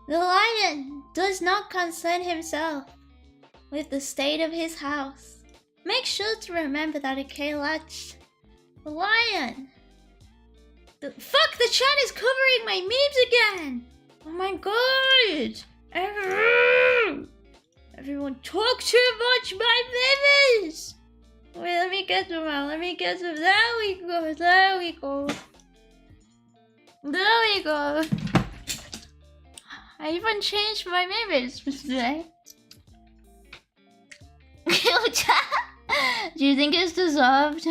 The lion does not concern himself with the state of his house. Make sure to remember that, okay, Latch? The lion. Fuck, the chat is covering my memes again! Oh my god! Everyone talk too much, my memes! Wait, let me get them out, There we go, There we go. I even changed my memes for today. Do you think it's deserved?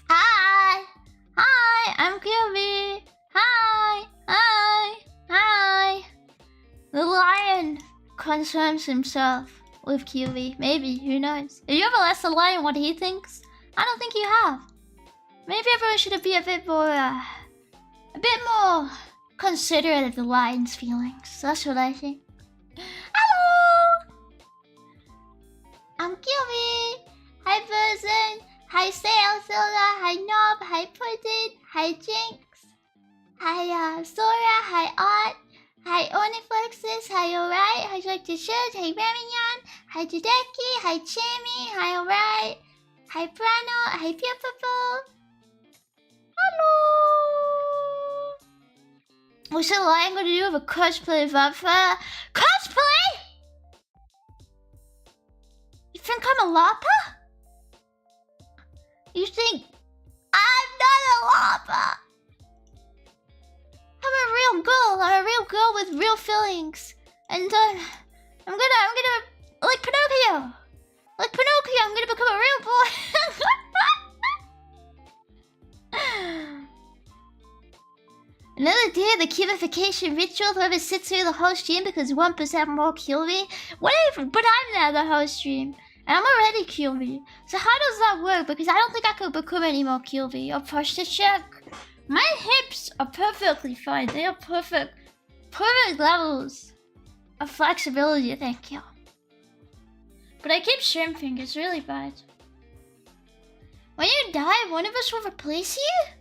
Hi! Hi! I'm QB! Hi! The lion concerns himself with QB. Maybe, who knows? Have you ever asked the lion what he thinks? I don't think you have. Maybe everyone should be a bit more considerate of the lion's feelings. That's what I think. Hello! I'm QB. Hi Person. Hi Sail Soda. Hi Knob. Hi Puddin. Hi Jinx. Hi Sora. Hi Art. Hi Oniflexus. Hi Alright. Hi Dr. Shoot. Hi Ramyan. Hi Judeki. Hi Chammy. Hi Alright. Hi Prano. Hi Piapapo. Hello. What's the lion gonna do with a cosplay of Alpha? Cosplay? You think I'm a Lapa? You think I'm not a Lapa? I'm a real girl. I'm a real girl with real feelings. And I'm gonna like Pinocchio. Like Pinocchio, I'm gonna become a real boy. Another day of the cubification ritual. Whoever sits through the whole stream because 1% more kill me. What if? But I'm now the whole stream. And I'm already QB. So how does that work? Because I don't think I could become any more QB. I'll push to check. My hips are perfectly fine. They are perfect levels of flexibility, thank you. But I keep shrimping, it's really bad. When you die, one of us will replace you?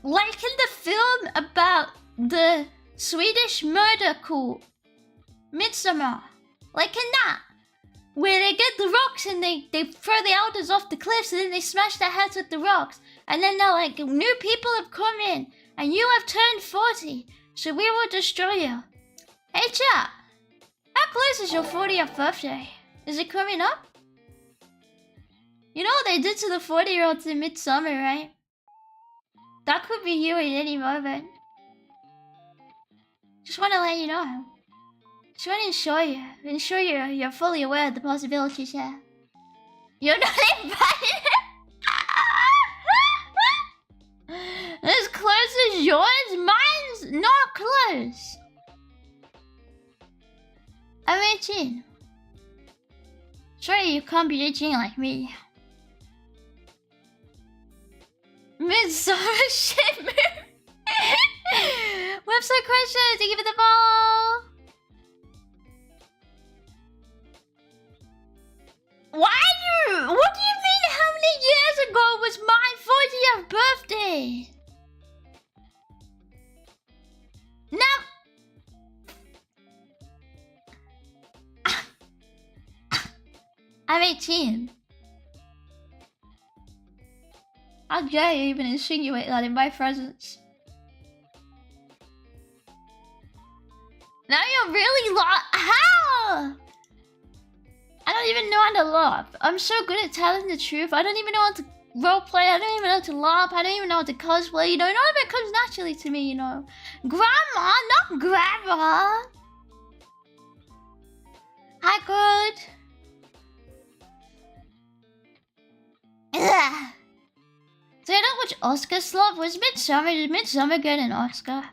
Like in the film about the Swedish murder coup. Midsummer. Like in that. Where they get the rocks and they throw the elders off the cliffs and then they smash their heads with the rocks. And then they're like, new people have come in and you have turned 40. So we will destroy you. Hey chat. How close is your 40th birthday? Is it coming up? You know what they did to the 40-year-olds in Midsummer, right? That could be you at any moment. Just want to let you know. Just want to ensure you're fully aware of the possibilities here. You're not invited. As close as yours? Mine's not close. I'm 18. Sorry, you can't be 18 like me. Midsummer shimmer. Website question. Thank you for the ball. What do you mean how many years ago was my 40th birthday? Now... I'm 18. How dare you even insinuate that in my presence? Now you're really how? I don't even know how to laugh. I'm so good at telling the truth. I don't even know how to roleplay. I don't even know how to laugh. I don't even know how to cosplay. You know, none of it comes naturally to me, you know. Grandma, not grandma. Hi, good. Ugh. So you know which Oscar slot was Midsummer? Did Midsummer get an Oscar?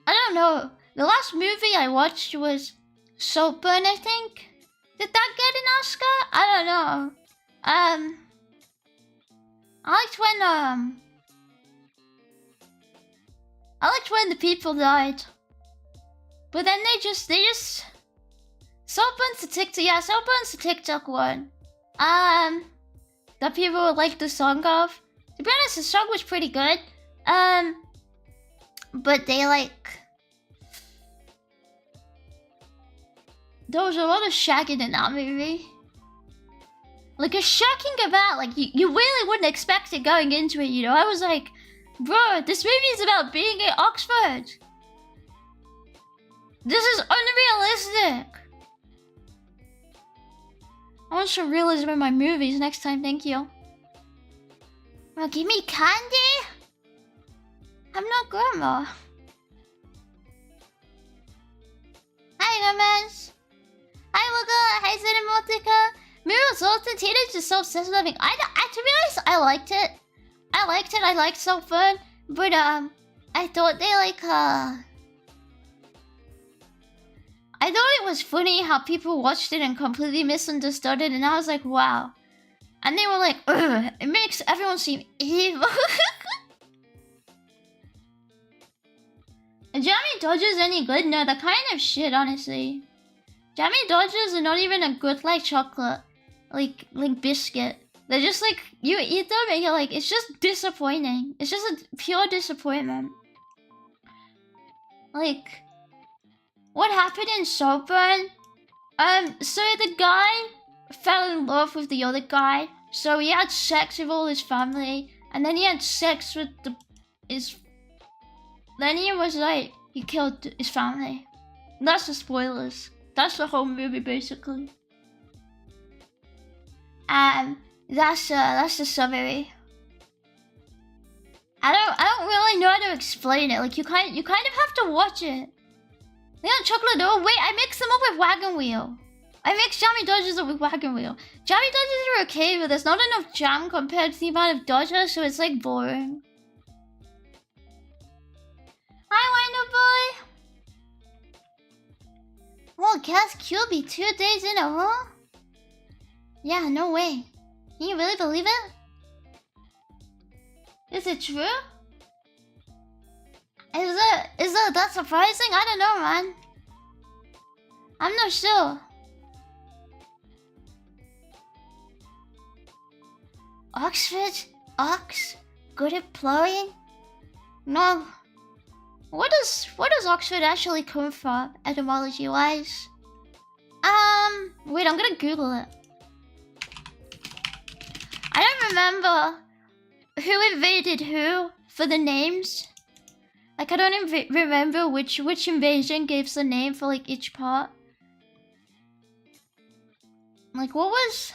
I don't know. The last movie I watched was Saltburn, I think. Did that get an Oscar? I don't know. I liked when the people died. But then they just Saltburn's the TikTok. Yeah, Saltburn's the TikTok one. That people would like the song of. To be honest, the song was pretty good. But they like... There was a lot of shagging in that movie. Like, a shocking about, like, you really wouldn't expect it going into it, you know? I was like, bro, this movie is about being in Oxford. This is unrealistic. I want some realism in my movies next time, thank you. Well, give me candy? I'm not grandma. Hi, Gomez. Hi, Wugga. Hi, Cinemotica. Mirror's Ultimate Teenage is so obsessed with having... to be honest, I liked it. I liked Self-Burn. But, I thought they, like, I thought it was funny how people watched it and completely misunderstood it. And I was like, wow. And they were like, ugh, it makes everyone seem evil. Are Jammy Dodgers any good? No, they're kind of shit, honestly. Jammy Dodgers are not even a good, like, chocolate. Like biscuit. They're just like, you eat them and you're like, it's just disappointing. It's just a pure disappointment. Like, what happened in Saltburn? So the guy fell in love with the other guy. So he had sex with all his family. And then he had sex with then he was like, he killed his family. That's the spoilers. That's the whole movie, basically. That's the summary. I don't really know how to explain it. Like, you kind of have to watch it. They got chocolate dough. Wait, I mixed them up with Wagon Wheel. I mixed Jammy Dodgers up with Wagon Wheel. Jammy Dodgers are okay, but there's not enough jam compared to the amount of Dodgers, so it's like boring. Hi, Wino Boy. Well, Cass QB 2 days in a row? Yeah, no way. Can you really believe it? Is it true? Is that surprising? I don't know, man. I'm not sure. Oxford? Ox? Good at plowing? No. What does Oxford actually come from, etymology-wise? Wait, I'm gonna Google it. I don't remember who invaded who for the names. Like, I don't remember which invasion gives the name for, like, each part. Like, what was...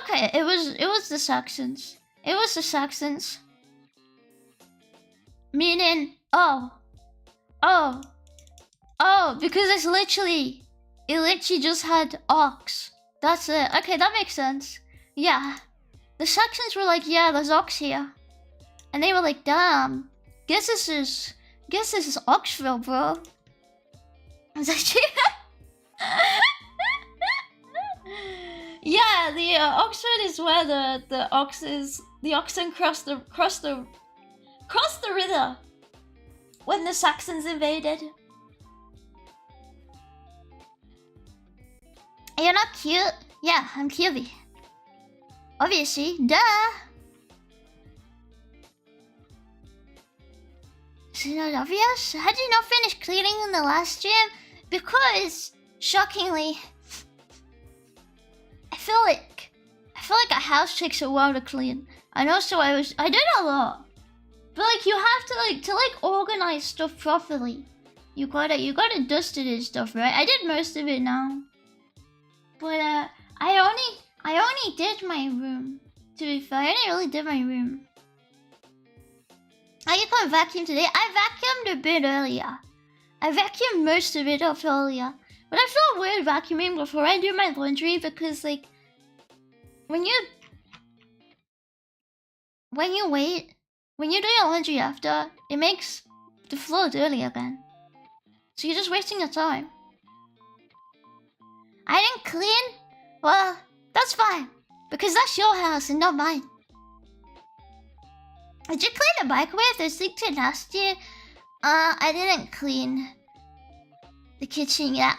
Okay, it was the Saxons. It was the Saxons. Meaning, oh, because it literally just had ox. That's it. Okay, that makes sense. Yeah. The Saxons were like, yeah, there's ox here. And they were like, damn. Guess this is Oxville, bro. I was like, yeah, the Oxford is where the oxen crossed the river when the Saxons invaded. You're not cute? Yeah, I'm cute. Obviously, duh. Is it not obvious? How did you not finish cleaning in the last gym? Because, shockingly, I feel like a house takes a while to clean. And also I did a lot. But like, you have to organize stuff properly. You gotta dust it and stuff, right? I did most of it now. But I only did my room. To be fair, I only really did my room. You can't vacuum today. I vacuumed a bit earlier. I vacuumed most of it up earlier. But I feel weird vacuuming before I do my laundry because, like, when you do your laundry after, it makes the floor dirty again. So you're just wasting your time. I didn't clean? Well, that's fine. Because that's your house and not mine. Did you clean the microwave? There's thing to last year. I didn't clean the kitchen yet.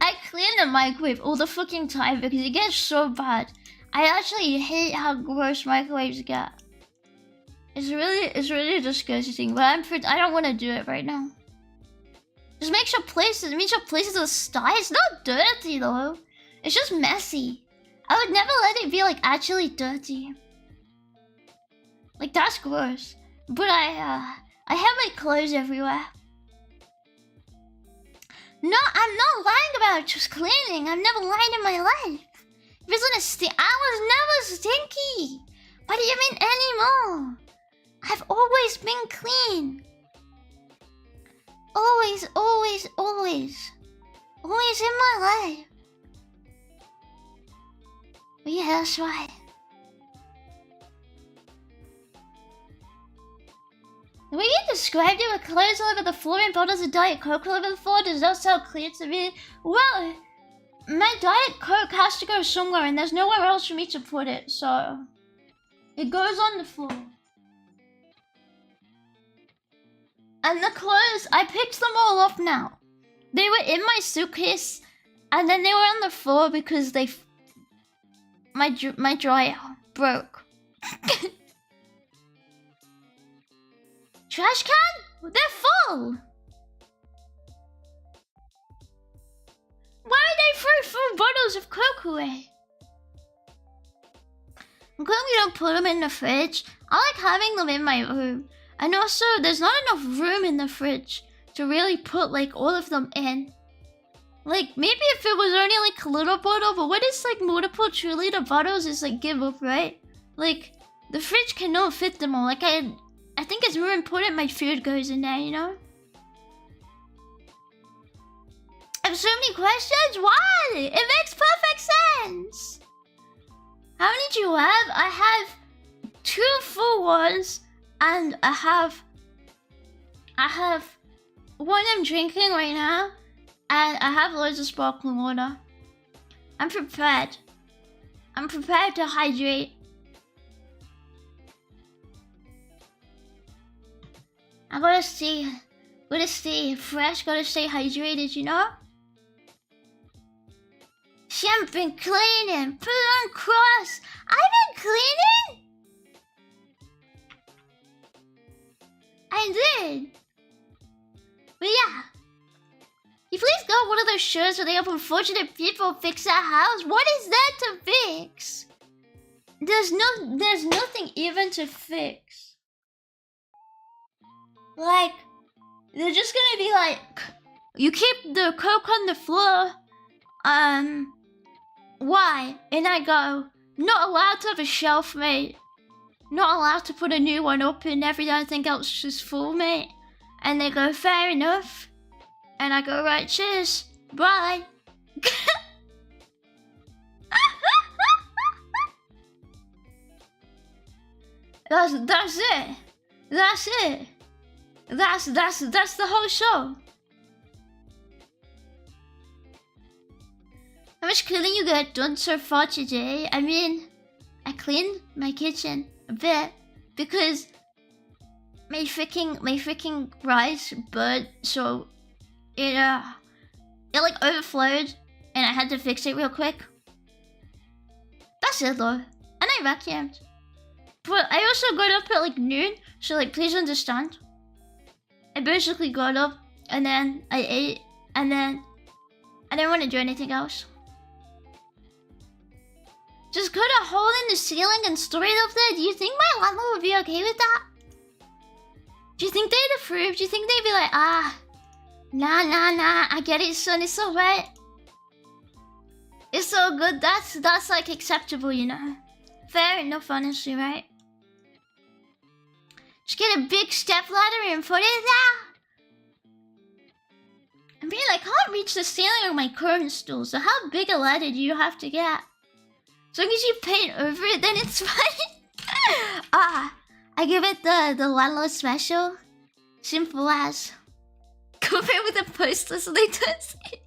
I clean the microwave all the fucking time because it gets so bad. I actually hate how gross microwaves get. It's really disgusting. But I don't want to do it right now. Just makes your places are sty. It's not dirty though. It's just messy. I would never let it be like actually dirty. Like that's gross. But I have my clothes everywhere. No, I'm not lying about just cleaning. I've never lied in my life. If it's gonna stink, I was never stinky. What do you mean anymore? I've always been clean. Always, always, always. Always in my life. Yeah, that's right. The way you described it with clothes all over the floor and bottles of Diet Coke all over the floor does not sound clear to me. Well, my Diet Coke has to go somewhere and there's nowhere else for me to put it, so... It goes on the floor. And the clothes, I picked them all up now. They were in my suitcase, and then they were on the floor because my dryer broke. Trash can? They're full! Why are they throwing full bottles of Coke away? I'm glad we don't put them in the fridge. I like having them in my room. And also, there's not enough room in the fridge to really put like all of them in. Like, maybe if it was only like a little bottle, but when it's like multiple 2-liter bottles, it's like give up, right? Like, the fridge cannot fit them all. Like, I think it's more important my food goes in there, you know? I have so many questions? Why? It makes perfect sense! How many do you have? I have 2 full ones, and I have one I'm drinking right now, and I have loads of sparkling water. I'm prepared. I'm prepared to hydrate. I gotta stay fresh, gotta stay hydrated, you know? She hasn't been cleaning, put it on cross. I've been cleaning? I did. But yeah. You please go one of those shows where they help unfortunate people fix their house? What is there to fix? There's nothing even to fix. Like, they're just gonna be like, you keep the Coke on the floor. Why? And I go, not allowed to have a shelf, mate. Not allowed to put a new one up and everything else is full, mate. And they go, fair enough. And I go, right, cheers. Bye. That's it. That's it. That's the whole show. How much cleaning you got done so far today? I mean, I cleaned my kitchen a bit because my freaking rice burnt, so it like overflowed and I had to fix it real quick. That's it though. And I vacuumed. But I also got up at like noon, so like please understand. I basically got up and then I ate and then I didn't want to do anything else. Just cut a hole in the ceiling and store it up there. Do you think my landlord would be okay with that? Do you think they'd approve? Do you think they'd be like, nah, I get it, son, it's alright. It's all good, that's like acceptable, you know. Fair enough, honestly, right? Just get a big step ladder and put it there. I mean, I can't reach the ceiling on my current stool, so how big a ladder do you have to get? As long as you paint over it, then it's fine. I give it the landlord special. Simple as. Compare with a poster so they don't see it.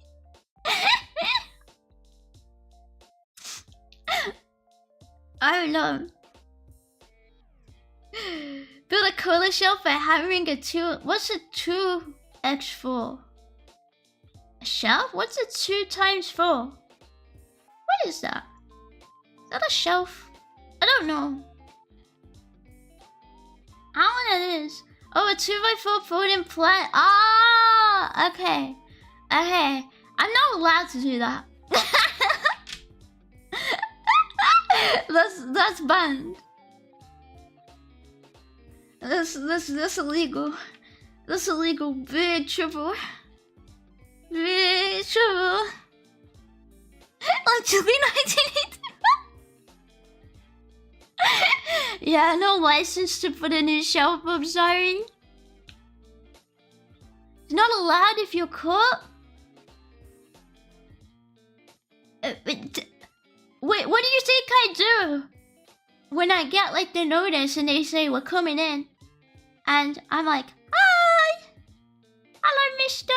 I don't know. Build a cola shelf by hammering a 2... What's a 2x for? A shelf? What's a 2 times 4? What is that? that a shelf? I don't know. I don't know what it is. Oh, a 2x4 floating plant. Ah, okay. Okay. I'm not allowed to do that. That's banned. That's illegal. That's illegal. Big trouble. Big trouble. Actually, 1982. Yeah, no license to put a new shelf. I'm sorry. It's not allowed if you're caught. Wait, what do you think I do when I get like the notice and they say we're coming in, and I'm like, hi, hello, mister,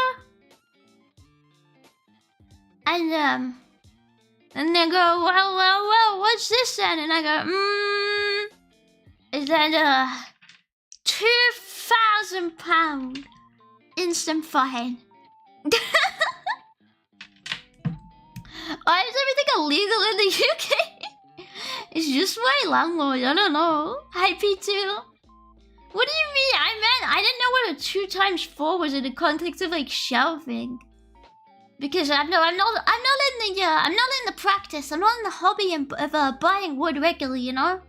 and they go, well, what's this then? And I go, is that £2,000 instant fine? Why is everything illegal in the UK? It's just my language, I don't know. Hi, P2. What do you mean? I didn't know what a 2 times 4 was in the context of like shelving. Because I'm not in the practice. I'm not in the hobby of buying wood regularly, you know.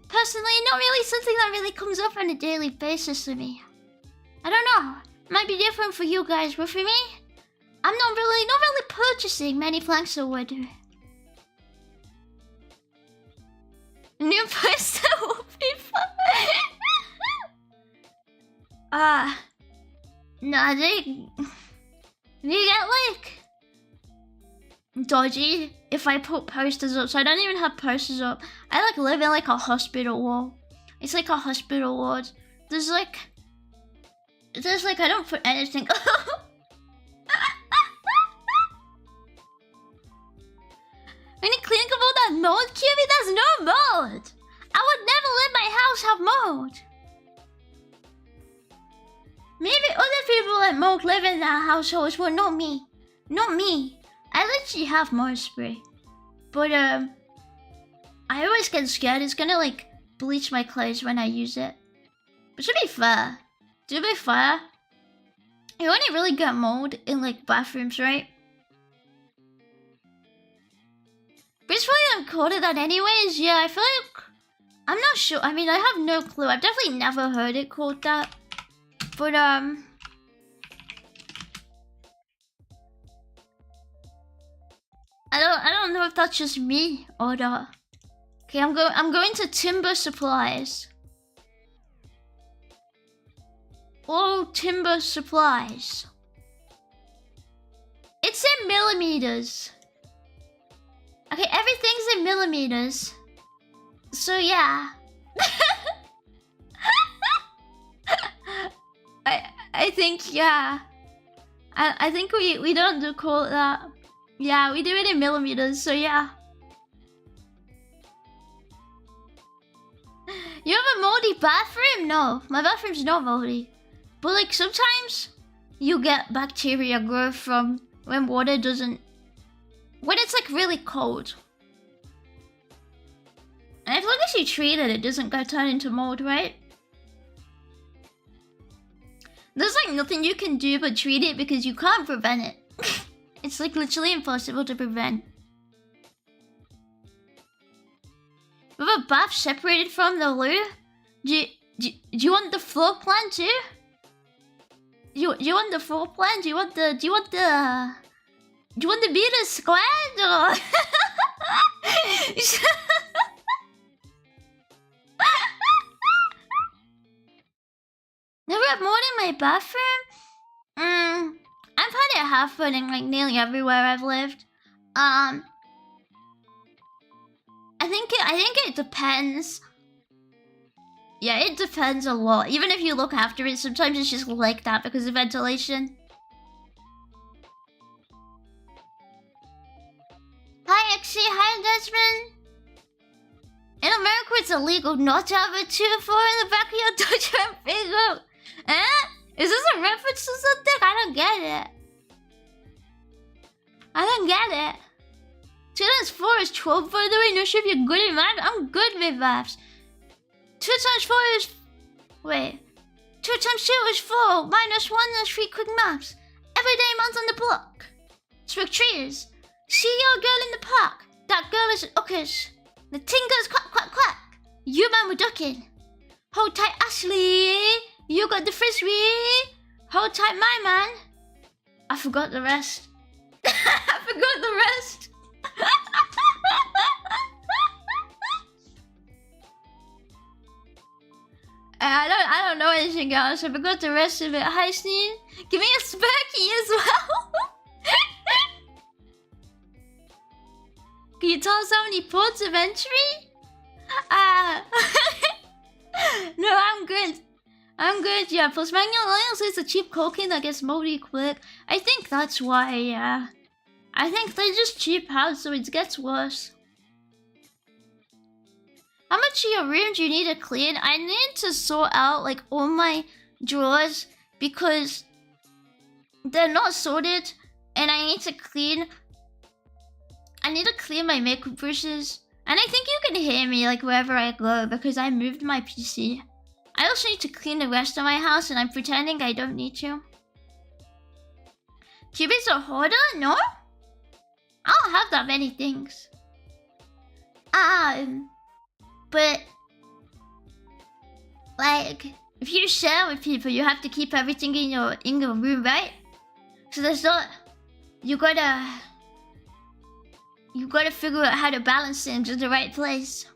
Personally, not really something that really comes up on a daily basis for me. I don't know. It might be different for you guys, but for me, I'm not really purchasing many planks of wood. New poster wallpaper. No, they get like dodgy if I put posters up, so I don't even have posters up. I like live in like a hospital wall. It's like a hospital ward. There's like I don't put anything up. When you clean up all that mold, Cutie, there's no mold. I would never let my house have mold. Maybe other people that mold live in their households, but not me. Not me. I literally have mold spray. But I always get scared it's gonna like bleach my clothes when I use it. But to be fair, you only really get mold in like bathrooms, right? But it's probably not called it that anyways. Yeah, I feel like I'm not sure. I mean, I have no clue. I've definitely never heard it called that. But I don't know if that's just me or not. Okay, I'm going to timber supplies. All timber supplies. It's in millimeters. Okay, everything's in millimeters. So yeah. I think, yeah. I think we don't do call it that. Yeah, we do it in millimeters, so yeah. You have a moldy bathroom? No, my bathroom's not moldy. But like sometimes you get bacteria growth from when water doesn't... When it's like really cold. And as long as you treat it, it doesn't go turn into mold, right? There's like nothing you can do but treat it because you can't prevent it. It's like literally impossible to prevent. With a bath separated from the loo? Do you want the floor plan too? You want the floor plan? Do you want the meter squared or? Never had more in my bathroom? I've had it happen like nearly everywhere I've lived. I think it depends. Yeah, it depends a lot. Even if you look after it, sometimes it's just like that because of ventilation. Hi, Exy. Hi, Desmond. In America, it's illegal not to have a 2-4 in the back of your Dodge Ram Bingo. Eh? Is this a reference to something? I don't get it. I don't get it. 2 times 4 is 12. By the way, not sure if you're good at math. I'm good with maths. 2 times 4 is... Wait. 2 times 2 is 4. Minus 1 is 3 quick maths. Everyday month on the block. Smoke trees. See your girl in the park. That girl is uckers. The ting goes quack quack quack. You man were ducking. Hold tight Ashley. You got the frisbee. Hold tight my man. I forgot the rest. I forgot the rest. I don't know anything else. I forgot the rest of it. Hi, Sneed. Give me a Sparky as well. Can you tell us how many ports of entry? No, I'm good. I'm good, yeah. Plus, Manual Alliance is a cheap cocaine that gets moldy quick. I think that's why, yeah. I think they're just cheap house, so it gets worse. How much of your room do you need to clean? I need to sort out, like, all my drawers because they're not sorted, and I need to clean. I need to clean my makeup brushes. And I think you can hear me, like, wherever I go because I moved my PC. I also need to clean the rest of my house, and I'm pretending I don't need to. Cubits a hoarder? No? I don't have that many things. But... like, if you share with people, you have to keep everything in your room, right? So there's not... You gotta figure out how to balance things in the right place.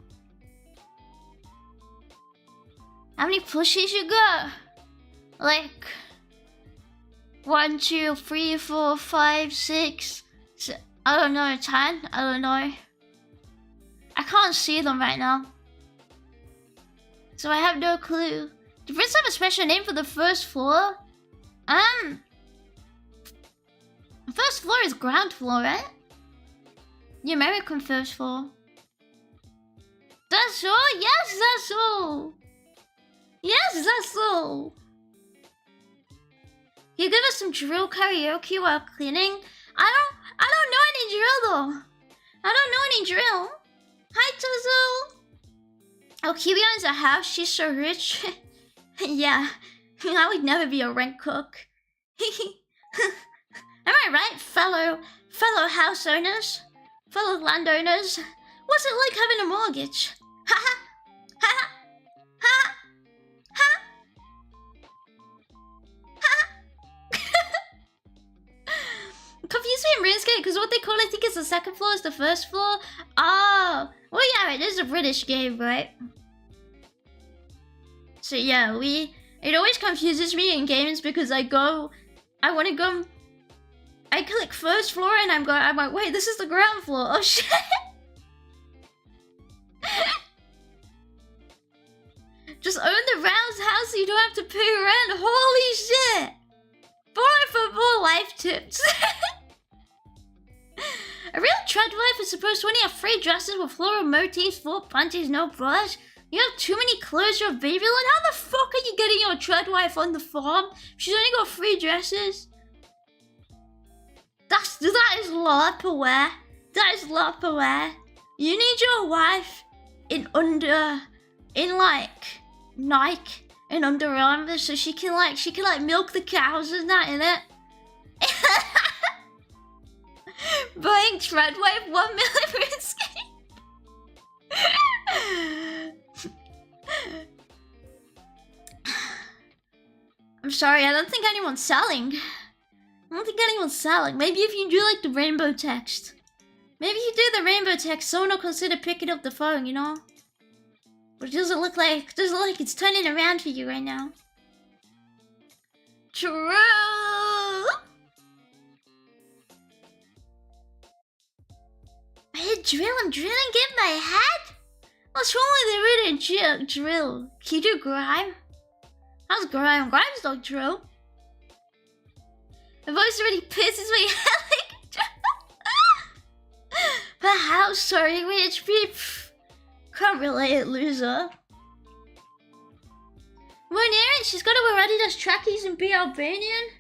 How many plushies you got? Like 1, 2, 3, 4, 5, 6. I don't know, 10? I don't know. I can't see them right now. So I have no clue. Do Brits have a special name for the first floor? The first floor is ground floor, right? The American first floor. That's all? Yes, that's all. Yes, that's all. You give us some drill karaoke while cleaning? I don't know any drill though. I don't know any drill. Hi, Tuzzle. Oh, Kiwi owns a house. She's so rich. Yeah, I would never be a rent cook. Am I right, fellow house owners? Fellow landowners? What's it like having a mortgage? Ha ha! Ha ha! Ha ha! Confused me in RuneScape because what they call it, I think it's the second floor is the first floor. Oh, well yeah, it is a British game, right? So yeah, it always confuses me in games because I click first floor and I'm like, wait, this is the ground floor. Oh shit! Just own the rouse house so you don't have to pay rent. Holy shit! Boy for more life tips. A real tradwife is supposed to only have 3 dresses with floral motifs, 4 panties, no brush. You have too many clothes for a baby. Like, how the fuck are you getting your tradwife on the farm? She's only got 3 dresses. That is LARPaware. That is LARPaware. You need your wife in like Nike and Under Armour so she can milk the cows and that, innit? Buying tradwife 1 million RuneScape. I'm sorry, I don't think anyone's selling. Maybe if you do like the rainbow text. Maybe you do the rainbow text, someone will consider picking up the phone, you know? But it doesn't look like it's turning around for you right now. True! I'm drilling, get my head? What's wrong with the written drill? Can you do grime? How's grime? Grime's not drill. The voice already pisses me out. But how sorry, rich people. Can't relate, loser. When Erin, she's gotta wear Adidas trackies and be Albanian.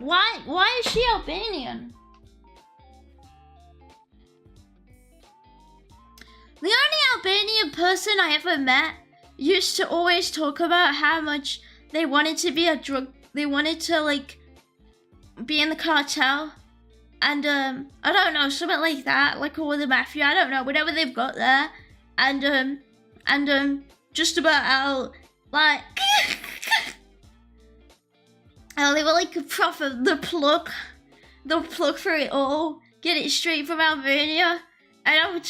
Why is she Albanian? The only Albanian person I ever met used to always talk about how much they wanted to be they wanted to like be in the cartel, and I don't know, something like that, like or the mafia, I don't know, whatever they've got there, and just about how like how they were like a proper the plug for it all, get it straight from Albania, and I would.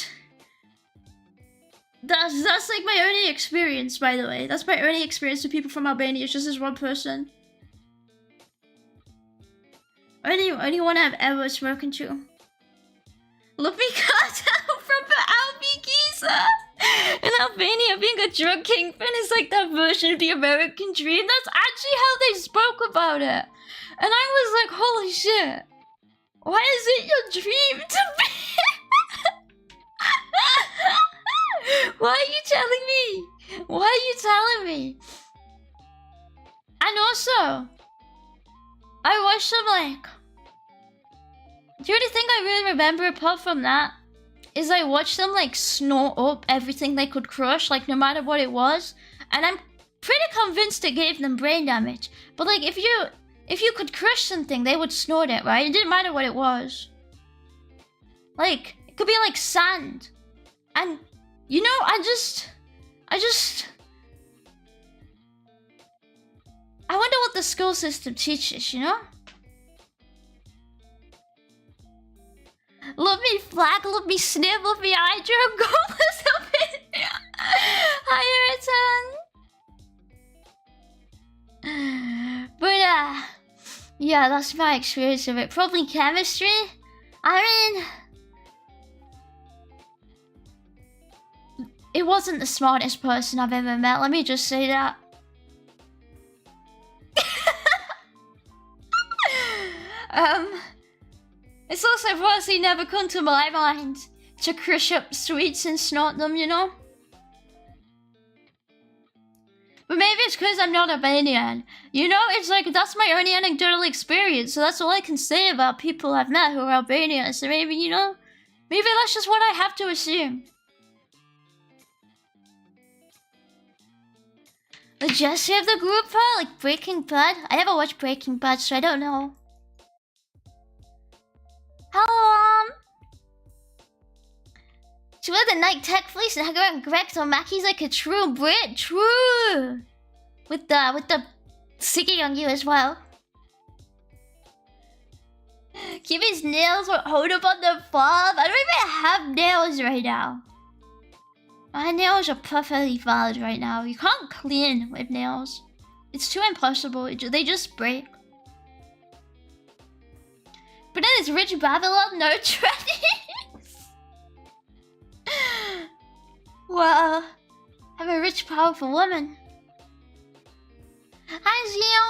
That's like my only experience, by the way. That's my only experience with people from Albania. It's just this one person. Only one I've ever spoken to. Lofi Girl from Albi Giza. In Albania, being a drug kingpin is like that version of the American dream. That's actually how they spoke about it. And I was like, holy shit. Why is it your dream to be? Why are you telling me? Why are you telling me? And also, I watched them like... The only thing I really remember apart from that is I watched them like snort up everything they could crush, like no matter what it was. And I'm pretty convinced it gave them brain damage. But like if you could crush something, they would snort it, right? It didn't matter what it was. Like, it could be like sand. And... You know, I wonder what the school system teaches, you know? Love me flag, love me snip, love me hydra, goalless up in higher return. But yeah, that's my experience of it. Probably chemistry. I mean, it wasn't the smartest person I've ever met, let me just say that. It's also probably never come to my mind to crush up sweets and snort them, you know? But maybe it's because I'm not Albanian. You know, it's like, that's my only anecdotal experience, so that's all I can say about people I've met who are Albanian. So maybe, you know, maybe that's just what I have to assume. The Jesse of the group, like Breaking Bad? I never watched Breaking Bad, so I don't know. Hello, she wears a night tech fleece and hang around Greg, so Mackie's like a true Brit. True! With the sticky on you as well. Keep his nails or hold up on the fob. I don't even have nails right now. My nails are perfectly valid right now. You can't clean with nails. It's too impossible. They just break. But then it's rich Babylon, no trannies. Well, I'm a rich, powerful woman. Hi, Zio.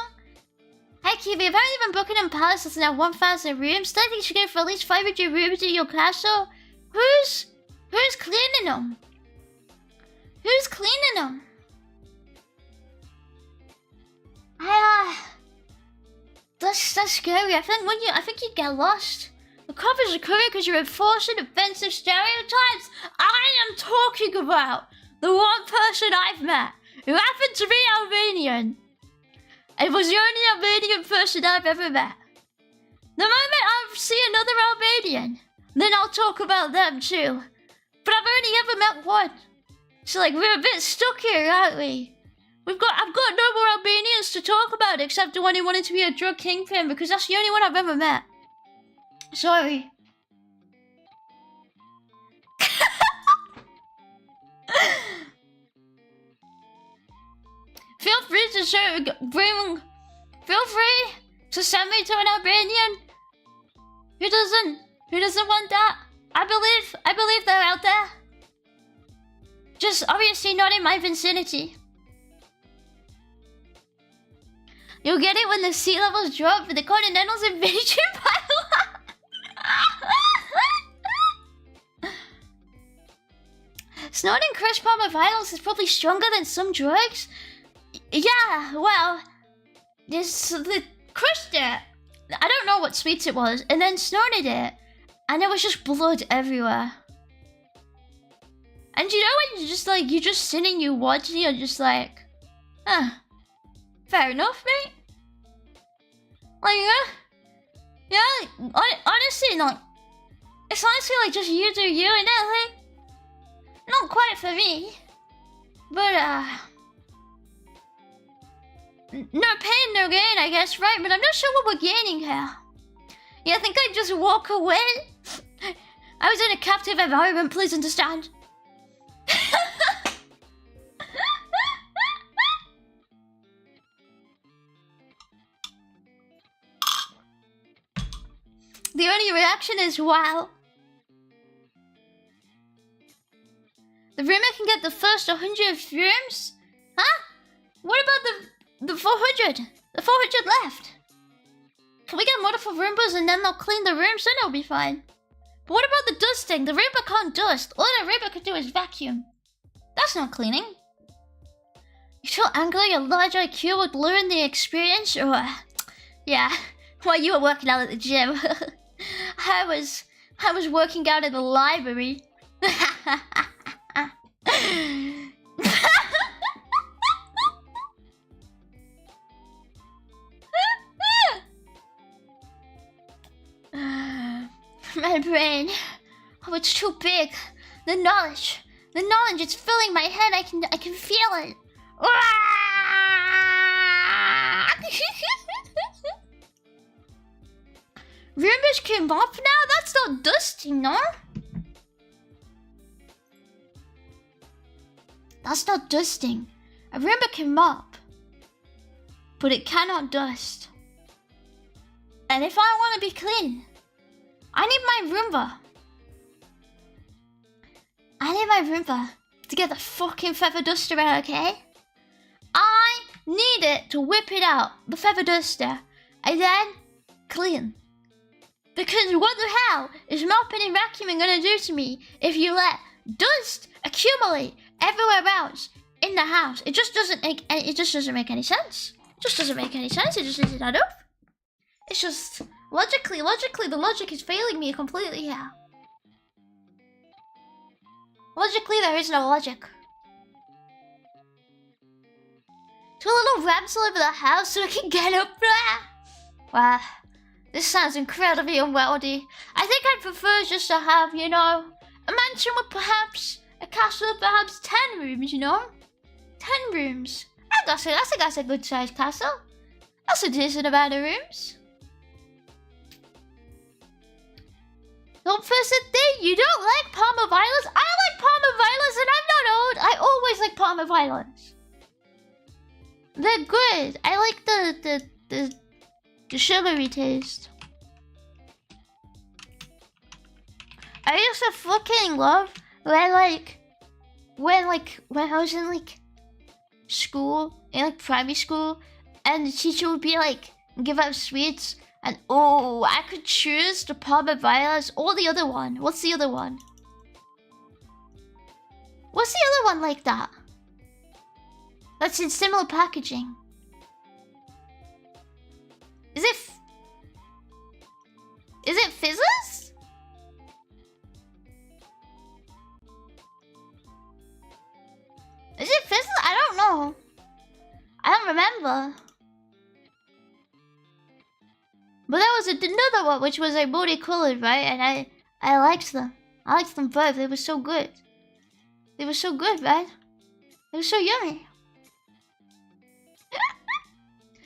Hi, Kiwi. Apparently, you've been booking in palaces now 1,000 rooms. I think you should go for at least 500 rooms in your castle. Who's cleaning them? Who's cleaning them? That's scary. I think you get lost. The coppers are coming because you're enforcing offensive stereotypes. I am talking about the one person I've met who happened to be Albanian. It was the only Albanian person I've ever met. The moment I see another Albanian, then I'll talk about them too. But I've only ever met one. So like, we're a bit stuck here, aren't we? I've got no more Albanians to talk about except the one who wanted to be a drug kingpin because that's the only one I've ever met. Sorry. Feel free to send me to an Albanian. Who doesn't want that? I believe they're out there. Just obviously not in my vicinity. You'll get it when the sea levels drop for the Continental's invasion pilot. Snorting crushed palm of vitals is probably stronger than some drugs. Yeah, well, the crushed it. I don't know what sweets it was, and then snorted it, and there was just blood everywhere. And you know when you're just like, you're just sitting, you watching, you're just like, fair enough, mate. Like, honestly, like, it's honestly like just you do you, and then like, not quite for me, but no pain, no gain, I guess, right? But I'm not sure what we're gaining here. Yeah, I think I'd just walk away. I was in a captive environment, please understand. The only reaction is wow. The rumor can get the first 100 rooms? Huh? What about the 400? The 400 left? Can we get multiple Roombas and then they'll clean the rooms? Then it'll be fine. But what about the dusting? The Roomba can't dust. All the Roomba can do is vacuum. That's not cleaning. You feel angry your large IQ would ruin the experience? Or... yeah, while you were working out at the gym. I was working out in the library. My brain. Oh, it's too big. The knowledge is filling my head. I can feel it. Roombas came up now? That's not dusting, no? That's not dusting. A Roomba can mop, but it cannot dust. And if I want to be clean, I need my Roomba. I need my Roomba to get the fucking feather duster out, okay? I need it to whip it out, the feather duster, and then clean. Because what the hell is mopping and vacuuming gonna do to me if you let dust accumulate everywhere else in the house? It just doesn't make any, it just doesn't make any sense. It just doesn't make any sense. It just isn't add up. It's just logically, the logic is failing me completely here. Logically, there is no logic. Do a little ramps all over the house so I can get up there. Wow. This sounds incredibly unwieldy. I think I'd prefer just to have, you know, a mansion with perhaps a castle with perhaps 10 rooms, you know? 10 rooms. I think that's a good sized castle. That's a decent amount of rooms. Don't first thing, you don't like Palmer Violets? I like Palmer Violets and I'm not old. I always like Palmer Violets. They're good. I like the sugary taste. I used to fucking love when I was in like school, in like primary school, and the teacher would be like give out sweets, and oh, I could choose the Palmer Violets or the other one. What's the other one? What's the other one like that? That's in similar packaging. Is it Fizzes? Is it Fizzes? I don't know. I don't remember. But there was another one which was like multicolored, right? And I liked them. I liked them both. They were so good. They were so good, right? They were so yummy.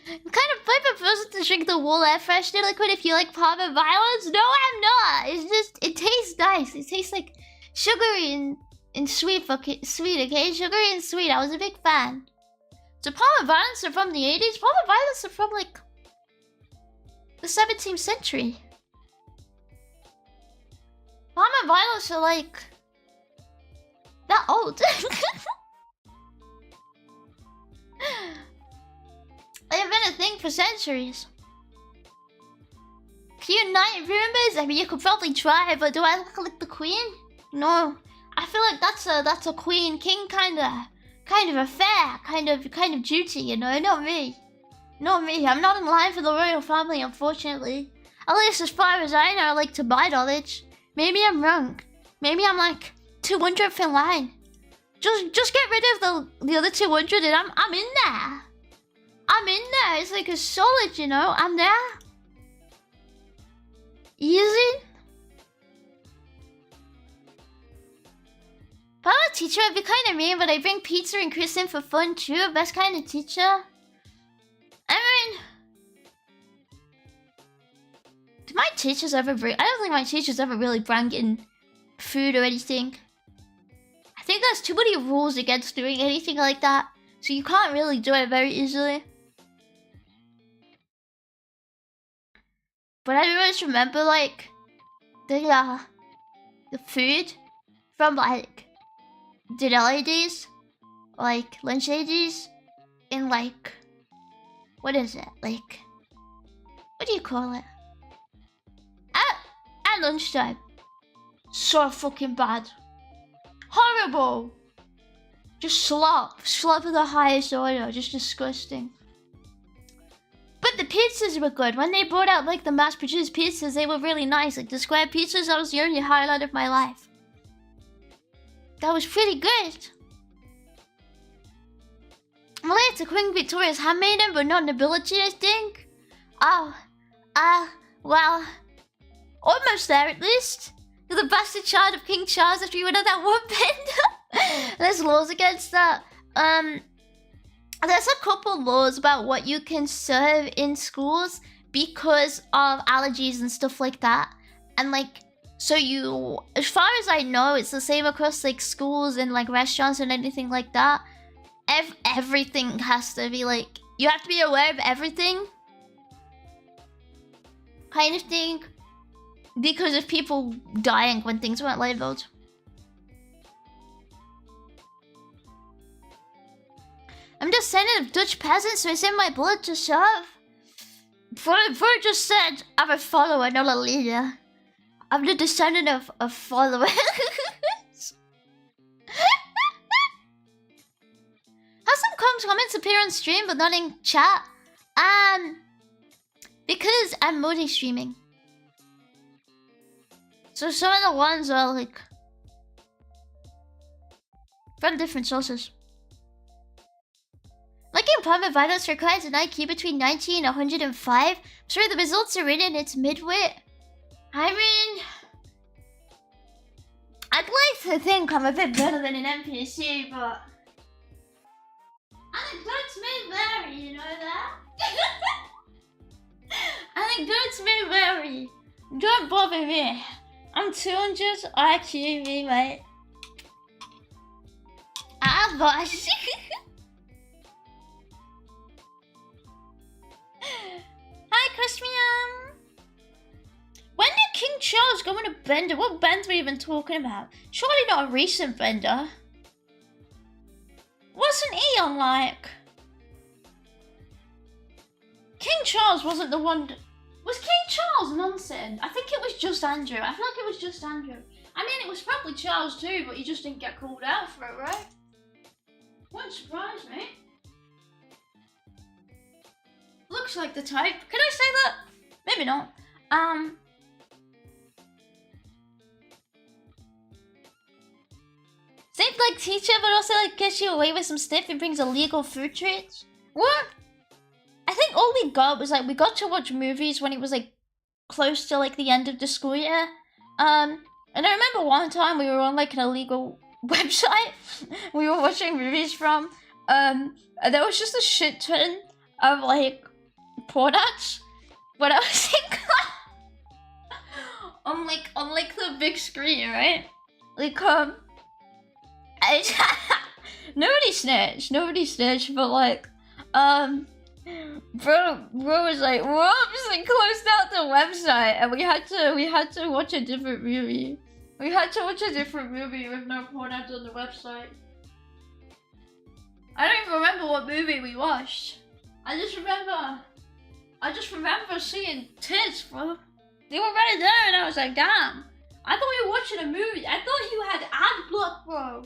I'm kind of flippant person to drink the wool air freshener liquid if you like Palmer Violets. No, I'm not. It's just, it tastes nice. It tastes like sugary and sweet, okay? Sugary and sweet. I was a big fan. So Palmer Violets are from the 80s. Palmer Violets are from like the 17th century. Palmer Violets are like not old. They've been a thing for centuries. Can you knight Roombas? I mean, you could probably try, but do I look like the queen? No. I feel like that's a queen king kind of affair, kind of duty, you know, not me. Not me. I'm not in line for the royal family, unfortunately. At least as far as I know, like, to my knowledge. Maybe I'm wrong. Maybe I'm like 200th in line. Just get rid of the other 200 and I'm in there. I'm in there. It's like a solid, you know. I'm there. Easy. If I were a teacher, I'd be kind of mean, but I bring pizza and Chris in for fun too. Best kind of teacher. I mean, do my teachers ever bring? I don't think my teachers ever really bring in food or anything. I think there's too many rules against doing anything like that, so you can't really do it very easily. But I always remember like the food from like the early days, like lunch ages, in like, what is it? Like, what do you call it? At lunchtime. So fucking bad. Horrible. Just slop. Slop of the highest order. Just disgusting. But the pizzas were good. When they brought out like the mass-produced pizzas, they were really nice. Like the square pizzas, that was the only highlight of my life. That was pretty good. Related to Queen Victoria's handmaiden, but not nobility, I think. Well, almost there at least. You're the bastard child of King Charles after you went on that one bend. There's laws against that. There's a couple laws about what you can serve in schools because of allergies and stuff like that. And like, so you, as far as I know, it's the same across like schools and like restaurants and anything like that. Everything has to be like, you have to be aware of everything. Kind of thing. Because of people dying when things weren't labeled. I'm descendant of Dutch peasants, so it's in my blood to serve. Bro just said, I'm a follower, not a leader. I'm the descendant of followers. How some comments appear on stream but not in chat? Because I'm multi-streaming. So some of the ones are like from different sources. Like in Palmer Vitals requires an IQ between 90 and 105. I'm sure the results are in and it's mid-wit. I mean, I'd like to think I'm a bit better than an NPC, but anecdotes may vary, you know that? Anecdotes may vary. Don't bother me. I'm 200 IQ, me, mate. Boss. Hi, Customium. When did King Charles go on a bender? What bend are we even talking about? Surely not a recent bender. Wasn't he on like... King Charles wasn't the one... Was King Charles nonsense? I think it was just Andrew. I feel like it was just Andrew. I mean, it was probably Charles too, but he just didn't get called out for it, right? Wouldn't surprise me. Looks like the type. Can I say that? Maybe not. Seems like teacher, but also like gets you away with some stuff and brings illegal food treats. What? I think all we got was like, we got to watch movies when it was like close to like the end of the school year. And I remember one time we were on like an illegal website we were watching movies from. And there was just a shit ton of like porn ads when I was in class. on like the big screen, right? Like nobody snitched, but like bro was like, whoops, and closed out the website, and we had to watch a different movie. We had to watch a different movie with no porn ads on the website. I don't even remember what movie we watched. I just remember seeing tits, bro. They were right there, and I was like, damn. I thought we were watching a movie. I thought you had ad block, bro.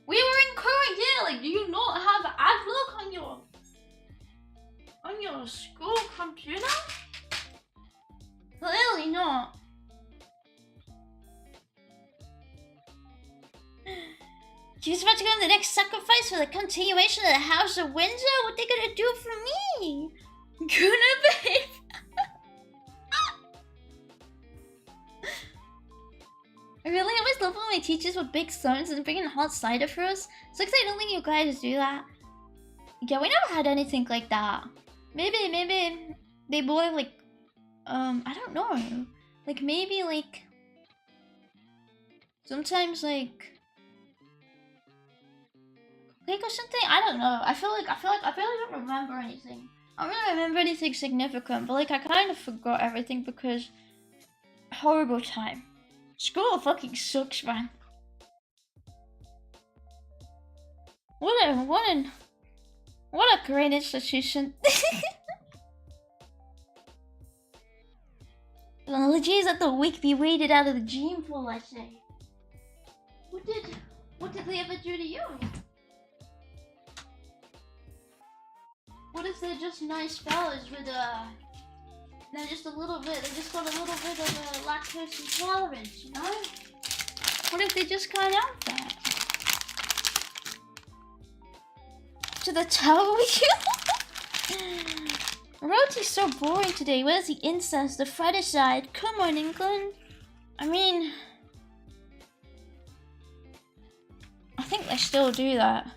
We were in current year. Like, do you not have ad block on on your school computer? Clearly not. She's about to go on the next sacrifice for the continuation of the House of Windsor? What are they gonna do for me? Gonna behave. I really always love when my teachers would bake stones and bring in hot cider for us. It's like I don't think you guys do that. Yeah, we never had anything like that. Maybe they boil like, I don't know. Like maybe like, sometimes like, cake or something? I don't know. I feel like I don't remember anything. I don't really remember anything significant, but like I kind of forgot everything because horrible time. School fucking sucks, man. What a great institution. Oh geez, let the weak be weeded out of the gene pool, I say. What did they ever do to you? What if they're just nice fellas with they're just a little bit, they just got a little bit of lactose intolerance, you know? What if they just can't have that? To the tower with you? Roti's so boring today. Where's the incest, the fratricide? Come on, England. I mean, I think they still do that.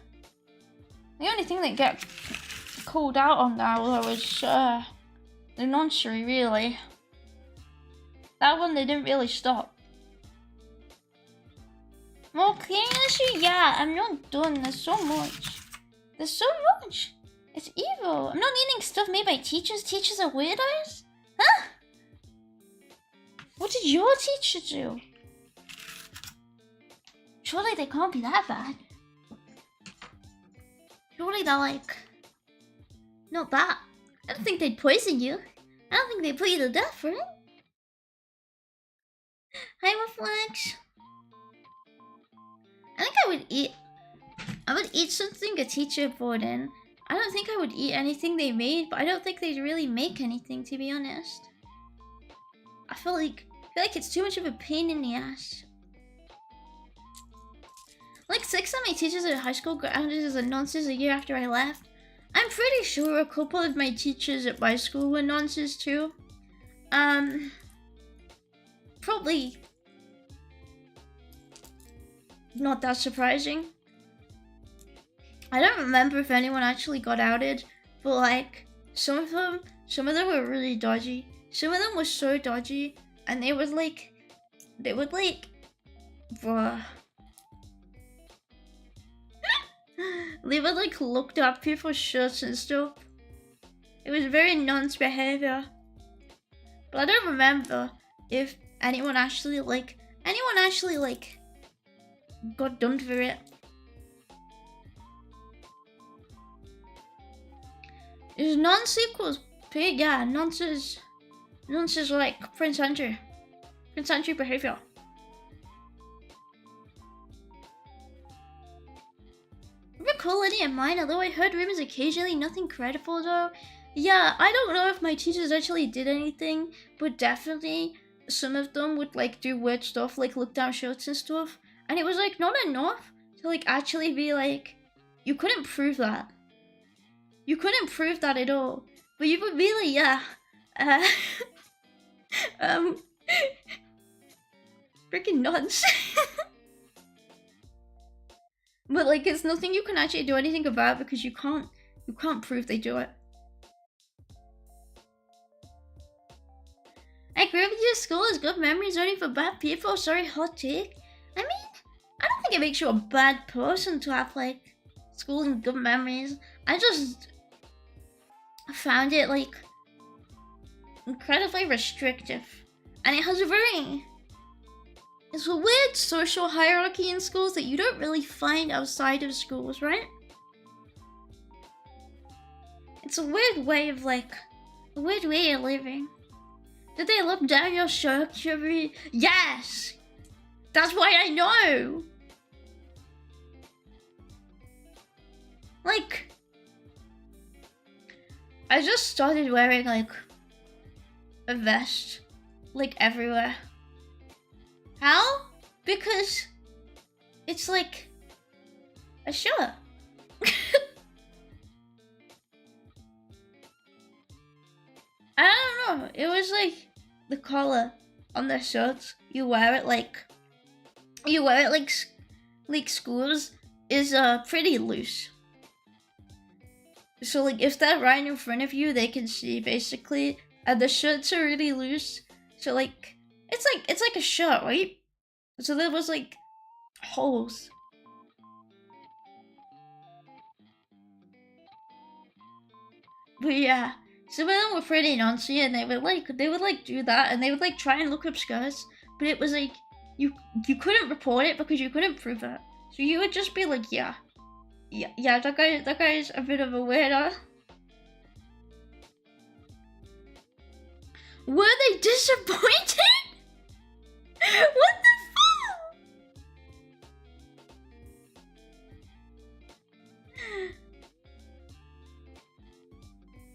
The only thing that get called out on that was the noncery, really. That one they didn't really stop. More cleaning issue? Yeah, I'm not done. There's so much. There's so much. It's evil. I'm not eating stuff made by teachers. Teachers are weirdos? Huh? What did your teacher do? Surely they can't be that bad. Surely they're like, not that. I don't think they'd poison you. I don't think they'd put you to death, right? Hi, Reflex. I think I would eat something a teacher brought in. I don't think I would eat anything they made, but I don't think they'd really make anything, to be honest. I feel like it's too much of a pain in the ass. Like 6 of my teachers at high school grounded as a nonsense a year after I left. I'm pretty sure a couple of my teachers at my school were nonsense too. Probably not that surprising. I don't remember if anyone actually got outed, but like some of them were really dodgy. Some of them were so dodgy, and they would like, bruh. They would like look up people's shirts and stuff. It was very nonce behavior. But I don't remember if anyone actually got done for it. Is nonce equals pig? Yeah, nonce is like Prince Andrew behavior. Recall any of mine, although I heard rumors occasionally, nothing credible though. Yeah, I don't know if my teachers actually did anything, but definitely some of them would like do weird stuff, like look down shirts and stuff. And it was like not enough to like actually be like, you couldn't prove that. You couldn't prove that at all. But you would be like, yeah. Freaking nuts. But like it's nothing you can actually do anything about because you can't prove they do it. I agree with you, school is good memories only for bad people. Sorry, hot take. I mean, I don't think it makes you a bad person to have like school and good memories. I just found it like incredibly restrictive. And it has it's a weird social hierarchy in schools that you don't really find outside of schools, right? It's a weird way of living. Did they look down your shirt every... Yes! That's why I know! Like... I just started wearing like a vest like everywhere. How? Because it's like a shirt. I don't know. It was like the collar on the shirts. You wear it like schools is pretty loose. So like if they're right in front of you, they can see basically, and the shirts are really loose. So like it's like a shirt, right? So there was like holes. But yeah, some of them were pretty nancy, and they would like do that, and they would like try and look up skirts, but it was like you couldn't report it because you couldn't prove it. So you would just be like, yeah, that guy's a bit of a weirdo. Were they disappointed? What the fuck?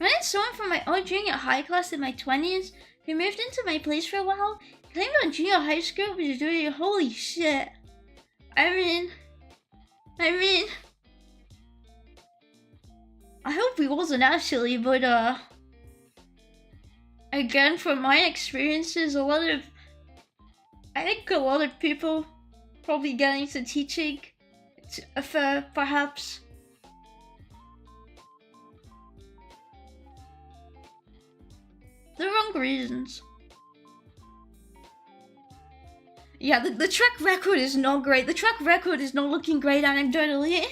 I had someone from my old junior high class in my 20s who moved into my place for a while, claimed on junior high school was doing holy shit. I mean, I hope he wasn't actually, but again, from my experiences, I think a lot of people probably get into teaching for perhaps the wrong reasons. Yeah, the track record is not great. The track record is not looking great anecdotally.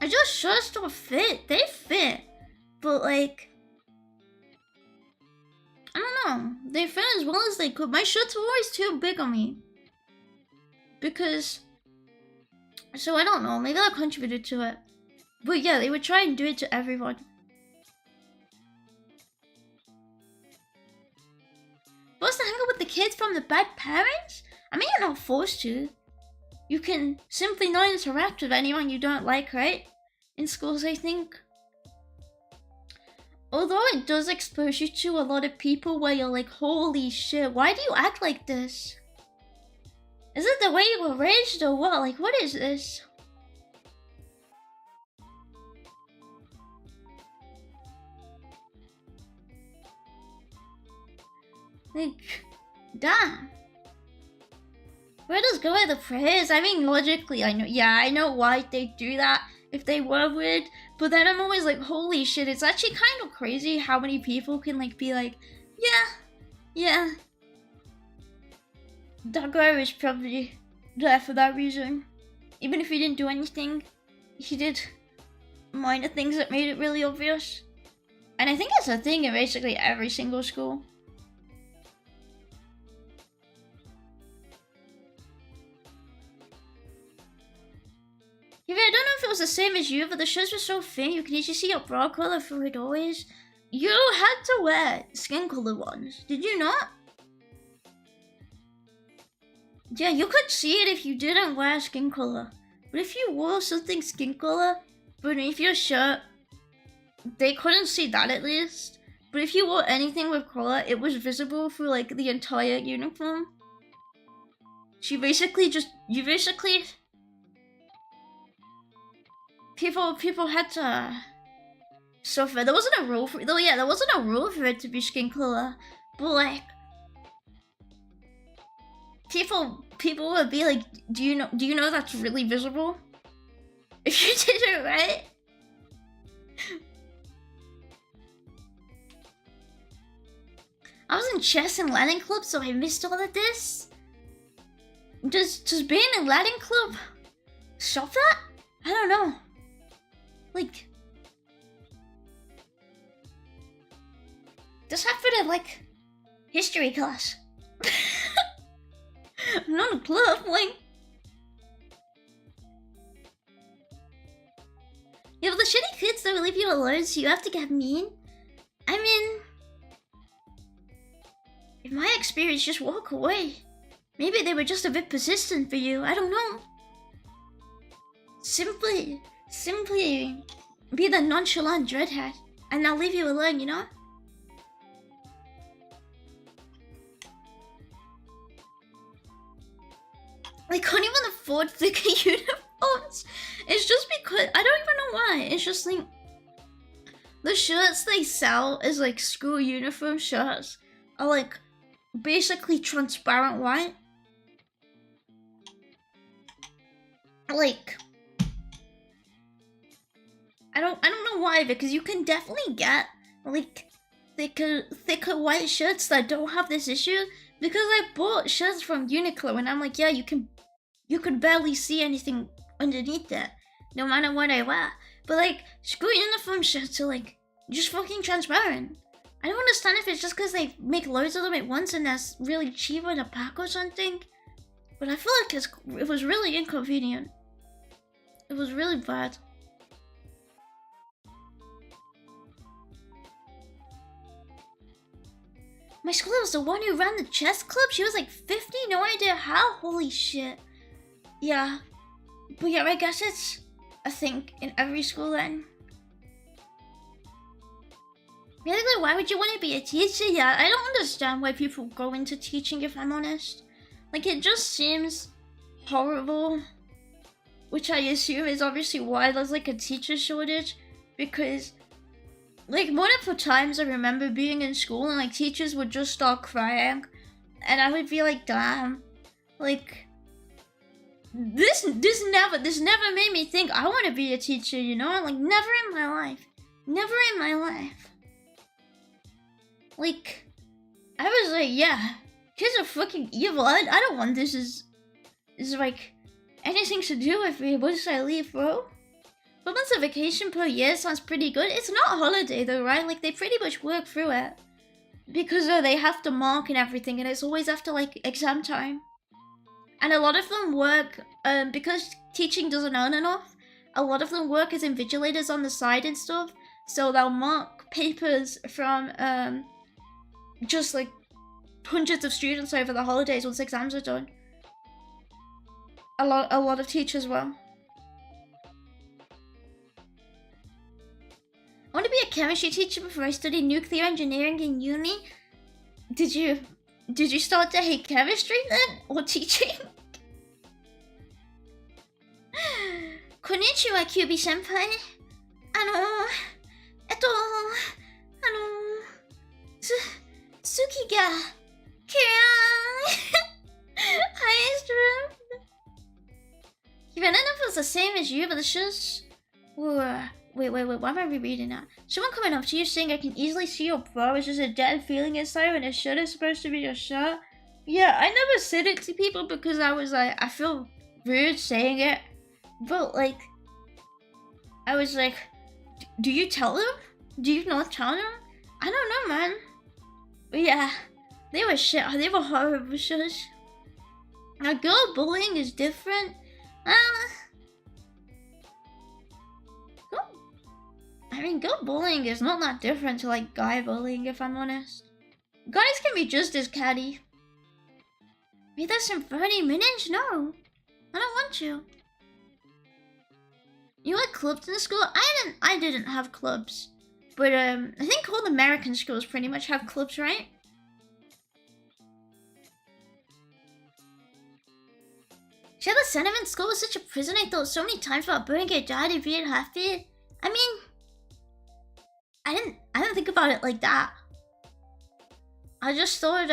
I just shirts don't fit. They fit. But like, I don't know. They fit as well as they could. My shirts were always too big on me. Because, so I don't know. Maybe that contributed to it. But yeah, they would try and do it to everyone. Supposed to hang out with the kids from the bad parents? I mean, you're not forced to. You can simply not interact with anyone you don't like, right? In schools, I think. Although it does expose you to a lot of people where you're like, holy shit, why do you act like this? Is it the way you were raised or what? Like, what is this? Like, damn. Where does go with the prayers? I mean, logically, I know. Yeah, I know why they do that if they were weird. But then I'm always like, holy shit, it's actually kind of crazy how many people can like be like, yeah. That guy was probably there for that reason. Even if he didn't do anything, he did minor things that made it really obvious. And I think that's a thing in basically every single school. Yeah, I don't know if it was the same as you, but the shirts were so thin you could easily see your bra color through it always. You had to wear skin color ones, did you not? Yeah, you could see it if you didn't wear skin color. But if you wore something skin color beneath your shirt, they couldn't see that at least. But if you wore anything with color, it was visible through like the entire uniform. So you basically people had to suffer. There wasn't a rule for it. Though, yeah, there wasn't a rule for it to be skin color. But like, people would be like, do you know that's really visible? If you did it right. I was in chess and Latin club, so I missed all of this. Does being in Latin club stop that? I don't know. Like, this happened in like history class. Not a club, like. Yeah, but the shitty kids don't leave you alone, so you have to get mean. I mean, in my experience, just walk away. Maybe they were just a bit persistent for you, I don't know. Simply be the nonchalant dreadhead, and I'll leave you alone, you know? I can't even afford thicker uniforms. It's just because I don't even know why. It's just like the shirts they sell as like school uniform shirts are like basically transparent white. Like I don't know why, because you can definitely get like thicker white shirts that don't have this issue. Because I bought shirts from Uniqlo and I'm like, yeah, you could barely see anything underneath it, no matter what I wear. But like school uniform shirts are like just fucking transparent. I don't understand if it's just because they make loads of them at once and that's really cheap in a pack or something. But I feel like it was really inconvenient. It was really bad. My school was the one who ran the chess club. She was like 50, no idea how. Holy shit. Yeah. But yeah, I guess it's a thing in every school then. Really, why would you want to be a teacher? Yeah, I don't understand why people go into teaching, if I'm honest. Like, it just seems horrible. Which I assume is obviously why there's like a teacher shortage. Because like multiple times I remember being in school and like teachers would just start crying and I would be like, damn, like this never made me think I want to be a teacher, you know? Like never in my life. Like I was like, yeah, kids are fucking evil. I don't want this is like anything to do with me once I leave, bro. 4 months of vacation per year sounds pretty good. It's not a holiday though, right? Like they pretty much work through it. Because they have to mark and everything and it's always after like exam time. And a lot of them work, because teaching doesn't earn enough, a lot of them work as invigilators on the side and stuff. So they'll mark papers from just like hundreds of students over the holidays once exams are done. A lot of teachers will. I want to be a chemistry teacher before I studied nuclear engineering in uni. Did you start to hate chemistry then? Or teaching? Konnichiwa, Kyubi-senpai. Tsuki ga kirai. Hi, Even I don't know if it's the same as you, but it's just... Wait, why am I rereading that? Someone coming up to you saying I can easily see your bra is just a dead feeling inside when a shirt is supposed to be your shirt. Yeah, I never said it to people because I was like, I feel weird saying it. But like, I was like, do you tell them? Do you not tell them? I don't know, man. But yeah, they were shit. They were horrible shit. Now, girl bullying is different. I mean, girl bullying is not that different to like guy bullying, if I'm honest. Guys can be just as catty. Be this in 30 minutes? No, I don't want you. You had clubs in school? I didn't have clubs, but I think all American schools pretty much have clubs, right? She had the sentiment school was such a prison. I thought so many times about burning your dad and being happy. I mean, I didn't think about it like that. I just thought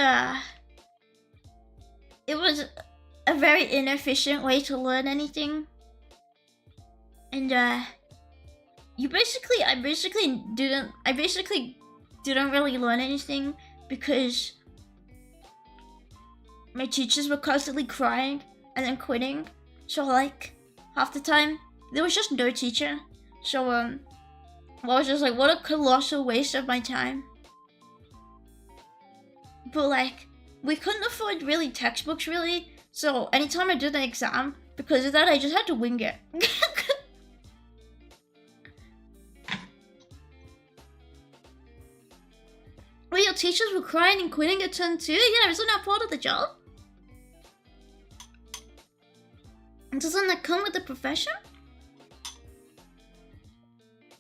it was a very inefficient way to learn anything. And I basically didn't really learn anything because my teachers were constantly crying and then quitting. So like half the time there was just no teacher. So I was just like, what a colossal waste of my time. But like, we couldn't afford really textbooks really. So anytime I did an exam, because of that, I just had to wing it. Wait, your teachers were crying and quitting at turn 2? Yeah, isn't that part of the job? And doesn't that come with the profession?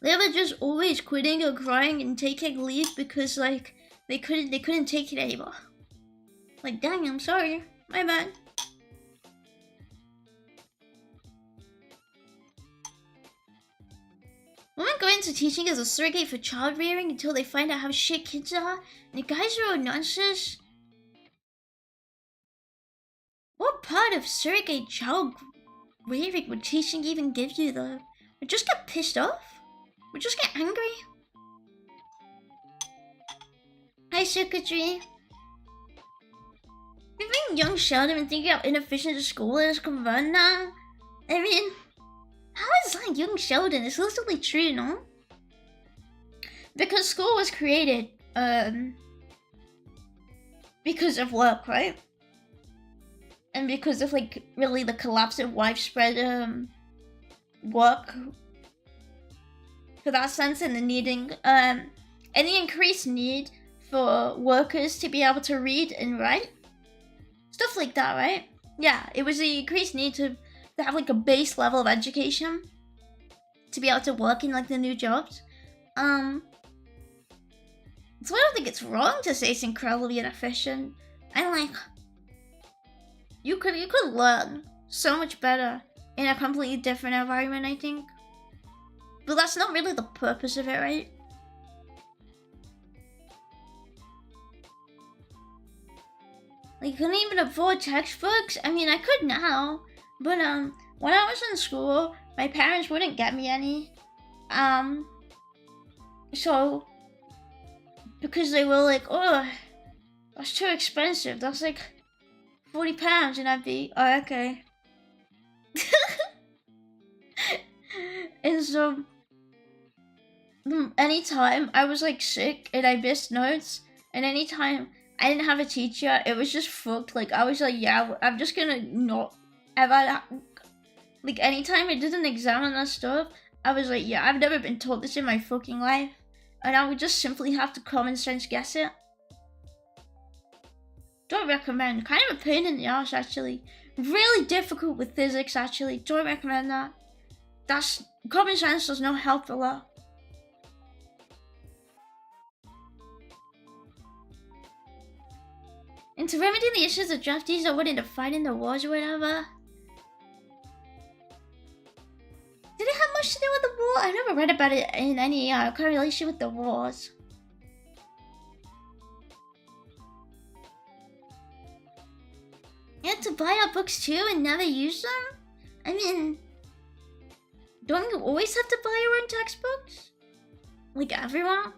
They were just always quitting or crying and taking leave because like they couldn't take it anymore. Like, dang, I'm sorry, my bad. Women go into teaching as a surrogate for child rearing until they find out how shit kids are, and the guys are all nonsense. What part of surrogate child rearing would teaching even give you though? Would just get pissed off? Would just get angry? Hi, Secretary. Even young Sheldon and thinking how inefficient the school is can run now. I mean, how is that young Sheldon? It's literally true, no? Because school was created, because of work, right? And because of, like, really the collapse of widespread, work. For that sense, and the needing, and the increased need for workers to be able to read and write. Stuff like that, right? Yeah, it was the increased need to have, like, a base level of education to be able to work in, like, the new jobs. So I don't think it's wrong to say it's incredibly inefficient. And, like, you could learn so much better in a completely different environment, I think. But that's not really the purpose of it, right? Like, you couldn't even afford textbooks? I mean, I could now. But, when I was in school, my parents wouldn't get me any. So, because they were like, oh, that's too expensive. That's like £40. And I'd be, oh, okay. And so, anytime I was like sick and I missed notes, and anytime I didn't have a teacher, it was just fucked. Like, I was like, yeah, I'm just gonna not ever, like, anytime I did an exam and that stuff, I was like, yeah, I've never been taught this in my fucking life. And I would just simply have to common sense guess it. Don't recommend. Kind of a pain in the ass, actually. Really difficult with physics, actually. Don't recommend that. That's, common sense does not help a lot. And to remedy the issues of draftees are willing to fight in the wars or whatever. Did it have much to do with the war? I never read about it in any correlation with the wars. You had to buy our books too and never use them? I mean, don't you always have to buy your own textbooks? Like everyone?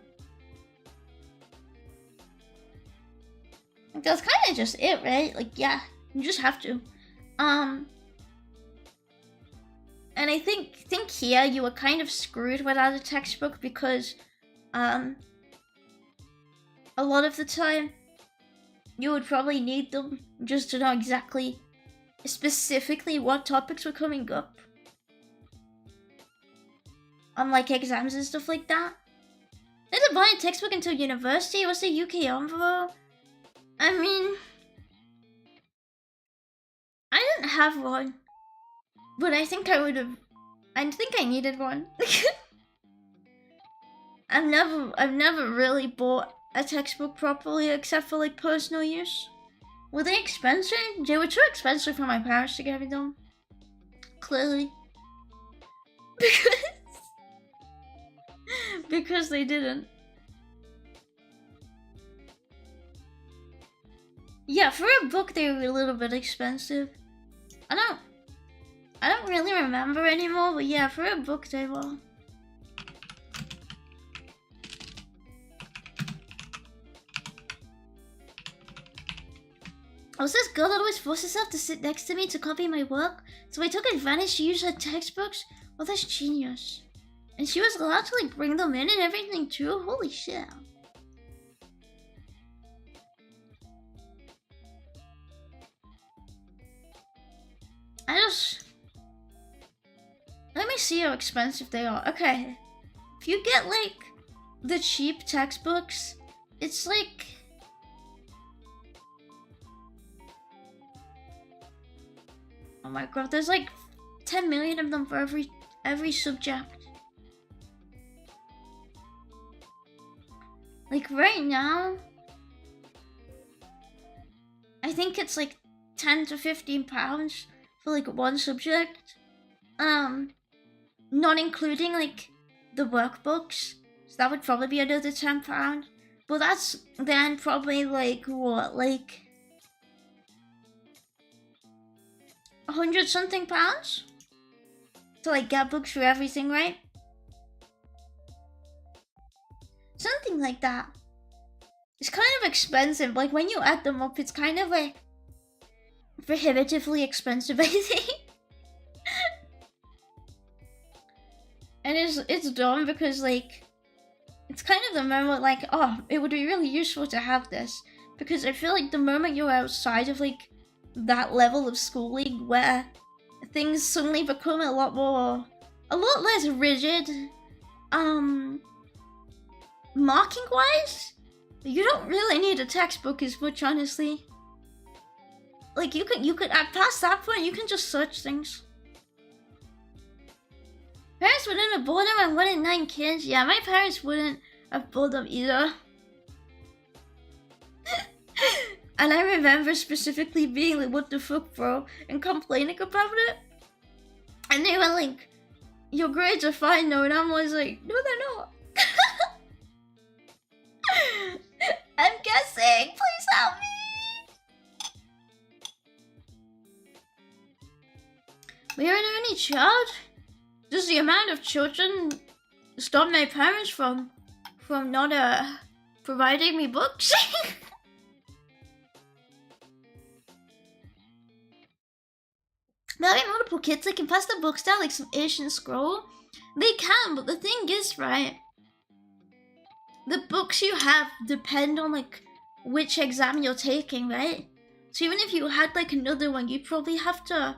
Like, that's kind of just it, right? Like, yeah, you just have to. And I think here you were kind of screwed without a textbook because, a lot of the time, you would probably need them just to know exactly, specifically what topics were coming up. On, like, exams and stuff like that. I didn't buy a textbook until university. What's the UK envelope? I mean, I didn't have one. But I think I would have. I think I needed one. I've never really bought a textbook properly except for like personal use. Were they expensive? They were too expensive for my parents to get me them. Clearly. Because they didn't. Yeah, for a book they were a little bit expensive. I don't really remember anymore, but yeah, for a book they were. Was this girl that always forced herself to sit next to me to copy my work? So I took advantage to use her textbooks? Well, that's genius. And she was allowed to like bring them in and everything too? Holy shit. Let me see how expensive they are. Okay. If you get like the cheap textbooks, it's like oh my god, there's like 10 million of them for every subject. Like right now, I think it's like 10 to 15 pounds for like one subject. Not including like the workbooks. So that would probably be another £10. But that's then probably like what, like 100 something pounds to like get books for everything, right? Something like that. It's kind of expensive. Like when you add them up, it's kind of like prohibitively expensive, I think. And it's dumb because like it's kind of the moment like, oh, it would be really useful to have this, because I feel like the moment you're outside of like that level of schooling where things suddenly become a lot less rigid, marking wise, you don't really need a textbook as much, honestly. Like you could at past that point you can just search things. Parents wouldn't have bought them. I wanted 9 kids. Yeah, my parents wouldn't have bought them either. And I remember specifically being like, what the fuck, bro? And complaining about it. And they were like, your grades are fine though. And I was like, no, they're not. I'm guessing. Please help me. We are an only child. Just the amount of children stopped my parents from not providing me books. Now having multiple kids, they can pass the books down like some Asian scroll. They can, but the thing is, right? The books you have depend on like which exam you're taking, right? So even if you had like another one, you'd probably have to,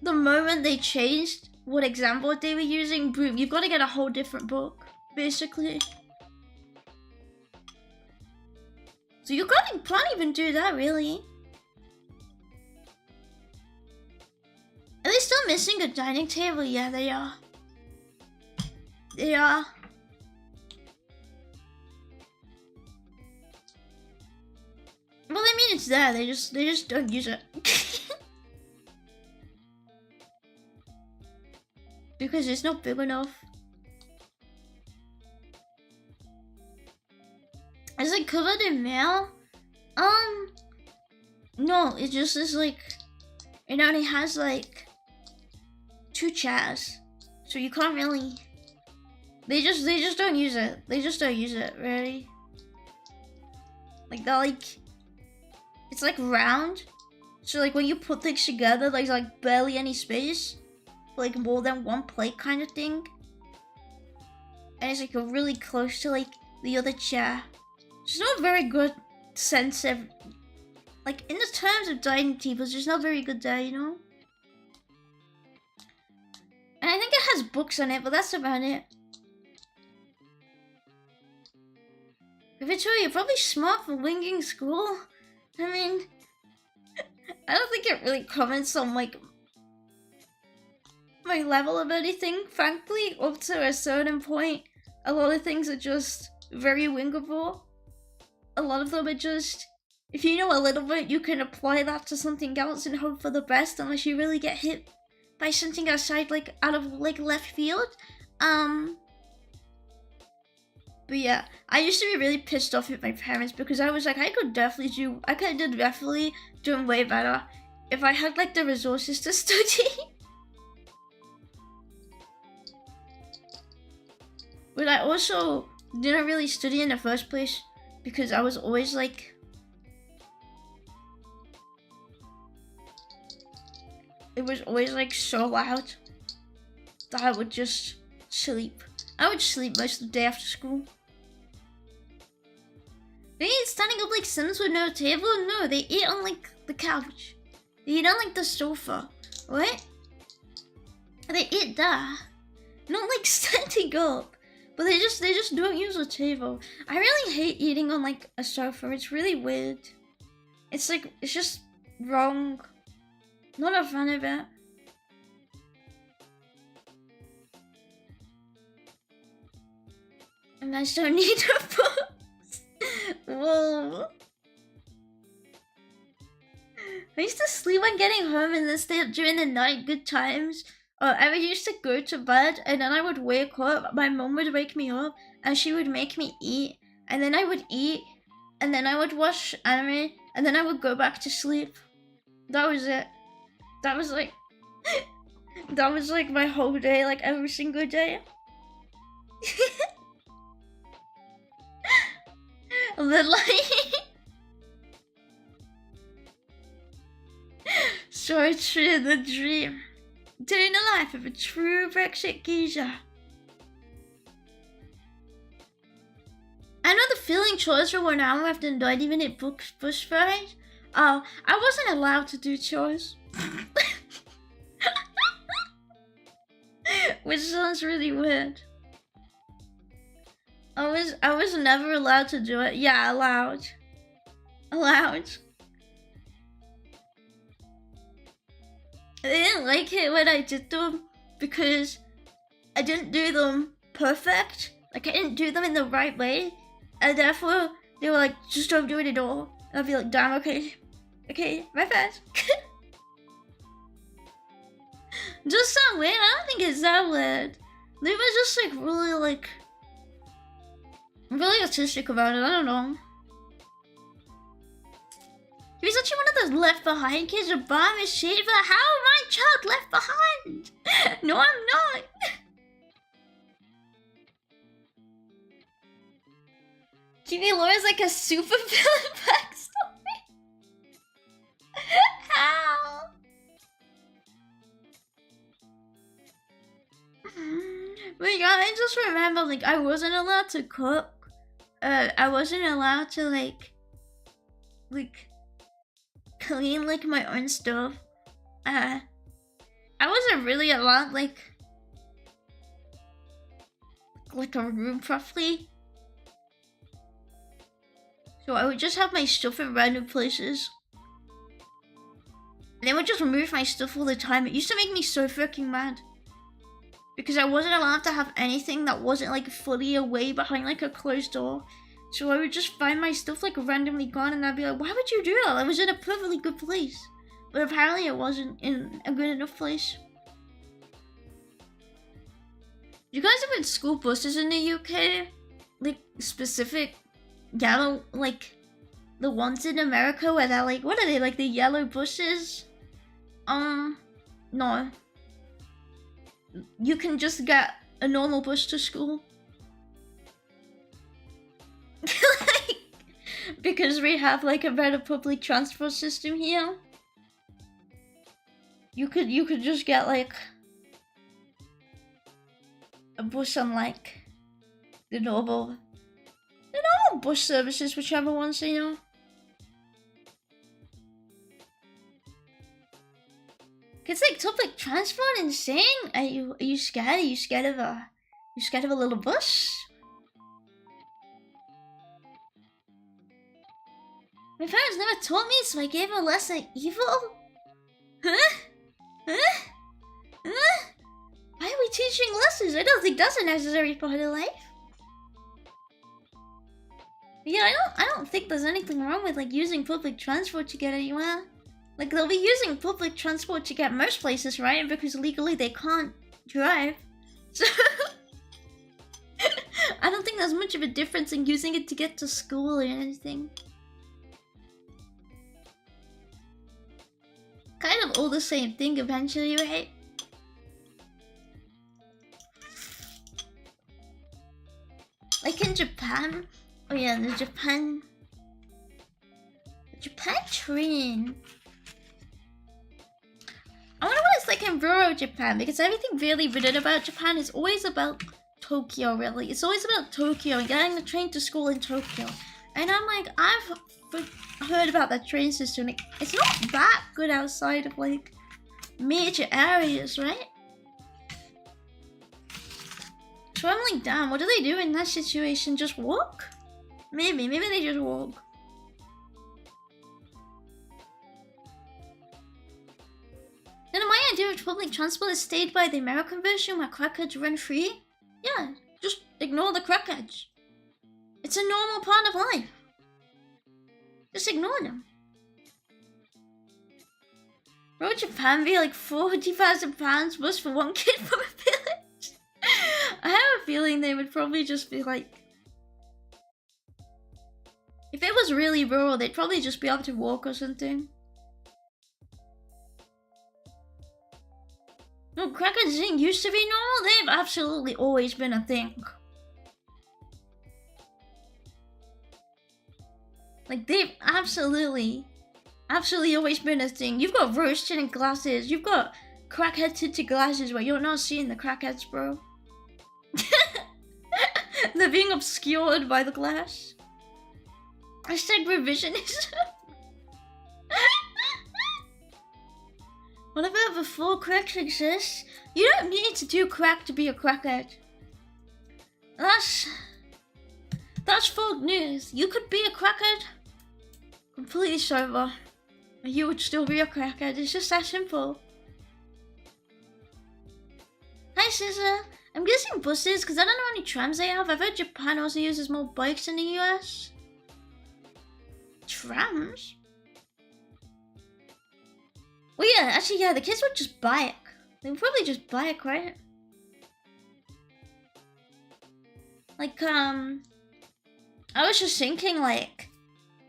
the moment they changed what exam board they were using, boom, you've got to get a whole different book, basically. So you can't even do that, really. Are they still missing a dining table? Yeah, they are. They are. Well, I mean, it's there. They just don't use it. Because it's not big enough. Is it covered in mail? No, it just is like, it only has like 2 chairs. So you can't really, they just don't use it. They just don't use it, really. Like they're like, it's like round. So like when you put things together, there's like barely any space. Like more than one plate kind of thing. And it's like really close to like the other chair. There's not a very good sense of, like in the terms of dining tables, there's not very good there, you know? And I think it has books on it, but that's about it. If it's true, you're probably smart for winging school. I mean, I don't think it really comments on like my level of anything, frankly. Up to a certain point, a lot of things are just very wingable. A lot of them are just, if you know a little bit, you can apply that to something else and hope for the best, unless you really get hit by something outside, like out of like left field. But yeah, I used to be really pissed off at my parents because I was like, I could have definitely done way better if I had like the resources to study. But I also didn't really study in the first place because I was always like, it was always like so loud that I would just sleep. I would sleep most of the day after school. They eat standing up like Sims with no table? No, they eat on like the couch. They eat on like the sofa. What? They eat there. Not like standing up. But they just don't use a table. I really hate eating on like a sofa. It's really weird. It's like, it's just wrong. Not a fan of it. And I still need a book. Whoa. I used to sleep on getting home and then stay up during the night. Good times. I used to go to bed and then I would wake up. My mom would wake me up and she would make me eat. And then I would eat. And then I would watch anime. And then I would go back to sleep. That was it. That was like... that was like my whole day. Like every single day. And then like... so true, the dream. Doing the life of a true Brexit geezer. I know the feeling chores for 1 hour after 90-minute bush fires. Oh, I wasn't allowed to do chores. Which sounds really weird. I was never allowed to do it. Yeah, allowed. Allowed. They didn't like it when I did them because I didn't do them perfect. Like I didn't do them in the right way. And therefore they were like, just don't do it at all. And I'd be like, damn, okay. Okay, my bad. Just sound weird? I don't think it's that weird. They were just like really autistic about it, I don't know. He was actually one of those left behind kids, Obama Shiva. How am I a child left behind? No, I'm not. TV Laura's like a super villain backstory. How? But yeah, I just remember like I wasn't allowed to cook. I wasn't allowed to like clean like my own stuff. I wasn't really allowed like a room properly. So I would just have my stuff in random places. And they would just remove my stuff all the time. It used to make me so freaking mad. Because I wasn't allowed to have anything that wasn't like fully away behind like a closed door. So I would just find my stuff like randomly gone and I'd be like, why would you do that? I was in a perfectly good place. But apparently it wasn't in a good enough place. You guys have been school buses in the UK? Like specific yellow, like the ones in America where they're like, what are they, like the yellow buses? No. You can just get a normal bus to school. Like, because we have like a better public transport system here. You could just get like a bus on like the normal bus services, whichever ones, you know. It's like public transport insane. Are you scared? Are you scared of a little bus? My parents never taught me, so I gave a lesson evil? Huh? Huh? Huh? Why are we teaching lessons? I don't think that's a necessary part of life. Yeah, I don't think there's anything wrong with like using public transport to get anywhere. Like they'll be using public transport to get most places, right? Because legally they can't drive. So I don't think there's much of a difference in using it to get to school or anything. Kind of all the same thing eventually, right? Like in Japan. Oh yeah, the Japan train. I wonder what it's like in rural Japan, because everything really written about Japan is always about Tokyo, really. It's always about Tokyo and getting the train to school in Tokyo. And I'm like, I've heard about that train system. It's not that good outside of like major areas, right? So I'm like, damn, what do they do in that situation? Just walk? Maybe they just walk. Then my idea of public transport is stayed by the American version where crackheads run free. Yeah, just ignore the crackheads. It's a normal part of life. Just ignore them. Bro, Japan be like £40,000 plus for one kid from a village. I have a feeling they would probably just be like... If it was really rural, they'd probably just be able to walk or something. No, crackers didn't used to be normal. They've absolutely always been a thing. Like, they've absolutely always been a thing. You've got rose-tinted glasses. You've got crackhead-tinted glasses where you're not seeing the crackheads, bro. They're being obscured by the glass. Hashtag revisionism. What about before crack exists? You don't need to do crack to be a crackhead. That's folk news. You could be a crackhead completely sober, and you would still be a crackhead. It's just that simple. Hi, Scissor. I'm guessing buses because I don't know any trams they have. I've heard Japan also uses more bikes in the US. Trams? Well, yeah, actually, yeah, the kids would just bike. They would probably just bike, right? Like, I was just thinking, like,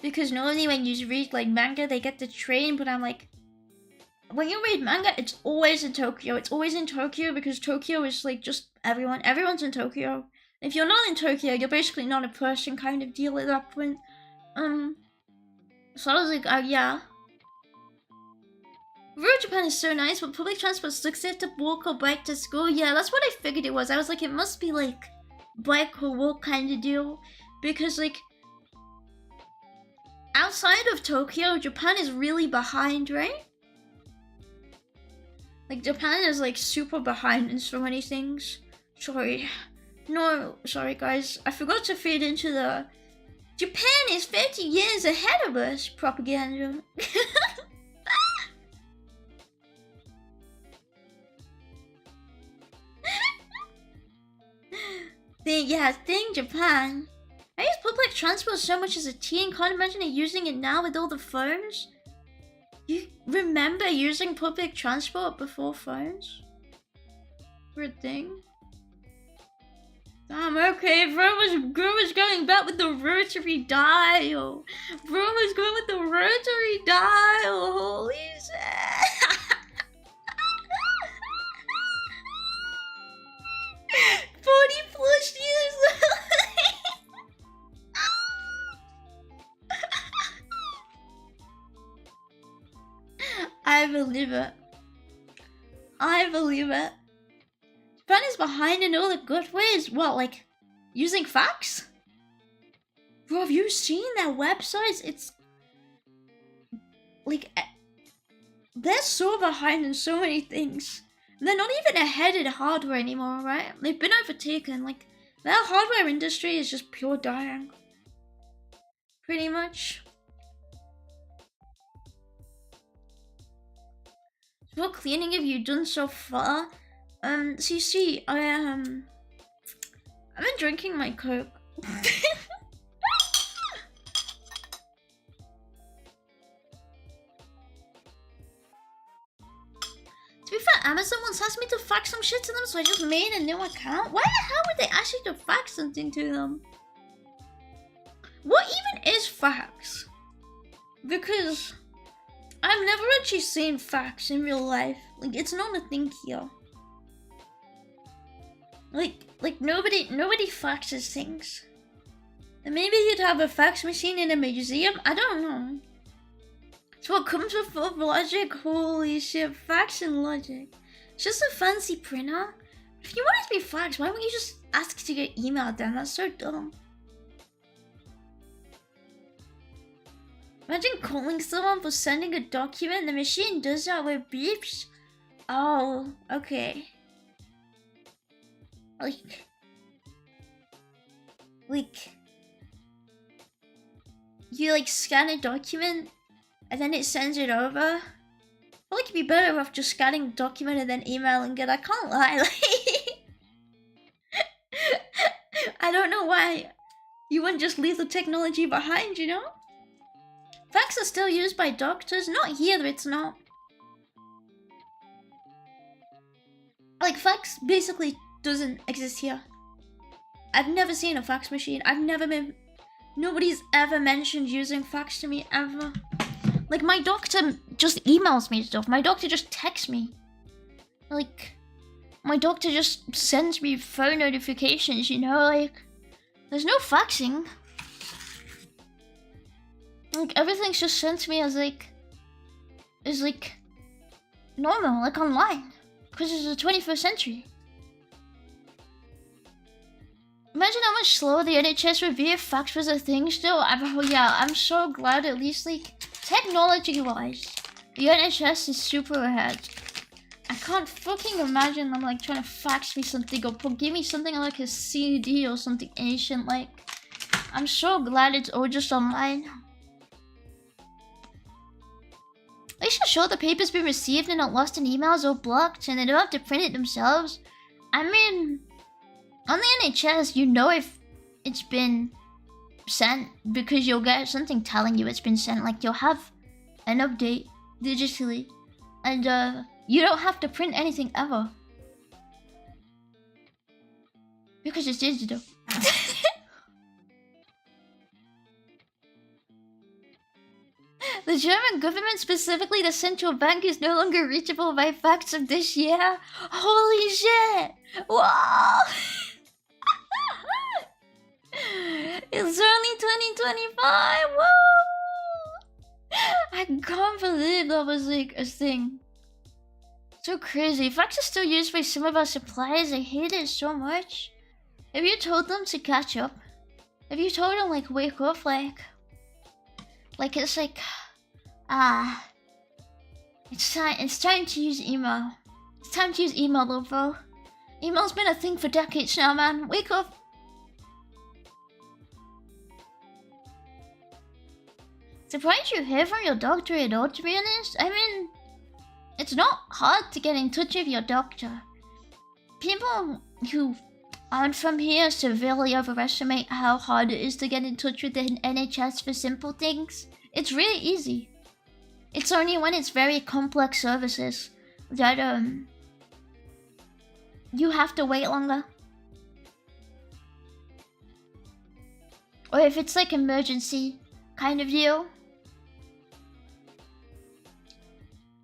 because normally when you read, like, manga, they get the train, but I'm like, when you read manga, it's always in Tokyo. It's always in Tokyo because Tokyo is, like, just everyone. Everyone's in Tokyo. If you're not in Tokyo, you're basically not a person kind of deal at that point. So I was like, oh, yeah. Rural Japan is so nice, but public transport sucks. They have to walk or bike to school. Yeah, that's what I figured it was. I was like, it must be like bike or walk kind of deal. Because like, outside of Tokyo, Japan is really behind, right? Like, Japan is like super behind in so many things. Sorry. No, sorry guys. I forgot to feed into the Japan is 50 years ahead of us propaganda. Thing Japan. I use public transport so much as a teen. Can't imagine using it now with all the phones. You remember using public transport before phones? Weird thing. Okay, bro was going back with the rotary dial. Bro was going with the rotary dial. Holy shit. 40 plus years. I believe it. I believe it. Japan is behind in all the good ways. What, like using fax? Bro, have you seen their websites? It's like they're so behind in so many things. They're not even ahead in hardware anymore, right? They've been overtaken. Like, their hardware industry is just pure dying. Pretty much. What cleaning have you done so far? So you see, I've been drinking my Coke. To be fair, Amazon once asked me to fax some shit to them, so I just made a new account. Why the hell would they ask you to fax something to them? What even is fax? Because I've never actually seen fax in real life. Like, it's not a thing here. Like nobody faxes things. And maybe you'd have a fax machine in a museum? I don't know. It's what comes with logic. Holy shit, fax and logic. It's just a fancy printer. If you want it to be faxed, why wouldn't you just ask to get emailed then? That's so dumb. Imagine calling someone for sending a document. The machine does that with beeps. Oh, okay. Like you like scan a document and then it sends it over. I feel like it'd be better off just scanning the document and then emailing it. I can't lie. Like, I don't know why you wouldn't just leave the technology behind, you know? Fax is still used by doctors. Not here, it's not. Like, fax basically doesn't exist here. I've never seen a fax machine. Nobody's ever mentioned using fax to me, ever. Like, my doctor just emails me stuff. My doctor just texts me. Like, my doctor just sends me phone notifications, you know? Like, there's no faxing. Like, everything's just sent to me as, like... is, like... normal, like, online. Because it's the 21st century. Imagine how much slower the NHS would be if fax was a thing still. I'm so glad at least, like, technology-wise, the NHS is super ahead. I can't fucking imagine them, like, trying to fax me something or give me something like a CD or something ancient, like. I'm so glad it's all just online. They should show the paper's been received and not lost in emails or blocked, and they don't have to print it themselves. I mean, on the NHS, you know if it's been sent because you'll get something telling you it's been sent. Like, you'll have an update digitally, and you don't have to print anything ever because it's digital. The German government, specifically the central bank, is no longer reachable by fax of this year. Holy shit! Wow! It's only 2025. Whoa! I can't believe that was like a thing. So crazy. Fax is still used by some of our suppliers. I hate it so much. Have you told them to catch up? Have you told them, like, wake up, like it's like, it's time to use email. It's time to use email, Lofi. Email's been a thing for decades now, man. Wake up. Surprised you hear from your doctor at all, to be honest. I mean, it's not hard to get in touch with your doctor. People who aren't from here severely overestimate how hard it is to get in touch with the NHS for simple things. It's really easy. It's only when it's very complex services that you have to wait longer. Or if it's like emergency kind of deal.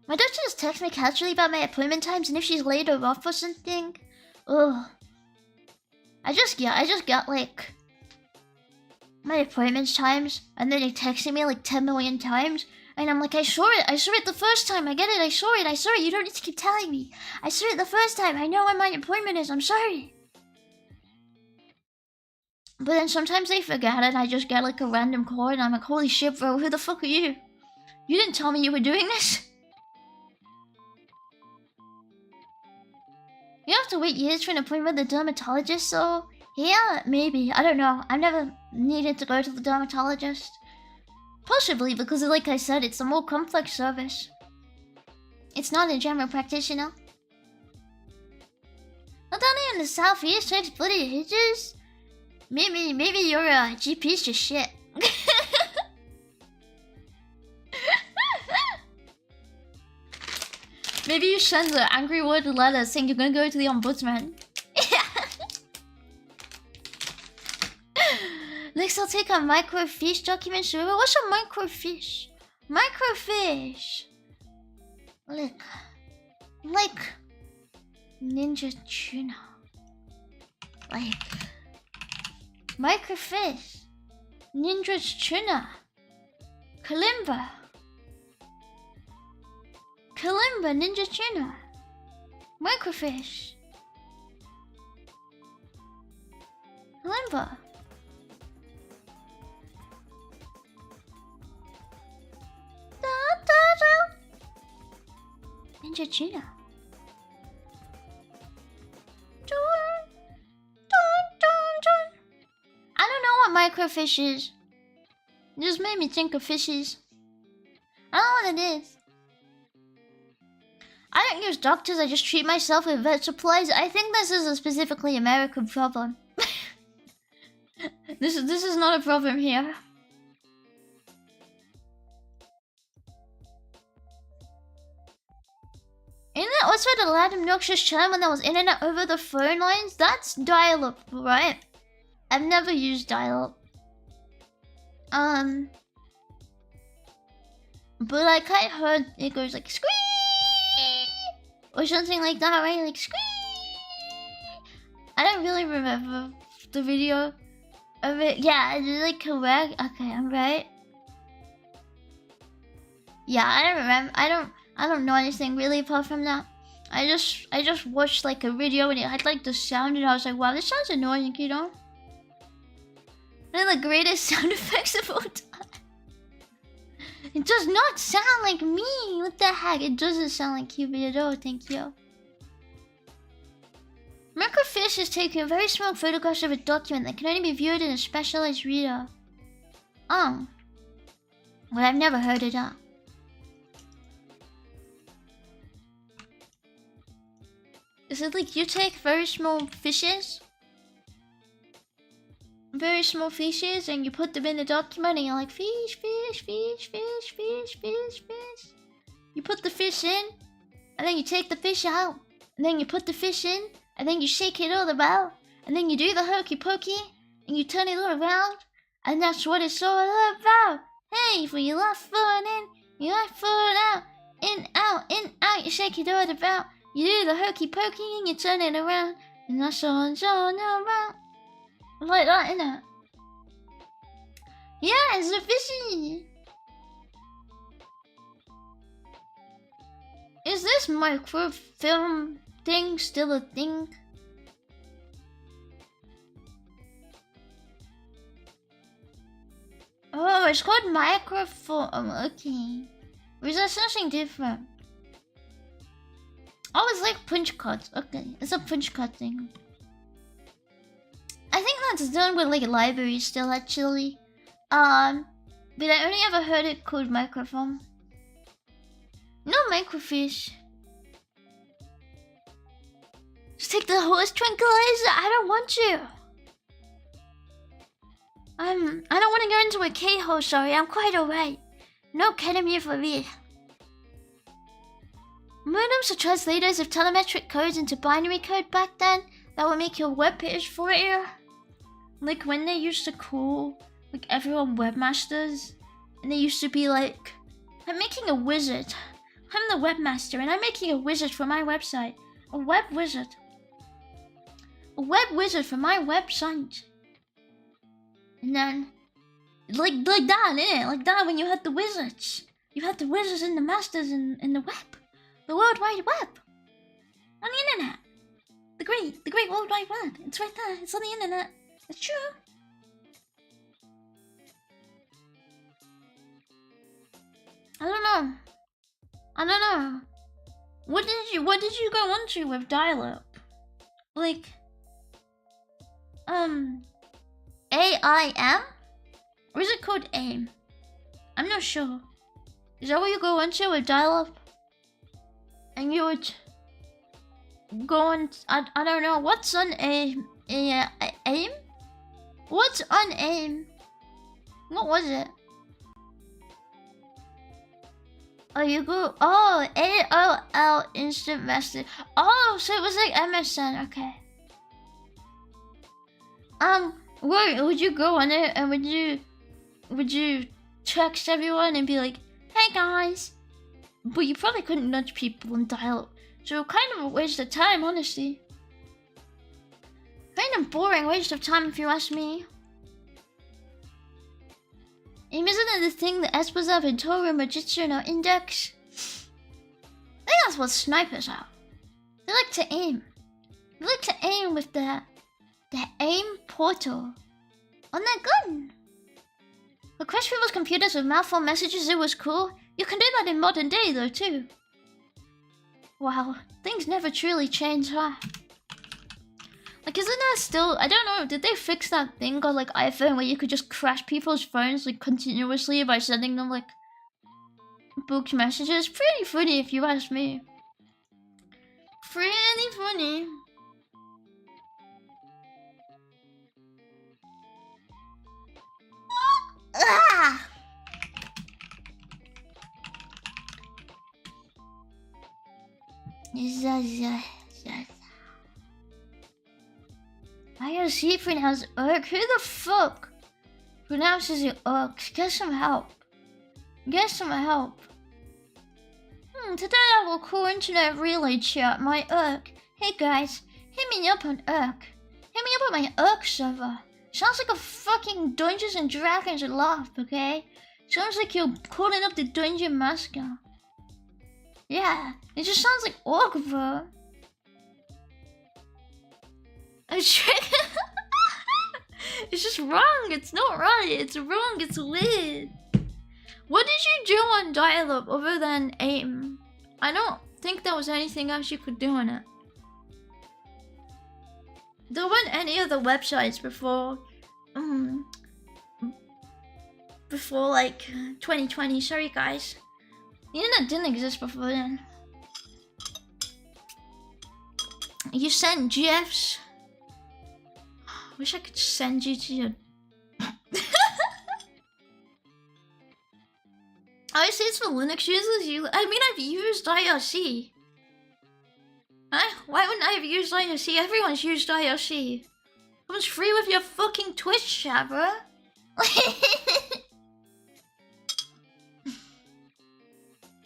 My doctor just texts me casually about my appointment times and if she's late or off or something. Ugh. I just got like my appointment times, and then they texted me like 10 million times, and I'm like, I saw it the first time, I get it, I saw it, you don't need to keep telling me. I saw it the first time, I know when my appointment is, I'm sorry. But then sometimes they forget and I just get like a random call and I'm like, holy shit bro, who the fuck are you? You didn't tell me you were doing this? You have to wait years for an appointment with a dermatologist, so... yeah, maybe. I don't know. I've never needed to go to the dermatologist. Possibly because, like I said, it's a more complex service. It's not a general practitioner. Not down here in the southeast takes bloody ages. Maybe your GP's just shit. Maybe you send the angry word letter saying you're gonna go to the ombudsman. Next, I'll take a microfiche document server. What's a microfiche? Microfiche. Like Ninja Tuna. Like microfiche. Ninja Tuna. Kalimba. Ninja Tuna. Microfiche. Kalimba. Ninja Tuna. I don't know what microfiche is. It just made me think of fishes. I don't know what it is. I don't use doctors, I just treat myself with vet supplies. I think this is a specifically American problem. This is not a problem here. also the loud obnoxious chime when there was internet over the phone lines? That's dial-up, right? I've never used dial-up. But like I heard it goes like squee or something like that, right? Like squee. I don't really remember the video of it. Yeah, is it like correct? Okay, I'm right. Yeah, I don't remember. I don't know anything really apart from that. I just watched like a video and it had like the sound and I was like, wow, this sounds annoying, you know? One of the greatest sound effects of all time. It does not sound like me. What the heck? It doesn't sound like Cupid at all. Thank you. Microfiche is taking very small photographs of a document that can only be viewed in a specialized reader. Oh. Well, I've never heard of that. Is it like you take very small fishes? Very small fishes and you put them in the document and you're like fish, fish, fish, fish, fish, fish, fish. You put the fish in and then you take the fish out and then you put the fish in and then you shake it all about and then you do the hokey pokey and you turn it all around and that's what it's all about. Hey, for your left foot in, your right foot out, in, out, you shake it all about. You do the hokey pokey and you turn it around and that's all it's all about. Like that, innit? Yeah, it's a fishy. Is this microfilm thing still a thing? Oh, it's called microfilm. Okay. Or is that something different? Oh, it's like punch cards. Okay, it's a punch card thing. I think that's done with like libraries still actually. But I only ever heard it called microfilm. No microfiche. Just take the horse tranquilizer. I don't want to. I don't want to go into a K-hole, sorry. I'm quite alright. No ketamine for me. Modems are translators of telemetric codes into binary code back then. That would make your web page for you. Like when they used to call like everyone webmasters, and they used to be like, I'm making a wizard. I'm the webmaster, and I'm making a wizard for my website. A web wizard. A web wizard for my website. And then, like that, innit? Like that when you had the wizards. You had the wizards and the masters in the web. The World Wide Web. On the internet. The great World Wide Web. It's right there. It's on the internet. It's true. I don't know. What did you go onto with dial-up? Like AIM? Or is it called AIM? I'm not sure. Is that what you go onto with dial-up? And you would go on. I don't know. What's on AIM? What's on AIM? What was it? Oh, you go. Oh, AOL Instant Message. Oh, so it was like MSN. Okay. Would you go on it and would you text everyone and be like, "Hey guys"? But you probably couldn't nudge people and dial. So kind of a waste of time, honestly. Kind of boring waste of time if you ask me. Aim isn't the thing that Espers have in Torah, Magician, or Index. I think that's what snipers are. They like to aim. They like to aim with the aim portal on their gun. Request people's computers with malformed messages, it was cool. You can do that in modern day though too. Wow, things never truly change, huh? Like, isn't that still... I don't know, did they fix that thing on, like, iPhone where you could just crash people's phones, like, continuously by sending them, like, booked messages? Pretty funny, if you ask me. Pretty funny. Ah! IOC pronounced Urk? Who the fuck pronounces it Urk? Get some help. Get some help. Today I will call internet relay chat my Urk. Hey guys, hit me up on Urk. Hit me up on my Urk server. Sounds like a fucking Dungeons and Dragons laugh, okay? Sounds like you're calling up the Dungeon Master. Yeah, it just sounds like Orc, bro. It's just wrong. It's not right. It's wrong. It's weird. What did you do on dial-up other than aim? I don't think there was anything else you could do on it. There weren't any other websites before like 2020. Sorry guys. The internet didn't exist before then. You sent GFs. Wish I could send you to your... I see it's for Linux users. I mean, I've used IRC. Huh? Why wouldn't I have used IRC? Everyone's used IRC. Comes free with your fucking Twitch chat, bro.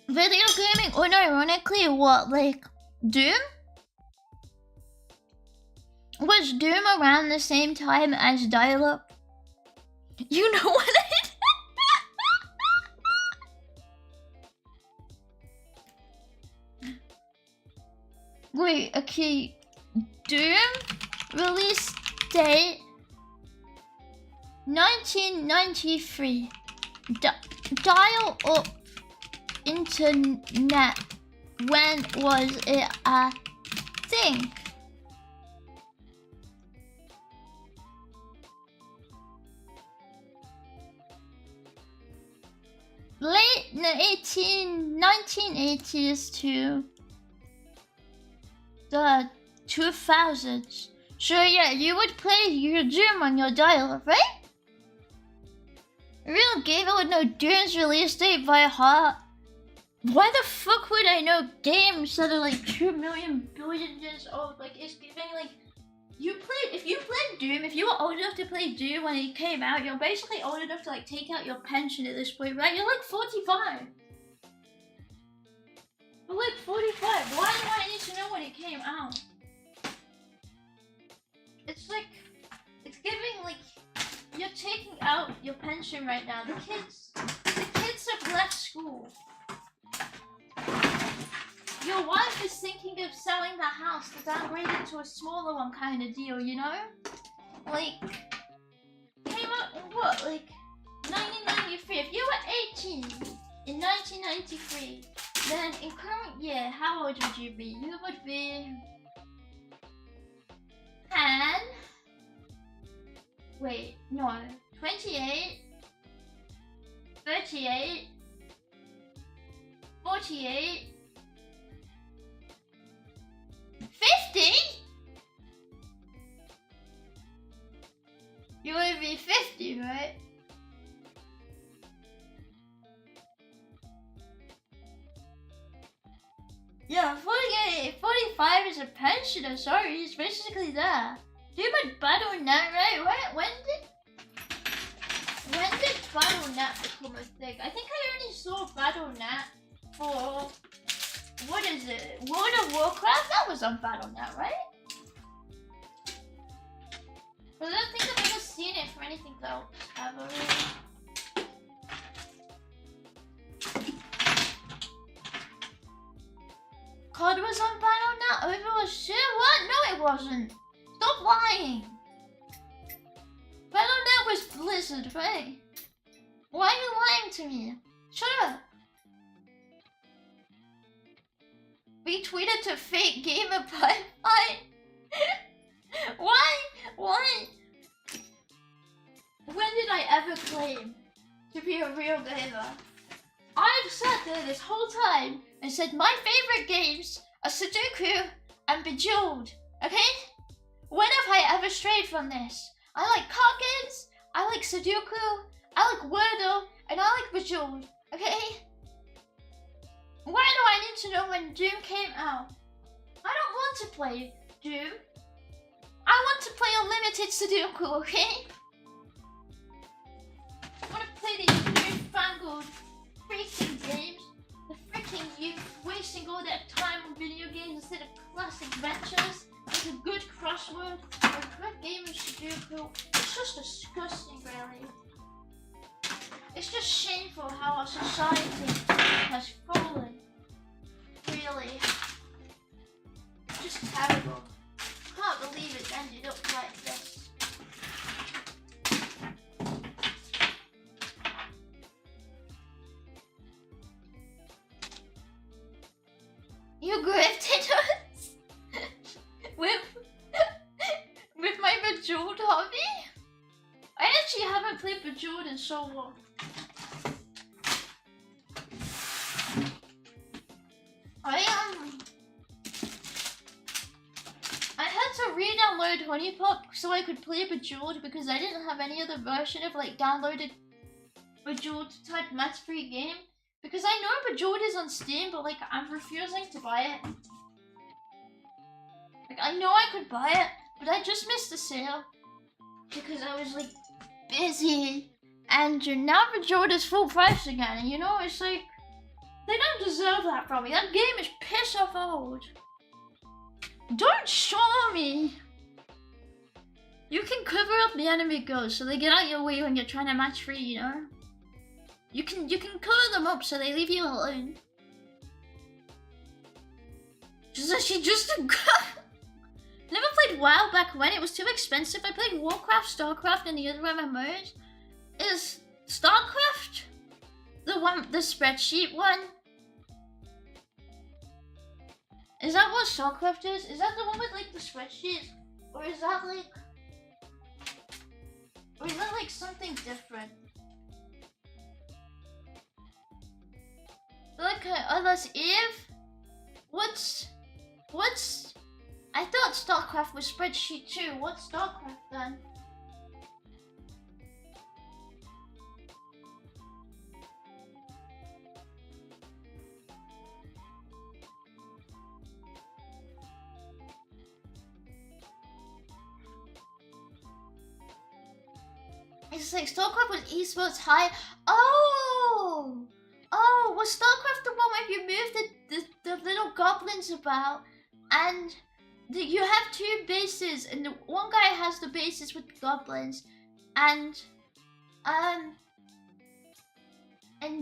Video gaming unironically what, like Doom? Was Doom around the same time as dial-up? You know what I did? Wait, okay. Doom release date 1993. Dial-up internet. When was it a thing? Late 1980s to the 2000s. So yeah, you would play your Doom on your dial-up, right? A real gamer would know Doom's release date by heart. Why the fuck would I know games that are like 2 million billion years old? Like, it's giving like... If you played Doom, if you were old enough to play Doom when it came out, you're basically old enough to like take out your pension at this point, right? You're like 45. You're like 45. Why do I need to know when it came out? It's like, it's giving like, you're taking out your pension right now. The kids have left school. Your wife is thinking of selling the house to downgrade it to a smaller one kind of deal, you know? Like, came out in what, like, 1993. If you were 18 in 1993, then in current year, how old would you be? You would be... 10... Wait, no. 28... 38... 48... 50? You would be 50, right? Yeah, 48, 45 is a pensioner, sorry, it's basically that. Do you have Battle.net, right? When did Battle.net become a thing? I think I only saw Battle.net for... What is it? World of Warcraft? That was on Battle.net, right? But I don't think I've ever seen it for anything else, ever. COD was on Battle.net? Overwatch 2? What? No, it wasn't. Stop lying. Battle.net was Blizzard, right? Why are you lying to me? Shut up. Retweeted to fake gamer pipeline. Why? When did I ever claim to be a real gamer? I've sat there this whole time and said my favorite games are Sudoku and Bejeweled, okay? When have I ever strayed from this? I like card games, I like Sudoku, I like Wordle, and I like Bejeweled, okay? Why do I need to know when Doom came out? want to play Doom. I want to play Unlimited Sudoku, okay? I want to play these newfangled freaking games. The freaking youth wasting all their time on video games instead of classic adventures. Like a good crossword or a good game of Sudoku. It's just disgusting, really. It's just shameful how our society has fallen. Really. It's just terrible. Can't believe it ended up like this. You grifted us with my Bejeweled hobby? I actually haven't played Bejeweled in so long. I had to re-download Honeypot so I could play Bejeweled because I didn't have any other version of like downloaded Bejeweled type match-free game. Because I know Bejeweled is on Steam, but like I'm refusing to buy it. Like I know I could buy it, but I just missed the sale because I was like busy. And now Bejeweled is full price again, and you know it's like they don't deserve that from me. That game is piss off old. Don't show me. You can cover up the enemy girls so they get out your way when you're trying to match free, you know? You can cover them up so they leave you alone. She just never played WoW back when it was too expensive. I played Warcraft, Starcraft, and the other MMOs. Is Starcraft the spreadsheet one? Is that what Starcraft is? Is that the one with like the spreadsheets? Or is that like something different? Like oh, that's Eve? What's I thought Starcraft was spreadsheet too. What's Starcraft then? It's like Starcraft was esports high. Oh, was Starcraft the one where you move the little goblins about, and you have two bases, and the one guy has the bases with the goblins, and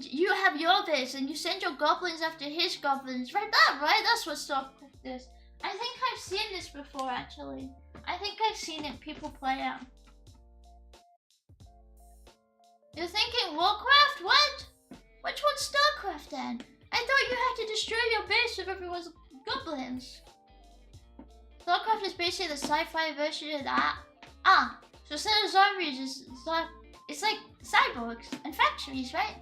you have your base, and you send your goblins after his goblins. Right? That's what Starcraft is. I think I've seen this before, actually. I think I've seen it. People play it. You're thinking Warcraft? What? Which one's Starcraft then? I thought you had to destroy your base with everyone's goblins. Starcraft is basically the sci-fi version of that. Ah, so instead of zombies, it's like cyborgs and factories, right?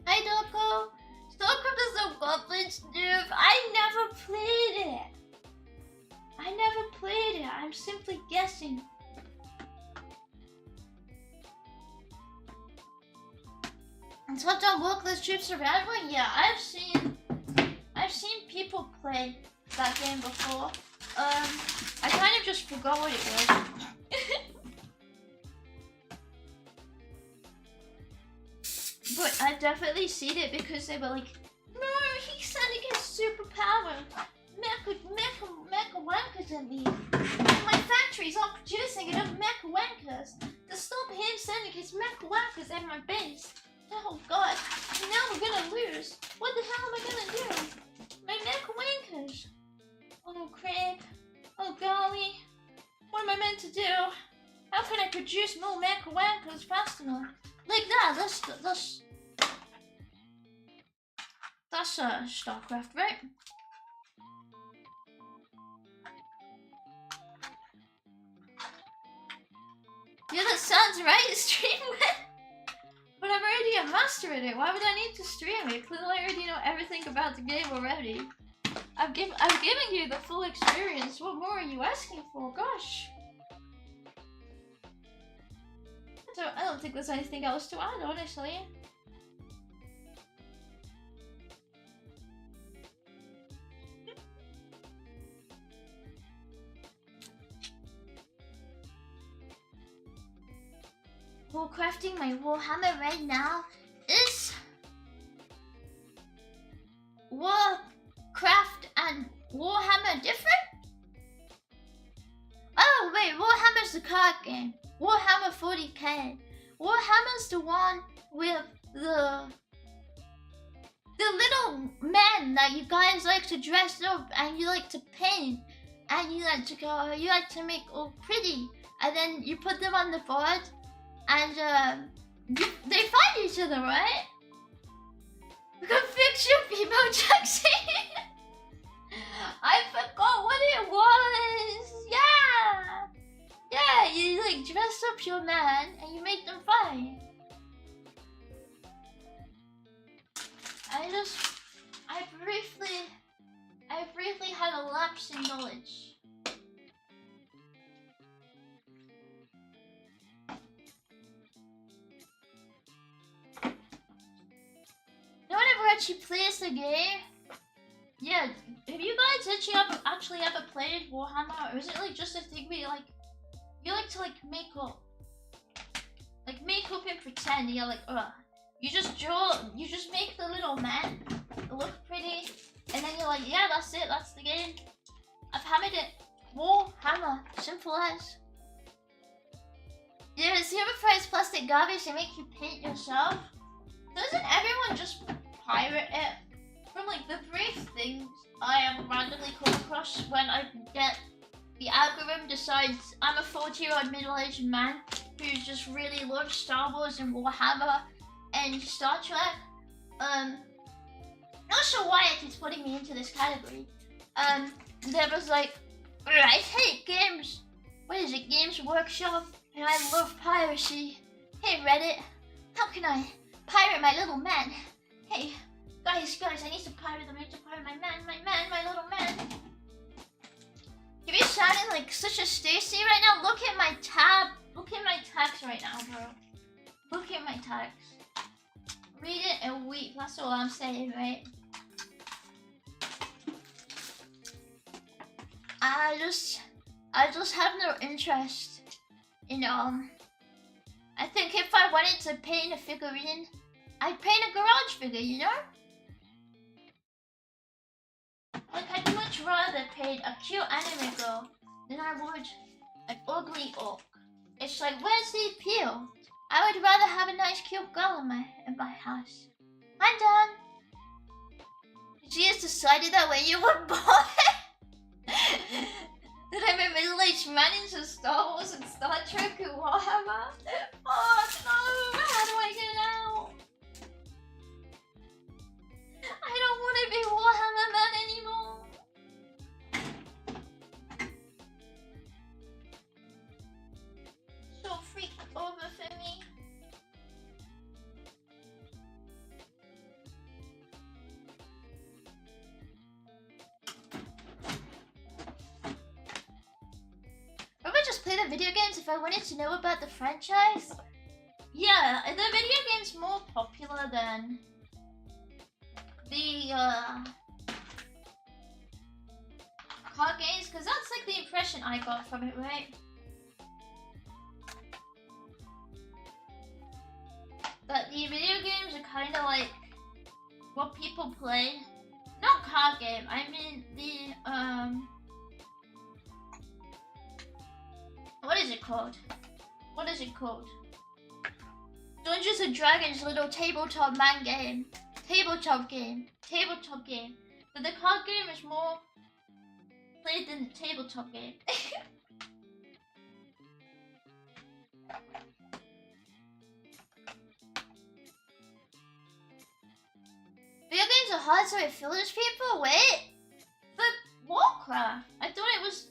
Hi, Doko. Starcraft is the goblins, dude. I never played it. I'm simply guessing. And top-down workless troops around one? Yeah, I've seen people play that game before. I kind of just forgot what it was. But I've definitely seen it because they were like, no, he said he gets superpower. Mecha wankers in me. My factories aren't producing enough mecha wankers to stop him sending his mecha wankers at my base. Oh god, now we're gonna lose. What the hell am I gonna do? My mecha wankers. Oh crap. Oh golly. What am I meant to do? How can I produce more mecha wankers fast enough? Like that, that's Starcraft, right? Yeah, that sounds right, stream it. But I'm already a master at it. Why would I need to stream it? Clearly I already know everything about the game already. I've given you the full experience. What more are you asking for? Gosh. I don't think there's anything else to add, honestly. crafting my Warhammer right now. Is Warcraft and Warhammer different? Oh wait, Warhammer's the card game. Warhammer 40k. Warhammer's the one with the little men that you guys like to dress up and you like to paint and you like to make all pretty, and then you put them on the board and they fight each other, right? We can fix your female Jackson. I forgot what it was. Yeah, you like dress up your man and you make them fight. I briefly had a lapse in knowledge. No one ever actually plays the game. Yeah, have you guys actually ever played Warhammer, or is it like just a thing where you like to like make up and pretend? You're like, you just make the little men look pretty, and then you're like, yeah, that's it, that's the game. I've hammered it. Warhammer, simple as. Yeah, zero price plastic garbage to make you paint yourself. Doesn't everyone just pirate it? From like the brief things I have randomly come across when the algorithm decides I'm a 40-year-old middle-aged man who just really loves Star Wars and Warhammer and Star Trek. Not sure why it keeps putting me into this category. There was like, I hate games. What is it? Games Workshop, and I love piracy. Hey Reddit, how can I pirate my little man? Hey, guys, I need to pirate them. I need to pirate my little man. You're sounding like such a Stacy right now. Look at my tab. Look at my tags right now, bro. Look at my tags. Read it and weep. That's all I'm saying, right? I just have no interest in I think if I wanted to paint a figurine, I'd paint a garage figure, you know? Like, I'd much rather paint a cute anime girl than I would an ugly orc. It's like, where's the appeal? I would rather have a nice cute girl in my house. Hi, Dan. She has decided that when you were born that I'm a middle-aged man into Star Wars and Star Trek and Warhammer. Oh no! How do I get out? I don't want to be Warhammer man anymore. So freaking over for me. Would I just play the video games if I wanted to know about the franchise? Yeah, the video game's more popular than the card games, because that's like the impression I got from it, right? But the video games are kind of like what people play. Not card game, I mean the what is it called? What is it called? Dungeons and Dragons little tabletop man game. Tabletop game. But the card game is more played than the tabletop game. Video games are hard so it filters people? Wait! For Warcraft? I thought it was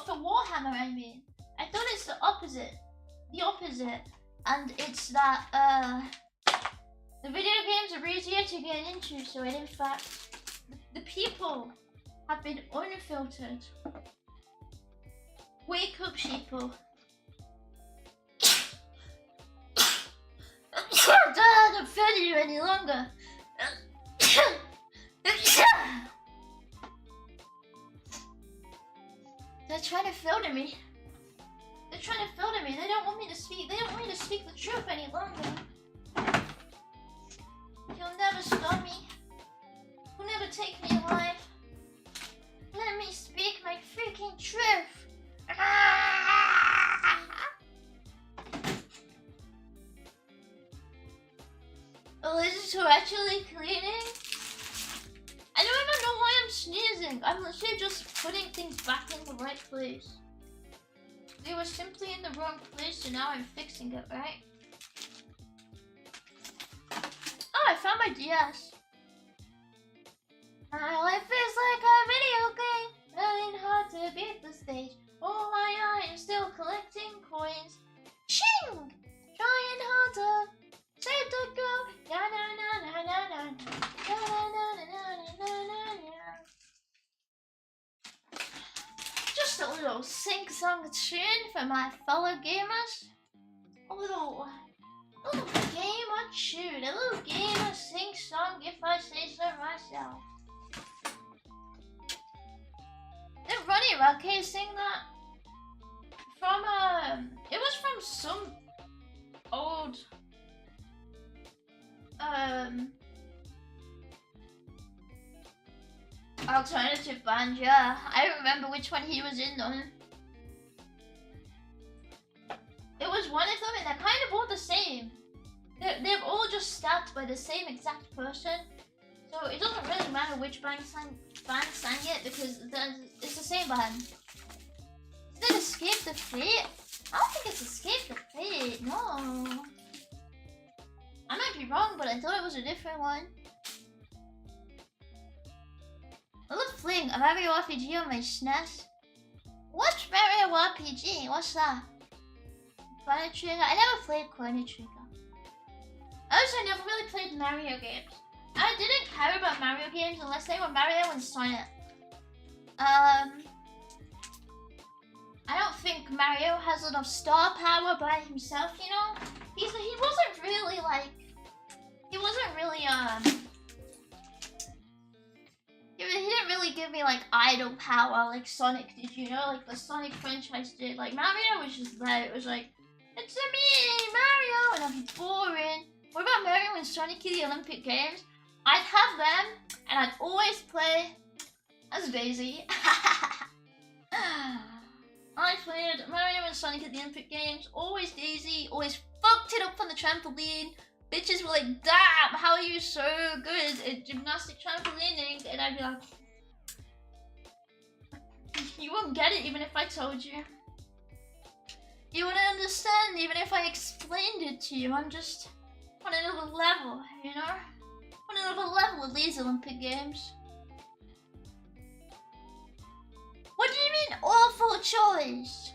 for Warhammer I mean. I thought it's the opposite. And it's that the video games are easier to get into, so in fact the people have been unfiltered. Wake up, people. I don't feel you any longer. They're trying to filter me. They're trying to filter me. They don't want me to speak. They don't want me to speak the truth any longer. You'll never stop me. You'll never take me alive. Let me speak my freaking truth. Oh, this is actually cleaning? I don't even know why I'm sneezing. I'm literally just putting things back in the right place. They were simply in the wrong place, and now I'm fixing it, right? Oh, I found my DS. My life is like a video game, trying hard to beat the stage. Oh my, I am still collecting coins. Ching! Trying hard to save the girl. Na na na na na na na na na na na na na. Just a little sing-song tune for my fellow gamers. A little gamer tune, a little gamer sing-song if I say so myself. Did Ronnie Rocky sing that? From it was from some old alternative band, yeah. I don't remember which one he was in though. It was one of them, and they're kind of all the same. They're all just stacked by the same exact person. So it doesn't really matter which band sang it, because it's the same band. Is it Escape the Fate? I don't think it's Escape the Fate, no. I might be wrong, but I thought it was a different one. I love playing a Mario RPG on my SNES. What's Mario RPG? What's that? Chrono Trigger? I never played Chrono Trigger. Also, I never really played Mario games. I didn't care about Mario games unless they were Mario and Sonic. I don't think Mario has enough star power by himself, you know? He wasn't really like... He didn't really give me like idol power like Sonic did, you know? Like the Sonic franchise did. Like Mario was just there. It was like, it's me, Mario! And I'd be boring. What about Mario and Sonic in the Olympic Games? I'd have them, and I'd always play as Daisy. I played Mario and Sonic at the Olympic Games, always Daisy, always fucked it up on the trampoline. Bitches were like, damn, how are you so good at gymnastic trampolining? And I'd be like, you won't get it even if I told you. You wouldn't understand even if I explained it to you. I'm just on another level, you know? On another level with these Olympic Games. What do you mean, awful choice?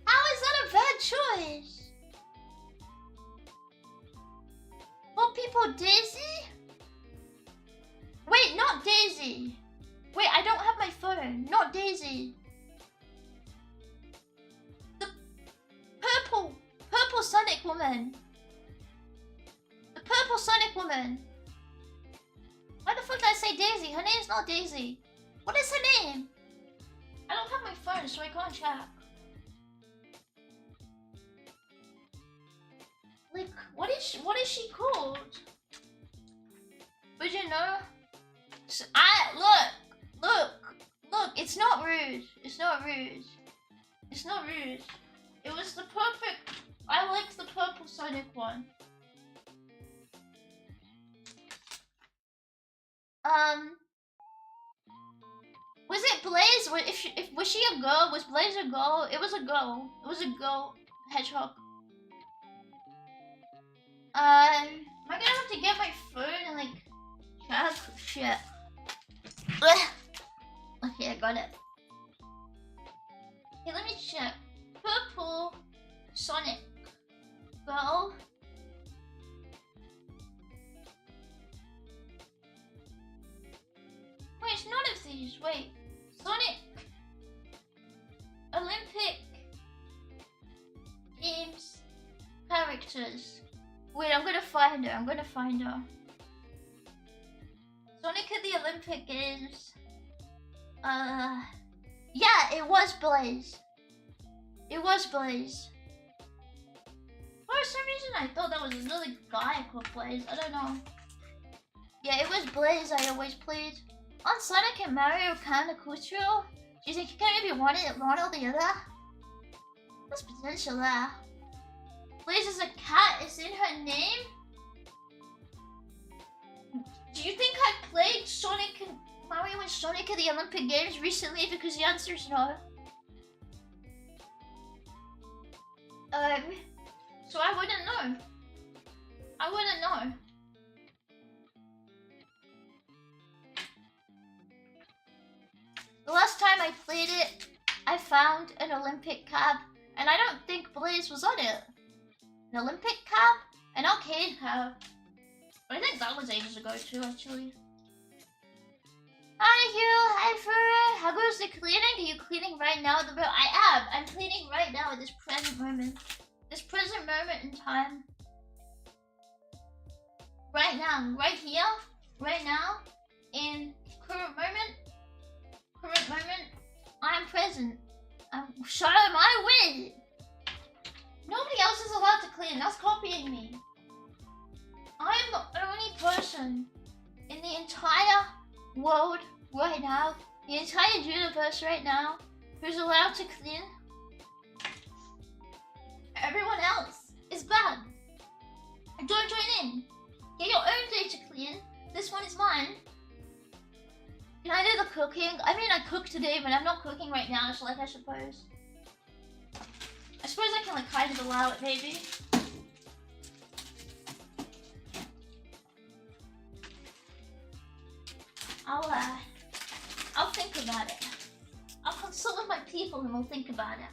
How is that a bad choice? For people, Daisy? Wait, not Daisy. Wait, I don't have my phone. Not Daisy. The purple Sonic woman. The purple Sonic woman. Why the fuck did I say Daisy? Her name's not Daisy. What is her name? I don't have my phone, so I can't check. Like, what is she called? Would you know? So, look, it's not rude. It's not rude. It's not rude. It was the perfect. I liked the purple Sonic one. Was it Blaze? Was she a girl? Was Blaze a girl? It was a girl. It was a girl hedgehog. Am I gonna have to get my phone and like check? Shit. Ugh. Okay, I got it. Okay, let me check. Purple Sonic girl. Wait, it's none of these. Wait. Sonic Olympic Games characters. Wait, I'm gonna find her. Sonic at the Olympic Games. Yeah, it was Blaze. It was Blaze. For some reason, I thought that was another guy called Blaze. I don't know. Yeah, it was Blaze I always played. On Sonic and Mario kind of cool too. Do you think you can maybe one or the other? There's potential there. Blaze is a cat. Is in her name? Do you think I played Sonic and Mario and Sonic at the Olympic Games recently? Because the answer is no. So I wouldn't know. I wouldn't know. The last time I played it, I found an Olympic cap, and I don't think Blaze was on it. An Olympic cap? An arcade cap. But I think that was ages ago too, actually. Hi Hugh, hi Fur. How goes the cleaning? Are you cleaning right now? I am. I'm cleaning right now at this present moment. This present moment in time. Right now, right here, right now, in current moment, I'm present. So am I with. Nobody else is allowed to clean. That's copying me. I am the only person in the entire world right now, the entire universe right now, who's allowed to clean. Everyone else is bad. Don't join in. Get your own day to clean. This one is mine. Can I do the cooking? I mean, I cook today, but I'm not cooking right now, so like, I suppose I can like kind of allow it, maybe. I'll think about it. I'll consult with my people and we'll think about it.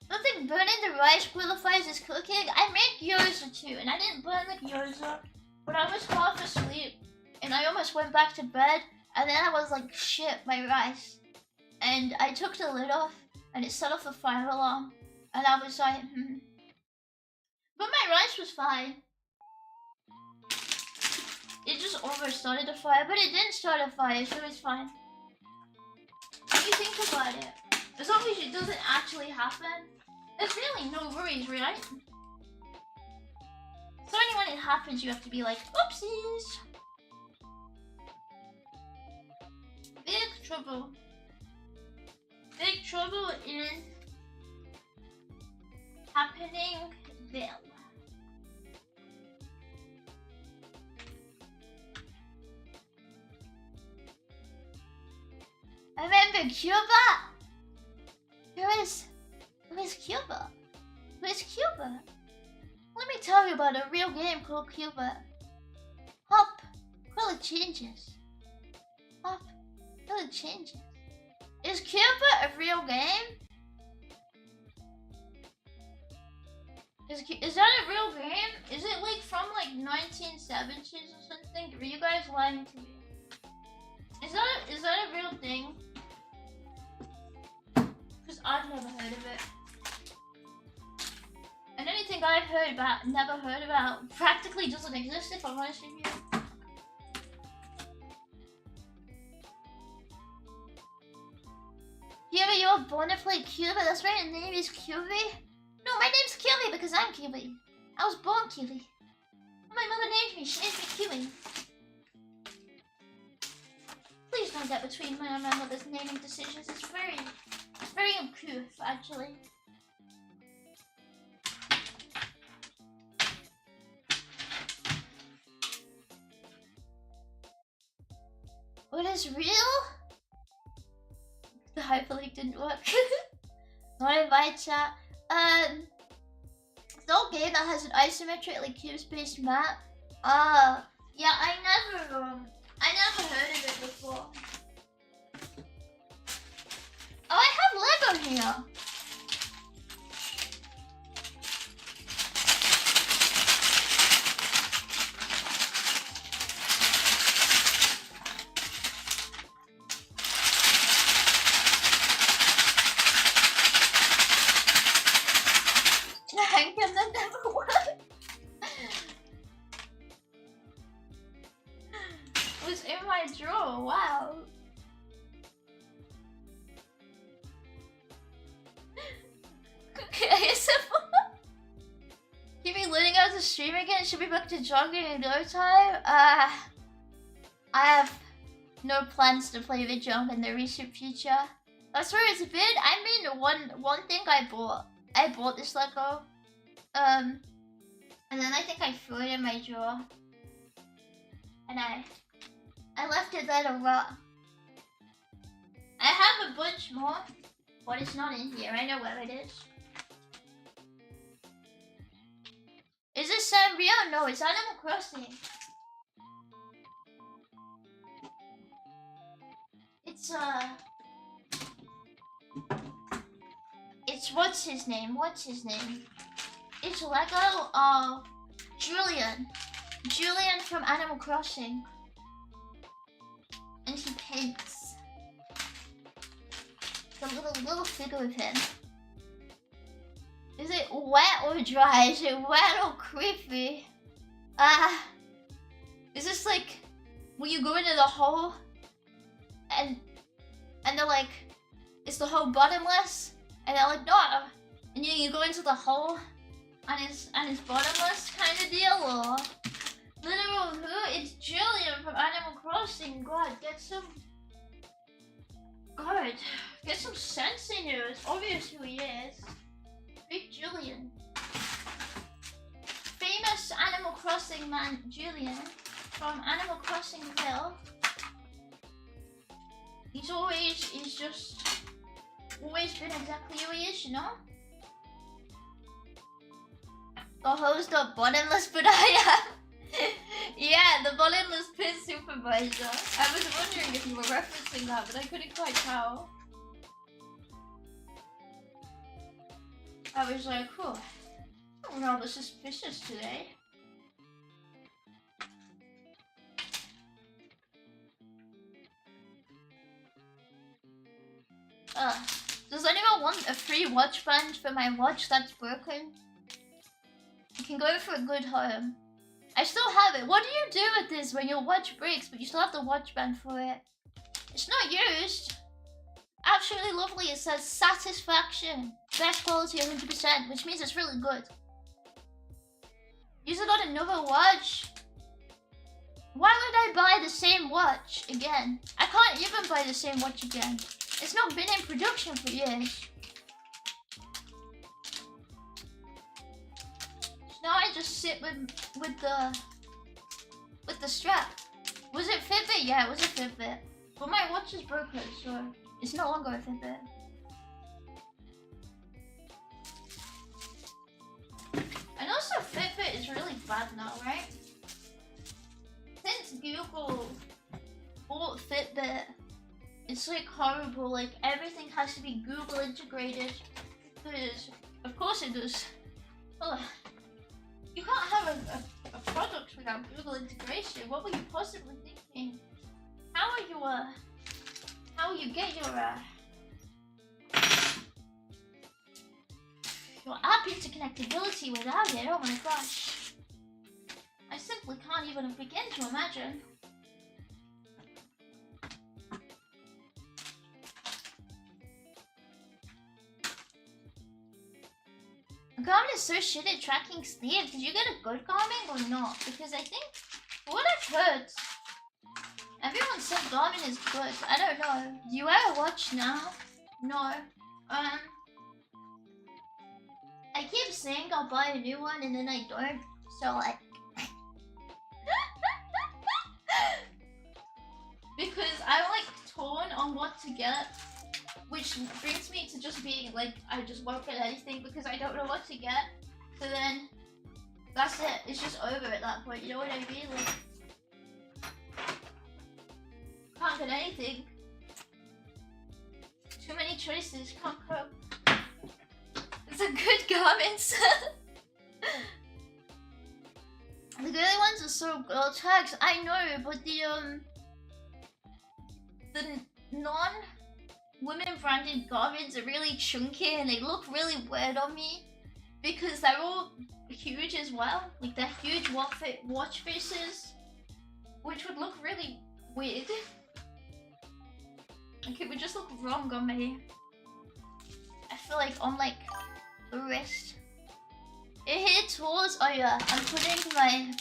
I don't think burning the rice qualifies as cooking. I make gyoza too, and I didn't burn the gyoza, but I was half asleep, and I almost went back to bed, and then I was like, shit, my rice. And I took the lid off, and it set off a fire alarm, and I was like, But my rice was fine. It just almost started a fire, but it didn't start a fire, so it's fine. If you think about it, as long as it doesn't actually happen, there's really no worries, right? So only when it happens you have to be like, oopsies! Big trouble. Big trouble in Happeningville. I remember Cuba! Who is Cuba? Who is Cuba? Let me tell you about a real game called Cuba. Hop, well it changes. Hop, well it changes. Is Cuba a real game? Is that a real game? Is it like from like 1970s or something? Are you guys lying to me? Is that a real thing? Because I've never heard of it. And anything I've never heard about, practically doesn't exist if I'm honest with you. Cuba, you were born to play Cuba? That's why your name is Cuby? No, my name's Cuby because I'm Cuby. I was born Cuby. My mother named me, she named me Cuby. Please don't get between my and my mother's naming decisions. It's very uncouth, actually. What is real? The hyperlink didn't work. Not invite chat. No game that has an isometric like cube-based map. Yeah, I never heard of it before. Oh, I have Lego here. Hang him that never worked. my drawer. Wow. ASMR. Keeping learning how to stream again. Should be back to jogging in no time. I have no plans to play Mahjong in the recent future. That's where it's been. I mean, one thing I bought this Lego, and then I think I threw it in my drawer, and I left it there to rot. I have a bunch more, but it's not in here. I know where it is. Is this Sanrio? No, it's Animal Crossing. It's what's his name? It's Lego of Julian. Julian from Animal Crossing. And he paints. The little figure of him. Is it wet or dry? Is it wet or creepy? Is this like when you go into the hole and they're like, is the hole bottomless? And they're like, no. And you go into the hole and it's bottomless kind of deal, or literal who? It's Julian from Animal Crossing. God, get some sense in you. It's obvious who he is. Big Julian. Famous Animal Crossing man Julian from Animal Crossing Hill. He's just always been exactly who he is, you know? The host not bottomless, but I am. Yeah, the bottomless pit supervisor. I was wondering if you were referencing that, but I couldn't quite tell. I was like, oh, I'm rather suspicious today. Does anyone want a free watch band for my watch that's broken? You can go for a good home. I still have it. What do you do with this when your watch breaks, but you still have the watch band for it? It's not used. Absolutely lovely. It says satisfaction. Best quality 100%, which means it's really good. Use it on another watch. Why would I buy the same watch again? I can't even buy the same watch again. It's not been in production for years. So now I just sit with the strap. Was it Fitbit? Yeah, it was a Fitbit. But my watch is broken, so it's no longer a Fitbit. And also Fitbit is really bad now, right? Since Google bought Fitbit, it's like horrible. Like everything has to be Google integrated. Because of course it does. Ugh. You can't have a product without Google integration. What were you possibly thinking? How will you get your app interconnectability without it? Oh my gosh. I simply can't even begin to imagine. Garmin is so shit at tracking sleep. Did you get a good Garmin or not? Because I think, what I've heard, everyone said Garmin is good. I don't know. Do you wear a watch now? No. I keep saying I'll buy a new one and then I don't. So like, because I'm like torn on what to get. Which brings me to just being like, I just won't get anything because I don't know what to get. So then, that's it. It's just over at that point. You know what I mean? Like, can't get anything. Too many choices. Can't cope. It's a good Garmin. The girly ones are so good. Tags, I know, but the non-women branded Garmins are really chunky and they look really weird on me because they're all huge as well. Like they're huge watch faces, which would look really weird. Like it would just look wrong on me. I feel like on like the wrist. It hit towards. Oh yeah, I'm putting my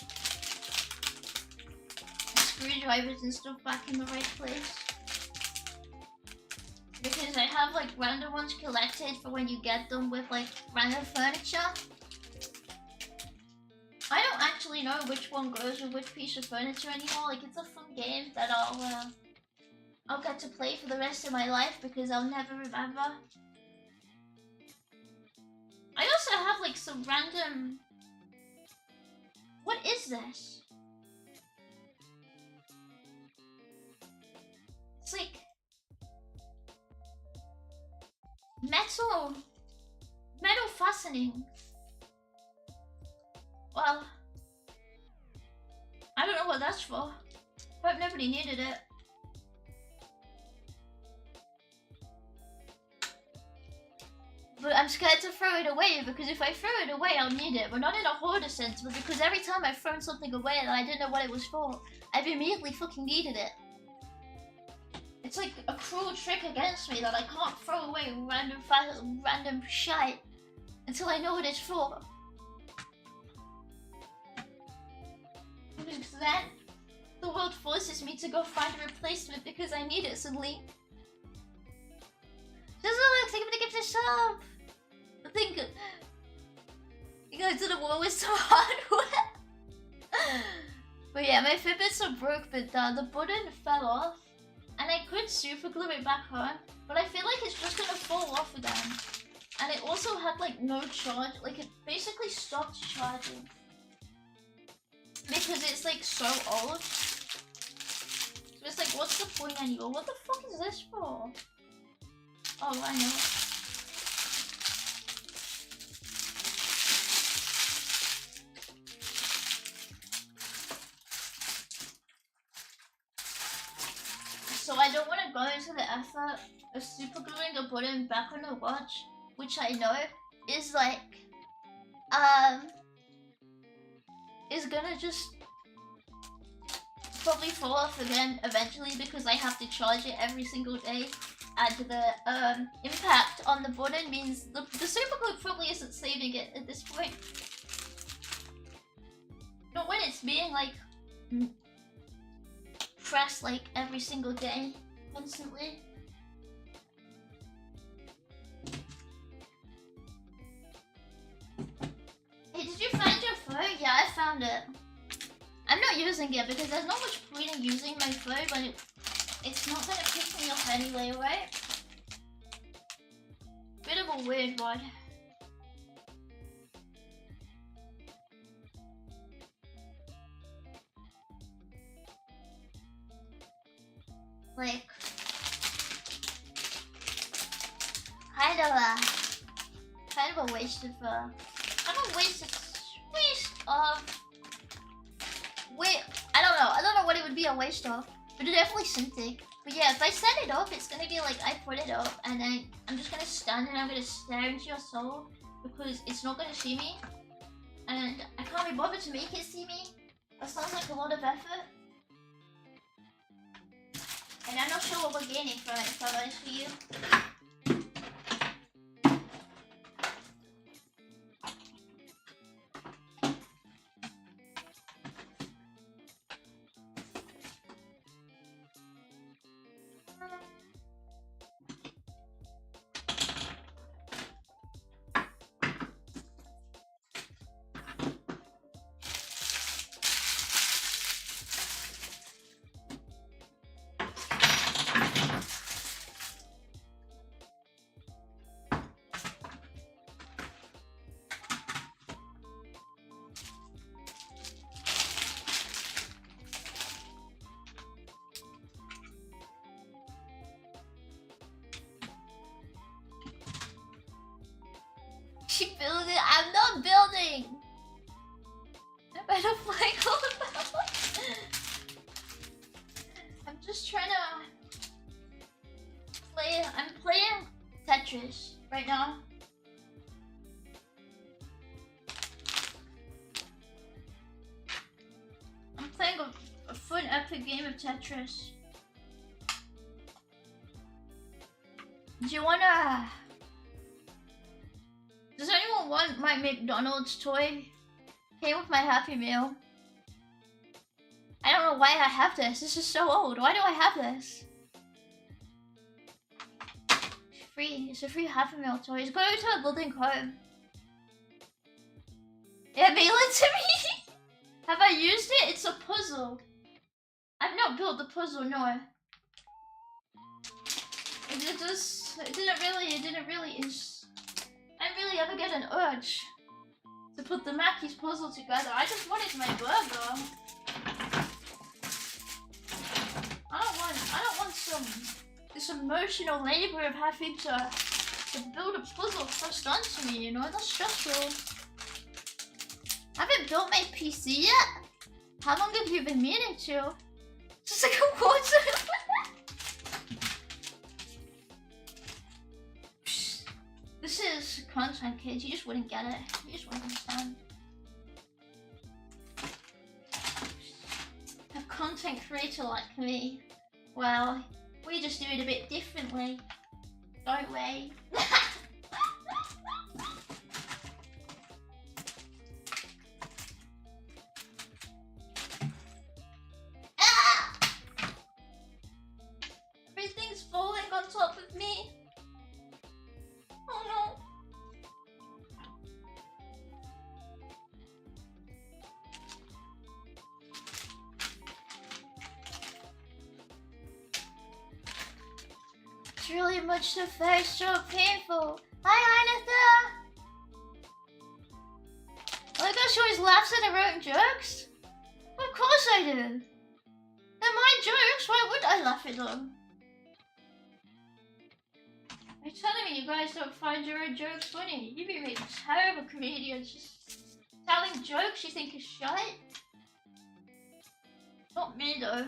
screwdrivers and stuff back in the right place. Because I have like random ones collected for when you get them with like random furniture. I don't actually know which one goes with which piece of furniture anymore. Like it's a fun game that I'll get to play for the rest of my life because I'll never remember. I also have like some random... What is this? It's like... Metal fastening. Well, I don't know what that's for. Hope nobody needed it. But I'm scared to throw it away because if I throw it away, I'll need it. But not in a hoarder sense, but because every time I've thrown something away that I didn't know what it was for, I've immediately fucking needed it. It's like a cruel trick against me that I can't throw away random shite until I know what it's for. Because then the world forces me to go find a replacement because I need it suddenly. Just look, thank you for the gift of sub. I think you guys did a war with some hardware. But yeah, my Fitbits are broke, but the button fell off. And I could super glue it back on, but I feel like it's just gonna fall off again. And it also had like no charge, like it basically stopped charging. Because it's like so old. So it's like, what's the point anymore? What the fuck is this for? Oh, I know. So I don't want to go into the effort of super gluing a button back on the watch, which I know is like, is gonna just probably fall off again eventually because I have to charge it every single day. And the impact on the button means the super glue probably isn't saving it at this point. Not when it's being like pressed like every single day, constantly. Hey, did you find your phone? Yeah, I found it. I'm not using it because there's not much point in using my phone when it's not gonna pick me up anyway, right? Bit of a weird one. Like, kind of a waste of wait, I don't know what it would be a waste of, but it's definitely something. But yeah, if I set it up, it's gonna be like I put it up and then I'm just gonna stand and I'm gonna stare into your soul because it's not gonna see me. And I can't be bothered to make it see me. That sounds like a lot of effort. And I'm not sure what we're gaining from it, if I'm honest with you. She built it. I'm not building. I better play all about. I'm just trying to play. I'm playing Tetris right now. I'm playing a fun epic game of Tetris. Do you wanna... Does anyone want my McDonald's toy? Came with my Happy Meal. I don't know why I have this. This is so old. Why do I have this? It's free. It's a free Happy Meal toy. It's going to a building home. Yeah, mail it to me. Have I used it? It's a puzzle. I've not built the puzzle, no. It didn't really I didn't really ever get an urge to put the Mackey's puzzle together. I just wanted my burger. I don't want this emotional labor of having to build a puzzle thrust onto me, you know? That's stressful. I haven't built my PC yet. How long have you been meaning to? Just like a quarter. This is content, kids. You just wouldn't get it. You just wouldn't understand. A content creator like me, well, we just do it a bit differently, don't we? Ah! Everything's falling on top of me. Oh no. It's really much to face, so painful. Hi, Anatha! Like how she always laughs at her own jokes? Of course I do. They're my jokes, why would I laugh at them? Are you telling me you guys don't find your own jokes funny? You be making terrible comedians just telling jokes you think is shite. Not me though.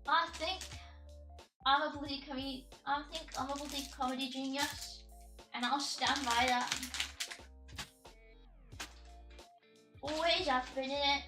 I think I'm a bloody comedy genius, and I'll stand by that. Always have been in it.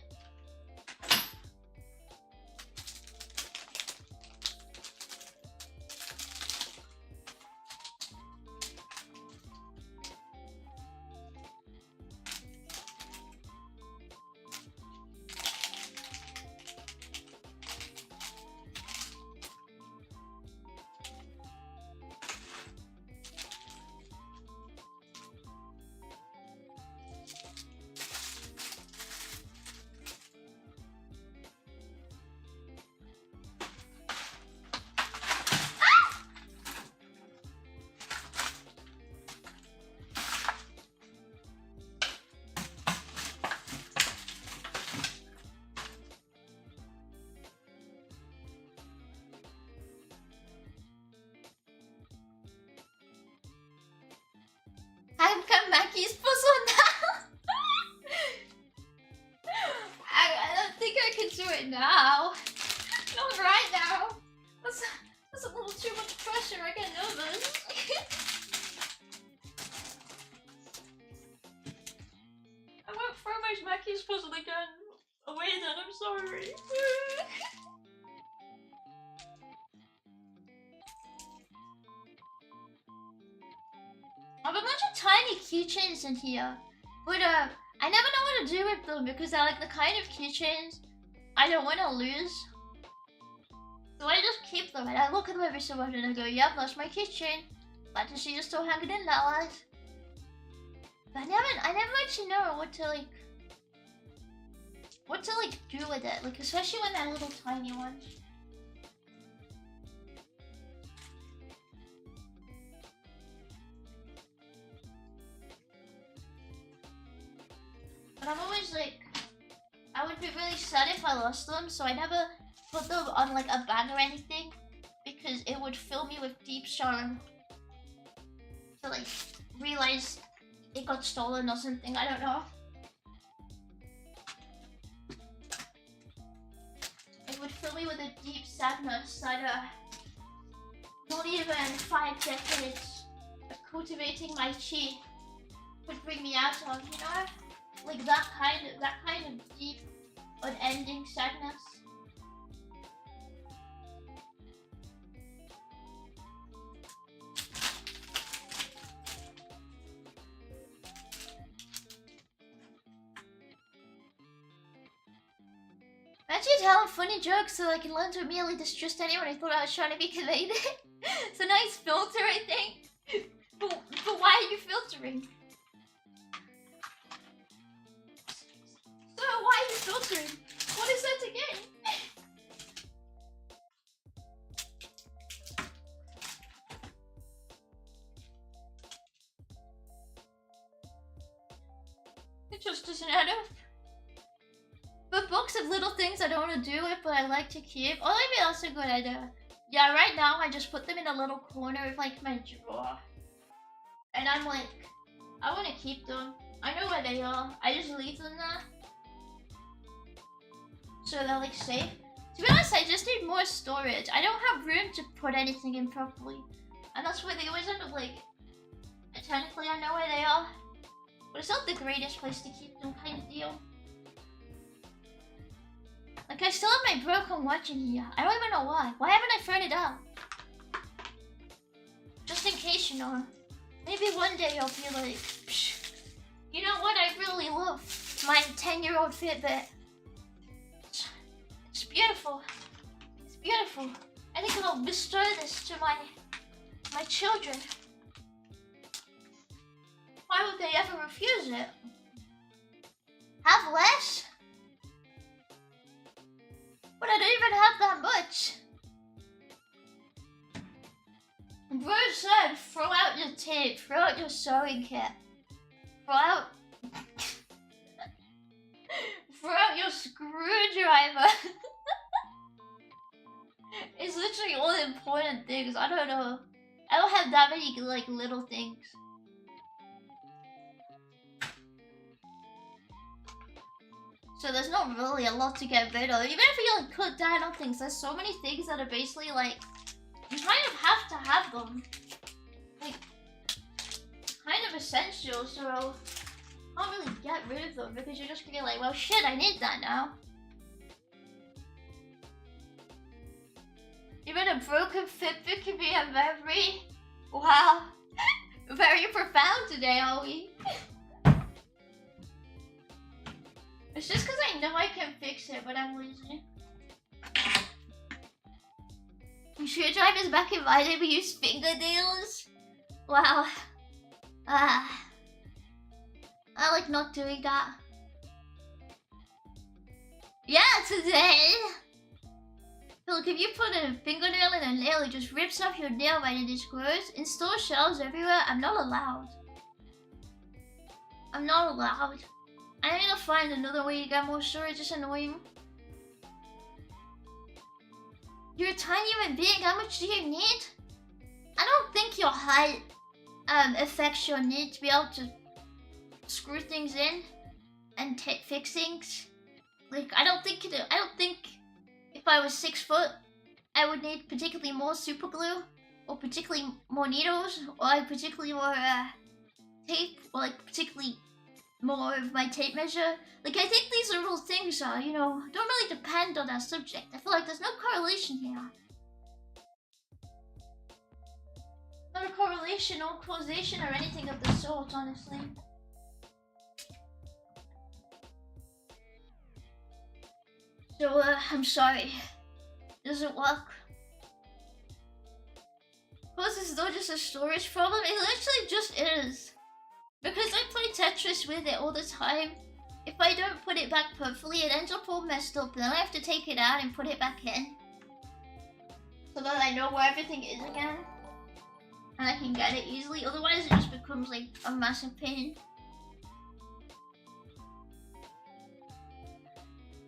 I've got Mackey's puzzle now. I don't think I can do it now. Not right now. That's a little too much pressure. I get nervous. I won't throw my Mackey's puzzle again away then. I'm sorry. I have a bunch of tiny keychains in here, but I never know what to do with them because they're like the kind of keychains I don't want to lose. So I just keep them and I look at them every so often and I go, yep, that's my keychain. Glad to see you're still hanging in that lad. But I never actually know what to do with it, like especially when they're little tiny ones. But I'm always like, I would be really sad if I lost them, so I never put them on like a bag or anything because it would fill me with deep sorrow to like realize it got stolen or something. I don't know. It would fill me with a deep sadness that not even 5 decades of cultivating my chi would bring me out of, you know? Like that kind of deep, unending sadness. Imagine telling funny jokes so I can learn to immediately distrust anyone who thought I was trying to be comedic. It's a nice filter, I think. But why are you filtering? So why are you filtering? What is that again? It just doesn't add up. But books of little things I don't want to do with, but I like to keep. Oh, maybe that's a good idea. Yeah, right now I just put them in a little corner of like my drawer. And I'm like, I want to keep them. I know where they are. I just leave them there. So they're like safe. To be honest, I just need more storage. I don't have room to put anything in properly. And that's where they always end up like, technically I know where they are. But it's not the greatest place to keep them kind of deal. Like, I still have my broken watch in here. I don't even know why. Why haven't I thrown it out? Just in case, you know. Maybe one day I'll be like, psh, you know what? I really love my 10-year-old Fitbit. It's beautiful. It's beautiful. I think I'll bestow this to my children. Why would they ever refuse it? Have less? But I don't even have that much. Bro said, throw out your tape, throw out your sewing kit, throw out your screwdriver. It's literally all the important things. I don't know. I don't have that many like little things. So there's not really a lot to get rid of. Even if you like cut down on things, there's so many things that are basically like, you kind of have to have them. Like, kind of essential, so I can't really get rid of them because you're just gonna be like, well shit, I need that now. Even a broken Fitbit can be a memory. Wow. Very profound today, are we? It's just because I know I can fix it, but I'm lazy. Screwdrivers back in my day, we used fingernails. Wow. I like not doing that. Yeah, today. Look, if you put a fingernail in a nail, it just rips off your nail right and it's gross. Install shelves everywhere. I'm not allowed. I'm not allowed. I need to find another way to get more storage. It's annoying. You're a tiny human being. How much do you need? I don't think your height affects your need to be able to screw things in and fix things. Like, I don't think if I was 6 foot, I would need particularly more super glue, or particularly more needles, or like particularly more tape, or like particularly more of my tape measure. Like, I think these little things are, you know, don't really depend on our subject. I feel like there's no correlation here. Not a correlation or causation or anything of the sort, honestly. So, I'm sorry. Doesn't work. Plus, it's not just a storage problem, it literally just is. Because I play Tetris with it all the time, if I don't put it back perfectly, it ends up all messed up, and then I have to take it out and put it back in. So that I know where everything is again. And I can get it easily, otherwise it just becomes like a massive pain.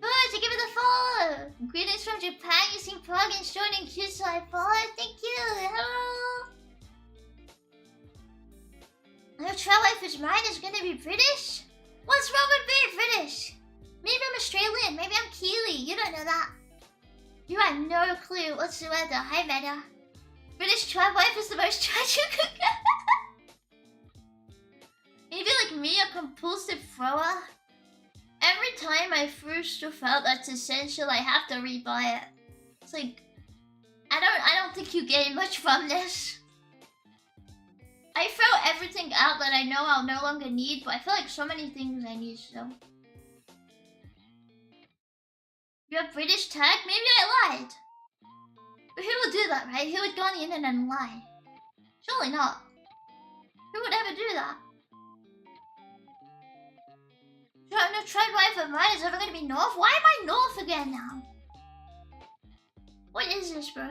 Oh, to give it a follow! Greetings from Japan, you seem prog and short and cute, so I followed. Thank you! Hello! Your tradwife is mine is gonna be British? What's wrong with being British? Maybe I'm Australian, maybe I'm Kiwi, you don't know that. You have no clue whatsoever. Hi, Meta. British tradwife is the most tragic. Maybe like me, a compulsive thrower, every time I throw stuff out that's essential, I have to rebuy it. It's like, I don't think you gain much from this. I throw everything out that I know I'll no longer need, but I feel like so many things I need still. You're a British tag? Maybe I lied. But who would do that, right? Who would go on the internet and lie? Surely not. Who would ever do that? No tradwife of mine is ever gonna be north? Why am I north again now? What is this, bro?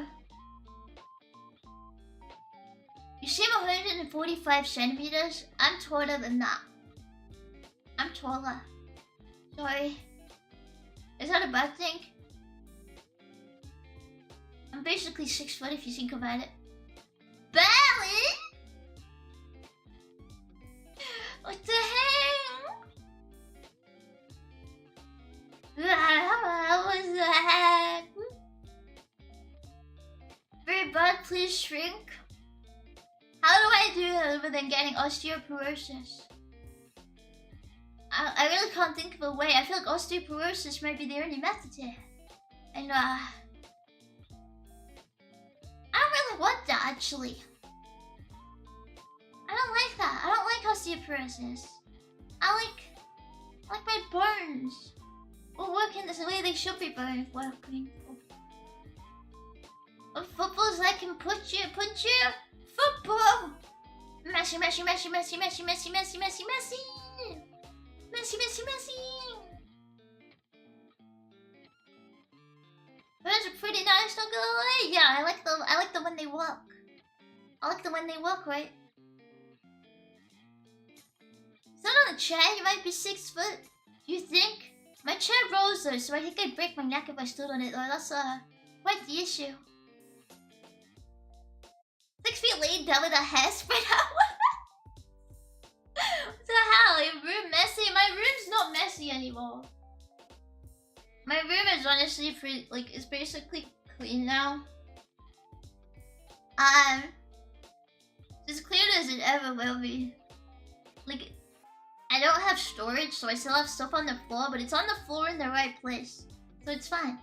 You seem 145 centimeters. I'm taller than that. I'm taller. Sorry. Is that a bad thing? I'm basically 6 foot if you think about it. Barely? What the hell? What was that? Very bad, please shrink. How do I do that other than getting osteoporosis? I really can't think of a way. I feel like osteoporosis might be the only method here. And I don't really want that actually. I don't like that. I don't like osteoporosis. I like my bones. Well, working the way they should be working. Footballs that can punch you. Football! Messy. Messy. Birds are pretty nice, not gonna lie. Yeah, I like the when they walk. I like the when they walk, right? Sit on a chair, you might be 6 foot. Do you think? My chair rolls though, so I think I'd break my neck if I stood on it though. That's quite the issue. 6 feet laid down with a hair spread out. What the hell? Your room messy? My room's not messy anymore. My room is honestly pretty, like, it's basically clean now. As clean as it ever will be. Like, I don't have storage, so I still have stuff on the floor, but it's on the floor in the right place. So it's fine.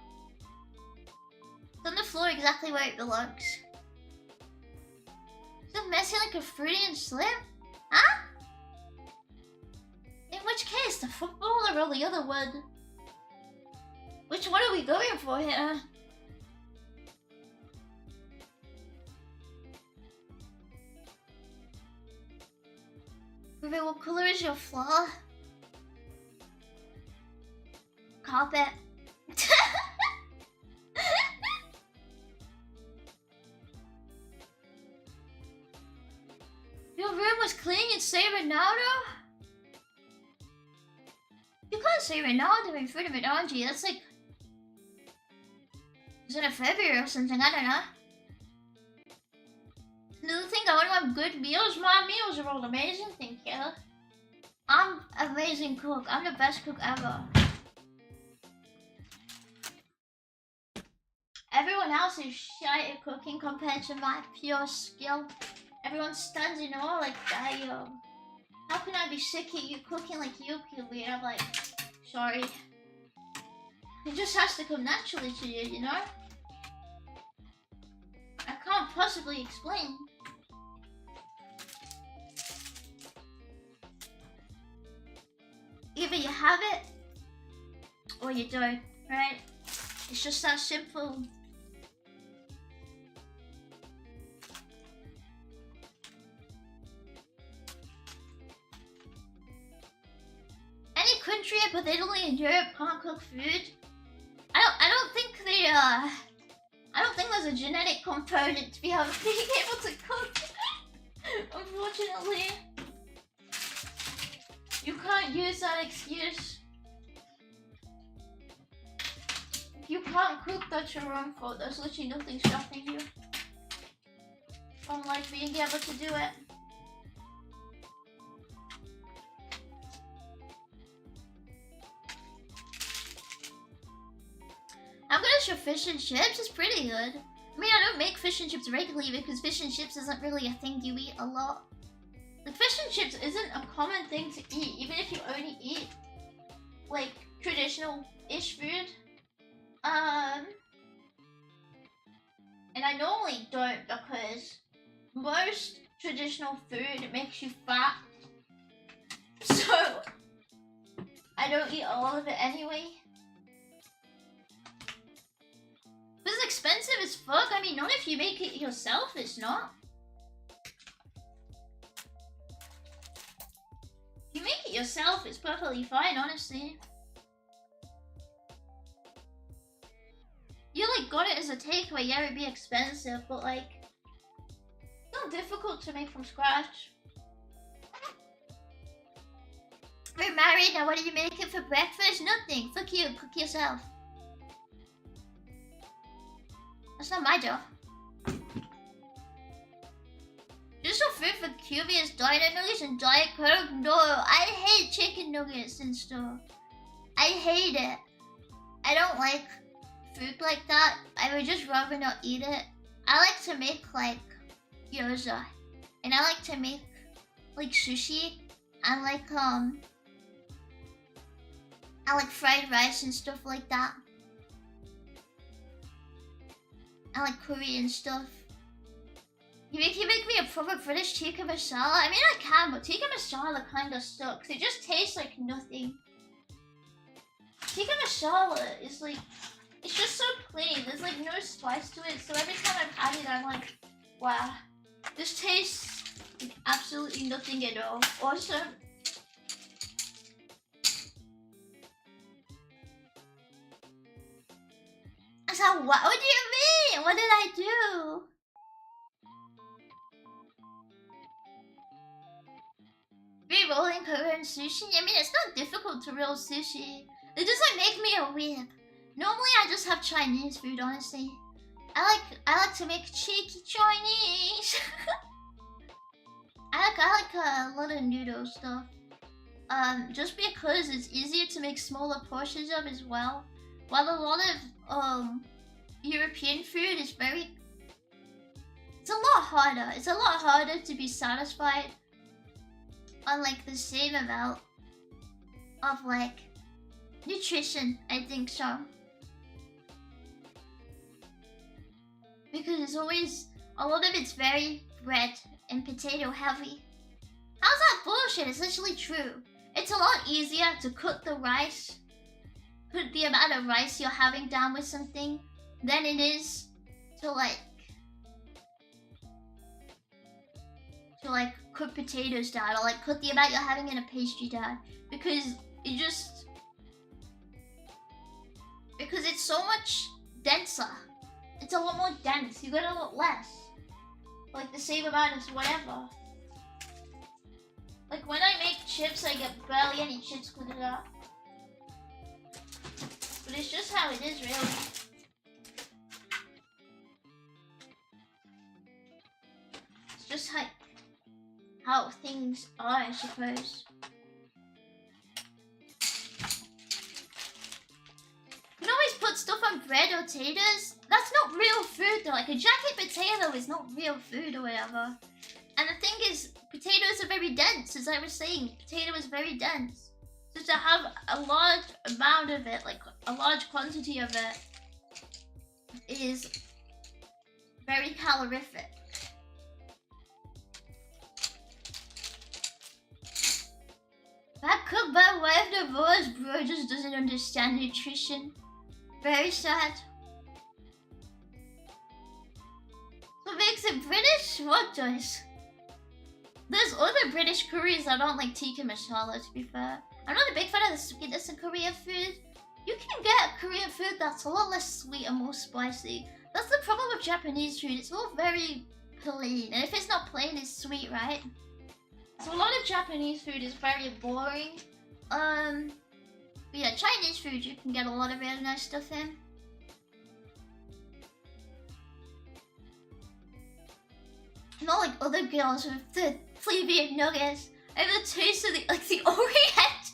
It's on the floor exactly where it belongs. Is it messy like a Fruity and Slim? Huh? In which case, the footballer or the other one? Which one are we going for here? Ruby, what color is your floor? Carpet. Your room was clean and say Ronaldo? You can't say Ronaldo in front of an Angie. That's like... Is it a February or something? I don't know. Another thing, I want to have good meals. My meals are all amazing, thank you. I'm an amazing cook. I'm the best cook ever. Everyone else is shite at cooking compared to my pure skill. Everyone stands in awe like, damn. How can I be sick at you cooking like you could be? And I'm like, sorry. It just has to come naturally to you, you know? I can't possibly explain. Either you have it, or you don't, right? It's just that simple. Any country but Italy and Europe can't cook food. I don't think they I don't think there's a genetic component to being able to cook. Unfortunately. You can't use that excuse. If you can't cook, that's your own fault. There's literally nothing stopping you from like being able to do it. How good is your fish and chips? It's pretty good. I mean, I don't make fish and chips regularly because fish and chips isn't really a thing you eat a lot. Like, fish and chips isn't a common thing to eat, even if you only eat, like, traditional-ish food. And I normally don't because most traditional food makes you fat. So, I don't eat all of it anyway. It's expensive as fuck. I mean, not if you make it yourself, it's not. If you make it yourself, it's perfectly fine, honestly. You like got it as a takeaway, yeah, it'd be expensive, but like, it's not difficult to make from scratch. We're married now, what are you making for breakfast? Nothing, fuck you, cook yourself. That's not my job. Just some food for curious Diet Nuggets and Diet Coke? No, I hate chicken nuggets and stuff. I hate it. I don't like food like that. I would just rather not eat it. I like to make like gyoza. And I like to make like sushi. And like I like fried rice and stuff like that. I like curry and stuff. You make me a proper British tikka masala? I mean, I can, but tikka masala kinda sucks. It just tastes like nothing. Tikka masala is like, it's just so plain. There's like no spice to it. So every time I've had it, I'm like, wow, this tastes like absolutely nothing at all. Awesome. So what do you mean? What did I do? Re-rolling Korean sushi? I mean, it's not difficult to roll sushi. It doesn't make me a weeb. Normally, I just have Chinese food, honestly. I like to make cheeky Chinese. I like a lot of noodle stuff. Just because it's easier to make smaller portions of as well. While a lot of European food is it's a lot harder. It's a lot harder to be satisfied on like the same amount of like nutrition, I think so. Because it's always, a lot of it's very bread and potato heavy. How's that bullshit? It's actually true. It's a lot easier to cook the rice, put the amount of rice you're having down with something, than it is to like cook potatoes down, or like cook the amount you're having in a pastry down, because it's so much denser. It's a lot more dense. You get a lot less, like the same amount as whatever. Like when I make chips, I get barely any chips cooked out. But it's just how it is, really. It's just how things are, I suppose. You can always put stuff on bread or taters. That's not real food though. Like a jacket potato is not real food or whatever. And the thing is, potatoes are very dense, as I was saying. Potato is very dense. So to have a large amount of it, like a large quantity of it, is very calorific. Bad cook, bad wife, divorce, bro just doesn't understand nutrition. Very sad. What makes it British? What does? There's other British curries that don't like tikka masala, to be fair. I'm not a big fan of the sweetness in Korean food. You can get Korean food that's a lot less sweet and more spicy. That's the problem with Japanese food. It's all very plain. And if it's not plain, it's sweet, right? So a lot of Japanese food is very boring. But yeah, Chinese food, you can get a lot of really nice stuff in. Not like other girls with the plebeian nuggets. I have the taste of the Orient.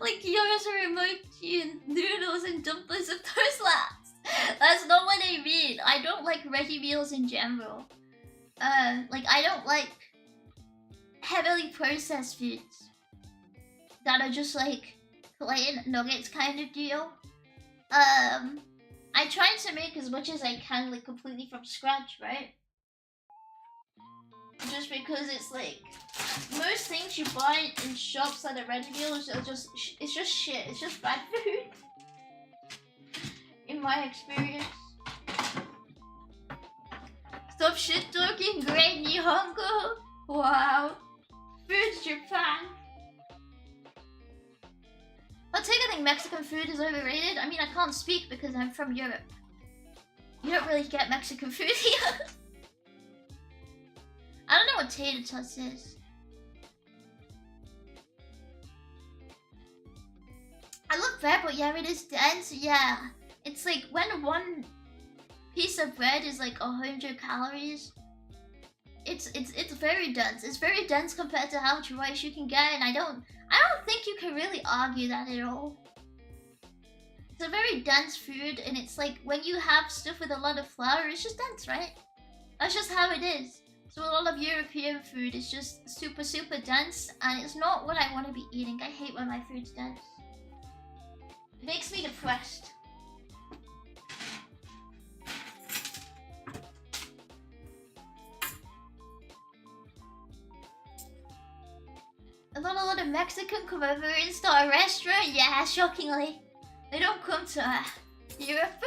Like gyoza and mochi and noodles and dumplings of those last. That's not what I mean. I don't like ready meals in general. Like I don't like heavily processed foods that are just like plain nuggets kind of deal. I try to make as much as I can, like completely from scratch, right? Just because it's like most things you buy in shops that are ready meals are just it's just shit. It's just bad food. In my experience. Stop shit talking, great Nihongo. Wow. Food's Japan. I think Mexican food is overrated. I mean, I can't speak because I'm from Europe. You don't really get Mexican food here. I don't know what tater tots is. I love bread, but yeah, it is dense. Yeah. It's like when one piece of bread is like 100 calories. It's very dense. It's very dense compared to how much rice you can get, and I don't think you can really argue that at all. It's a very dense food, and it's like when you have stuff with a lot of flour, it's just dense, right? That's just how it is. So a lot of European food is just super, super dense, and it's not what I want to be eating. I hate when my food's dense. It makes me depressed. Not a lot of Mexican come over and start a restaurant. Yeah, shockingly. They don't come to Europe.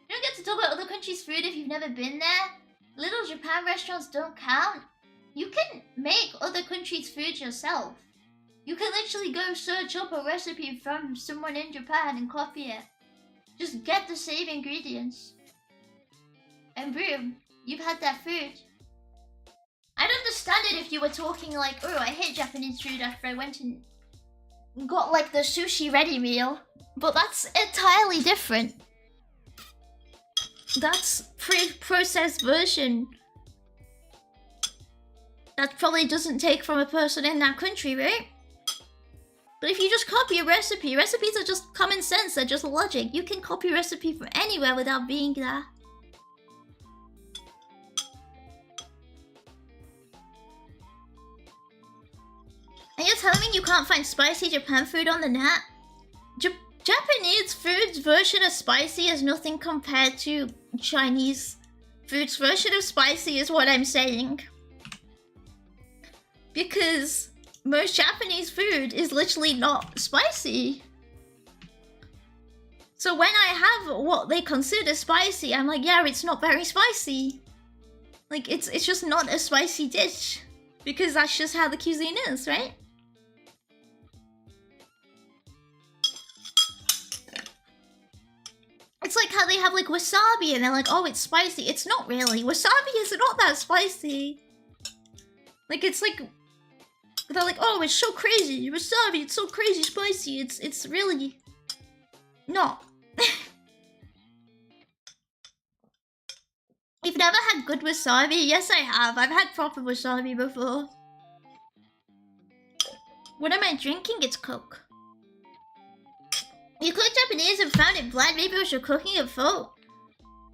You don't get to talk about other countries' food if you've never been there. Little Japan restaurants don't count. You can make other countries' food yourself. You can literally go search up a recipe from someone in Japan and copy it. Just get the same ingredients. And boom, you've had that food. I'd understand it if you were talking like, oh, I hate Japanese food after I went and got like the sushi ready meal. But that's entirely different. That's pre-processed version. That probably doesn't take from a person in that country, right? But if you just copy a recipe, recipes are just common sense, they're just logic. You can copy a recipe from anywhere without being there. Are you telling me you can't find spicy Japan food on the net? Japanese food's version of spicy is nothing compared to Chinese food's version of spicy is what I'm saying. Because most Japanese food is literally not spicy. So when I have what they consider spicy, I'm like, yeah, it's not very spicy. Like, it's just not a spicy dish. Because that's just how the cuisine is, right? It's like how they have like wasabi and they're like, oh, it's spicy. It's not really. Wasabi is not that spicy. Like, it's like, they're like, oh, it's so crazy. Wasabi, it's so crazy spicy. It's really not. You've never had good wasabi? Yes, I have. I've had proper wasabi before. What am I drinking? It's Coke. You cooked Japanese and found it bland. Maybe it was your cooking at fault.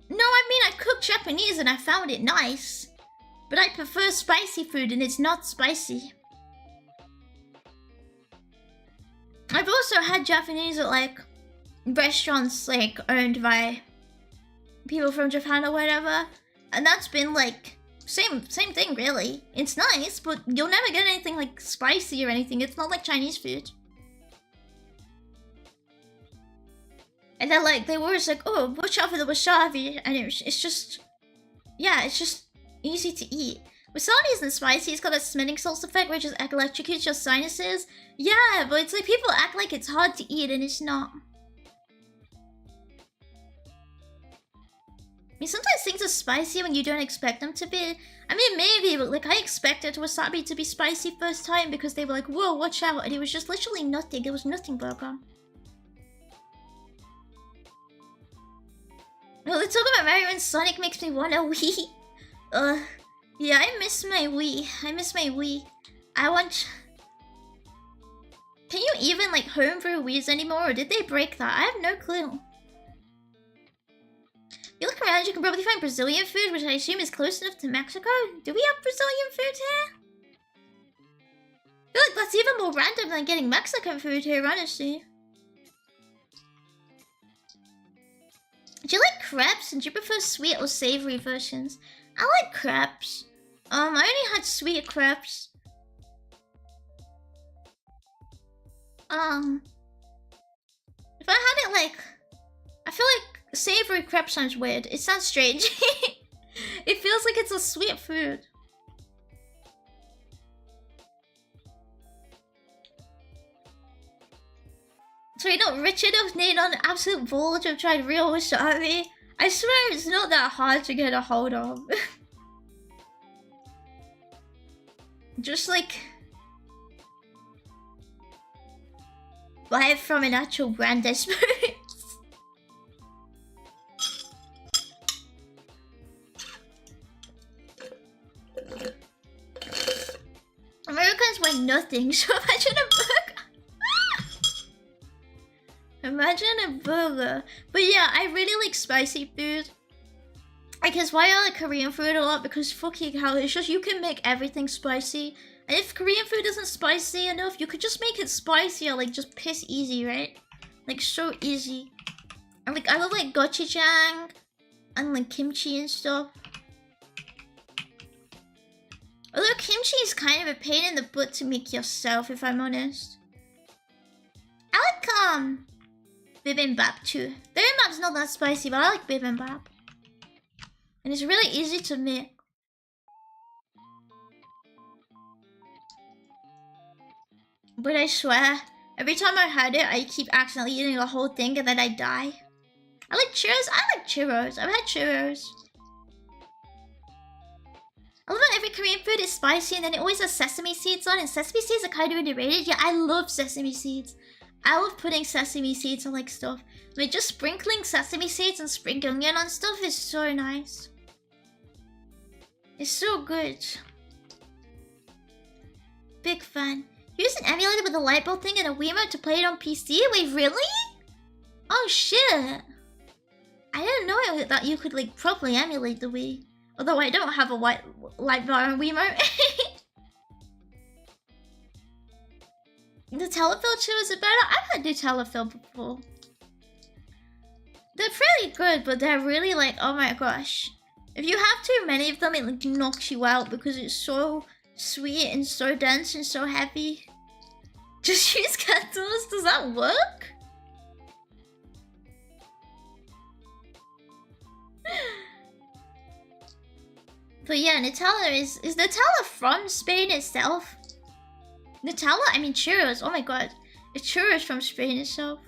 No, I mean, I cooked Japanese and I found it nice. But I prefer spicy food and it's not spicy. I've also had Japanese at like restaurants like owned by people from Japan or whatever. And that's been like same thing really. It's nice, but you'll never get anything like spicy or anything. It's not like Chinese food. And then like they were just like, oh, watch out for the wasabi, and it's just, yeah, it's just easy to eat. Wasabi isn't spicy, it's got a smelling salts effect which just electrocutes your sinuses. Yeah, but it's like people act like it's hard to eat and it's not. I mean, sometimes things are spicy when you don't expect them to be. I mean, maybe, but like I expected wasabi to be spicy first time because they were like, whoa, watch out, and it was just literally nothing. It was nothing burger. Well, let's talk about Mario and Sonic makes me want a Wii. Yeah, I miss my Wii. I miss my Wii. I want... Can you even, like, homebrew Wiis anymore, or did they break that? I have no clue. You look around, you can probably find Brazilian food, which I assume is close enough to Mexico. Do we have Brazilian food here? I feel like that's even more random than getting Mexican food here, honestly. Do you like crepes? And do you prefer sweet or savory versions? I like crepes. I only had sweet crepes. If I had it like... I feel like savory crepe sounds weird. It sounds strange. It feels like it's a sweet food. Sorry, not Richard of Nate on absolute bulge of tried real wasabi. I swear it's not that hard to get a hold of. Just like... buy it from an actual brand, I suppose. Americans wear nothing, so imagine a burger. Imagine a burger. But yeah, I really like spicy food. I guess why I like Korean food a lot, because fucking hell, it's just you can make everything spicy. And if Korean food isn't spicy enough, you could just make it spicier, like just piss easy, right? Like so easy. And like I love like gochujang and like kimchi and stuff. Although kimchi is kind of a pain in the butt to make yourself, if I'm honest. I like bibimbap too. Bibimbap's not that spicy, but I like bibimbap. And it's really easy to make. But I swear, every time I had it, I keep accidentally eating the whole thing and then I die. I like churros. I like churros. I've had churros. I love that every Korean food is spicy and then it always has sesame seeds on it. Sesame seeds are kind of underrated. Yeah, I love sesame seeds. I love putting sesame seeds on like stuff. Like just sprinkling sesame seeds and spring onion on stuff is so nice. It's so good. Big fan. Use an emulator with a light bulb thing and a Wiimote to play it on PC? Wait, really? Oh shit. I didn't know that you could like properly emulate the Wii. Although I don't have a light bar on Wiimote. The telefill chewers are better? I've had Nutella fill before. They're pretty good, but they're really like, oh my gosh. If you have too many of them, it like knocks you out because it's so sweet and so dense and so heavy. Just use candles? Does that work? But yeah, Nutella is Nutella from Spain itself? Nutella? I mean churros. Oh my god. It's churros from Spain itself.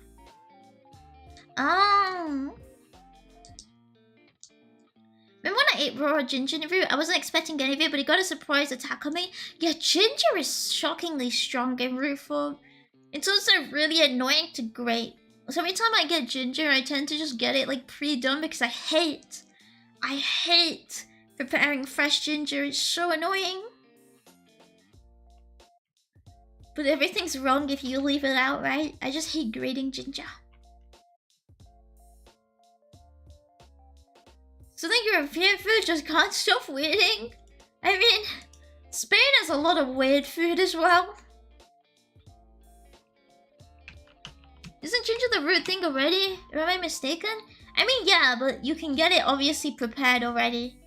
Oh. Remember when I ate raw ginger root? I wasn't expecting any of it, but it got a surprise attack on me. Yeah, ginger is shockingly strong in root form. It's also really annoying to grate. So every time I get ginger, I tend to just get it like pre-done because I hate preparing fresh ginger. It's so annoying. But everything's wrong if you leave it out, right? I just hate grating ginger. So the European food just can't stop waiting. I mean, Spain has a lot of weird food as well. Isn't ginger the root thing already? Or am I mistaken? I mean, yeah, but you can get it obviously prepared already.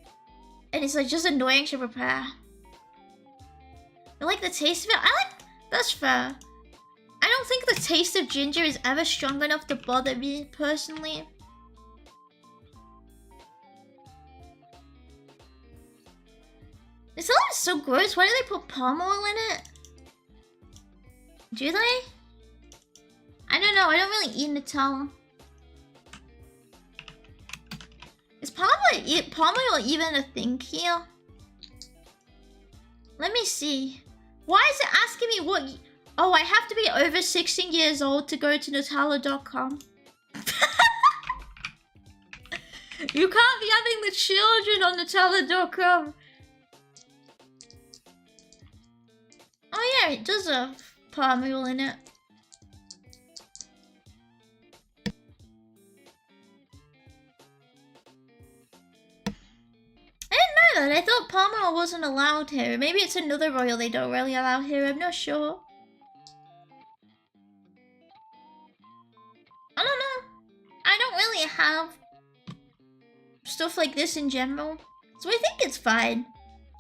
And it's like just annoying to prepare. I like the taste of it. That's fair. I don't think the taste of ginger is ever strong enough to bother me, personally. This salad is so gross. Why do they put palm oil in it? Do they? I don't know. I don't really eat Nutella. Is palm oil even a thing here? Let me see. Why is it asking me what... Oh, I have to be over 16 years old to go to Nutella.com. You can't be having the children on Nutella.com. Oh yeah, it does have palm oil in it. weird. I thought Parma wasn't allowed here. Maybe it's another royal they don't really allow here. I'm not sure. I don't know. I don't really have stuff like this in general. So I think it's fine.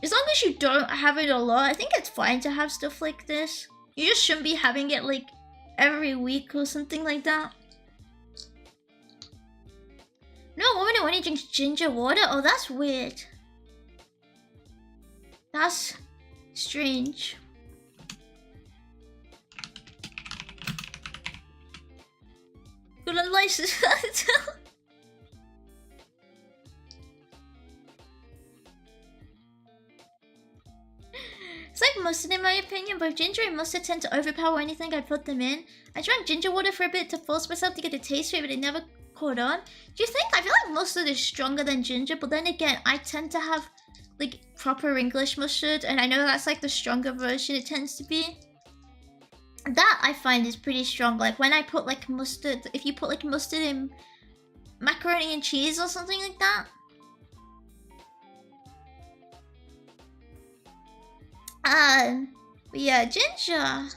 As long as you don't have it a lot, I think it's fine to have stuff like this. You just shouldn't be having it like every week or something like that. No woman who only drinks ginger water? Oh, that's weird. That's strange. Good unlicensed. It's like mustard in my opinion, but ginger and mustard tend to overpower anything I put them in. I drank ginger water for a bit to force myself to get a taste for it, but it never caught on. Do you think? I feel like mustard is stronger than ginger, but then again, I tend to have like proper English mustard, and I know that's like the stronger version it tends to be. That I find is pretty strong. Like when I put like mustard, if you put like mustard in macaroni and cheese or something like that. But yeah, ginger.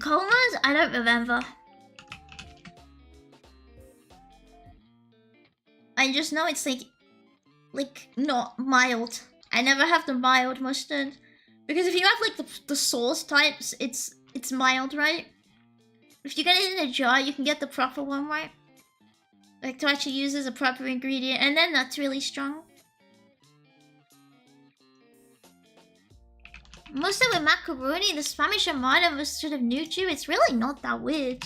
Comas? I don't remember. I just know it's like not mild. I never have the mild mustard. Because if you have like the sauce types, it's mild, right? If you get it in a jar, you can get the proper one, right? Like to actually use as a proper ingredient, and then that's really strong. Mustard with macaroni, the Spanish Armada mustard of Nuchu, it's really not that weird.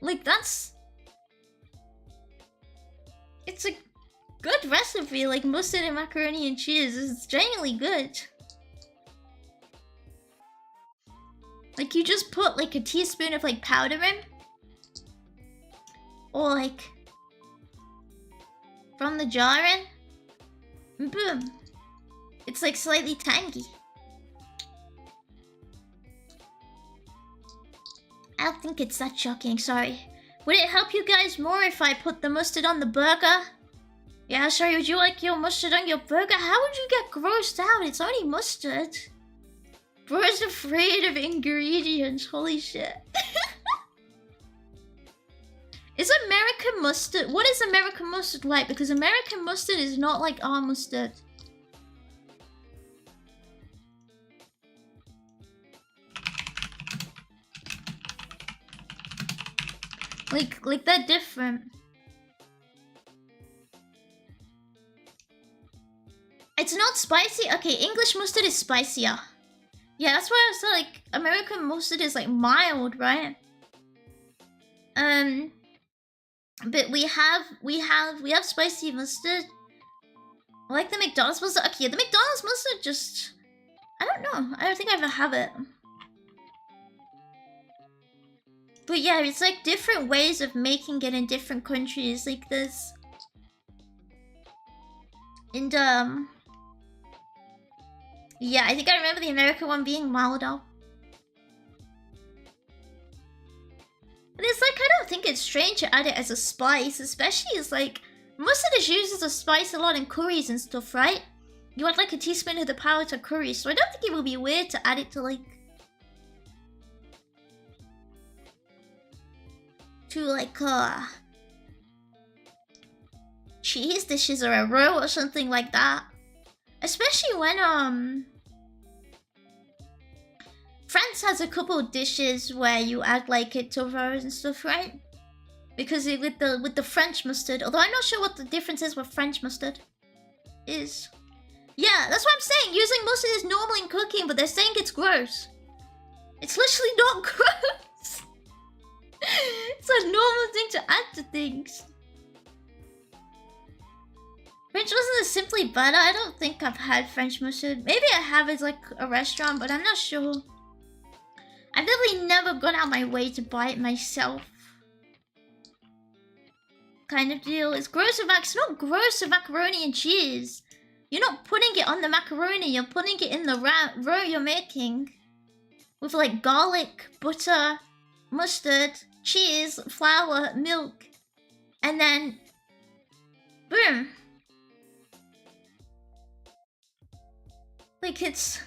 Like that's... It's a good recipe, like mustard and macaroni and cheese. It's genuinely good. Like you just put like a teaspoon of like powder in. Or like... from the jar in. And boom. It's like slightly tangy. I don't think it's that shocking, sorry. Would it help you guys more if I put the mustard on the burger? Yeah, sorry, would you like your mustard on your burger? How would you get grossed out? It's only mustard. Bro's afraid of ingredients, holy shit. Is American mustard... What is American mustard like? Because American mustard is not like our mustard. Like they're different. It's not spicy? Okay, English mustard is spicier. Yeah, that's why I said like American mustard is like mild, right? But we have spicy mustard. I like the McDonald's mustard. Okay, the McDonald's mustard just... I don't know. I don't think I ever have it. But yeah, it's like different ways of making it in different countries. Like this. And yeah, I think I remember the American one being milder. But it's like, I don't think it's strange to add it as a spice, especially as like, mustard is used as a spice a lot in curries and stuff, right? You add like a teaspoon of the powder to curry, so I don't think it would be weird to add it to like... cheese dishes or a roll or something like that. Especially when, France has a couple dishes where you add like it to rows and stuff, right? Because with the French mustard, although I'm not sure what the difference is with French mustard is. Yeah, that's what I'm saying. Using mustard is normal in cooking, but they're saying it's gross. It's literally not gross. It's a normal thing to add to things. French mustard is simply butter. I don't think I've had French mustard. Maybe I have as like a restaurant, but I'm not sure. I've definitely never gone out my way to buy it myself. Kind of deal. It's gross with it's not gross with macaroni and cheese. You're not putting it on the macaroni, you're putting it in the roe you're making. With like garlic, butter, mustard, cheese, flour, milk, and then boom. Like it's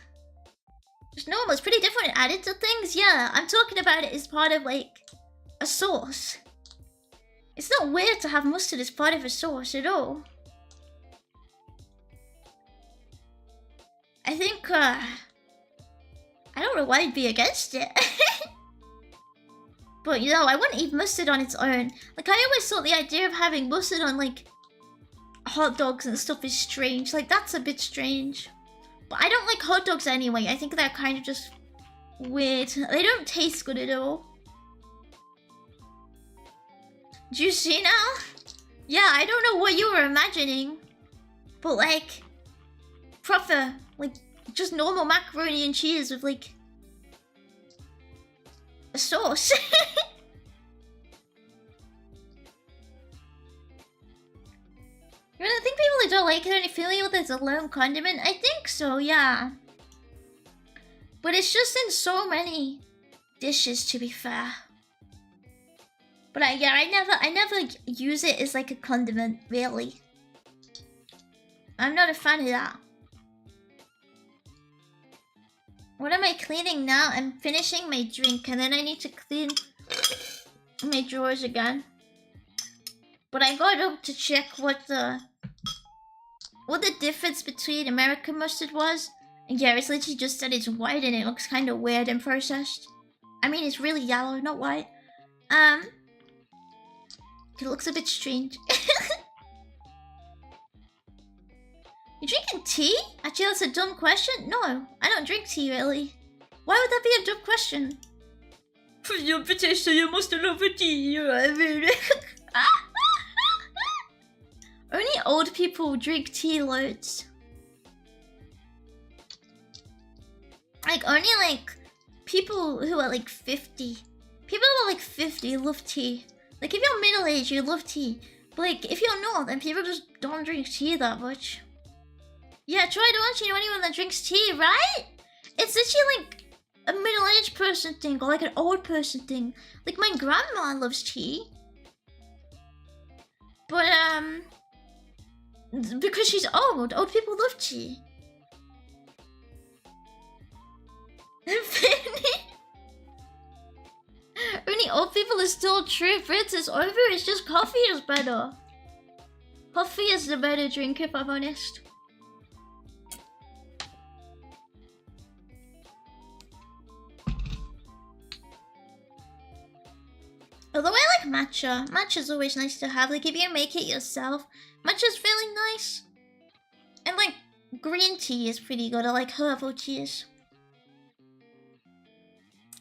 just normal. It's pretty different. Added to things. Yeah, I'm talking about it as part of like a sauce. It's not weird to have mustard as part of a sauce at all. I think I don't know why I'd be against it. But you know, I wouldn't eat mustard on its own. Like I always thought the idea of having mustard on like hot dogs and stuff is strange. Like that's a bit strange. But I don't like hot dogs anyway. I think they're kind of just weird. They don't taste good at all. Do you see now? Yeah, I don't know what you were imagining. But like proper, like just normal macaroni and cheese with like a sauce. I think people who don't like it are familiar with it as a lone condiment. I think so, yeah. But it's just in so many dishes, to be fair. But yeah, I never use it as like a condiment, really. I'm not a fan of that. What am I cleaning now? I'm finishing my drink, and then I need to clean my drawers again. But I got up to check what the difference between American mustard was. And yeah, it's literally just that it's white and it looks kind of weird and processed. I mean, it's really yellow, not white. It looks a bit strange. You drinking tea? Actually, that's a dumb question. No, I don't drink tea, really. Why would that be a dumb question? So you must love tea. Only old people drink tea loads. Like, only like people who are like 50. People who are like 50 love tea. Like, if you're middle-aged, you love tea. But like, if you're not, then people just don't drink tea that much. Yeah, try to watch anyone that drinks tea, right? It's literally like a middle-aged person thing or like an old person thing. Like my grandma loves tea. But because she's old people love tea. Only old people are still true. Fritz is over, it's just coffee is better. Coffee is the better drink if I'm honest. Although I like matcha. Matcha's always nice to have. Like, if you make it yourself, matcha's really nice. And, like, green tea is pretty good. I like herbal teas.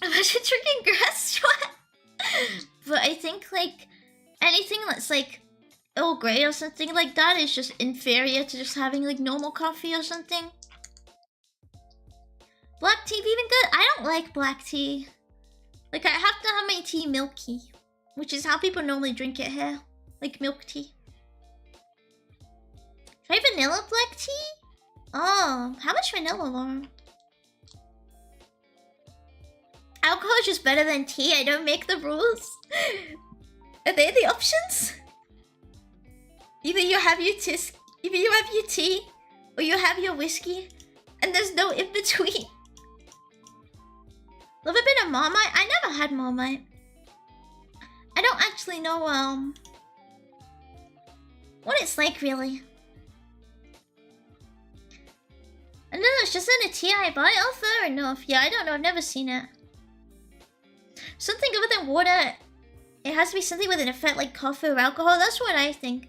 Imagine drinking grass sweat. But I think, like, anything that's, like, Earl Grey or something like that is just inferior to just having, like, normal coffee or something. Black tea be even good? I don't like black tea. Like, I have to have my tea milky. Which is how people normally drink it here. Like milk tea. Try vanilla black tea? Oh, how much vanilla, Lauren? Alcohol is just better than tea. I don't make the rules. Are they the options? Either you have your tea, or you have your whiskey, and there's no in between. Love a bit of Marmite? I never had Marmite. I don't actually know what it's like, really. And then it's just in a tea I buy. Oh, fair enough. Yeah, I don't know. I've never seen it. Something other than water. It has to be something with an effect like coffee or alcohol. That's what I think.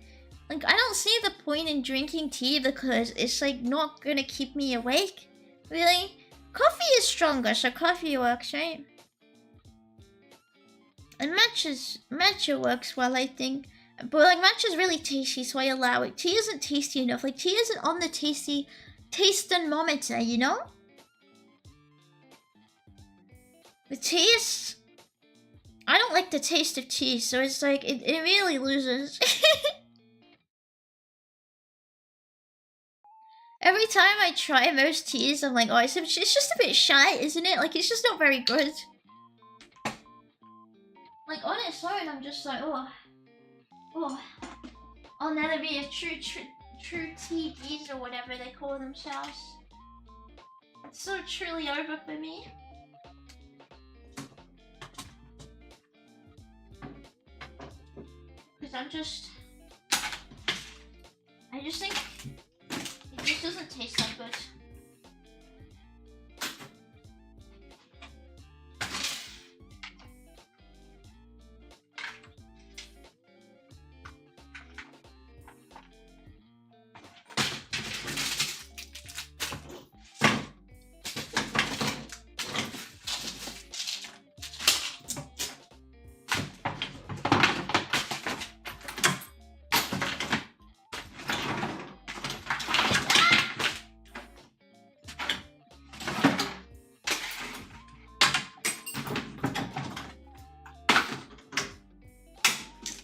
Like, I don't see the point in drinking tea because it's like not gonna keep me awake. Really? Coffee is stronger, so coffee works, right? And matcha works well, I think. But like matcha's really tasty, so I allow it. Tea isn't tasty enough. Like tea isn't on the tasty taste-onometer, you know? The taste... I don't like the taste of tea, so it's like, it really loses. Every time I try most teas, I'm like, oh, it's just a bit shy, isn't it? Like, it's just not very good. Like on its own, I'm just like, oh, I'll never be a true TVs or whatever they call themselves. It's so truly over for me. Because I just think it just doesn't taste that good.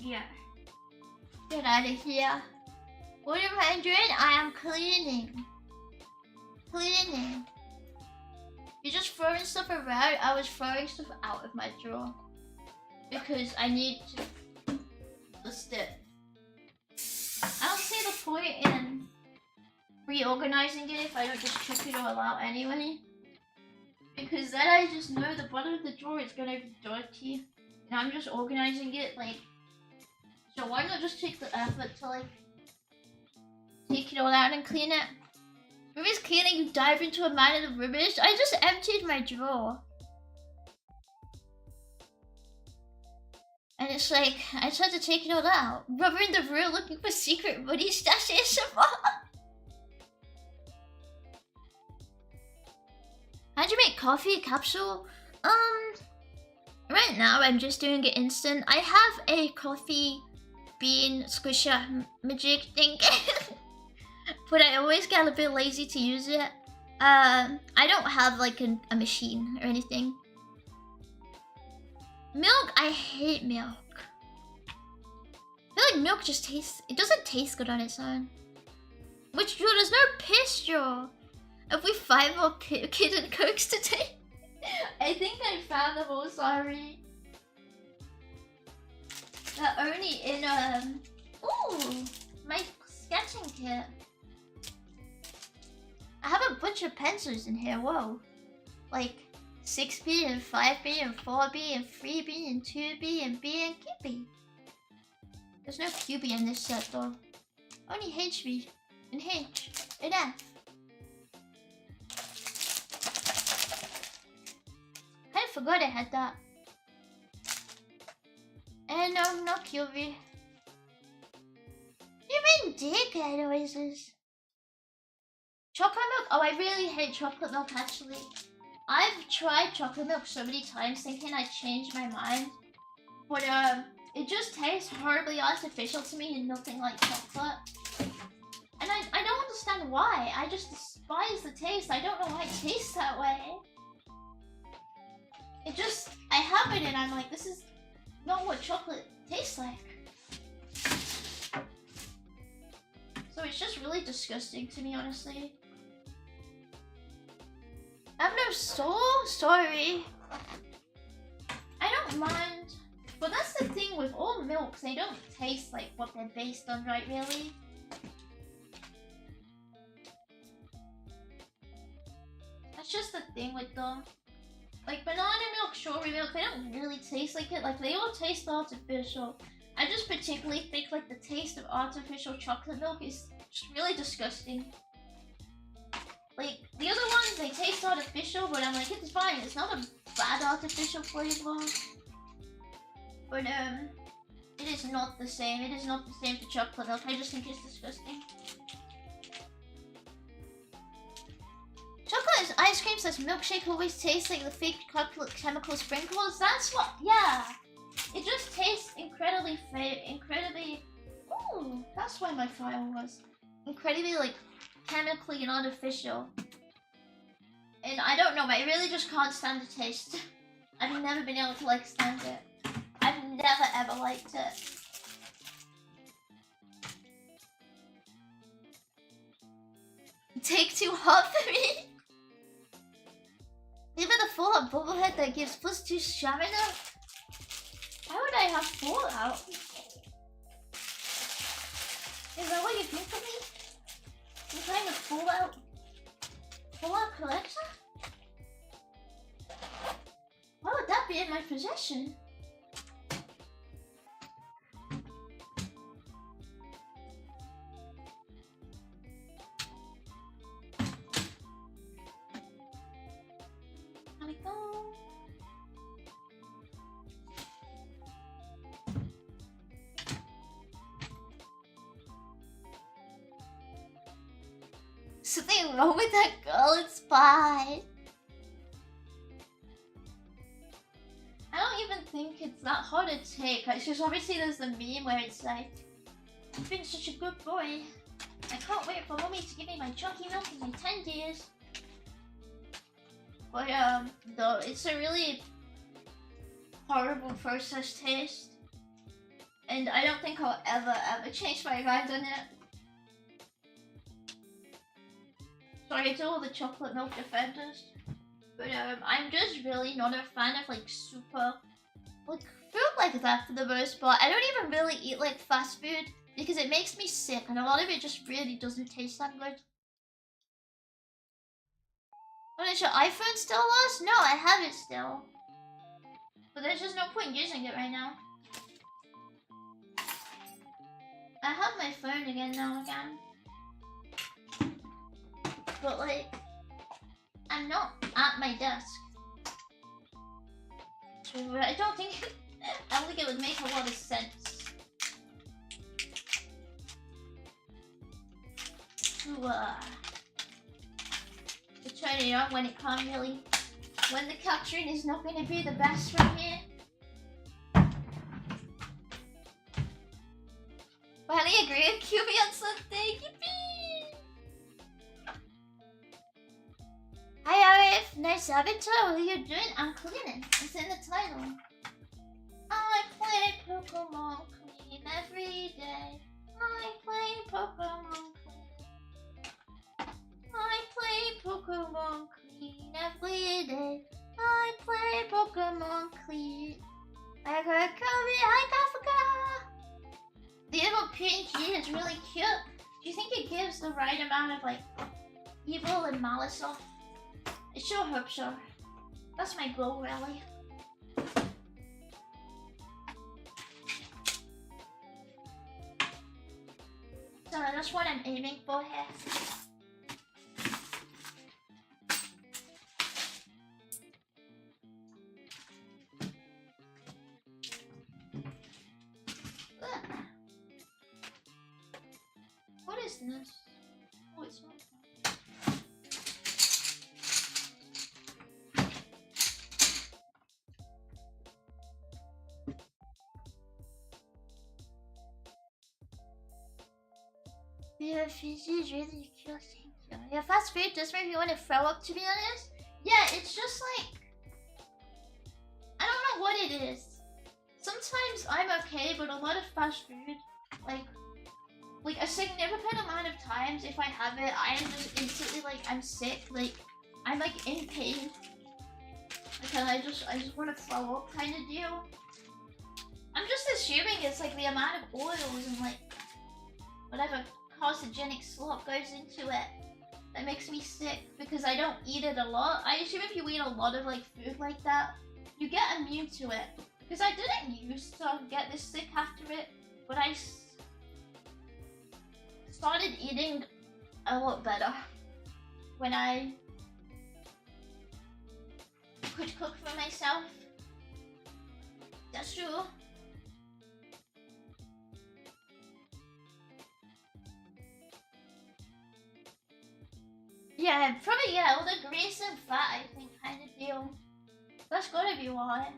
Yeah. Get out of here. What am I doing? I am cleaning. Cleaning. You're just throwing stuff around. I was throwing stuff out of my drawer. Because I need to list it. I don't see the point in reorganizing it if I don't just chuck it all out anyway. Because then I just know the bottom of the drawer is gonna be dirty. And I'm just organizing it like... So why not just take the effort to like... take it all out and clean it? Rubbish cleaning, you dive into a mine of rubbish? I just emptied my drawer. And it's like, I tried to take it all out. Rubber in the room looking for secret money stashes. How'd you make coffee? A capsule? Right now I'm just doing it instant. I have a coffee bean squisher magic thing. But I always get a bit lazy to use it. I don't have like a machine or anything. Milk? I hate milk. I feel like milk just tastes... It doesn't taste good on its own. Which drawer? There's no piss drawer. Have we 5 more kitten cokes today? I think I found them all, sorry. They're only in, ooh, my sketching kit. I have a bunch of pencils in here, whoa. Like 6B and 5B and 4B and 3B and 2B and B and QB. There's no QB in this set though. Only HB and H and F. I forgot I had that. And no, not QB. You mean dickhead noises? Chocolate milk? Oh, I really hate chocolate milk actually. I've tried chocolate milk so many times thinking I'd changed my mind. But it just tastes horribly artificial to me and nothing like chocolate. And I don't understand why. I just despise the taste. I don't know why it tastes that way. It just, I have it and I'm like, this is not what chocolate tastes like. So it's just really disgusting to me, honestly. I have no soul? Sorry. I don't mind. But that's the thing with all milks, they don't taste like what they're based on, right, really? That's just the thing with them. Like banana milk, strawberry milk, they don't really taste like it. Like they all taste artificial. I just particularly think like the taste of artificial chocolate milk is just really disgusting. Like the other ones, they taste artificial, but I'm like, it's fine. It's not a bad artificial flavor. But it is not the same. It is not the same for chocolate milk. I just think it's disgusting. Chocolate ice cream says milkshake always tastes like the fake chocolate chemical sprinkles. That's what, yeah. It just tastes incredibly ooh, that's why my file was. Incredibly like chemically and artificial. And I don't know, but I really just can't stand the taste. I've never been able to like stand it. I've never ever liked it. Take 2 hot for me. Give it a full-up bubblehead that gives +2 stamina. How would I have Fallout? Is that what you think of me? Some kind of Fallout collector? Why would that be in my possession? There we go. Something wrong with that girl, it's fine. I don't even think it's that hard to take. It's just obviously there's the meme where it's like, I've been such a good boy. I can't wait for mommy to give me my chunky milk in my 10 days. But no, it's a really horrible processed taste. And I don't think I'll ever change my mind on it. Sorry to all the chocolate milk defenders. But I'm just really not a fan of like super like food like that for the most part. I don't even really eat like fast food because it makes me sick and a lot of it just really doesn't taste that good. What, is your iPhone still lost? No, I have it still. But there's just no point using it right now. I have my phone again now again. But like, I'm not at my desk. So I don't think it would make a lot of sense to turn it on when it can't really, when the capturing is not going to be the best from here. Finally agree with QB on something. Yippee! Hi Arif, nice avatar. What are you doing? I'm cleaning. It's in the title. I play Pokemon Clean every day. I play Pokemon Clean. I play Pokemon Clean every day. I play Pokemon Clean. I got Kirby, I got the little PNG is really cute. Do you think it gives the right amount of like evil and malice off? I sure hope so. That's my goal, really. So that's what I'm aiming for here. Ugh. What is this? Oh, it's not. Yeah, Fiji is really cute, thank you. Yeah, fast food does make me want to throw up, to be honest. Yeah, it's just like, I don't know what it is. Sometimes I'm okay, but a lot of fast food, like a significant amount of times, if I have it, I am just instantly like, I'm sick, like, I'm like in pain. Like, and I just want to throw up kind of deal. I'm just assuming it's like the amount of oils and like, whatever carcinogenic slop goes into it that makes me sick because I don't eat it a lot. I assume if you eat a lot of like food like that, you get immune to it. Because I didn't used to get this sick after it, but I started eating a lot better when I could cook for myself. That's true. Yeah, probably, yeah, all the grease and fat, I think, kind of deal. That's gotta be why.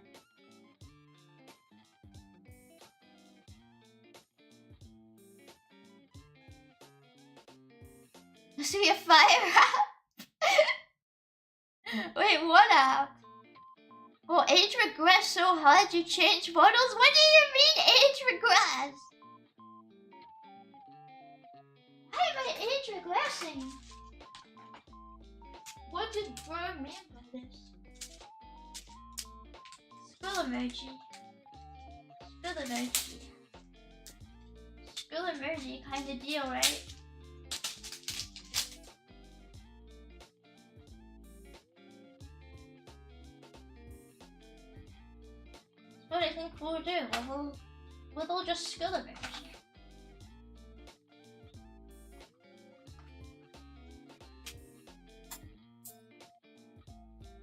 Must be a fire app. Wait, what app? Well, age regress so hard you change models? What do you mean age regress? Why am I age regressing? What did Bro mean by this? Spell emoji. Spill emoji. Spill emoji kind of deal, right? That's what I think we'll do. We'll just spill emoji.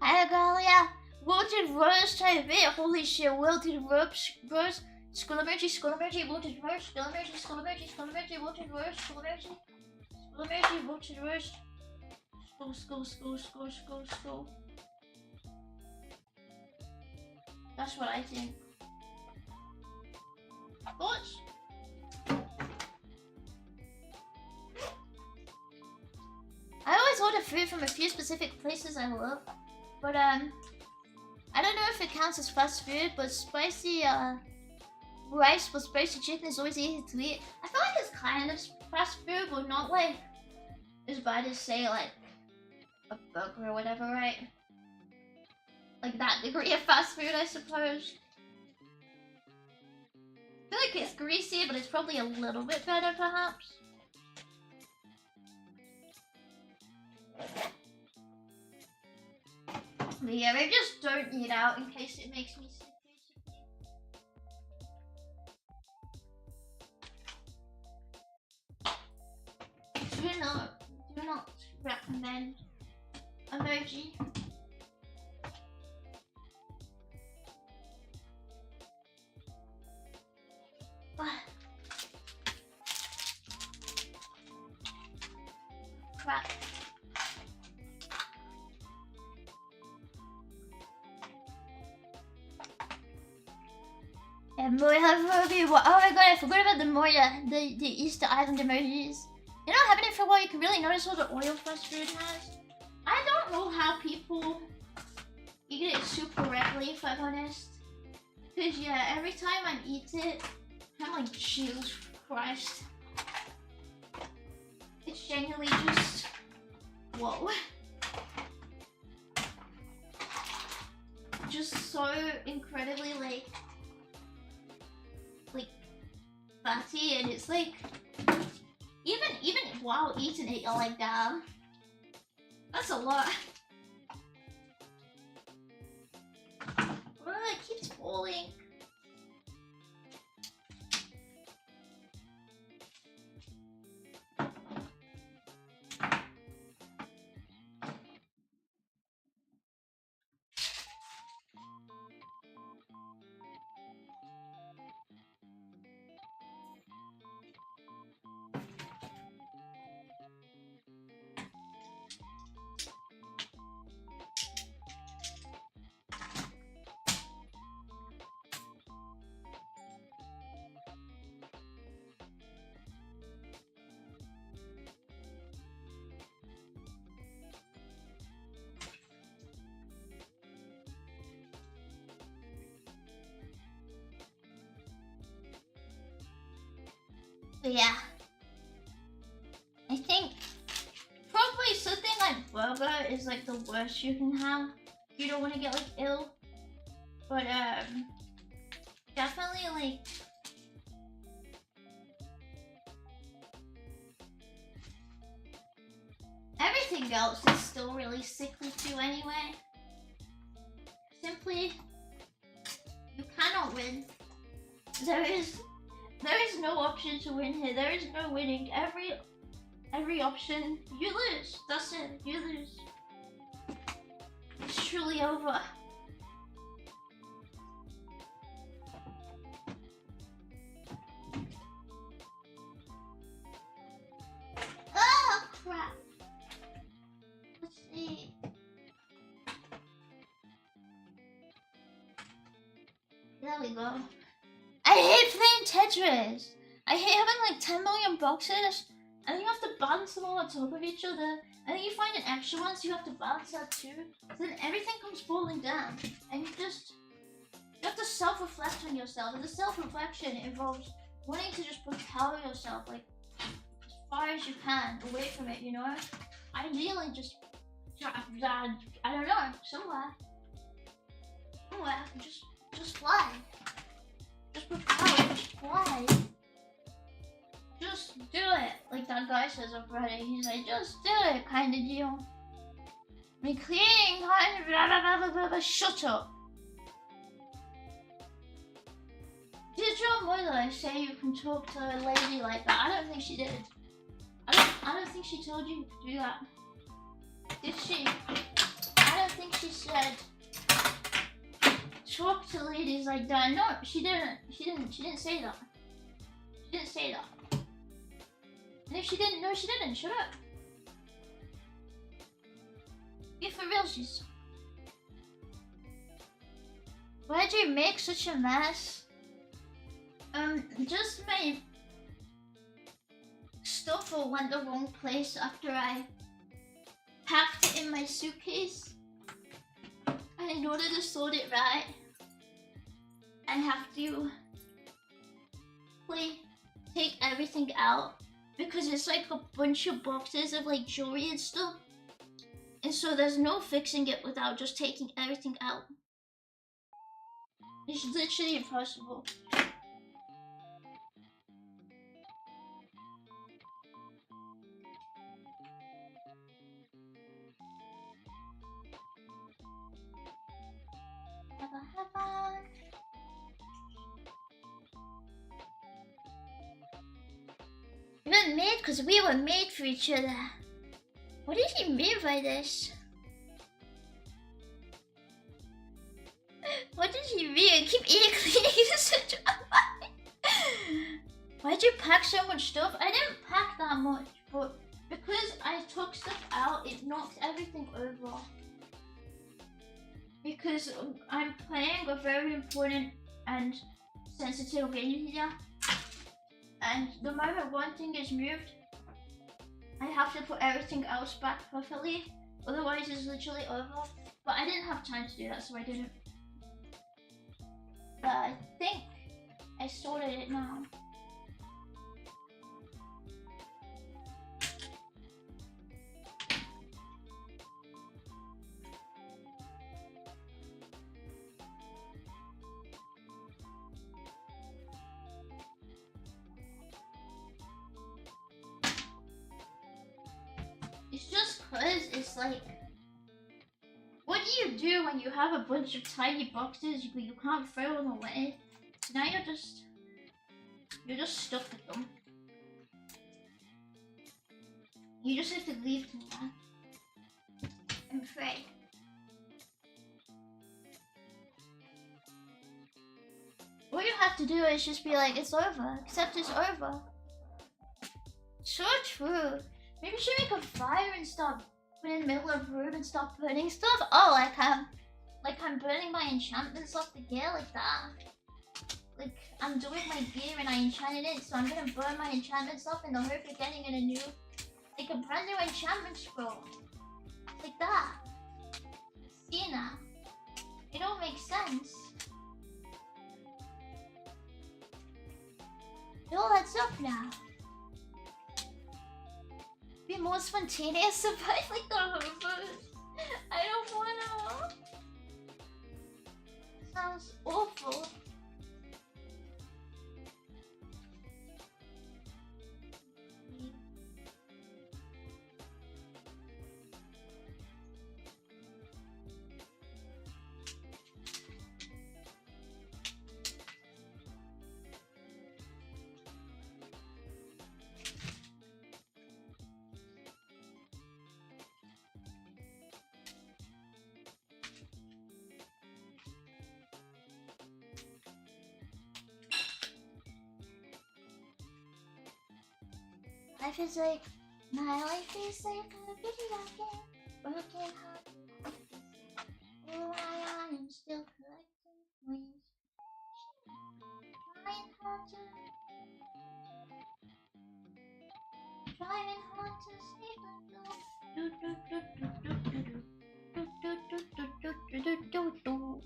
Hi, Galia. Wilted Rose type it. Holy shit, Wilted Rose. Skull emoji, Wilted Rose, skull emoji, Wilted Rose, skull emoji, Wilted Rose. School. That's what I think. Thoughts? I always order food from a few specific places I love. But I don't know if it counts as fast food, but spicy rice with spicy chicken is always easy to eat. I feel like it's kind of fast food, but not like as bad as say like a burger or whatever, right? Like that degree of fast food, I suppose. I feel like it's greasy, but it's probably a little bit better, perhaps. But yeah, I just don't eat out in case it makes me sick, basically. Do not recommend emoji. Crap. Yeah, Moria emoji. Oh my god, I forgot about the Moria, the Easter Island emojis. You know, having it for a while, you can really notice all the oil fast food has. I don't know how people eat it super regularly, if I'm honest. Cause yeah, every time I eat it, I'm like, Jesus Christ. It's genuinely just, whoa. Just so incredibly like fatty, and it's like, even while eating it, you're like, damn, that's a lot. It keeps falling. But yeah, I think probably something like burger is like the worst you can have. You don't want to get like ill, but definitely like everything else is still really sickly too anyway. Simply, you cannot win. There is no option to win here. There is no winning. Every option, you lose. That's it. You lose. It's truly over. Oh crap. Let's see. There we go. I hate playing Tetris. I hate having like 10 million boxes, and then you have to balance them all on top of each other, and then you find an extra one, so you have to balance that too. So then everything comes falling down, and you have to self-reflect on yourself, and the self-reflection involves wanting to just propel yourself like as far as you can away from it, you know? Ideally just, I don't know, somewhere, just fly. Just without, just why? Just do it. Like that guy says on Friday. He's like, just do it, kind of deal. Me cleaning, kind of blah blah blah blah blah. Shut up. Did your mother say you can talk to a lady like that? I don't think she did. I don't think she told you to do that. Did she? I don't think she said talk to ladies like that. No, she didn't. She didn't say that. She didn't say that. And if she didn't, no, she didn't. Shut up. Be for real, she's. Why'd you make such a mess? Just my stuff all went the wrong place after I packed it in my suitcase. And in order to sort it right, I have to take everything out because it's like a bunch of boxes of like jewelry and stuff. And so there's no fixing it without just taking everything out. It's literally impossible. Have fun. We were made because we were made for each other. What did he mean by this? What did he mean? Keep eating cleaning this. Why'd you pack so much stuff? I didn't pack that much, but because I took stuff out, it knocked everything over. Because I'm playing a very important and sensitive game here, and the moment one thing is moved, I have to put everything else back perfectly, otherwise it's literally over. But I didn't have time to do that, so I didn't. But I think I sorted it now. It's just cause it's like, what do you do when you have a bunch of tiny boxes but you can't throw them away? Now you're just stuck with them. You just have to leave them there and pray. All you have to do is just be like, it's over, except it's over. So true. Maybe we should make a fire and stop put in the middle of the room and stop burning stuff. Oh, like I'm burning my enchantments off the gear like that. Like I'm doing my gear and I enchanted it, so I'm gonna burn my enchantments off in the hope of getting in a new, like a brand new enchantment scroll. Like that. See now? It all makes sense. It all adds up now. Be more spontaneous, survive like the hobos. I don't wanna. Sounds awful. Life is like, my life is like a video game, broken heart. Oh, I am still collecting coins, trying hard to save the world.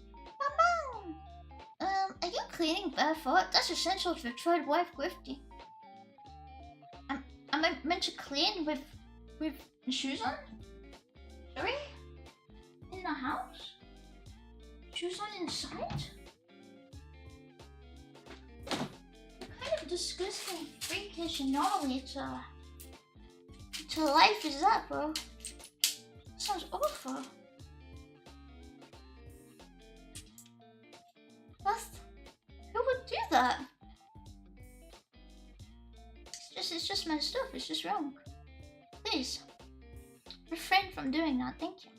Are you cleaning barefoot? That's essential for tradwife grifting. Am I meant to clean with shoes on? Sorry? In the house? Shoes on inside? disgusting, freakish anomaly to life is that, bro? Sounds awful. Who would do that? It's just messed up. It's just wrong. Please refrain from doing that. Thank you.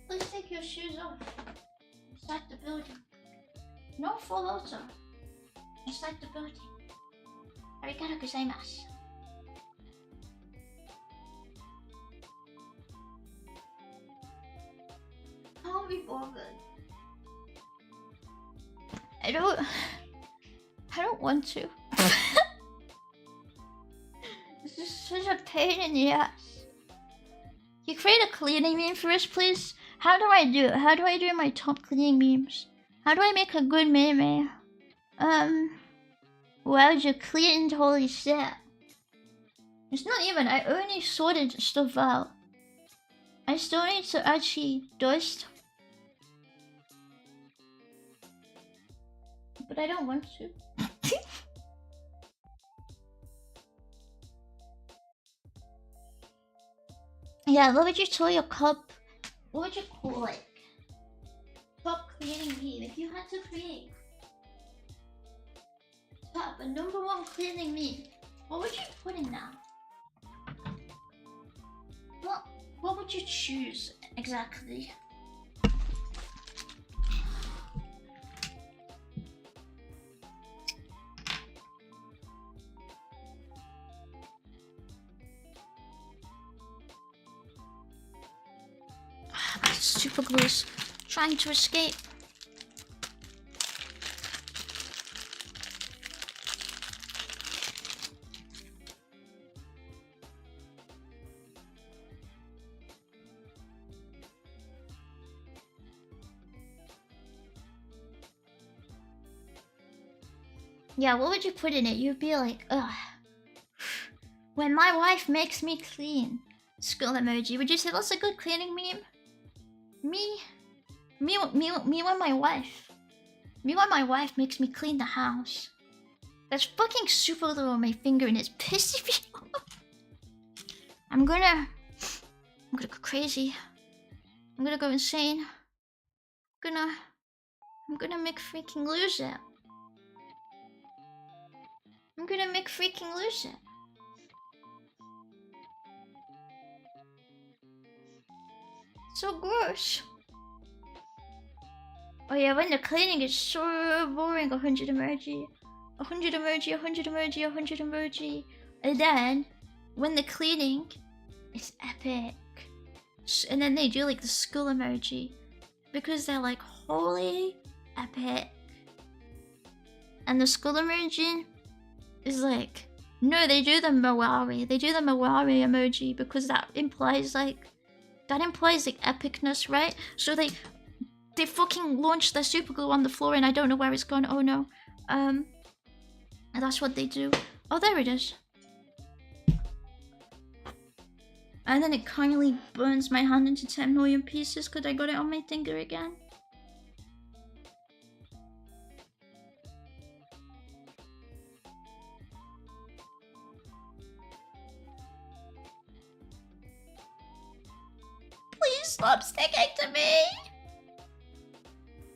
Please take your shoes off inside the building. No full auto inside the building. Arigato gozaimasu. Can't be bothered. I don't want to. This is such a pain in the ass. You create a cleaning meme for us, please? How do I do it? How do I do my top cleaning memes? How do I make a good meme? Wow, you cleaned, holy shit. It's not even, I only sorted stuff out. I still need to actually dust. But I don't want to. Yeah, what would you call your cup? What would you call it? Cup cleaning meme. If you had to create top, a #1 cleaning meme, what would you put in now? What would you choose exactly? Super glue's trying to escape. Yeah, what would you put in it? You'd be like, ugh. When my wife makes me clean. Skull emoji. Would you say that's a good cleaning meme? Me when my wife. Me when my wife makes me clean the house. There's fucking super glue on my finger and it's pissing me off. I'm gonna go crazy. I'm gonna go insane. I'm gonna make freaking lose it. I'm gonna make freaking lose it. So gross. Oh yeah, when the cleaning is so boring. 100 emoji. 100 emoji, 100 emoji, 100 emoji. And then, when the cleaning is epic. And then they do like the skull emoji. Because they're like, holy epic. And the skull emoji is like, no, they do the Mawari. They do the Mawari emoji because that implies like epicness, right? So they fucking launched their super glue on the floor and I don't know where it's gone. Oh no. And that's what they do. Oh, there it is. And then it kindly burns my hand into 10 million pieces because I got it on my finger again. Please stop sticking to me!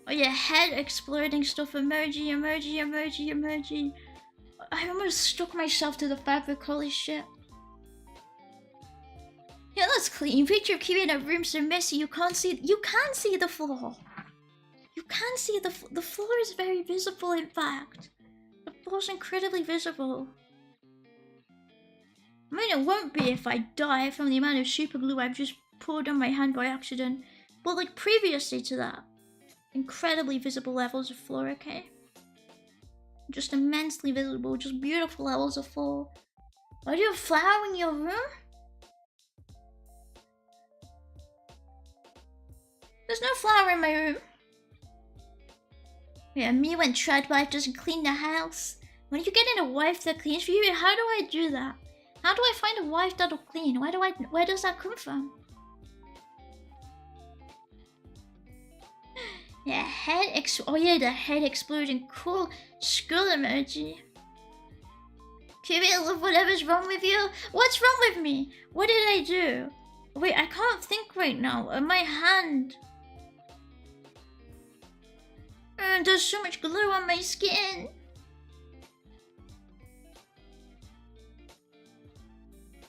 Oh yeah, head exploding stuff, emoji, emoji, emoji, emoji. I almost stuck myself to the fabric, holy shit. Yeah, that's clean. Picture of keeping a room so messy you can't see the floor. You can't see the floor is very visible, in fact. The floor's incredibly visible. I mean, it won't be if I die from the amount of super glue I've just poured on my hand by accident. But like previously to that, incredibly visible levels of floor, okay? Just immensely visible, just beautiful levels of floor. Why do you have a flower in your room? There's no flower in my room. Yeah, me when tradwife doesn't clean the house. When you get in a wife that cleans for you, how do I do that? How do I find a wife that'll clean? Where does that come from? Yeah, oh yeah, the head explosion. Cool skull emoji. Kiwi, love whatever's wrong with you. What's wrong with me? What did I do? Wait, I can't think right now. My hand. There's so much glue on my skin.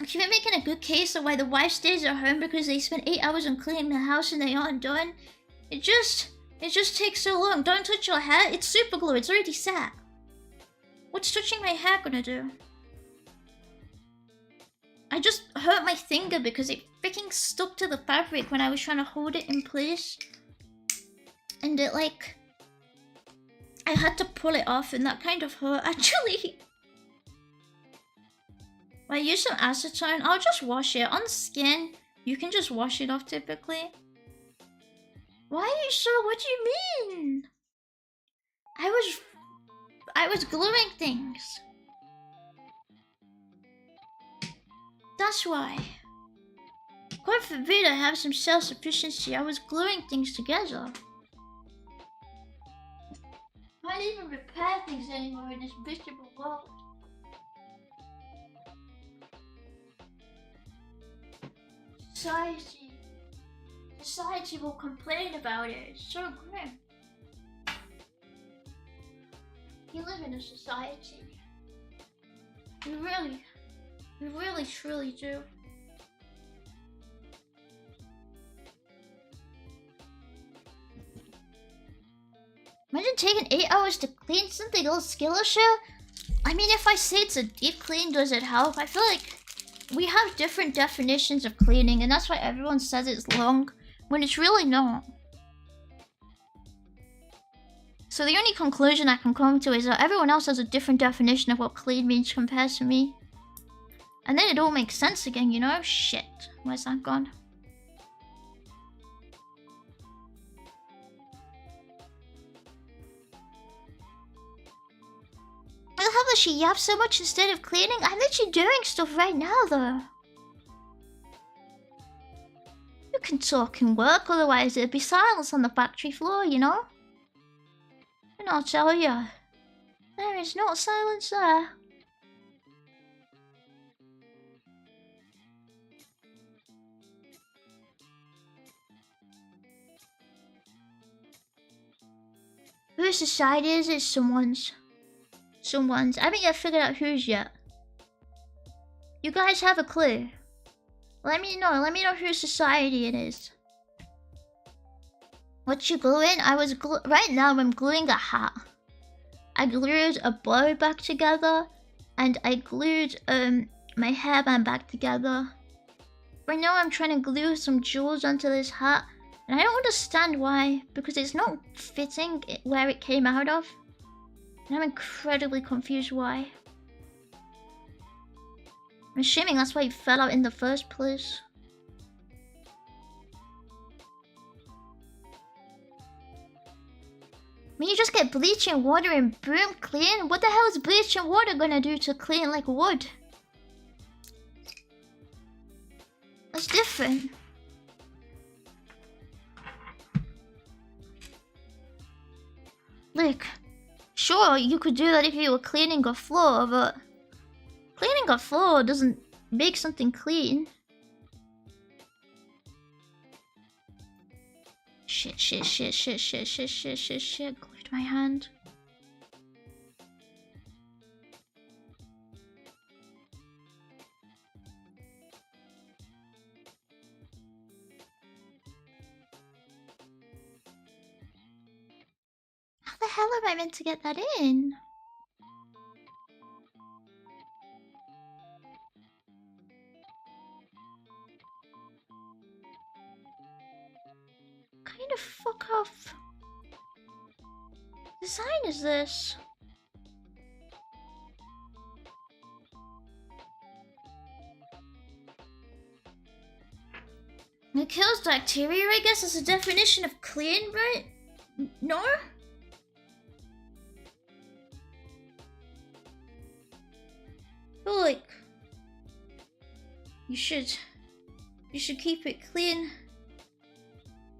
Kiwi making a good case of why the wife stays at home because they spend 8 hours on cleaning the house and they aren't done. It just takes so long. Don't touch your hair. It's super glue. It's already set. What's touching my hair gonna do? I just hurt my finger because it freaking stuck to the fabric when I was trying to hold it in place. And it like... I had to pull it off and that kind of hurt actually. When I use some acetone, I'll just wash it. On skin, you can just wash it off typically. Why are you so... What do you mean? I was gluing things. That's why. God forbid I have some self-sufficiency. I was gluing things together. I can't even repair things anymore in this miserable world. Society will complain about it. It's so grim. You live in a society. You really truly do. Imagine taking 8 hours to clean something all Skillshare. I mean, if I say it's a deep clean, does it help? I feel like we have different definitions of cleaning, and that's why everyone says it's long, when it's really not. So the only conclusion I can come to is that everyone else has a different definition of what clean means compared to me. And then it all makes sense again, you know? Shit. Where's that gone? I love that she yaps so much instead of cleaning. I'm literally doing stuff right now, though. You can talk and work, otherwise it'd be silence on the factory floor, you know? And I'll tell you, there is not silence there. Whose society is it? Someone's. I haven't yet figured out whose yet. You guys have a clue? Let me know whose society it is. What you gluing? Right now I'm gluing a hat. I glued a bow back together, and I glued my hairband back together. Right now I'm trying to glue some jewels onto this hat, and I don't understand why, because it's not fitting where it came out of. And I'm incredibly confused why. I'm assuming that's why it fell out in the first place. I mean, you just get bleach and water and boom, clean? What the hell is bleach and water gonna do to clean like wood? That's different. Look. Sure, you could do that if you were cleaning a floor, but cleaning a floor doesn't make something clean. Shit. Glued my hand. How the hell am I meant to get that in? What kind of fuck off design is this? It kills bacteria, I guess, is a definition of clean, right? No? But like, you should keep it clean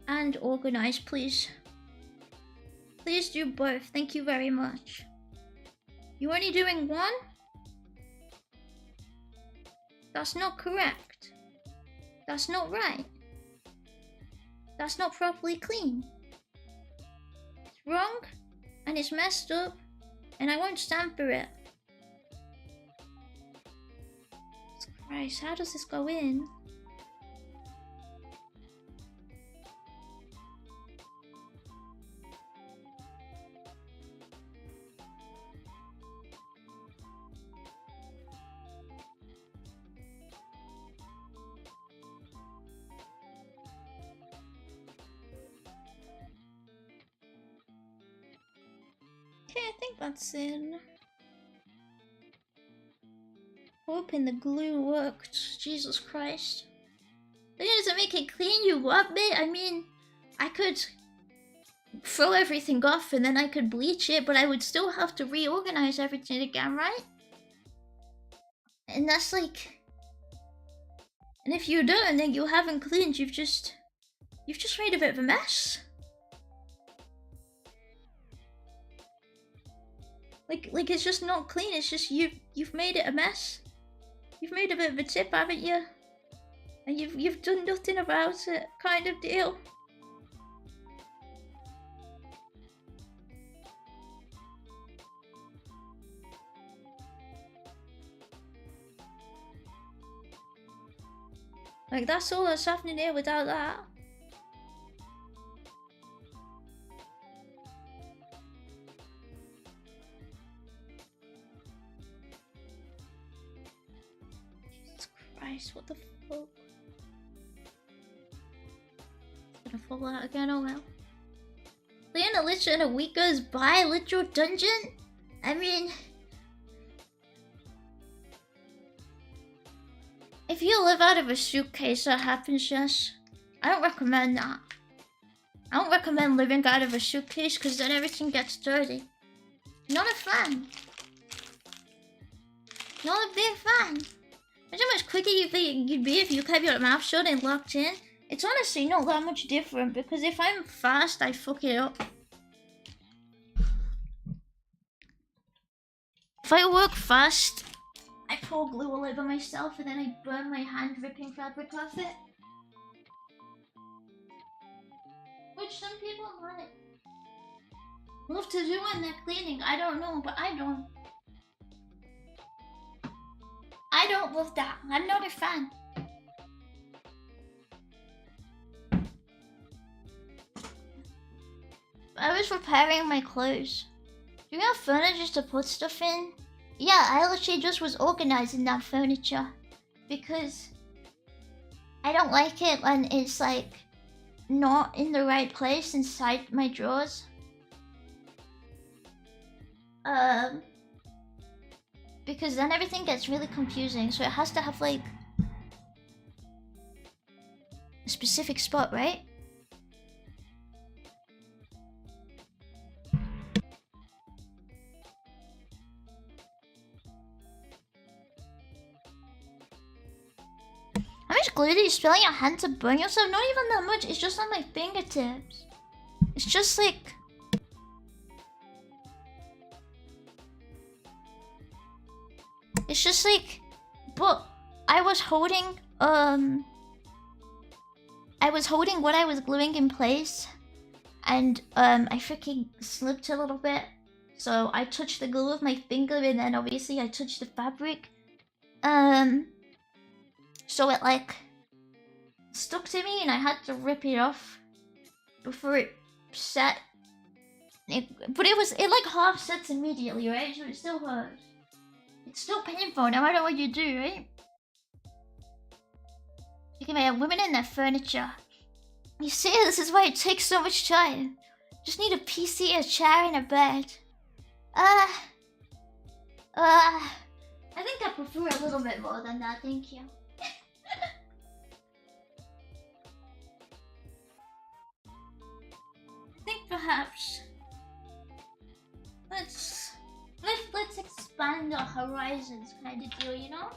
and organized, please. Please do both. Thank you very much. You only doing one? That's not correct. That's not right. That's not properly clean. It's wrong, and it's messed up, and I won't stand for it. Christ, how does this go in? Okay, I think that's in. Hoping the glue worked. Jesus Christ. It doesn't make it clean, you what, mate? I mean, I could throw everything off and then I could bleach it, but I would still have to reorganize everything again, right? And that's like... And if you don't, then you haven't cleaned, you've just made a bit of a mess. Like it's just not clean, it's just you've made it a mess. You've made a bit of a tip, haven't you? And you've done nothing about it, kind of deal. Like that's all that's happening here without that. What the fuck? It's gonna fall out again, oh well. Playing a lich in a week goes by, literal dungeon? I mean... If you live out of a suitcase, that happens, yes. I don't recommend that. I don't recommend living out of a suitcase, because then everything gets dirty. Not a fan. Not a big fan. Imagine how much quicker you'd be if you kept your mouth shut and locked in. It's honestly not that much different, because if I'm fast, I fuck it up. If I work fast, I pour glue all over myself and then I burn my hand ripping fabric off it. Which some people might love to do when they're cleaning. I don't know, but I don't. I don't love that. I'm not a fan. I was repairing my clothes. Do you have furniture to put stuff in? Yeah, I literally just was organizing that furniture. Because I don't like it when it's like not in the right place inside my drawers. Because then everything gets really confusing, so it has to have like a specific spot, right? How much glue do you spill on your hand to burn yourself? Not even that much, it's just on my fingertips. It's just like... It's just like, but I was holding what I was gluing in place, and I freaking slipped a little bit. So I touched the glue with my finger, and then obviously I touched the fabric. So it like stuck to me, and I had to rip it off before it set. But it like half sets immediately, right? So it still hurts. It's still painful no matter what you do, right? Speaking about women and their furniture. You see, this is why it takes so much time. Just need a PC, a chair, and a bed. I think I prefer a little bit more than that, thank you. I think perhaps... Let's expand our horizons kind of deal, you know?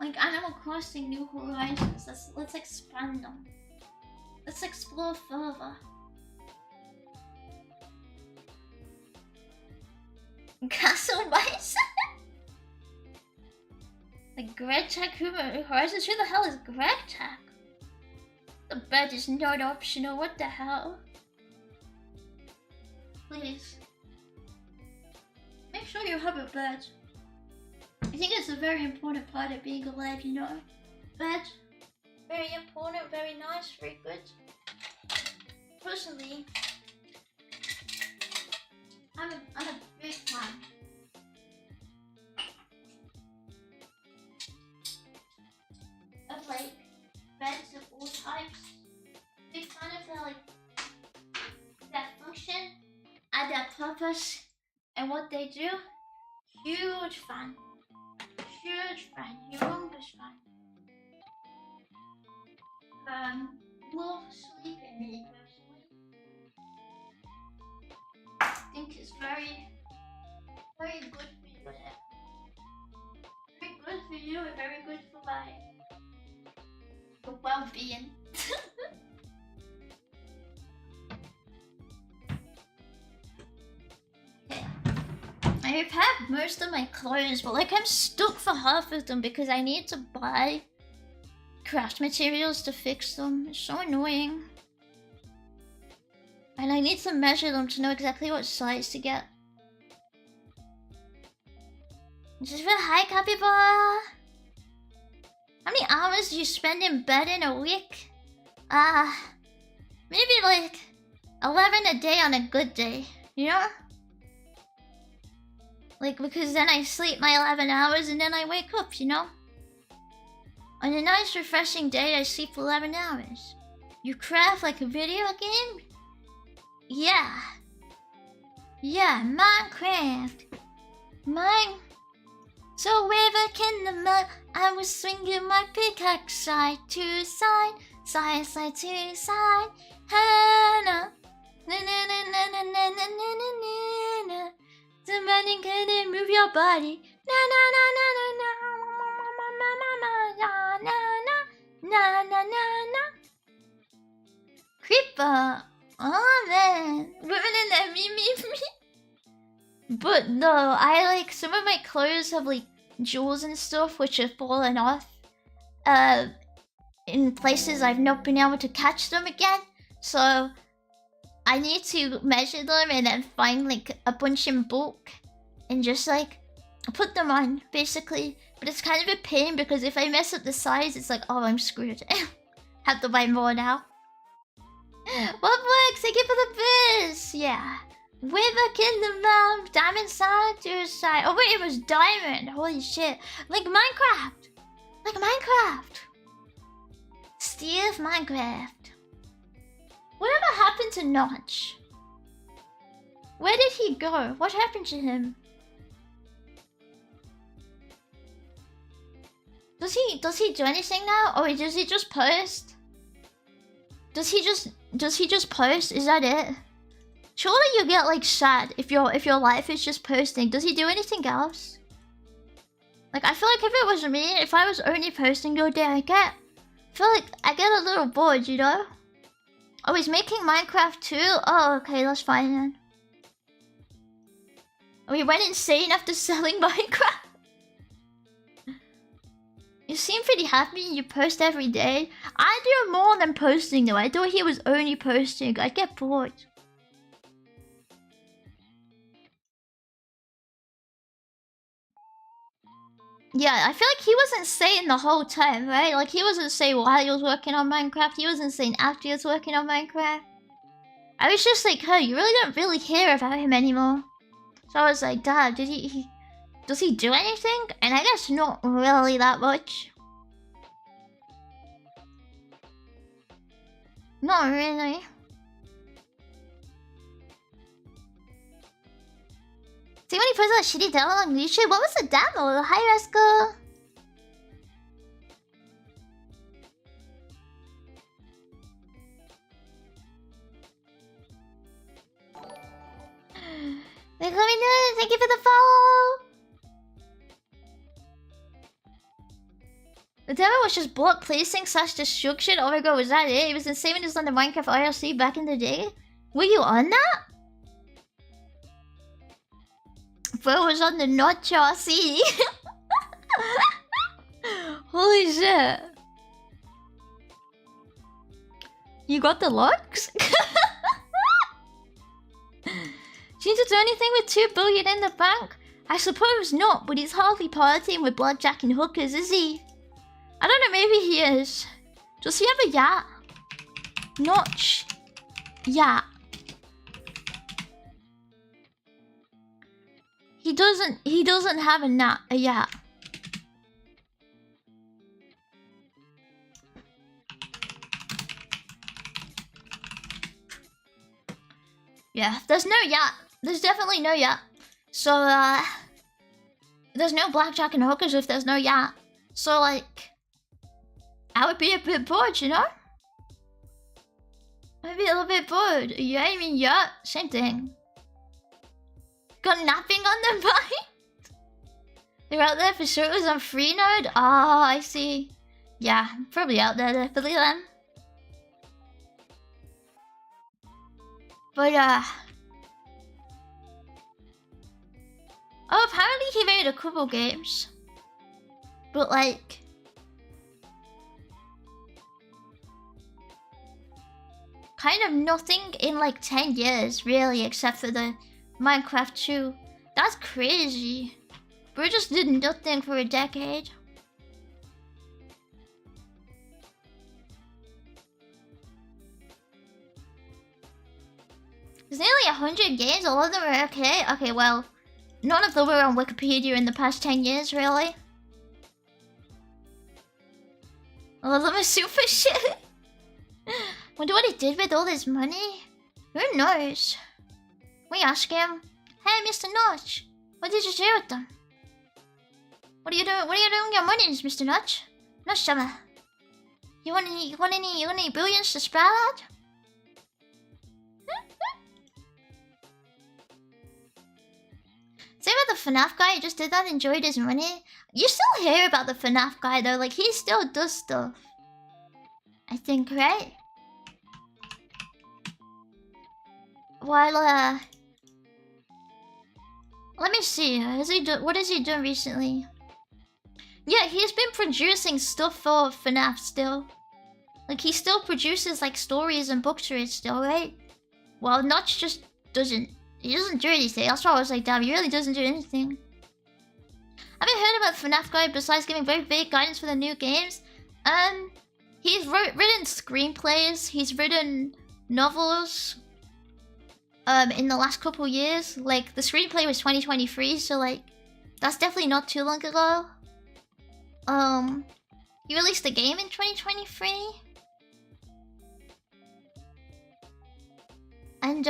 Like Animal Crossing New Horizons. Let's expand them. Let's explore further. Castle Mice? Like Greg Tech Horizons? Who the hell is Greg Tech? The bed is not optional, what the hell? Please. Make sure you have a bed. I think it's a very important part of being alive, you know? Bed. Very important, very nice, very good. Personally, I'm a big fan. Of like beds of all types. Big fan of their like their function and their purpose and what they do. Huge fan. Huge fan. Humongous fan. Love sleeping me personally. I think it's very good for you. Very good for you and very good for my well-being. Okay. I've had most of my clothes, but like I'm stuck for half of them because I need to buy craft materials to fix them. It's so annoying. And I need to measure them to know exactly what size to get. Just for hi, Capybara! How many hours do you spend in bed in a week? Maybe like 11 a day on a good day, you know? Like, because then I sleep my 11 hours and then I wake up, you know? On a nice refreshing day, I sleep 11 hours. You craft like a video game? Yeah. Yeah, Minecraft. So back in the mud, I was swinging my pickaxe side to side, side to side. Hannah. Na na na na na na na na na na. Somebody can move your body. Na na na na na na na na na na na. Creeper. Oh man, ruining that me. But no, I like some of my clothes have like jewels and stuff which have fallen off. In places I've not been able to catch them again. So I need to measure them and then find like a bunch in bulk and just like put them on basically. But it's kind of a pain because if I mess up the size, it's like, oh, I'm screwed. Have to buy more now. What works? Thank you for the biz. Yeah. Way back in the mouth, diamond side to side. Oh wait, it was diamond. Holy shit. Like Minecraft. Like Minecraft. Steve Minecraft. Whatever happened to Notch? Where did he go? What happened to him? Does he do anything now? Or does he just post? Does he just post? Is that it? Surely you get like sad if your life is just posting. Does he do anything else? Like I feel like if it was me, if I was only posting all day, I feel like I get a little bored, you know? Oh, he's making Minecraft too? Oh, okay, that's fine then. Oh, he went insane after selling Minecraft. You seem pretty happy, you post every day. I do more than posting though. I thought he was only posting. I'd get bored. Yeah, I feel like he wasn't saying the whole time, right? Like he wasn't saying while he was working on Minecraft. He wasn't saying after he was working on Minecraft. I was just like, hey, you really don't really care about him anymore. So I was like, Dad, does he do anything? And I guess not really that much. Not really. See when he posted that shitty demo on YouTube? What was the demo? Hi, Rascal. Thank you for the follow. The demo was just block placing / destruction. Oh my god, was that it? It was the same as on the Minecraft IRC back in the day. Were you on that? Bro was on the nut chassis. Holy shit. You got the locks? Seems to do anything with 2 billion in the bank? I suppose not, but he's hardly partying with blackjack and hookers, is he? I don't know, maybe he is. Does he have a yacht? Notch. Yacht. He doesn't have a yacht. Yeah, there's no yacht. There's definitely no yacht. So, there's no blackjack and hookers if there's no yacht. So, like, I would be a bit bored, you know? I'd be a little bit bored. Yeah, I mean, yacht, same thing. Got napping on their mind? They're out there for shows on Freenode? Oh, I see. Yeah, probably out there, definitely then. But, oh, apparently he made a couple games. But, like... kind of nothing in, like, 10 years, really, except for the Minecraft 2. That's crazy. Bro just did nothing for a decade. There's nearly 100 games, all of them are okay. Okay, well, none of them were on Wikipedia in the past 10 years, really. All of them are super shit. Wonder what he did with all his money? Who knows? We ask him. Hey, Mr. Notch, what did you do with them? What are you doing? What are you doing with your monies, Mr. Notch? No summer. You want any billions to spread out? Say about the FNAF guy who just did that, enjoyed his money. You still hear about the FNAF guy though, like he still does stuff. I think, right? While let me see. What has he done recently? Yeah, he's been producing stuff for FNAF still. Like he still produces like stories and books for it still, right? Well, Notch just doesn't. He doesn't do anything. That's why I was like, damn, he really doesn't do anything. I haven't heard about FNAF guy besides giving very vague guidance for the new games. He's written screenplays. He's written novels. In the last couple years, like the screenplay was 2023, so like that's definitely not too long ago. He released a game in 2023, and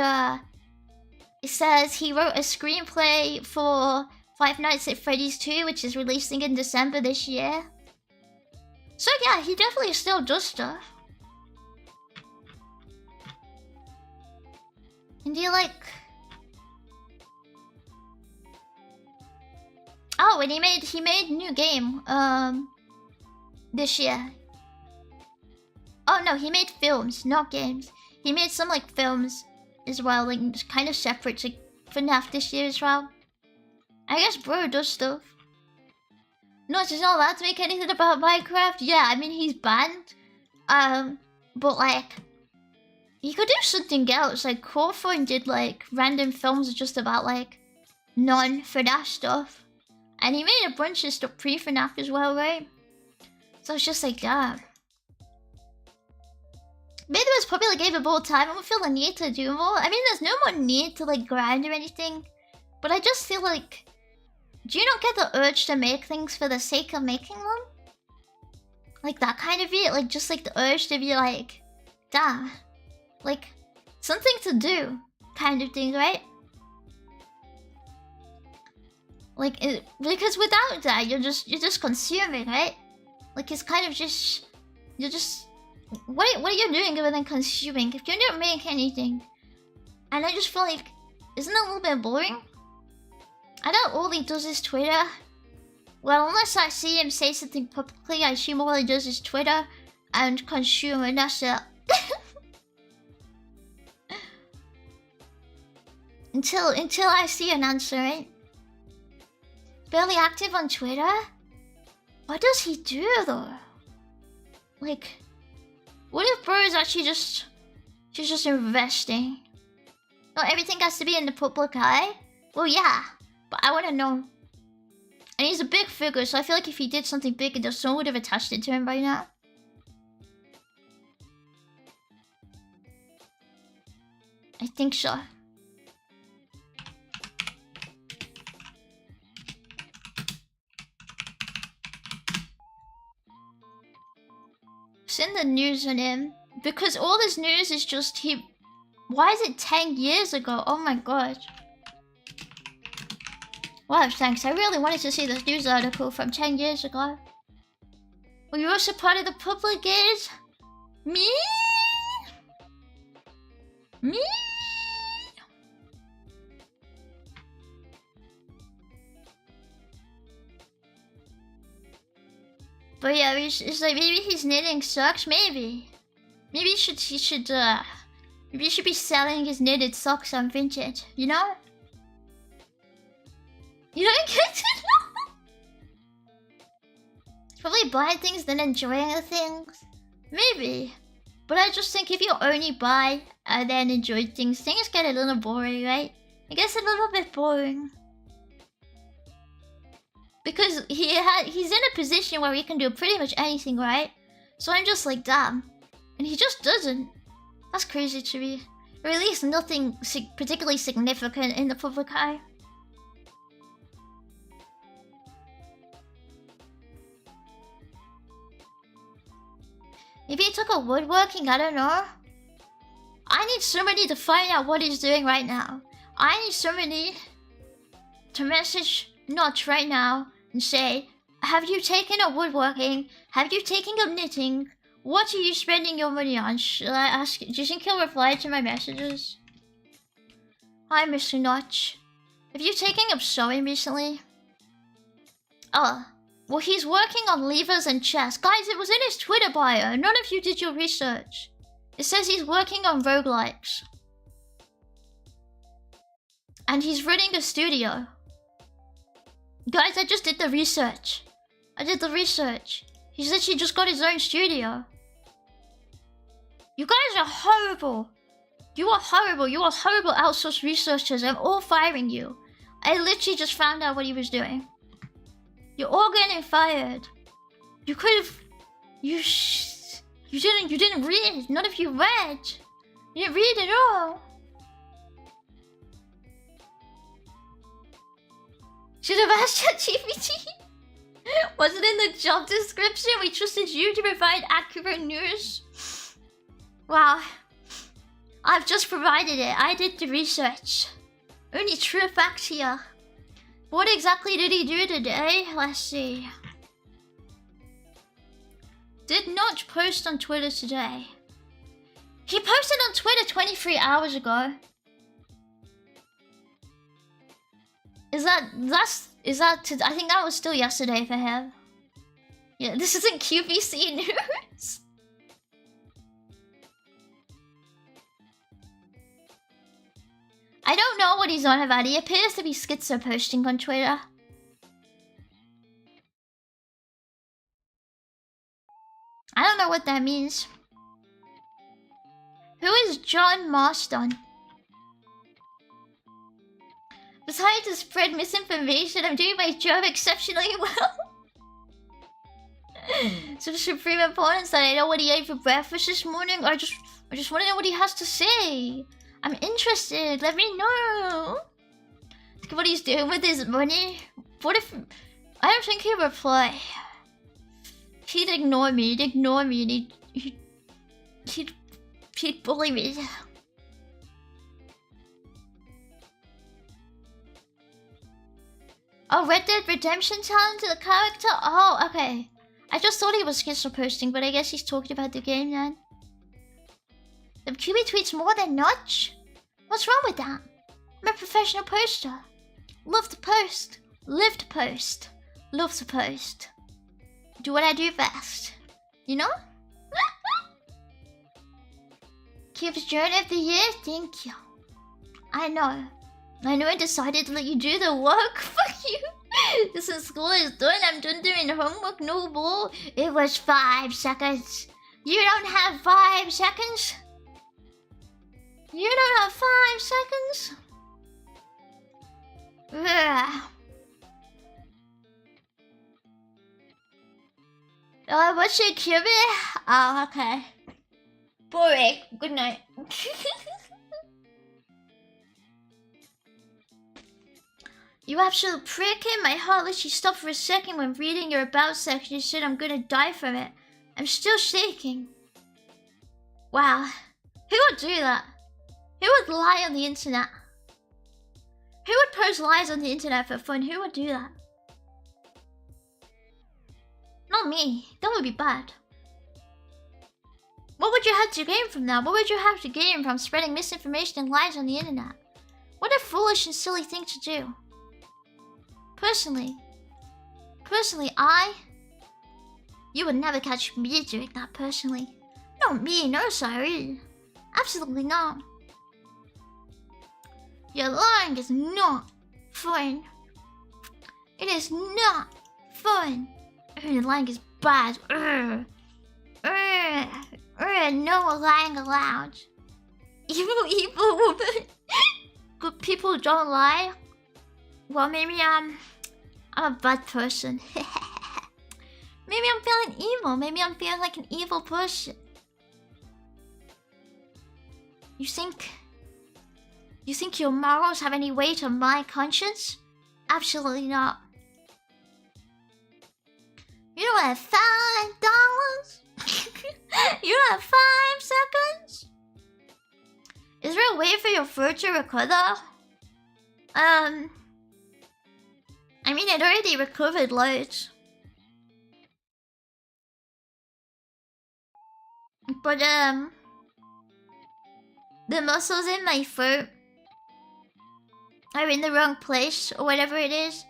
it says he wrote a screenplay for Five Nights at Freddy's 2, which is releasing in December this year. So yeah, he definitely still does stuff. And he like... oh, and he made a new game, this year. Oh no, he made films, not games. He made some like films as well, like kind of separate to FNAF this year as well. I guess bro does stuff. No, it's just not allowed to make anything about Minecraft. Yeah, I mean he's banned. But like... you could do something else, like Crawford did like random films just about like non-FNAF stuff. And he made a bunch of stuff pre-FNAF as well, right? So it's just like that. Maybe it was probably like gave a bold time. I don't feel the need to do more. I mean there's no more need to like grind or anything. But I just feel like... do you not get the urge to make things for the sake of making them? Like that kind of it? Like just like the urge to be like... damn. Like, something to do, kind of thing, right? Like, because without that, you're just consuming, right? Like, it's kind of just, you're just, what are you doing other than consuming? If you don't make anything, and I just feel like, isn't that a little bit boring? I know all he does is Twitter. Well, unless I see him say something publicly, I assume all he does is Twitter and consume, and that's it. Until I see an answer, right? Barely active on Twitter? What does he do though? Like, what if bro is actually she's just investing? Not everything has to be in the public eye? Well, yeah, but I wanna know. And he's a big figure, so I feel like if he did something big, someone would have attached it to him by now. I think so. Send the news on him. Because all this news is just he... Why is it 10 years ago? Oh my god. Wow, thanks. I really wanted to see this news article from 10 years ago. Were you also part of the public gaze? Me? Me? But yeah, it's like maybe his knitting sucks. Maybe he should maybe he should be selling his knitted socks on Vinted. You know? You don't get to know. Probably buying things then enjoying the things. Maybe. But I just think if you only buy and then enjoy things get a little boring, right? It gets a little bit boring. Because he's in a position where he can do pretty much anything, right? So I'm just like, damn. And he just doesn't. That's crazy to me. Or at least nothing particularly significant in the public eye. Maybe he took a woodworking, I don't know. I need somebody to find out what he's doing right now. I need somebody to message Notch right now and say, have you taken up woodworking? Have you taken up knitting? What are you spending your money on? Should I ask? Do you think he'll reply to my messages? Hi, Mr. Notch. Have you taken up sewing recently? Oh, well, he's working on levers and chess. Guys, it was in his Twitter bio. None of you did your research. It says he's working on roguelikes. And he's running a studio. Guys, I just did the research. He's literally just got his own studio. You guys are horrible. You are horrible. You are horrible outsourced researchers. I'm all firing you. I literally just found out what he was doing. You're all getting fired. You could have... You didn't read. None of you read. You didn't read at all. Should have asked ChatGPT. Was it in the job description? We trusted you to provide accurate news. Wow. I've just provided it. I did the research. Only true facts here. What exactly did he do today? Let's see. Did not post on Twitter today. He posted on Twitter 23 hours ago. I think that was still yesterday for him. Yeah, this isn't QVC news. I don't know what he's on about. He appears to be schizo posting on Twitter. I don't know what that means. Who is John Marston? Besides to spread misinformation, I'm doing my job exceptionally well. Some supreme importance that I know what he ate for breakfast this morning. I just want to know what he has to say. I'm interested. Let me know. Look at what he's doing with his money. What if... I don't think he'll reply. He'd ignore me. He'd ignore me. And he'd bully me. Oh, Red Dead Redemption talent to the character? Oh, okay. I just thought he was schizo posting, but I guess he's talking about the game then. The QB tweets more than Notch? What's wrong with that? I'm a professional poster. Love to post. Live to post. Love to post. Do what I do best. You know? Cube's Journey of the Year? Thank you. I know I decided to let you do the work. Fuck you. Since school is done, I'm done doing homework, no more. It was 5 seconds. You don't have 5 seconds? You don't have 5 seconds? Ugh. What's your QB? Oh, okay. Boring. Good night. You absolute prick. My heart literally stopped for a second when reading your about section. You said I'm gonna die from it. I'm still shaking. Wow. Who would do that? Who would lie on the internet? Who would post lies on the internet for fun? Who would do that? Not me. That would be bad. What would you have to gain from that? What would you have to gain from spreading misinformation and lies on the internet? What a foolish and silly thing to do. Personally, you would never catch me doing that personally. No, me, no sorry. Absolutely not. Your lying is not fun. It is not fun. Your lying is bad. No lying allowed. Evil woman. Good people don't lie. Well, maybe I'm a bad person. Maybe I'm feeling evil. Maybe I'm feeling like an evil person. You think your morals have any weight on my conscience? Absolutely not. You don't have $5? You don't have 5 seconds? Is there a way for your food to recover? I mean, it already recovered loads. But, the muscles in my foot are in the wrong place, or whatever it is.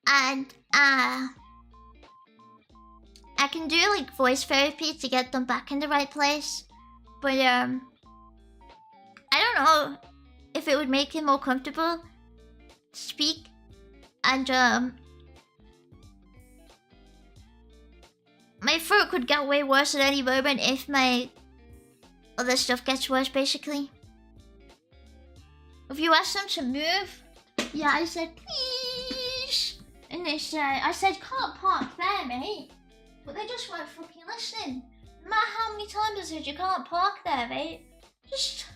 And, I can do, like, voice therapy to get them back in the right place. But, I don't know if it would make him more comfortable to speak. And, my throat could get way worse at any moment if my other stuff gets worse, basically. If you ask them to move, yeah, I said, please. And they said, I said, can't park there, mate. But they just weren't fucking listening. No matter how many times I said, you can't park there, mate. Just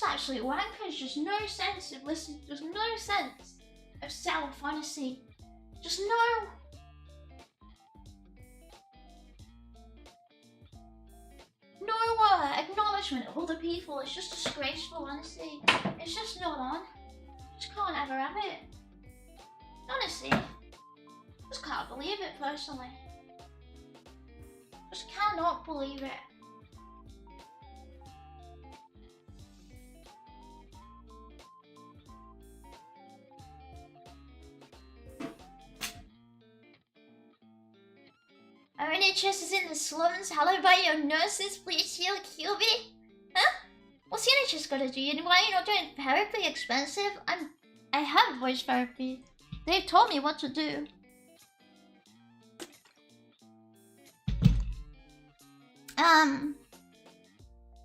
absolute wankers. Just no sense of listening. Just no sense of self, honestly. Just no acknowledgement of other people. It's just disgraceful, honestly. It's just not on. Just can't ever have it. Honestly. Just can't believe it, personally. Just cannot believe it. Our NHS is in the slums. Hello by your nurses, please heal QB. Huh? What's the NHS gotta do? Why are you not doing therapy? Expensive? I have voice therapy. They've told me what to do.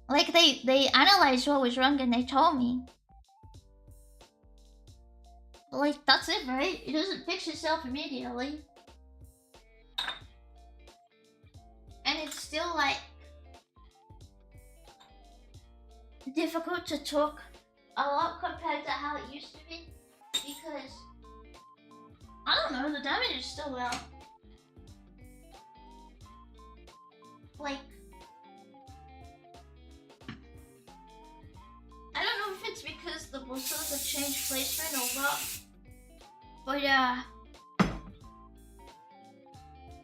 Like they analyzed what was wrong and they told me. Like, that's it, right? It doesn't fix itself immediately. And it's still, like, difficult to talk a lot compared to how it used to be. Because, I don't know, the damage is still well. Like, I don't know if it's because the muscles have changed placement or what. But,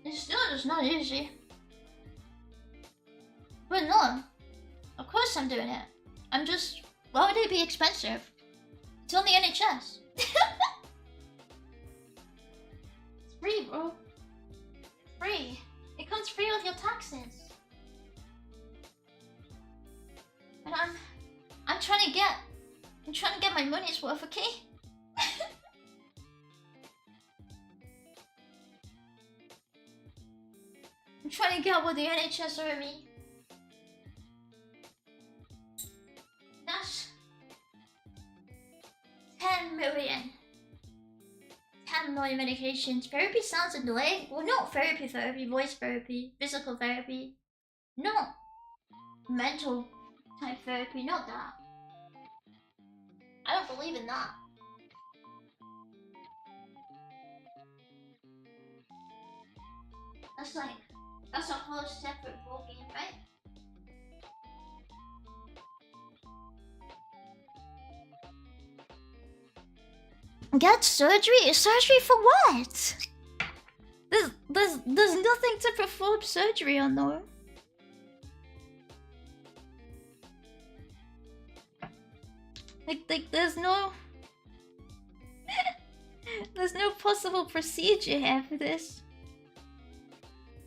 it's still just not easy. But no, of course I'm doing it. I'm just, why would it be expensive? It's on the NHS. It's free, bro. It's free. It comes free with your taxes. And I'm trying to get my money's worth, okay? I'm trying to get with the NHS Army. That's 10 million. 10 million medications. Therapy sounds annoying. Well, not therapy, voice therapy, physical therapy. Not mental type therapy, not that. I don't believe in that. That's a whole separate ballgame, right? Get surgery? Surgery for what? There's nothing to perform surgery on though. Like there's no there's no possible procedure here for this.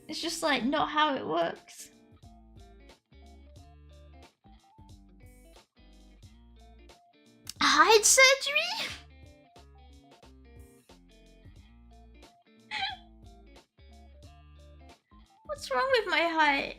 It's just like not how it works. Hide surgery? What's wrong with my height?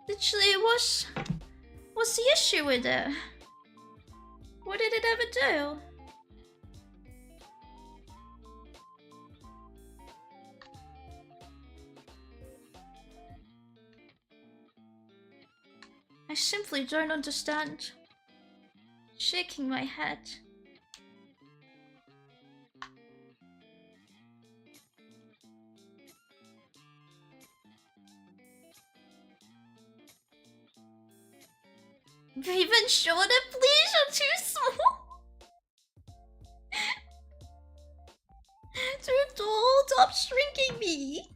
Literally, what's the issue with it? What did it ever do? I simply don't understand. Shaking my head. Even shorter, please? I'm too small. Too tall. Stop shrinking me.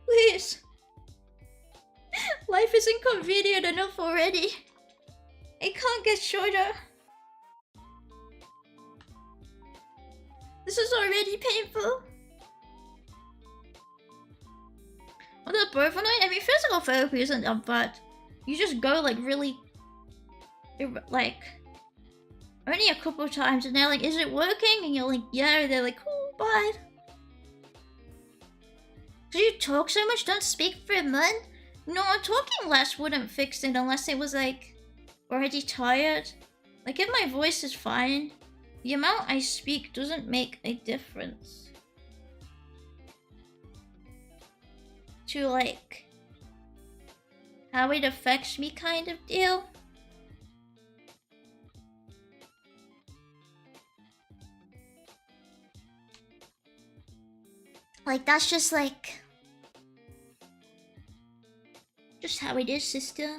Please. Life is inconvenient enough already. It can't get shorter. This is already painful. Well, they're both annoying. I mean, physical therapy isn't that bad. You just go like really, like, only a couple of times, and they're like, "Is it working?" And you're like, "Yeah." They're like, "Cool, bye." Do you talk so much? Don't speak for a month. No, talking less wouldn't fix it unless it was like already tired. Like if my voice is fine, the amount I speak doesn't make a difference. To like how it affects me kind of deal. Like that's just like just how it is, sister.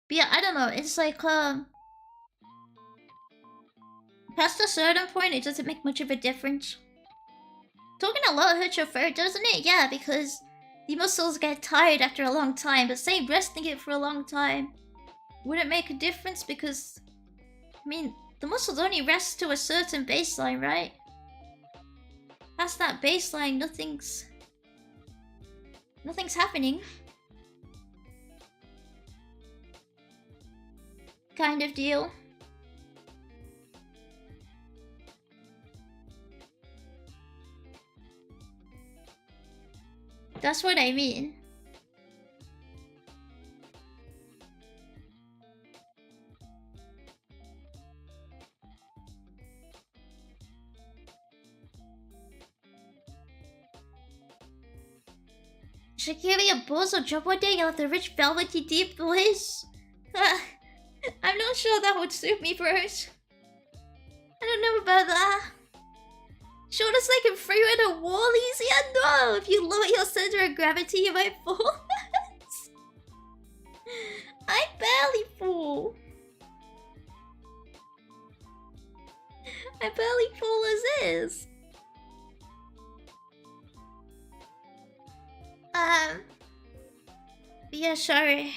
But yeah, I don't know, it's like past a certain point, it doesn't make much of a difference. Talking a lot hurts your throat, doesn't it? Yeah, because the muscles get tired after a long time. But say resting it for a long time wouldn't make a difference because, I mean, the muscles only rest to a certain baseline, right? Past that baseline, nothing's happening. Kind of deal. That's what I mean. Should give me a buzz or jump one day and have the rich velvety deep voice? I'm not sure that would suit me, bros. I don't know about that. Short as like a freeway to a wall easy? No! If you lower your center of gravity, you might fall. I barely fall. I barely fall as is. Yeah, sorry.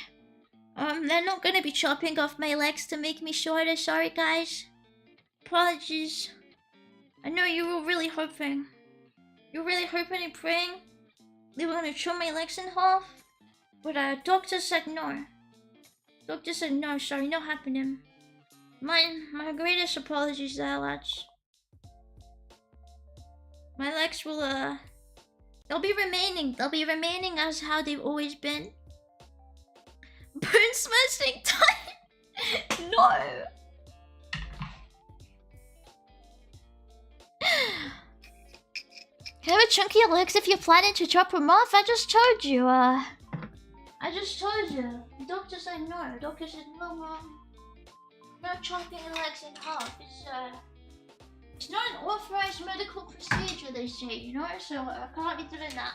They're not gonna be chopping off my legs to make me shorter. Sorry, guys. Apologies. I know you were really hoping. You were really hoping and praying they were gonna chop my legs in half. But doctor said no. Doctor said no, sorry, not happening. My greatest apologies there, lads. My legs will they'll be remaining as how they've always been. Bone smashing time. No. Can I have chunkier legs if you're planning to chop them off? I just told you. The doctor said no. The doctor said no, no chopping your legs in half. It's not an authorized medical procedure, they say, you know? So I can't be doing that.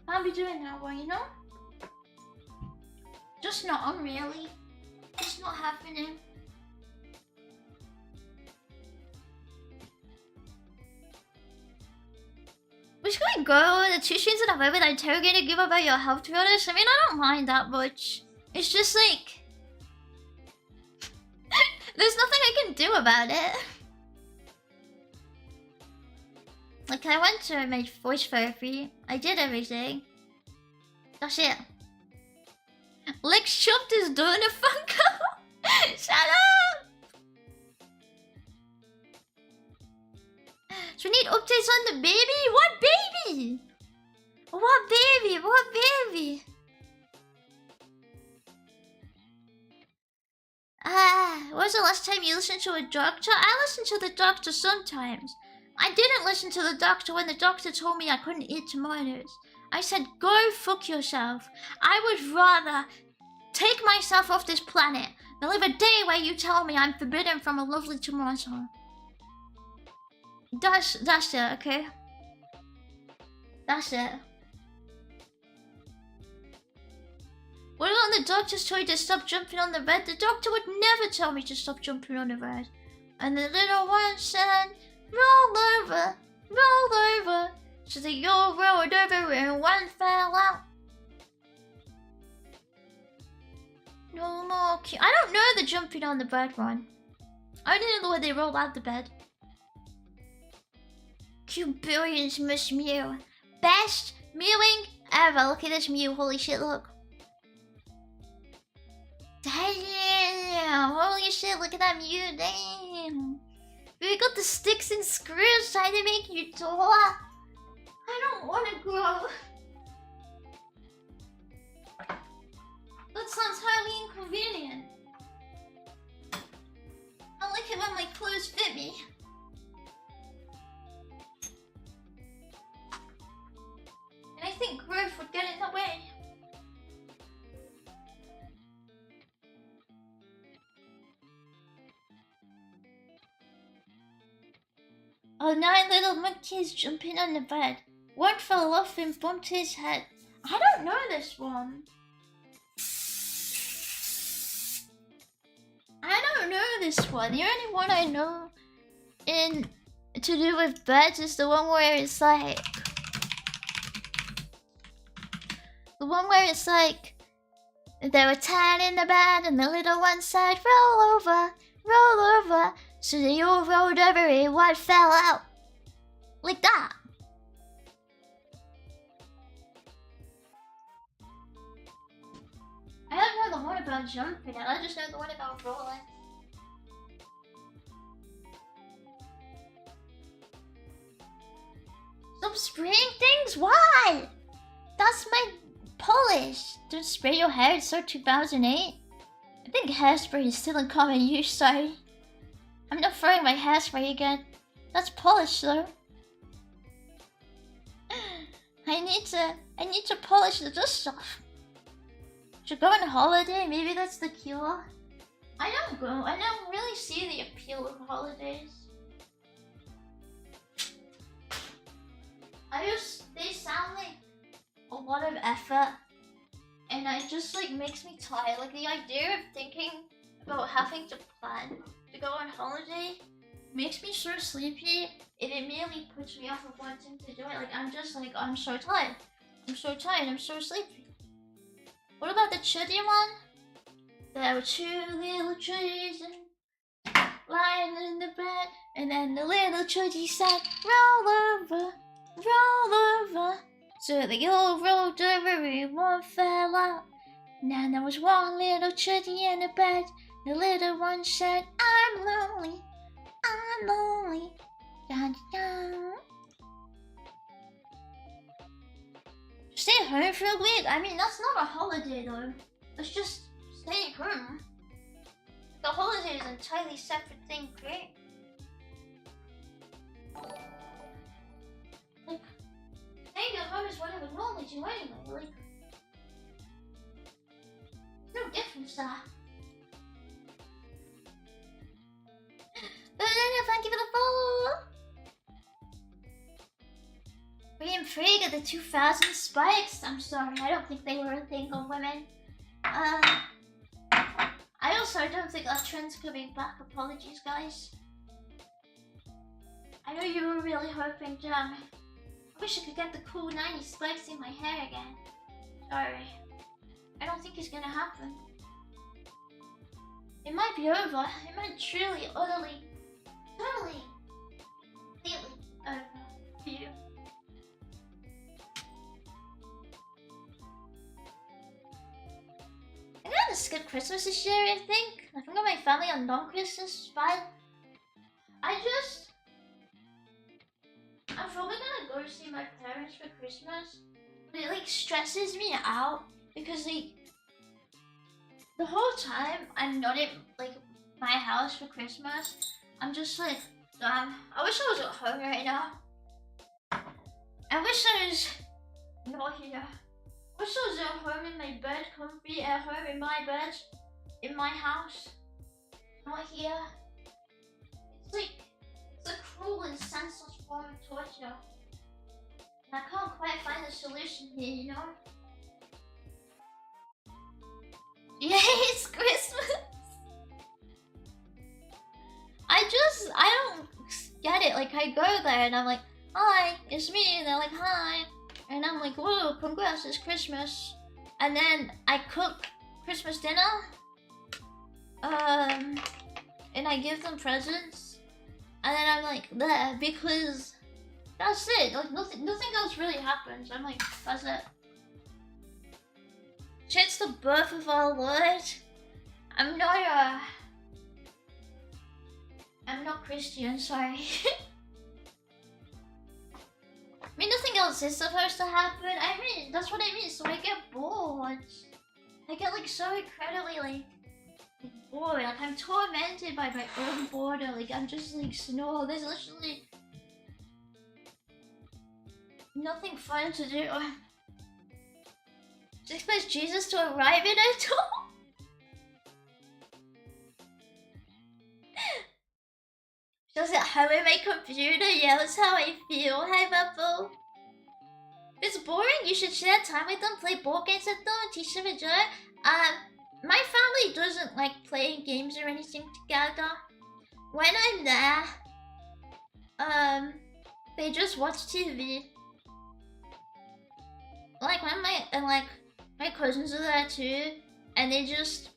Can't be doing that one, you know? Just not on, really. It's not happening. Which can go the 2 streams that I've ever interrogated give about your health, to be honest. I mean, I don't mind that much. It's just like... there's nothing I can do about it. Like, I went to my voice therapy. I did everything. That's it. Lex chopped his donor Funko. Shut up! So we need updates on the baby? What baby? What baby? What baby? When was the last time you listened to a doctor? I listen to the doctor sometimes. I didn't listen to the doctor when the doctor told me I couldn't eat tomatoes. I said, go fuck yourself. I would rather take myself off this planet than live a day where you tell me I'm forbidden from a lovely tomato. That's it, okay? That's it. What about the doctor's told you to stop jumping on the bed? The doctor would never tell me to stop jumping on the bed. And the little one said, roll over, roll over. So they all rolled over and one fell out. No more I don't know the jumping on the bed one. I only know the way they roll out the bed. Billions must mew. Best mewing ever. Look at this mew. Holy shit, look. Damn. Holy shit, look at that mew. Damn. We got the sticks and screws trying to make you tall. I don't want to grow. That sounds highly inconvenient. I like it when my clothes fit me. And I think growth would get in the way. Oh, 9 little monkeys jumping on the bed. One fell off and bumped his head. I don't know this one. I don't know this one. The only one I know to do with beds is the one where it's like... The one where it's like... There were 10 in the bed and the little one said, roll over, roll over. So they all rolled over and one fell out. Like that. I don't know the one about jumping, I just know the one about rolling. Stop spraying things? Why? That's my polish. Don't spray your hair, it's so 2008. I think hairspray is still in common use, sorry. I'm not throwing my hairspray again. That's polish though. I need to polish the dust off. Should go on holiday, maybe that's the cure. I don't really see the appeal of holidays. They sound like a lot of effort. And it just like makes me tired. Like the idea of thinking about having to plan to go on holiday makes me so sleepy. It immediately puts me off of wanting to do it. Like I'm just like, I'm so tired. I'm so tired, I'm so sleepy. What about the chuddy one? There were 2 little chuddies lying in the bed, and then the little chuddy said, roll over, roll over. So they all rolled over and one fell out. Now there was one little chuddy in the bed. The little one said, I'm lonely, I'm lonely. Dun, dun. Stay home for a week? I mean, that's not a holiday though. It's just staying home. The holiday is an entirely separate thing, right? Like, staying at home is what I would normally do anyway, like... no difference there. Thank you for the follow! Being afraid of the 2000 spikes? I'm sorry, I don't think they were a thing of women. I also don't think that trend's coming back. Apologies, guys. I know you were really hoping to. I wish I could get the cool 90s spikes in my hair again. Sorry. I don't think it's gonna happen. It might be over. It might truly, utterly, totally, completely over for you. I'm gonna skip Christmas this year, I think. I think my family on non-Christmas vibe. I'm probably gonna go see my parents for Christmas. But it like stresses me out because like the whole time I'm not in like my house for Christmas, I'm just like, damn, I wish I was at home right now. I wish I was not here. I wish I was at home in my bed, comfy at home in my bed, in my house, not here. It's like, it's a cruel and senseless form of torture. And I can't quite find the solution here, you know? Yeah, it's Christmas! I don't get it. Like, I go there and I'm like, hi, it's me. And they're like, hi. And I'm like, whoa, congrats, it's Christmas. And then I cook Christmas dinner. And I give them presents. And then I'm like, there, because that's it. Like, nothing else really happens. I'm like, that's it. It's the birth of our Lord. I'm not Christian, sorry. I mean, nothing else is supposed to happen. I mean, that's what I mean, so I get bored. I get like so incredibly like bored. Like I'm tormented by my own boredom. Like I'm just like snore. There's literally nothing fun to do. Just expect Jesus to arrive in it all. Just at home in my computer, yeah, that's how I feel. Hi, Bubble. If it's boring, you should share time with them, play board games with them, teach them a joke. My family doesn't like playing games or anything together. When I'm there, they just watch TV. Like when my cousins are there too, and they just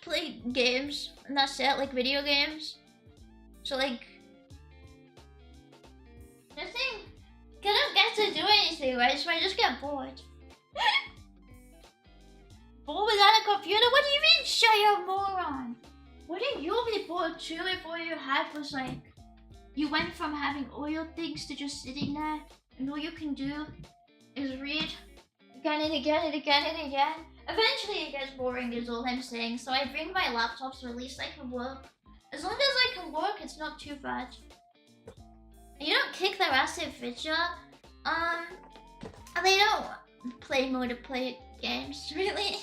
play games, and that's it, like video games. So like, nothing. I don't get to do anything, right? So I just get bored. Bored without a computer? What do you mean, shut your moron? Wouldn't you be bored too if all you had was like, you went from having all your things to just sitting there, and all you can do is read again and again and again and again. Eventually it gets boring is all I'm saying, so I bring my laptop so at least I can work. As long as I can work, it's not too bad. You don't kick their ass in Fitcher. They don't play multiplayer games, really.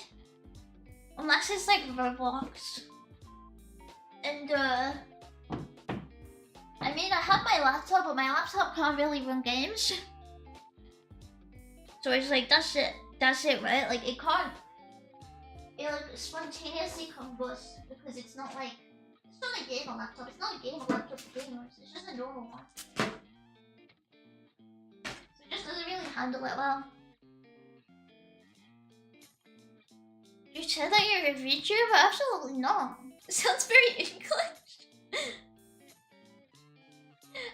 Unless it's like Roblox. And I mean, I have my laptop, but my laptop can't really run games. So it's like, that's it, right? Like, it can't, it like spontaneously combust because it's not like, it's not a game on laptop, it's not a game on laptop for gamers, it's just a normal one. So it just doesn't really handle it well. said that you're a VTuber? Absolutely not. It sounds very English.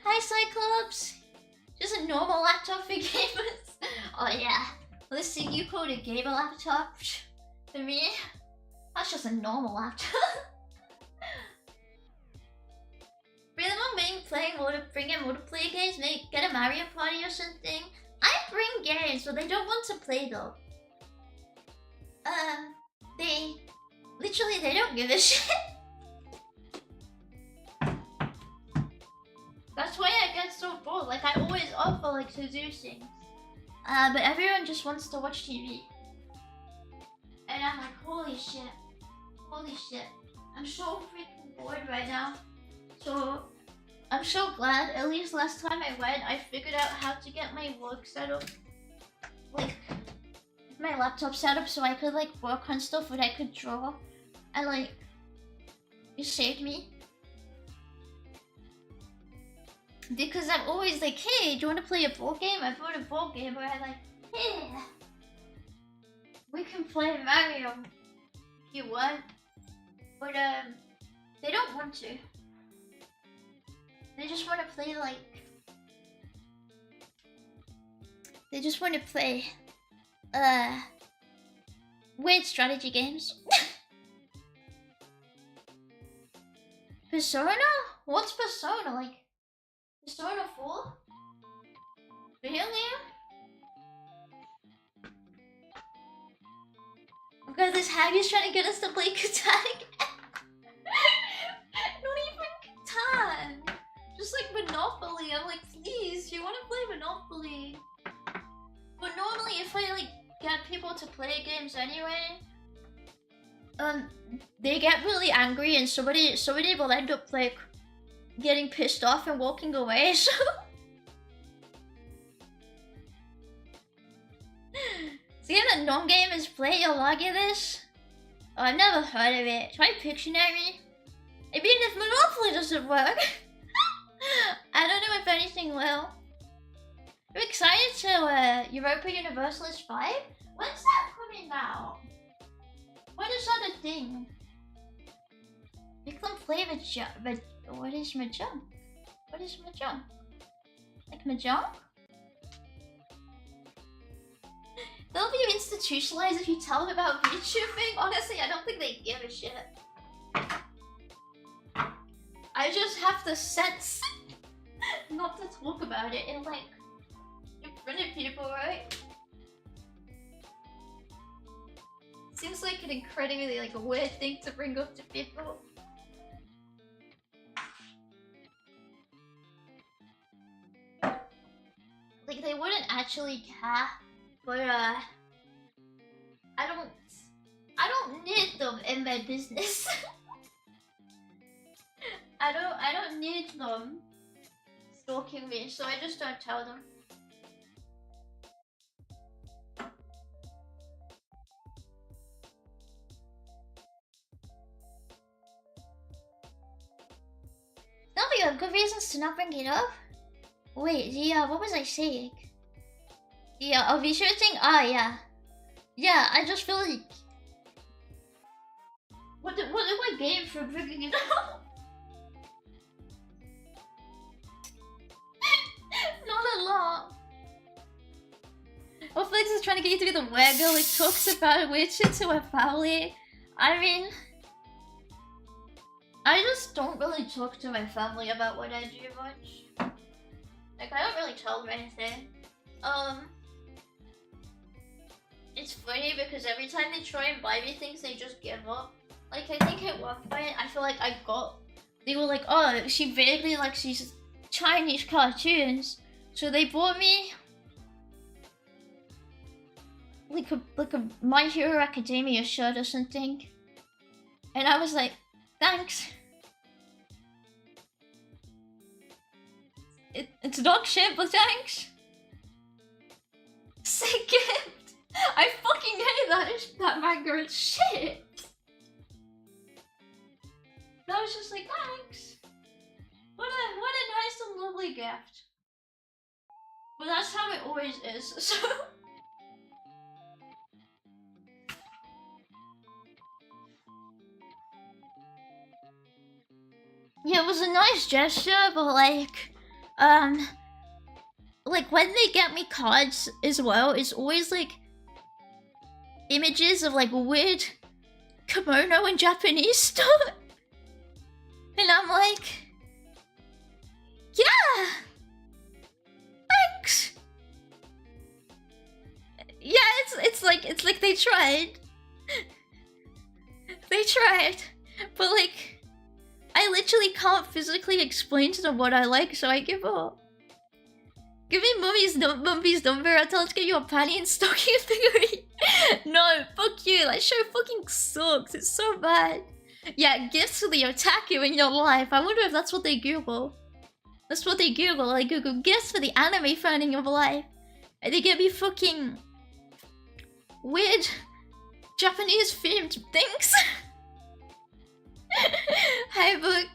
Hi, Cyclops. Just a normal laptop for gamers. Oh yeah. Listen, you called a gamer laptop for me? That's just a normal laptop. Really want me playing bring in multiplayer games, maybe get a Mario Party or something. I bring games, but they don't want to play though. They literally don't give a shit. That's why I get so bored. Like I always offer like to do things, but everyone just wants to watch TV, and I'm like, holy shit, I'm so freaking bored right now. So I'm so glad. At least last time I went, I figured out how to get my work set up, like my laptop set up, so I could like work on stuff that I could draw, and like it saved me. Because I'm always like, hey, do you want to play a board game? I bought a board game where I'm like, hey, we can play Mario if you want. But they don't want to. They just want to play like, they just want to play weird strategy games. Persona? What's Persona? Like Persona 4? Really? Oh god, this Haggis trying to get us to play Catan again. Not even Catan. Just like Monopoly. I'm like, please, do you want to play Monopoly? But normally if I like get people to play games anyway, they get really angry and somebody will end up like getting pissed off and walking away, so see that non-gamers play this? Oh, I've never heard of it. Try Pictionary. I mean, if Monopoly doesn't work, I don't know if anything will. I'm excited to Europa Universalis 5? When's that coming out? When is that a thing? Make them play what is Mahjong? What is Mahjong? Like Mahjong? They'll be institutionalized if you tell them about VTubing. Honestly, I don't think they give a shit. I just have the sense not to talk about it in like in front of people, right? Seems like an incredibly like a weird thing to bring up to people. Like they wouldn't actually care, but I don't need them in my business. I don't need them stalking me, so I just don't tell them. No, but you have good reasons to not bring it up. Wait, yeah, what was I saying? Yeah, I'll be shooting. Ah, yeah. Yeah, I just feel like what do I gain for bringing it up? Not a lot. Well, Felix is trying to get you to be the weird girl who talks about witches to her family. I mean, I just don't really talk to my family about what I do much. Like, I don't really tell them anything. It's funny because every time they try and buy me things, they just give up. Like, I think at one point, I feel like they were like, oh, she vaguely likes these Chinese cartoons. So they bought me like a My Hero Academia shirt or something. And I was like, thanks. It's dog shit, but thanks. Sick gift. I fucking hate that manga. It's shit. And I was just like, thanks. What a nice and lovely gift. But that's how it always is. So Yeah, it was a nice gesture, but like when they get me cards as well, it's always like images of like weird kimono and Japanese stuff. And I'm like, yeah, thanks. Yeah, it's like they tried. They tried. But like I literally can't physically explain to them what I like, so I give up. Give me Mummy's number, I'll tell her to get you a panty and stocking figurine. No, fuck you, that show fucking sucks, it's so bad. Yeah, gifts will attack you in your life. I wonder if that's what they Google. That's what they Google. They Google gifts for the anime fan in your life. And they get me fucking weird Japanese themed things. Hi, book.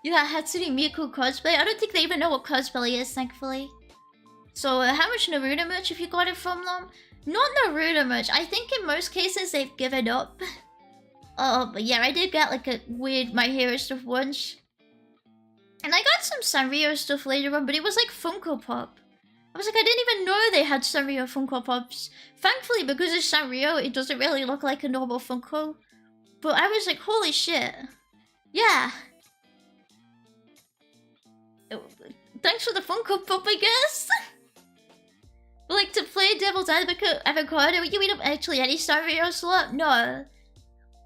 Yeah, Hatsune Miku cosplay. I don't think they even know what cosplay is, thankfully. So, how much Naruto merch have you got it from them? Not Naruto merch. I think in most cases they've given up. But yeah, I did get like a weird My Hero stuff once. And I got some Sanrio stuff later on, but it was like Funko Pop. I was like, I didn't even know they had Sanrio Funko Pops. Thankfully, because it's Sanrio, it doesn't really look like a normal Funko. But I was like, holy shit. Yeah. Thanks for the Funko Pop, I guess. But like, to play Devil's Avocado, you eat up actually any Sanrio slot? No.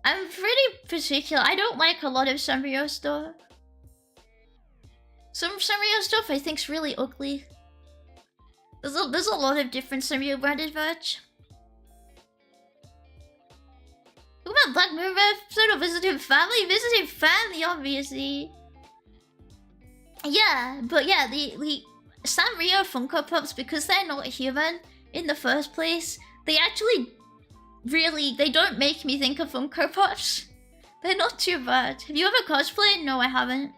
I'm pretty particular. I don't like a lot of Sanrio stuff. Some Sanrio stuff I think's really ugly. There's a lot of different Sanrio branded merch. What about Black Mirror episode of Visiting Family? Visiting Family, obviously. Yeah, but yeah, the Sanrio Funko Pops, because they're not human in the first place, they actually really, they don't make me think of Funko Pops. They're not too bad. Have you ever cosplayed? No, I haven't.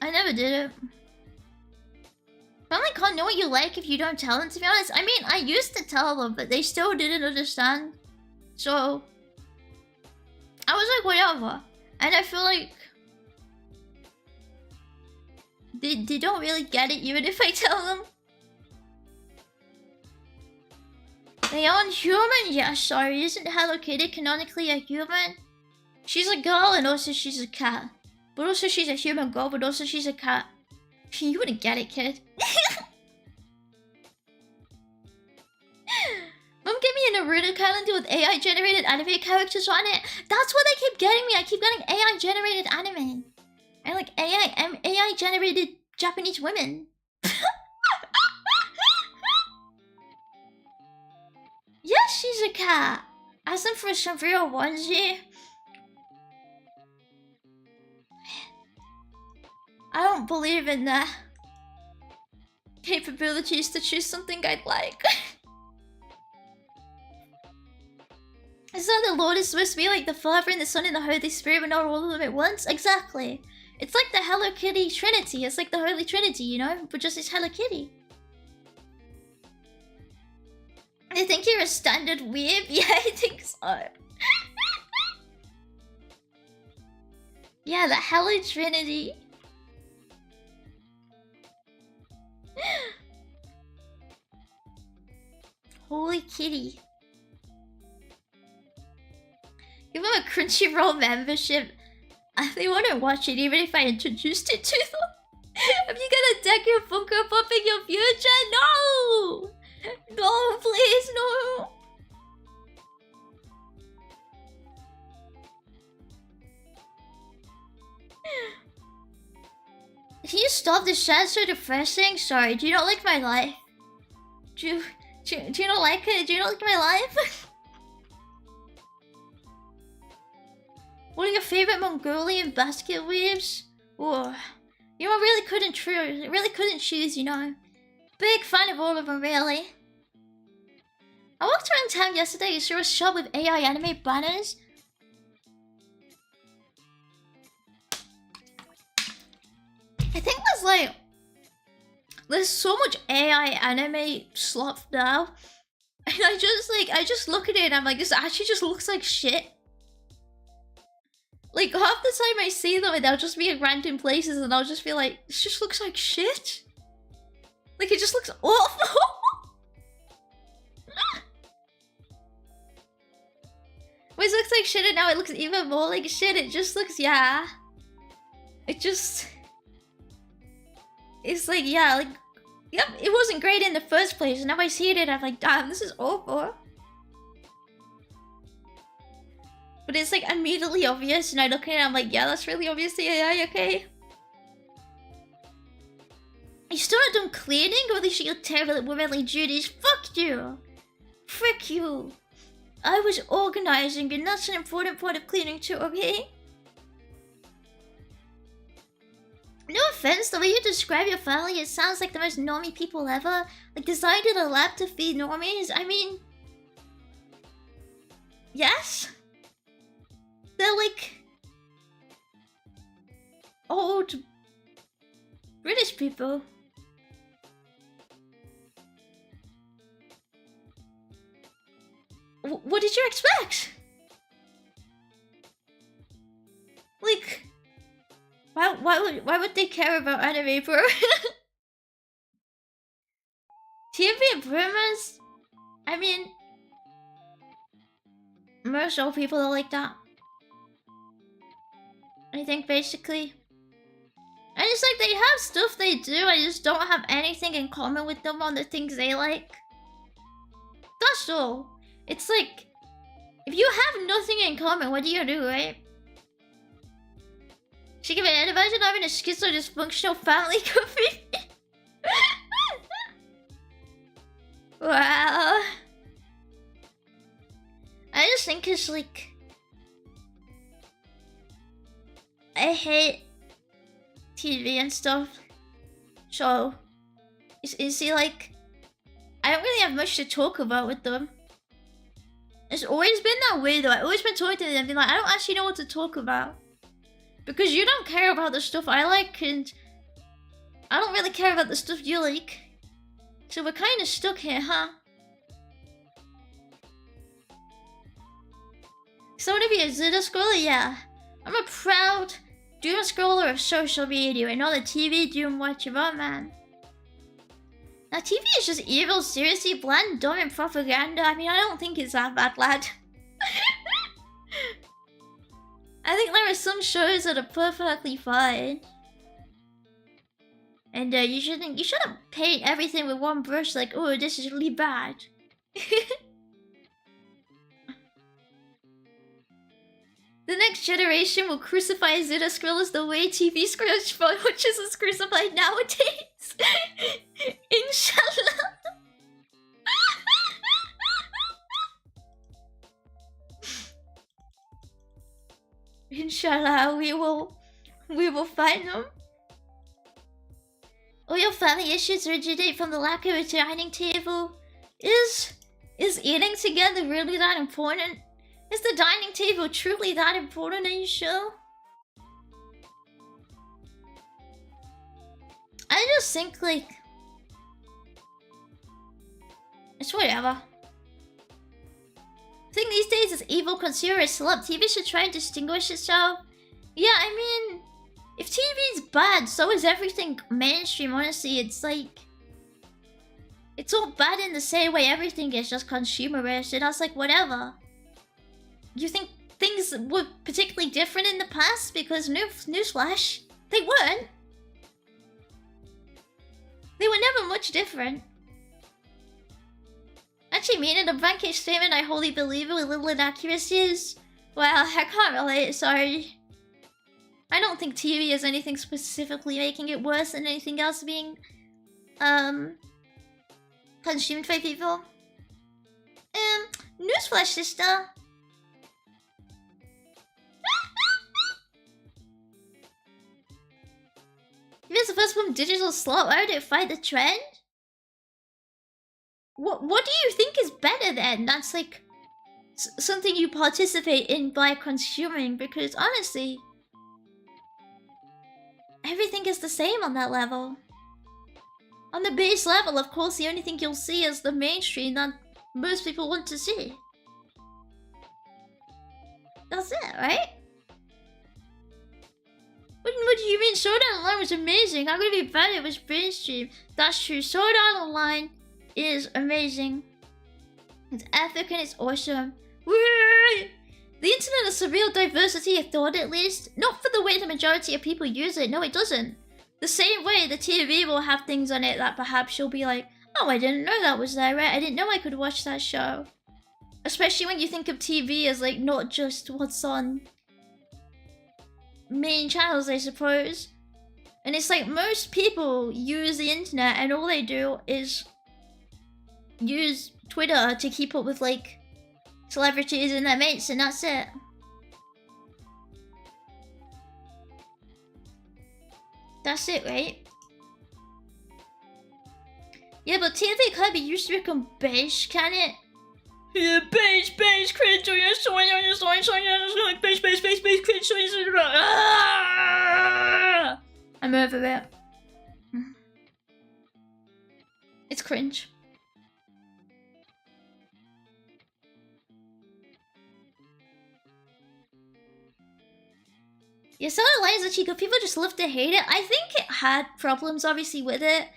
I never did it. Family can't know what you like if you don't tell them, to be honest. I mean, I used to tell them, but they still didn't understand. So, I was like, whatever. And I feel like they don't really get it even if I tell them. They aren't human? Yeah, sorry. Isn't Hello Kitty canonically a human? She's a girl and also she's a cat. But also she's a human girl, but also she's a cat. You wouldn't get it, kid. Mom gave me a Naruto calendar with AI-generated anime characters on it. That's what they keep getting me. I keep getting AI-generated anime. And like AI-generated Japanese women. Yes, she's a cat. Ask them for some real onesie. I don't believe in that. Capabilities to choose something I'd like. Is that the Lord is supposed to be like the Father and the Son and the Holy Spirit, but not all of them at once? Exactly. It's like the Hello Kitty Trinity. It's like the Holy Trinity, you know? But just as Hello Kitty. I think you're a standard weeb? Yeah, I think so. Yeah, the Hello Trinity. Holy kitty. Give them a Crunchyroll membership. They wouldn't watch it even if I introduced it to them. Are you gonna deck your Funko Pop in your future? No! No, please, no! Can you stop this sad so depressing? Sorry, do you not like my life? Do you not like it? Do you not like my life? What are your favorite Mongolian basket weaves? Oh, you know, I really couldn't choose, you know. Big fan of all of them, really. I walked around town yesterday and saw a shop with AI anime banners. I think there's so much AI anime slop now. And I just look at it and I'm like, this actually just looks like shit. Like, half the time I see them and they'll just be in random places and I'll just be like, this just looks like shit. Like, it just looks awful. It looks like shit and now it looks even more like shit. It just looks, yeah. It just... It's like, yeah, like... Yep, it wasn't great in the first place. And now I see it and I'm like, damn, this is awful. But it's like immediately obvious and I look at it and I'm like, yeah, that's really obvious to AI, okay. You still not done cleaning? Or at least your terrible womanly duties? Fuck you! Frick you! I was organizing and that's an important part of cleaning too, okay? No offense, the way you describe your family, it sounds like the most normie people ever. Like designed in a lab to feed normies. I mean... Yes? They're like... old... British people. What did you expect? Like... Why would they care about anime, bro? TV boomers? I mean... most old people are like that. I think, basically. And it's like, they have stuff they do, I just don't have anything in common with them on the things they like. That's all. It's like, if you have nothing in common, what do you do, right? She can imagine having a schizo-dysfunctional family could Wow. I just think it's like... I hate TV and stuff. So... You see, like... I don't really have much to talk about with them. It's always been that way though. I've always been talking to them and being like, I don't actually know what to talk about. Because you don't care about the stuff I like, and I don't really care about the stuff you like. So we're kind of stuck here, huh? So to be a Zeta scroller, yeah. I'm a proud doom scroller of social media and not a TV doom watcher, oh man. Now TV is just evil, seriously, bland, dumb, and propaganda. I mean, I don't think it's that bad, lad. I think there are some shows that are perfectly fine. And you shouldn't paint everything with one brush like, oh, this is really bad. The next generation will crucify Zeta scrollers the way TV scrollers watches is crucified nowadays. Inshallah. Inshallah, we will find them. All your family issues originate from the lack of a dining table. Is eating together really that important? Is the dining table truly that important, are you sure? I just think, like... it's whatever. I think these days it's evil consumer celeb. TV should try and distinguish itself. Yeah, I mean... if TV's bad, so is everything mainstream, honestly. It's like... it's all bad in the same way everything is, just consumerist. And I was like, whatever. You think things were particularly different in the past? Because newsflash, they weren't. They were never much different. Actually, meaning a blanket statement I wholly believe it with little inaccuracies. Well, I can't relate, sorry. I don't think TV is anything specifically making it worse than anything else being consumed by people. Newsflash, sister. If it's the first one digital slot, why would it fight the trend? What do you think is better then? That's like something you participate in by consuming, because honestly, everything is the same on that level. On the base level, of course, the only thing you'll see is the mainstream that most people want to see. That's it, right? What do you mean? Sword Art Online was amazing. How could it be bad? It was mainstream. That's true. Sword Art Online is amazing. It's epic and it's awesome. Woo! The internet has a real diversity of thought, at least. Not for the way the majority of people use it. No, it doesn't. The same way the TV will have things on it that perhaps you'll be like, oh, I didn't know that was there, right? I didn't know I could watch that show. Especially when you think of TV as like not just what's on main channels, I suppose. And it's like most people use the internet and all they do is use Twitter to keep up with like celebrities and their mates, and that's it. That's it, right? Yeah, but TV can't be used to become beige, can it? Yeah, beige, cringe, beige, cringe, I'm over it. It's cringe. Yeah, Sword Art Online is actually good. People just love to hate it. I think it had problems, obviously, with it.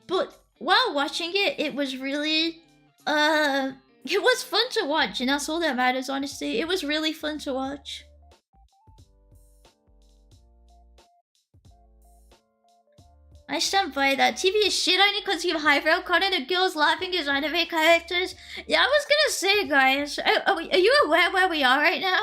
But while watching it, it was really... it was fun to watch, and that's all that matters, honestly. It was really fun to watch. I stand by that. TV is shit only because you have highbrow content of girls laughing as anime characters. Yeah, I was gonna say, guys. Are you aware where we are right now?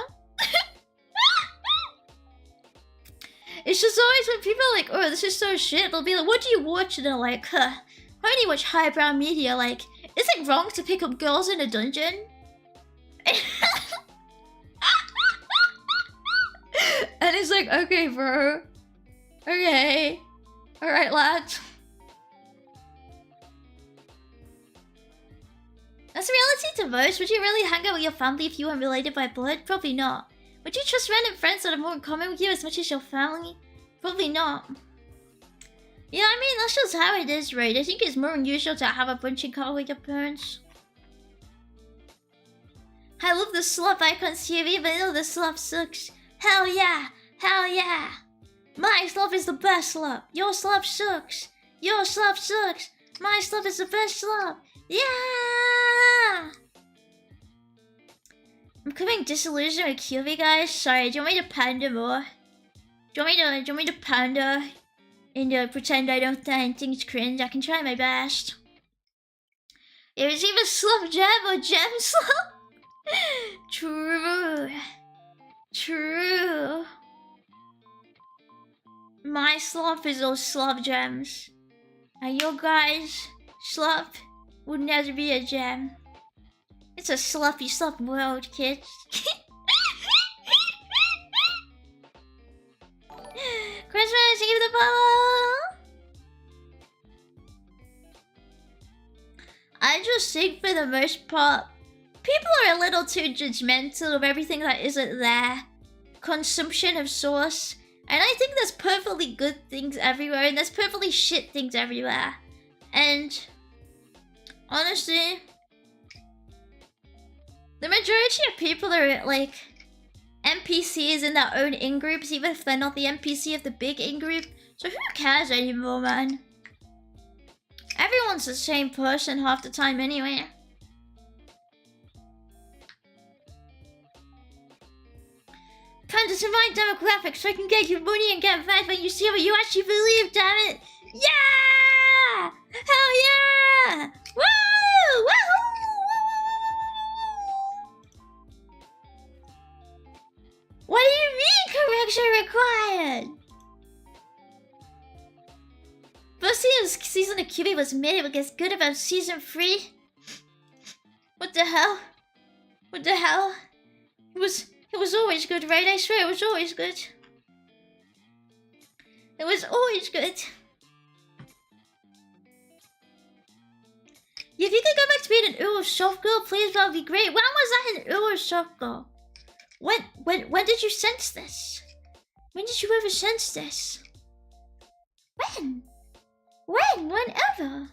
It's just always when people are like, oh, this is so shit, they'll be like, what do you watch? And they're like, I only watch highbrow media. Like, is it wrong to pick up girls in a dungeon? And it's like, okay, bro. Okay. Alright, lads. That's reality to most. Would you really hang out with your family if you weren't related by blood? Probably not. Would you trust random friends that have more in common with you as much as your family? Probably not. Yeah, I mean, that's just how it is, right? I think it's more unusual to have a bunch in common with your parents. I love the slop icon TV, but no, the slop sucks. Hell yeah! Hell yeah! My slop is the best slop. Your slop sucks. Your slop sucks. My slop is the best slop. Yeah! I'm becoming disillusioned with QV, guys. Sorry, do you want me to panda more? Do you want me to panda and pretend I don't think it's cringe? I can try my best. It was either slop gem or gem slop. True. True. My slop is those slop gems. And your guys' slop would never be a gem. It's a sloppy slop world, kids. Christmas Eve the ball. I just think for the most part, people are a little too judgmental of everything that isn't their consumption of source. And I think there's perfectly good things everywhere, and there's perfectly shit things everywhere. And honestly, the majority of people are like NPCs in their own in-groups, even if they're not the NPC of the big in-group. So who cares anymore, man? Everyone's the same person half the time anyway. Pandas in my demographic so I can get you money and get fed when you see what you actually believe, damn it! Yeah! Hell yeah! Woo! Woohoo! What do you mean correction required? First season of QB was mid, it gets good about season 3. What the hell? What the hell? It was always good, right? I swear it was always good. It was always good. Yeah, if you could go back to being an Uber soft girl, please, that would be great. When was I an Uber soft girl? When did you sense this? When did you ever sense this? When? Whenever?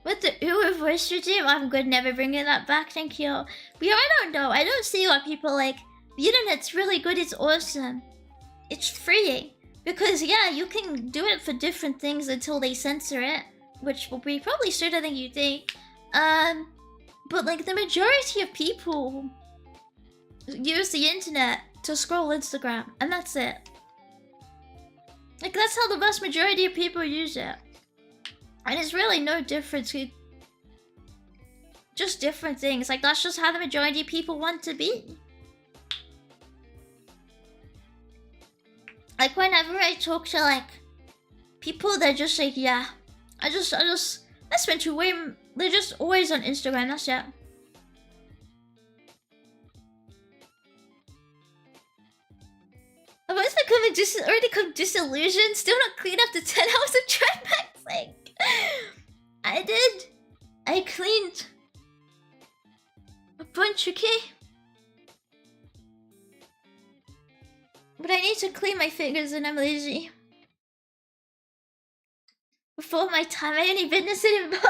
With the Uber voice regime, I'm good, never bringing that back, thank you. But yeah, I don't know. I don't see why people like the internet's really good, it's awesome. It's freeing. Because yeah, you can do it for different things until they censor it. Which will be probably sooner than you think. But like the majority of people use the internet to scroll Instagram, and that's it. Like that's how the vast majority of people use it. And it's really no difference. Just different things. Like that's just how the majority of people want to be. Like whenever I talk to like people, they're just like, yeah, I spent too way. They're just always on Instagram. That's it. I've always become disillusioned. Still not clean up the 10 hours of Tradwife. Like, I did. I cleaned a bunch, okay? But I need to clean my fingers and I'm lazy. Before my time, I only witnessed it in vods.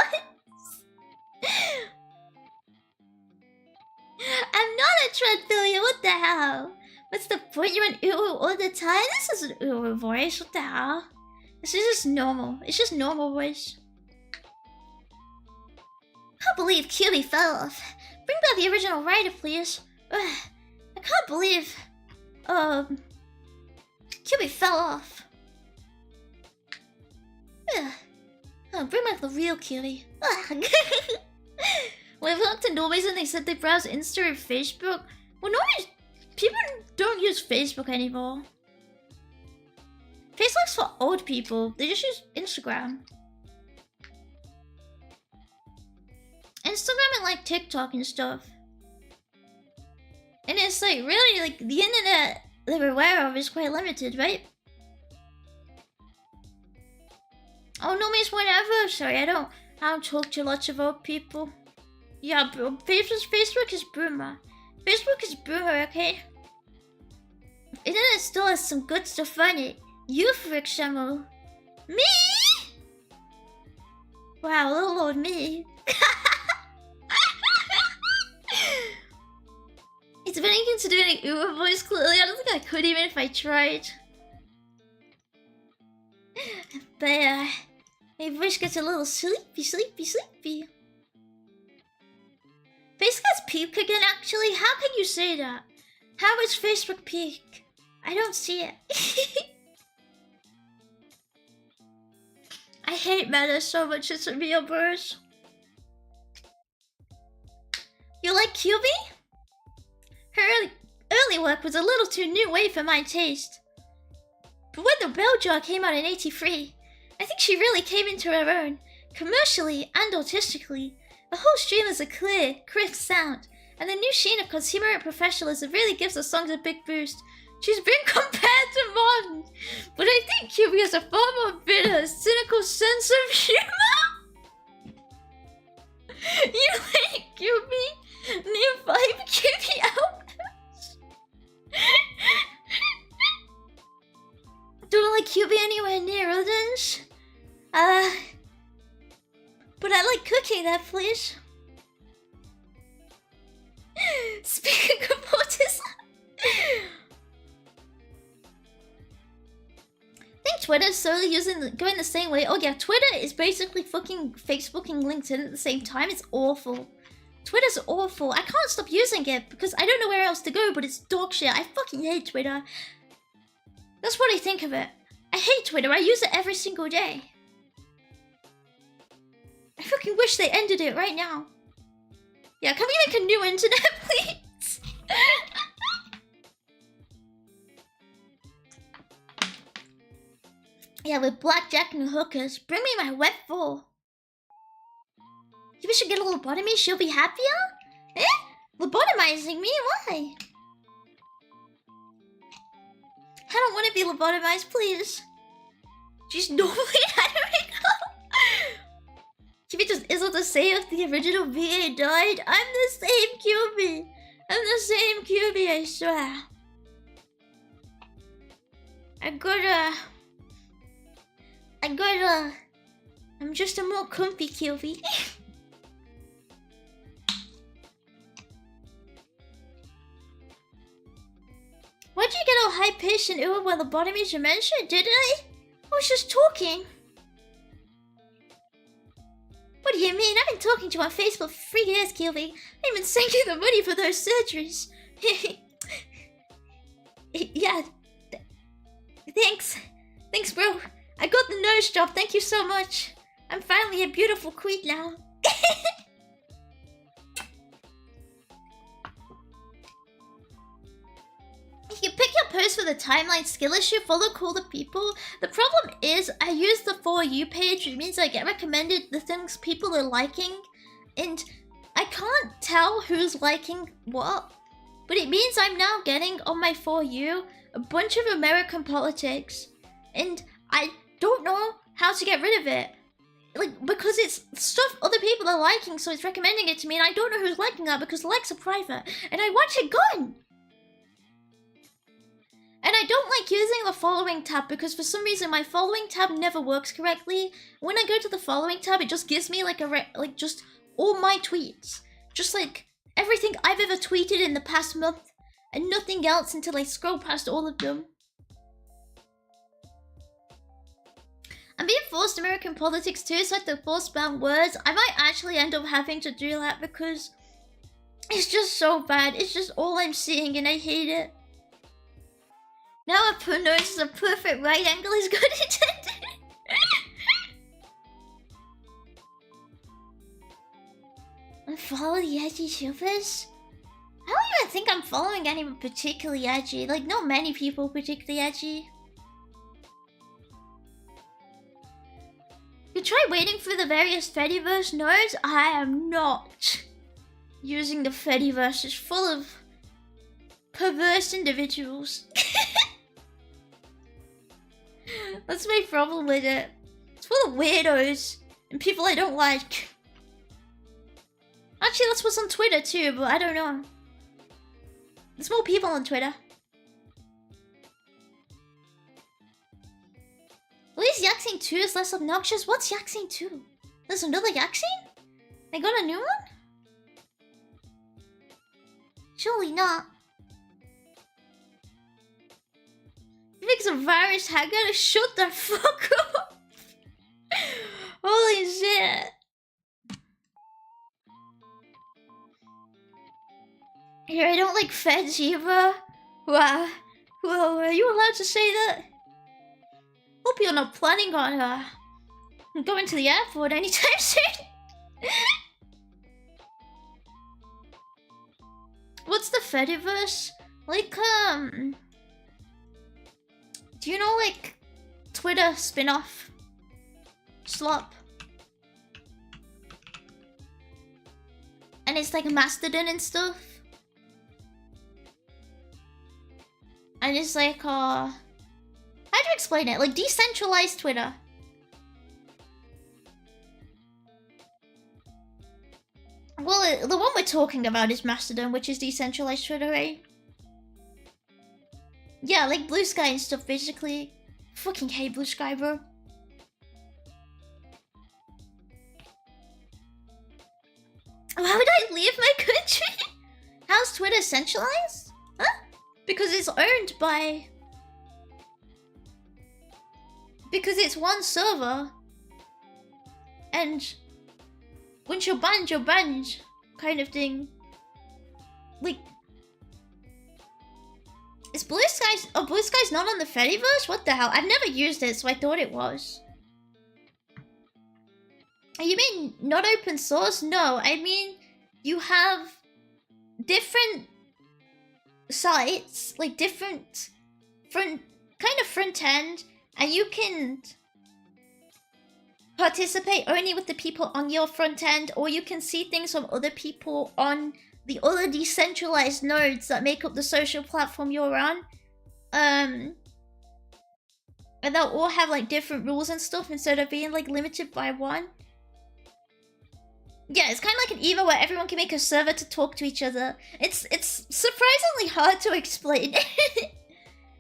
I'm not a Tradwife, what the hell? What's the point? You're an Uwu all the time? This isn't Uwu voice, what the hell? This is just normal. It's just normal voice. Can't believe QB fell off. Bring back the original writer, please. Ugh, I can't believe... QB fell off. Ugh. Oh, bring back the real QB. When I talked to normies and they said they browse Insta and Facebook, well, normies... People don't use Facebook anymore. Facebook's for old people. They just use Instagram. Instagram and like TikTok and stuff. And it's like really like the internet that we're aware of is quite limited, right? Oh no, miss, whatever. Sorry, I don't talk to lots of old people. Yeah, bro. Facebook is boomer. Facebook is boomer, okay? Internet still has some good stuff on it. You, for example. Me? Wow, little old me. It's been considering Uber voice clearly. I don't think I could even if I tried. But my voice gets a little sleepy. Facebook's peak again, actually? How can you say that? How is Facebook peak? I don't see it. I hate Meta so much, it's a real burst. You like QB? Her early work was a little too new wave for my taste. But when the Bell Jar came out in '83, I think she really came into her own, commercially and artistically. The whole stream is a clear, crisp sound, and the new sheen of consumer and professionalism really gives the songs a big boost. She's been compared to modern, but I think QB has a far more bitter, cynical sense of humor. You like QB? New 5 QB albums? Don't like QB anywhere near others. But I like cooking that, please. Speaking of autism, I think Twitter's slowly going the same way. Oh yeah, Twitter is basically fucking Facebook and LinkedIn at the same time. It's awful. Twitter's awful. I can't stop using it because I don't know where else to go, but it's dog shit. I fucking hate Twitter. That's what I think of it. I hate Twitter. I use it every single day. I fucking wish they ended it right now. Yeah, can we make a new internet, please? Yeah, with blackjack and hookers. Bring me my wet bowl. You should get a lobotomy, she'll be happier? Eh? Lobotomizing me? Why? I don't want to be lobotomized, please. She's normally how do we go? QB just isn't the same if the original VA died. I'm the same QB. I'm the same QB, I swear. I gotta I'm just a more comfy QV. Why'd you get all high-pitched and ooh while the bottom is your mention, did I? I was just talking. What do you mean? I've been talking to you on Facebook for 3 years, QV. I even sent you the money for those surgeries. Yeah. Thanks. Thanks, bro. I got the nose job, thank you so much. I'm finally a beautiful queen now. You can pick your post for the timeline skill issue, follow cooler people. The problem is I use the For You page, which means I get recommended the things people are liking. And I can't tell who's liking what. But it means I'm now getting on my For You a bunch of American politics. And I don't know how to get rid of it. Like, because it's stuff other people are liking, so it's recommending it to me, and I don't know who's liking that because likes are private. And I want it gone! And I don't like using the following tab because for some reason my following tab never works correctly. When I go to the following tab, it just gives me like just all my tweets. Just like everything I've ever tweeted in the past month and nothing else until I scroll past all of them. I'm being forced American politics too, so I have to force spam words. I might actually end up having to do that because it's just so bad. It's just all I'm seeing and I hate it. Now a put notices a perfect right angle is good intended. Follow the edgy supers? I don't even think I'm following anyone particularly edgy. Like, not many people particularly edgy. You try waiting for the various Fediverse nodes? I am not using the Fediverse. It's full of perverse individuals. That's my problem with it. It's full of weirdos and people I don't like. Actually, that's what's on Twitter too, but I don't know. There's more people on Twitter. At least Yaxing 2 is less obnoxious. What's Yaxing 2? There's another Yaxing? They got a new one? Surely not. He makes a virus hacker to shut the fuck up. Holy shit. Here, I don't like feds either. Wow. Whoa, are you allowed to say that? Hope you're not planning on going to the airport anytime soon. What's the Fediverse? Like, do you know, like, Twitter spin-off? Slop. And it's like Mastodon and stuff. And it's like, how do you explain it? Like, decentralized Twitter. Well, the one we're talking about is Mastodon, which is decentralized Twitter, right? Yeah, like Blue Sky and stuff, basically. Fucking hate Blue Sky, bro. Why would I leave my country? How's Twitter centralized? Huh? Because it's owned by... Because it's one server. And... once you're banned, kind of thing. Like... Is Blue Sky... Oh, Blue Sky's not on the Fediverse? What the hell? I've never used it, so I thought it was. You mean not open source? No, I mean you have different sites, like different front end, and you can participate only with the people on your front end, or you can see things from other people on the other decentralized nodes that make up the social platform you're on. And they'll all have like different rules and stuff instead of being like limited by one. Yeah, it's kind of like an emo where everyone can make a server to talk to each other. It's surprisingly hard to explain.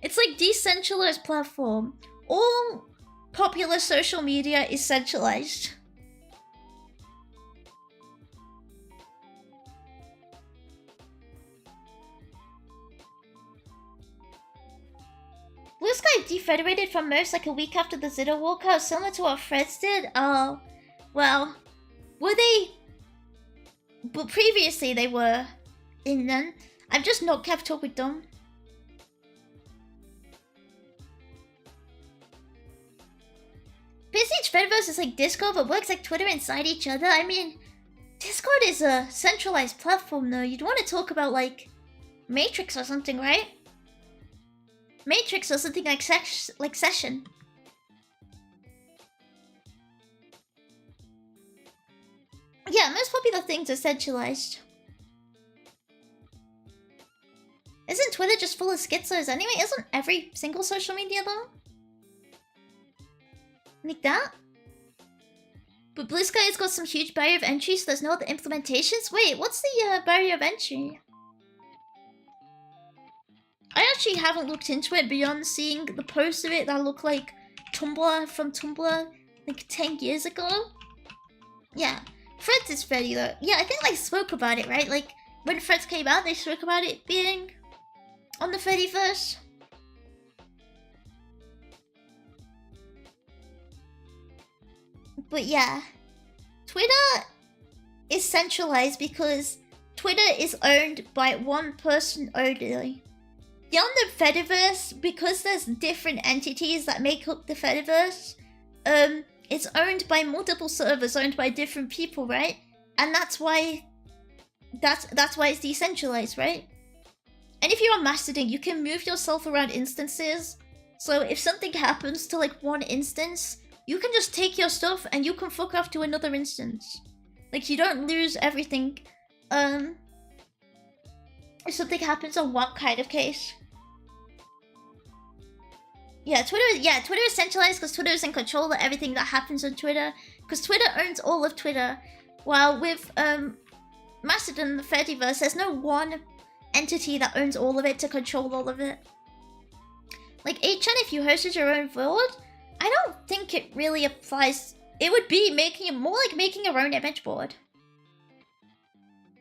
It's like decentralized platform. All popular social media is centralized. Blue Sky defederated from most like a week after the Zitto walkout, similar to what Freds did. Oh, well, were they? But previously they were. And then I've just not kept up with them. Basically, Fediverse is like Discord, but works like Twitter inside each other. I mean, Discord is a centralized platform, though. You'd want to talk about like Matrix or something, right? Matrix or something like Session. Yeah, most popular things are centralized. Isn't Twitter just full of schizos anyway? Isn't every single social media though? Like that? But Blue Sky has got some huge barrier of entry, so there's no other implementations? Wait, what's the barrier of entry? I actually haven't looked into it beyond seeing the posts of it that look like Tumblr from Tumblr like 10 years ago. Yeah, Freds is Freddy though. Yeah, I think they spoke about it, right? Like, when Freds came out, they spoke about it being on the Fediverse. But yeah, Twitter is centralized because Twitter is owned by one person only. On the Fediverse, because there's different entities that make up the Fediverse, it's owned by multiple servers owned by different people, right? And that's why it's decentralized, right? And if you're on Mastodon, you can move yourself around instances. So if something happens to like one instance, you can just take your stuff and you can fuck off to another instance. Like, you don't lose everything. If something happens on one kind of case. Yeah, Twitter is centralized because Twitter is in control of everything that happens on Twitter. Because Twitter owns all of Twitter. While with Mastodon, the Fediverse, there's no one entity that owns all of it to control all of it. Like 8chan, if you hosted your own VOD, I don't think it really applies. It would be more like making your own image board.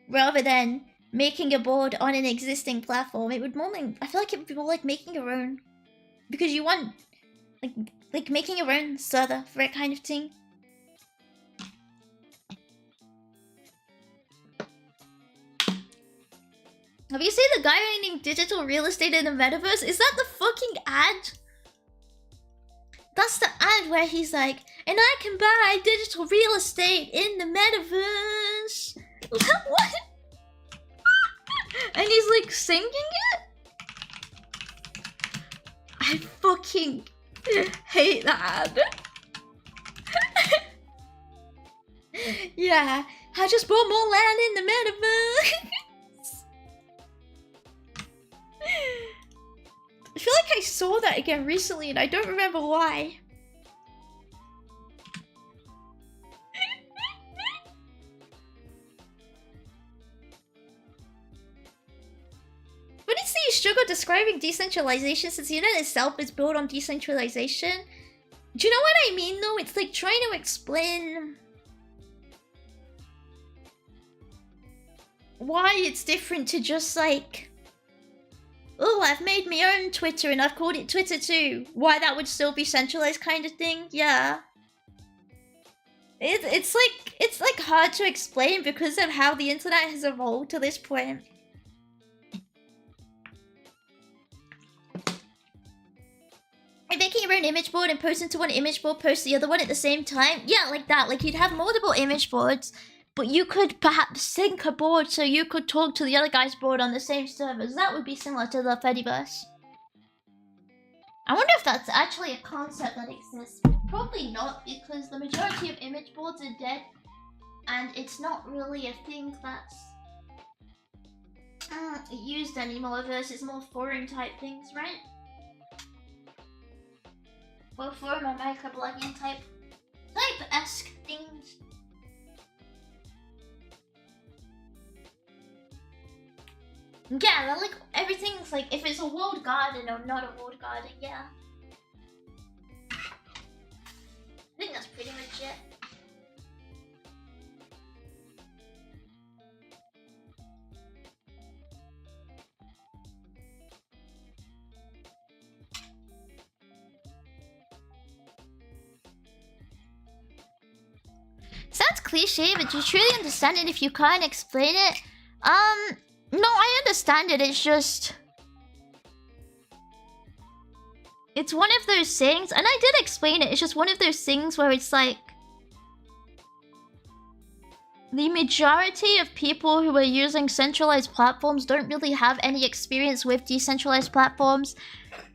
Rather than making a board on an existing platform. It would more like, I feel like it would be more like making your own. Because you want, like making your own server for that kind of thing. Have you seen the guy owning digital real estate in the metaverse? Is that the fucking ad? That's the ad where he's like, and I can buy digital real estate in the metaverse. What? And he's like singing it? I fucking hate that. Yeah, I just bought more land in the metaverse. I feel like I saw that again recently and I don't remember why. What is the struggle describing decentralization since the internet itself is built on decentralization? Do you know what I mean though? It's like trying to explain why it's different to just like, oh, I've made my own Twitter and I've called it Twitter too. Why that would still be centralized kind of thing? Yeah. It's like hard to explain because of how the internet has evolved to this point. And making your own image board and posting to one image board, post the other one at the same time? Yeah, like that. Like you'd have multiple image boards, but you could perhaps sync a board so you could talk to the other guy's board on the same servers. That would be similar to the Fediverse. I wonder if that's actually a concept that exists. Probably not, because the majority of image boards are dead, and it's not really a thing that's used anymore versus more forum type things, right? Or forum or microblogging type-esque things. Yeah, but like everything's like, if it's a walled garden or not a walled garden, yeah. think that's pretty much it. Sounds cliche, but you truly understand it if you can't explain it. No, I understand it. It's just... It's one of those things, and I did explain it. It's just one of those things where it's like... The majority of people who are using centralized platforms don't really have any experience with decentralized platforms.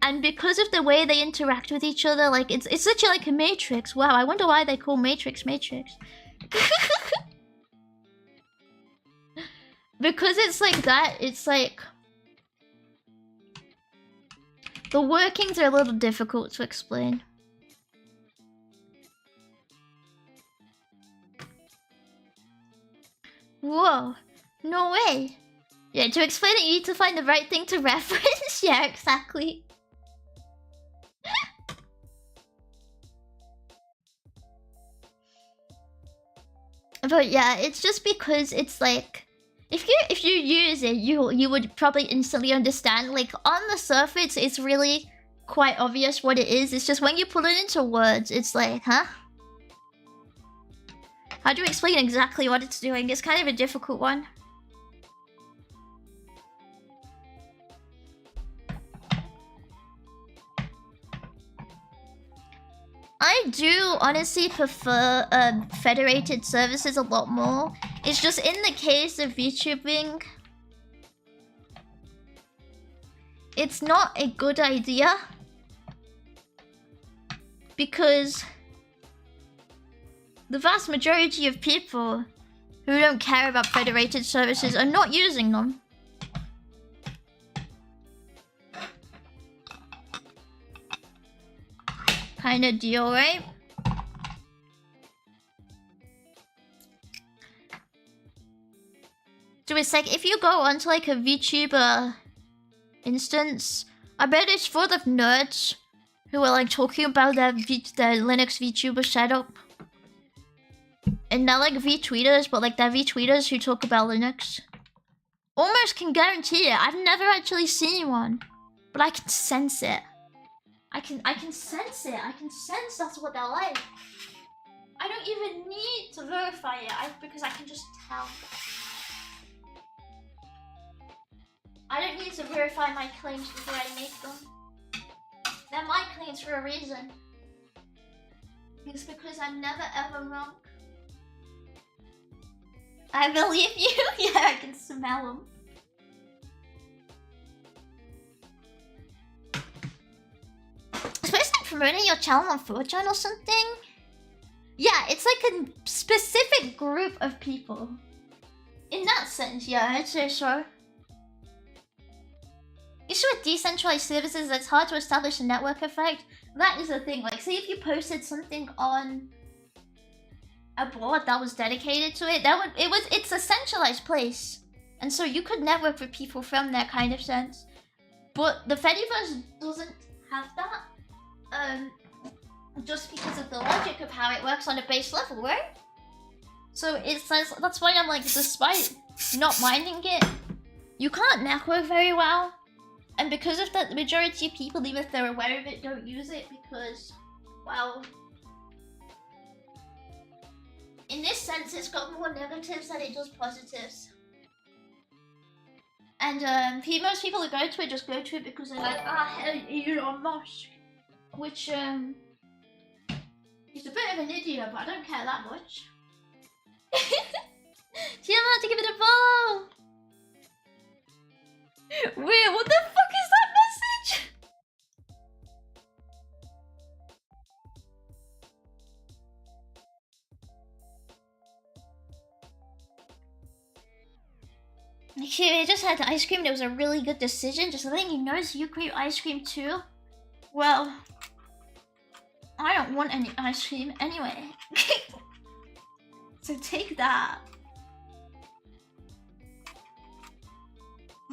And because of the way they interact with each other, like, it's such a, like a matrix. Wow, I wonder why they call Matrix. Because it's like that, it's like... The workings are a little difficult to explain. Whoa, no way. Yeah, to explain it, you need to find the right thing to reference. Yeah, exactly. But yeah, it's just because it's like... If you use it, you would probably instantly understand. Like, on the surface, it's really quite obvious what it is. It's just when you put it into words, it's like, huh? How do you explain exactly what it's doing? It's kind of a difficult one. I do honestly prefer federated services a lot more. It's just in the case of VTubing, it's not a good idea because the vast majority of people who don't care about federated services are not using them. Kind of deal, right? So it's like, if you go onto like a VTuber instance, I bet it's full of nerds who are like talking about their Linux VTuber setup. And not like VTweeters, but like they're VTweeters who talk about Linux. Almost can guarantee it. I've never actually seen one, but I can sense it. I can sense it. I can sense that's what they're like. I don't even need to verify it because I can just tell. I don't need to verify my claims before I make them. They're my claims for a reason. It's because I'm never ever wrong. I believe you. Yeah, I can smell them. Especially promoting your channel on 4chan or something. Yeah, it's like a specific group of people. In that sense, yeah, I'd say so. Issue with decentralized services, it's hard to establish a network effect. That is the thing. Like, say if you posted something on a board that was dedicated to it, it's a centralized place, and so you could network with people from that kind of sense. But the Fediverse doesn't have that, just because of the logic of how it works on a base level, right? So that's why I'm like, despite not minding it, you can't network very well. And because of that, the majority of people, even if they're aware of it, don't use it because, well, in this sense, it's got more negatives than it does positives. And most people who go to it just go to it because they're like, hell, Elon Musk. Which, he's a bit of an idiot, but I don't care that much. Tiamat, to give it a ball! Wait, what the fuck is that message? Actually, I just had ice cream. It was a really good decision. Just letting you know, so you crave ice cream too. Well, I don't want any ice cream anyway. So take that.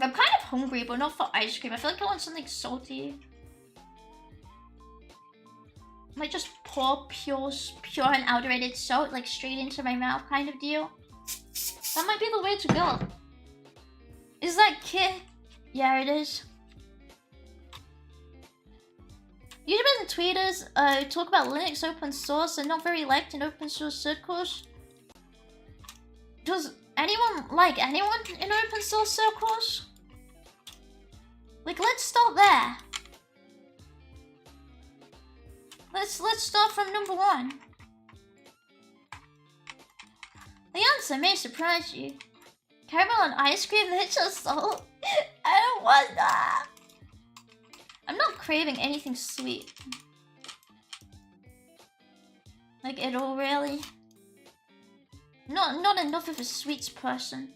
I'm kind of hungry, but not for ice cream. I feel like I want something salty. Might just pour pure and unadulterated salt like straight into my mouth kind of deal. That might be the way to go. Is that kid? Yeah, it is. YouTubers and tweeters talk about Linux open source and not very liked in open source circles. Does anyone like anyone in open source circles? Like, let's start there. Let's start from number 1. The answer may surprise you. Caramel and ice cream, they're just salt. I don't want that. I'm not craving anything sweet. Like at all, really. Not enough of a sweets person.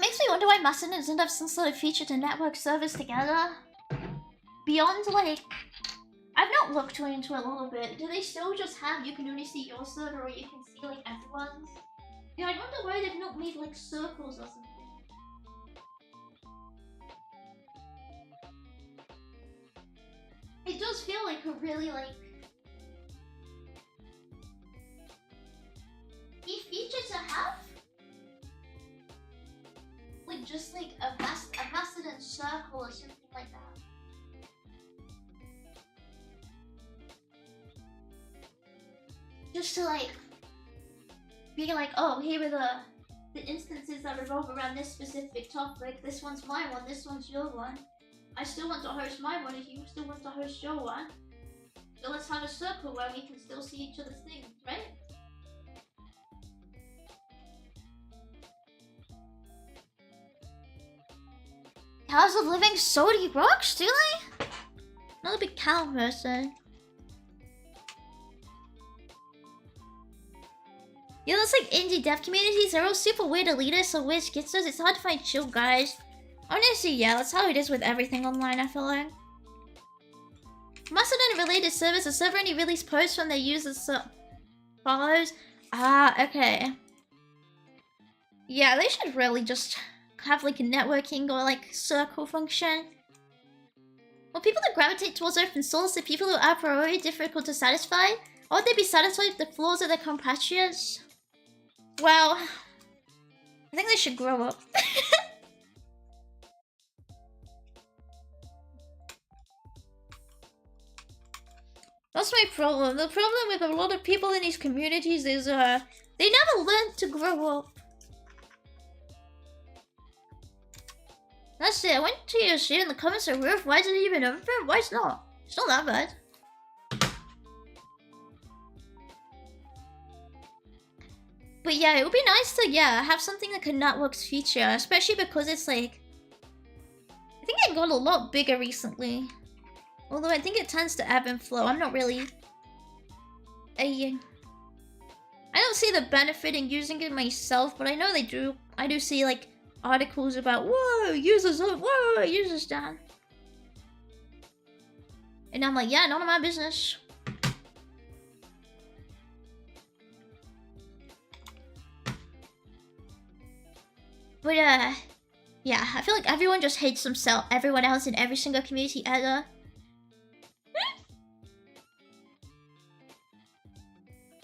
Makes me wonder why Mastodon doesn't have some sort of feature to network servers together. Beyond, like... I've not looked into it a little bit. Do they still just have, you can only see your server or you can see, like, everyone's? Yeah, I wonder why they've not made, like, circles or something. It does feel like a really, like... key feature to have? Like, just, like, a Mastodon circle or something like that. Just to, like, be like, oh, here are the instances that revolve around this specific topic. This one's my one, this one's your one. I still want to host my one if you still want to host your one. So let's have a circle where we can still see each other's things, right? Cows of living sody rocks, do they? Not a big cow person. Yeah, those like indie dev communities, they're all super weird elitists or weird schizos. It's hard to find chill guys. Honestly, yeah, that's how it is with everything online, I feel like. Mastodon related servers, the server only release posts when their users follows. Ah, okay. Yeah, they should really just have like a networking or like circle function. Well, people that gravitate towards open source are people who are a priori difficult to satisfy, or would they be satisfied with the flaws of their compatriots? Well, I think they should grow up. That's my problem. The problem with a lot of people in these communities is they never learn to grow up. That's it. I went to your shit in the comments are weird. Why is it even open? Why it's not? It's not that bad. But yeah, it would be nice to, have something like a networks feature, especially because it's like... I think it got a lot bigger recently. Although I think it tends to ebb and flow. I'm not really... I don't see the benefit in using it myself, but I know they do. I do see like articles about, whoa, users up, whoa, users down. And I'm like, yeah, none of my business. But yeah, I feel like everyone just hates everyone else in every single community ever.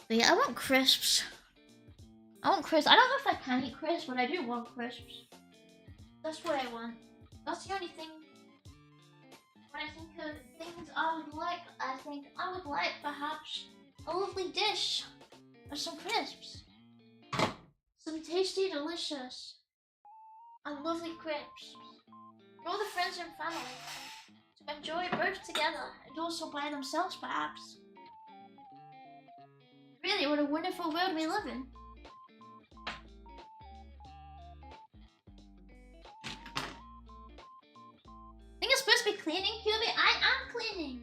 But yeah, I want crisps. I want crisps. I don't know if I can eat crisps, but I do want crisps. That's what I want. That's the only thing. When I think of things I would like, I think I would like perhaps a lovely dish of some crisps. Some tasty, delicious, and lovely crisps. For all the friends and family to enjoy both together and also by themselves perhaps. Really, what a wonderful world we live in. I think it's supposed to be cleaning, Cuby. I am cleaning.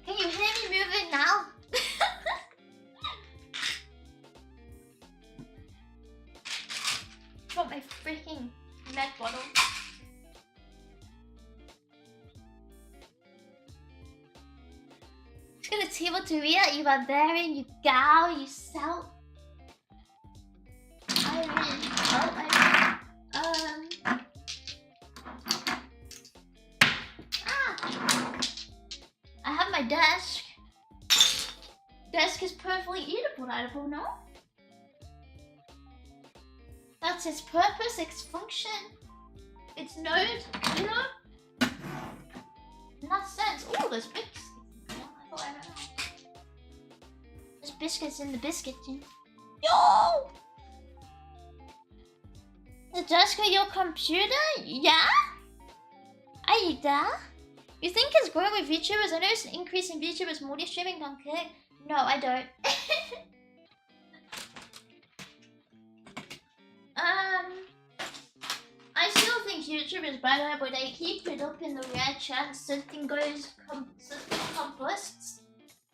Can you hear me moving now? Got my freaking med bottle. Gonna table to Ria, you barbarian, you gal, you self. I uploadable, no? That's its purpose, its function, its node, you know? In that sense. Oh, there's biscuits. I thought I don't know. There's biscuits in the biscuit tin. Yo! The desk of your computer? Yeah? Are you there? You think it's growing with VTubers? I noticed an increase in VTubers multi-streaming on Kick. No, I don't. I still think YouTube is better, but I keep it up in the rare chance something combusts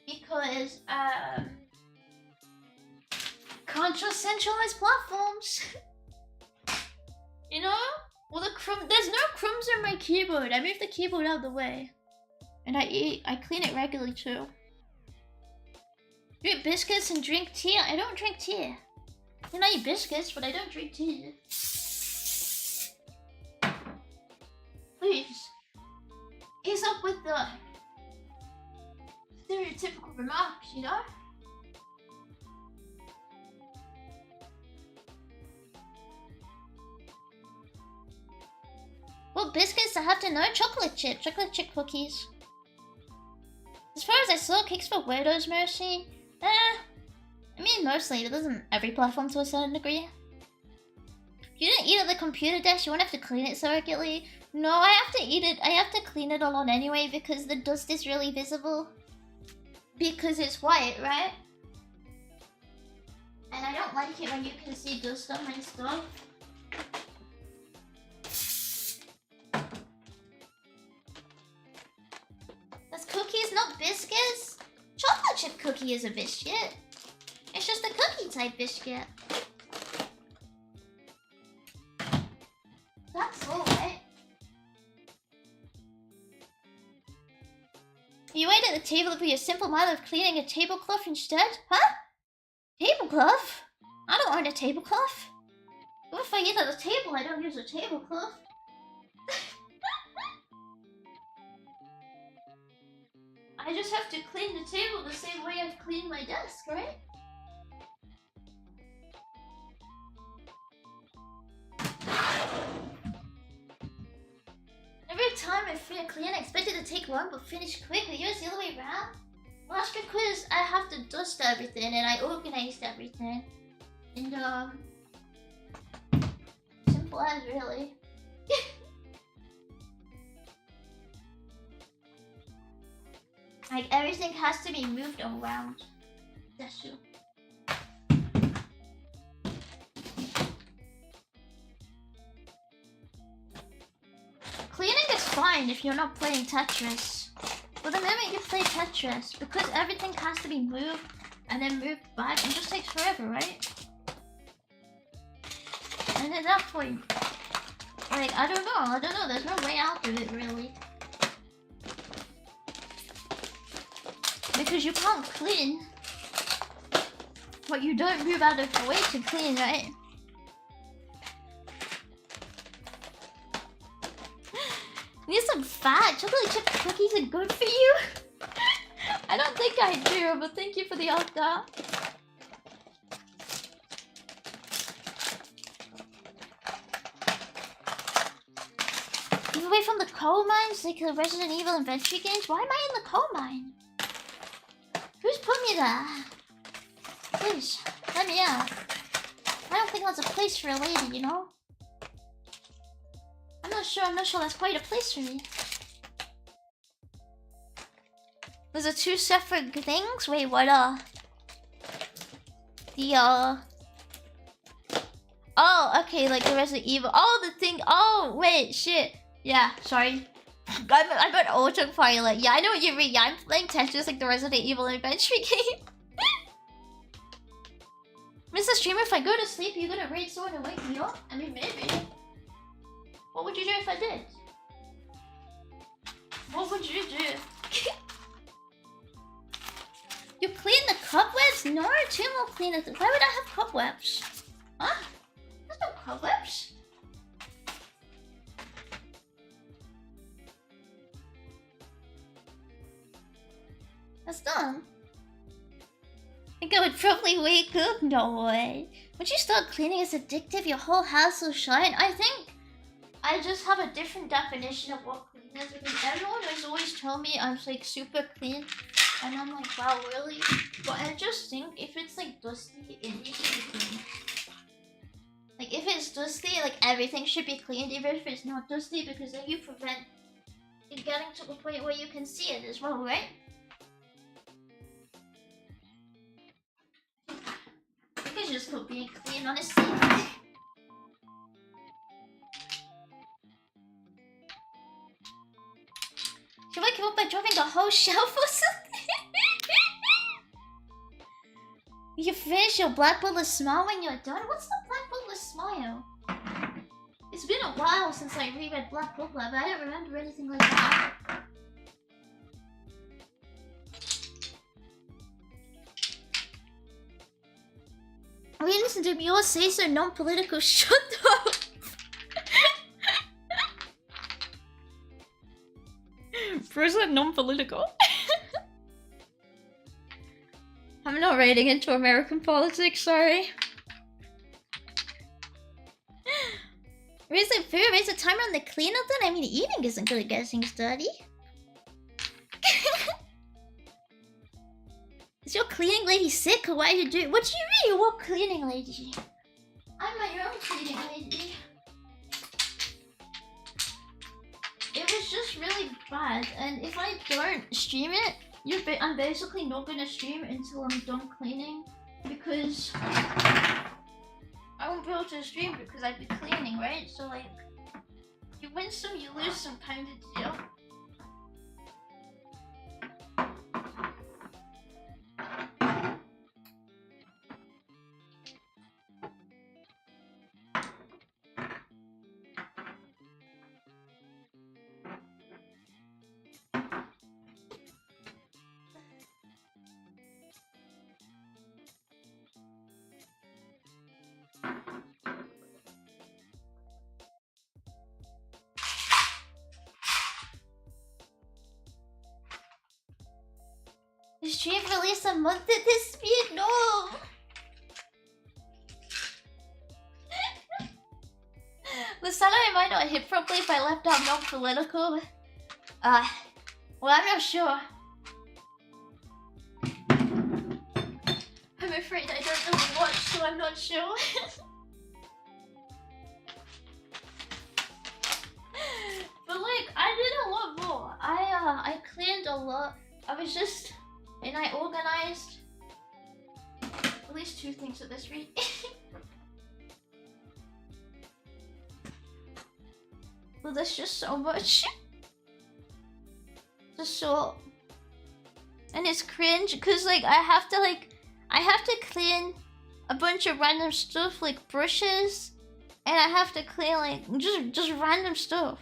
because can't trust centralized platforms. You know? Well, there's no crumbs in my keyboard. I moved the keyboard out of the way, and I clean it regularly too. You eat biscuits and drink tea? I don't drink tea. I eat biscuits, but I don't drink tea. Please, ease up with the stereotypical remarks, you know? Well, biscuits, I have to know. Chocolate chip cookies. As far as I saw, Cakes for Weirdos mostly. I mean mostly, it doesn't every platform to a certain degree. If you didn't eat at the computer desk, you won't have to clean it so regularly. No, I have to eat it. I have to clean it alone anyway because the dust is really visible. Because it's white, right? And I don't like it when you can see dust on my stuff. That's cookies, not biscuits. Chocolate chip cookie is a biscuit. It's just a cookie type biscuit. That's all right. You wait at the table for your simple matter of cleaning a tablecloth instead? Huh? Tablecloth? I don't own a tablecloth. What if I eat at the table? I don't use a tablecloth. I just have to clean the table the same way I've cleaned my desk, right? Every time I clean, I expect it to take long but finish quick. Are yours the other way around? Well, that's because I have to dust everything and I organized everything. And simple as really. Like everything has to be moved around. ZATSU. Cleaning is fine if you're not playing Tetris. But the moment you play Tetris, because everything has to be moved and then moved back, it just takes forever, right? And at that point, like, I don't know, there's no way out of it, really. Because you can't clean what you don't move out of the way to clean, right? Need some fat. Chocolate chip cookies are good for you. I don't think I do, but thank you for the offer. Move away from the coal mines, like the Resident Evil Adventure games. Why am I in the coal mine? Who's put me there? Please, let me out. I don't think that's a place for a lady, you know? I'm not sure that's quite a place for me. Those are two separate things? Wait, what, Oh, okay, like the Resident Evil. Oh, the thing. Oh, wait, shit. Yeah, sorry. I'm an autopilot. Yeah, I know what you mean. Yeah, I'm playing Tetris like the Resident Evil Adventure game. Mr. Streamer, if I go to sleep, you're gonna raid someone and wake me up? I mean, maybe. What would you do if I did? What would you do? You clean the cobwebs? No, Tim will clean it. Why would I have cobwebs? Huh? There's no cobwebs. That's done. think I would probably wake up. No way. Once you start cleaning, it's addictive. Your whole house will shine. I think I just have a different definition of what clean is, because everyone has always told me I'm like super clean, and I'm like, wow, really? But I just think if it's like dusty, it needs to be clean. Like if it's dusty, like everything should be cleaned, even if it's not dusty, because then you prevent it getting to the point where you can see it as well, right? I think it's just for being clean, honestly. Should I give up by dropping the whole shelf or something? You finish your black bullet smile when you're done? What's the black bullet smile? It's been a while since I reread Black Book Club, but I don't remember anything like that. I mean, listen to me, all say so non-political. Shut up! First said non-political. I'm not raiding into American politics, sorry. Raise the food, raise the timer on the cleanup then? I mean, eating isn't good at getting dirty. Is your cleaning lady sick or why are you doing? What do you mean? What cleaning lady? I'm my own cleaning lady. It was just really bad, and if I don't stream it, I'm basically not gonna stream until I'm done cleaning, because I won't be able to stream because I'd be cleaning, right? So like, you win some, you lose some kind of deal. The stream released a month at this speed? No! The Saturday might not hit properly if I left out non-political. Well, I'm not sure. I'm afraid I don't really watch, so I'm not sure. But like, I did a lot more. I cleaned a lot. I was just... And I organized at least 2 things at this rate. Well, that's just so much. Just so... And it's cringe, because like I have to clean a bunch of random stuff like brushes, and I have to clean like just random stuff.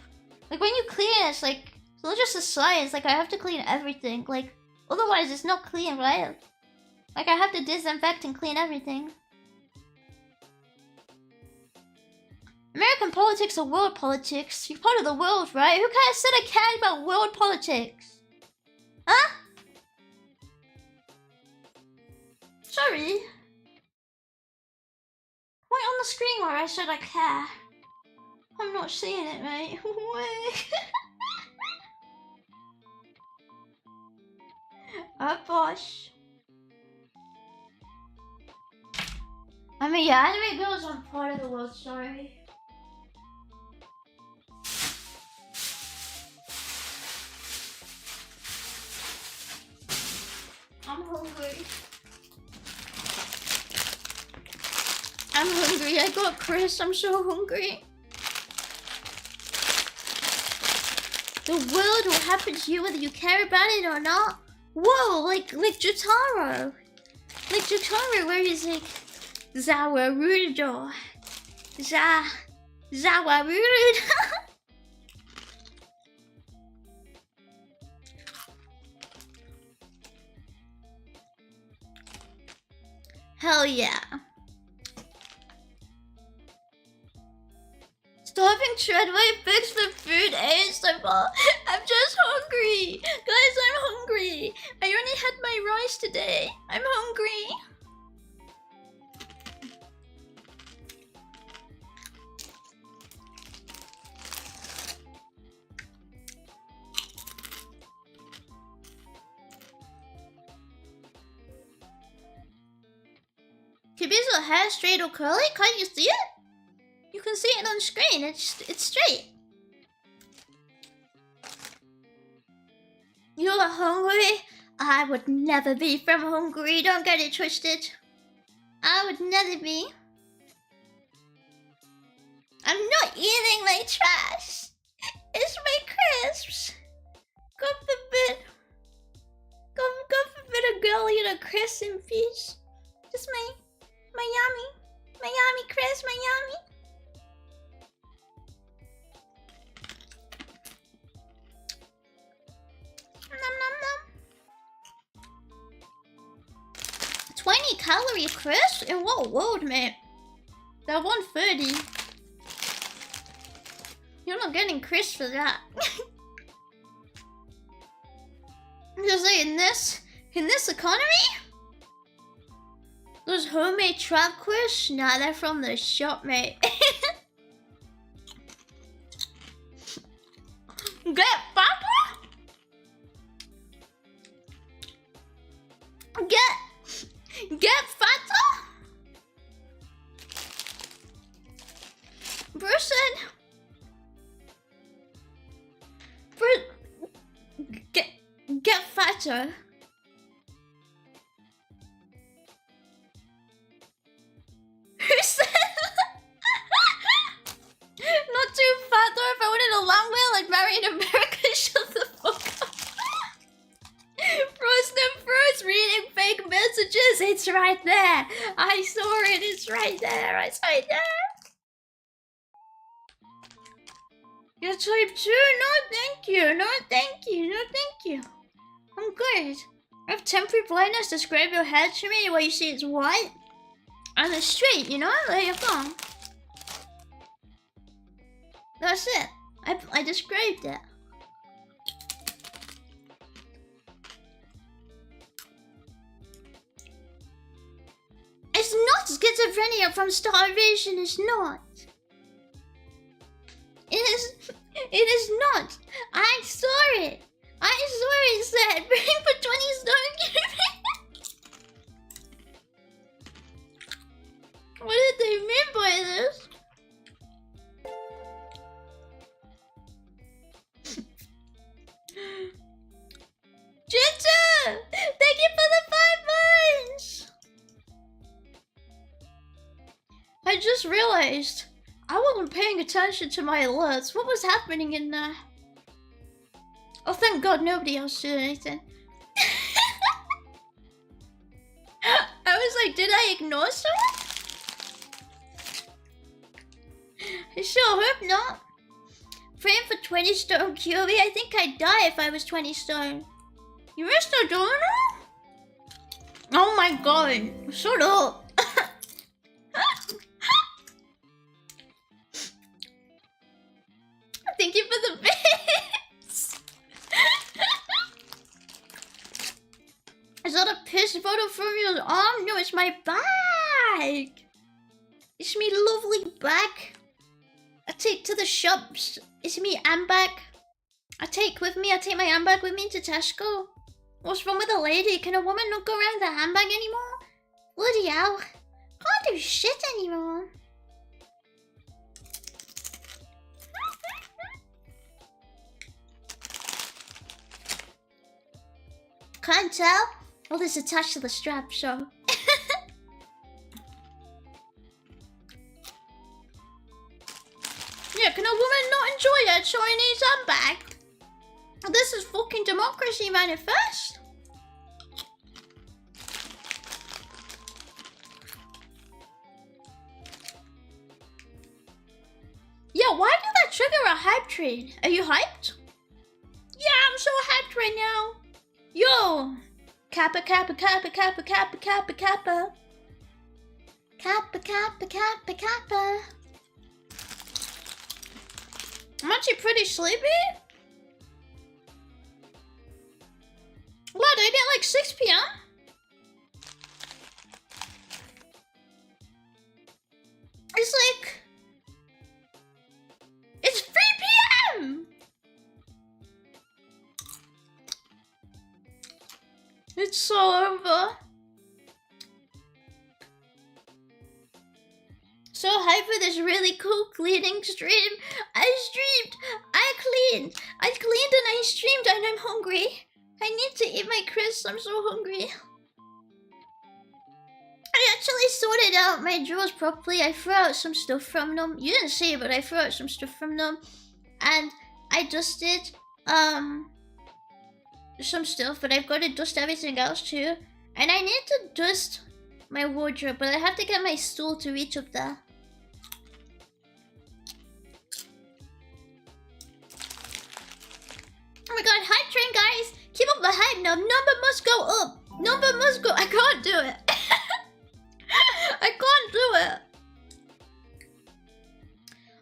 Like when you clean it's like, it's not just a science, like I have to clean everything, like otherwise it's not clean, right? Like I have to disinfect and clean everything. American politics or world politics? You're part of the world, right? Who kind of said I cared about world politics? Huh? Sorry. Right on the screen where I said I care. I'm not seeing it, mate. Bosh. I mean, yeah, anime girls aren't part of the world, sorry. I'm hungry. I'm hungry. I got Chris. I'm so hungry. The world will happen to you whether you care about it or not. Whoa, like Jotaro. Like Jotaro, where he's like, Zawarudo. Zawarudo. Hell yeah. Starving tradwife begs for food ASMR. I'm just hungry. Guys, I'm hungry. I only had my rice today. I'm hungry. Should be so hair straight or curly? Can't you see it? You can see it on screen. It's straight. You're hungry? I would never be from Hungary. Don't get it twisted. I would never be. I'm not eating my trash. It's my crisps. God forbid. God forbid a girl eat a crisp in peace. Just my yummy crisp, my yummy. Nom nom nom. 20 calorie crisp? In what world, mate? They're 130. You're not getting crisp for that. Just like in this economy? Those homemade trap crisps? Nah, they're from the shop, mate. Get fatter? Get fatter? Person. Get fatter. Who said? Not too fat though. If I wanted a long way, like marry in America, shut the fuck up. Frost and Frost reading fake messages. It's right there. I saw it. It's right there. It's right there. You're type 2? No, thank you. No, thank you. No, thank you. I'm good. I have temporary blindness. Describe your head to me. What you see is white. And it's straight, you know? There you go. That's it. I described it. It's not schizophrenia from starvation. It's not. It is not. I saw it. It said bring for 20 stone. What did they mean by this? Jitsu! Thank you for the 5 months! I just realized I wasn't paying attention to my alerts. What was happening in there? Oh, thank God nobody else did anything. I was like, did I ignore someone? I sure hope not. Praying for 20 stone QB. I think I'd die if I was 20 stone. You missed a donor? Oh my God. Shut up. Thank you for the bits. Is that a piss photo from your arm? No, it's my bag. It's me lovely bag. I take to the shops. It's me handbag. I take my handbag with me to Tesco. What's wrong with a lady? Can a woman not go around with a handbag anymore? Bloody hell. Can't do shit anymore. Can't tell? Well, it's attached to the strap, so... Yeah, can a woman not enjoy her Chinese handbag? This is fucking democracy manifest. Yeah, why did that trigger a hype train? Are you hyped? Yeah, I'm so hyped right now. Yo! Kappa, kappa, kappa, kappa, kappa, kappa, kappa. Kappa, kappa, kappa, kappa. I'm actually pretty sleepy. What, I get like 6 p.m.? It's like... It's 3 p.m.! It's so over. So hyped for this really cool cleaning stream. I streamed. I cleaned and I streamed and I'm hungry. I need to eat my crisps. I'm so hungry. I actually sorted out my drawers properly. I threw out some stuff from them. You didn't see it, but I threw out some stuff from them. And I dusted some stuff, but I've got to dust everything else too. And I need to dust my wardrobe, but I have to get my stool to reach up there. Oh my god, hype train, guys! Keep up the hype now. Number must go up. Number must go. I can't do it. I can't do it.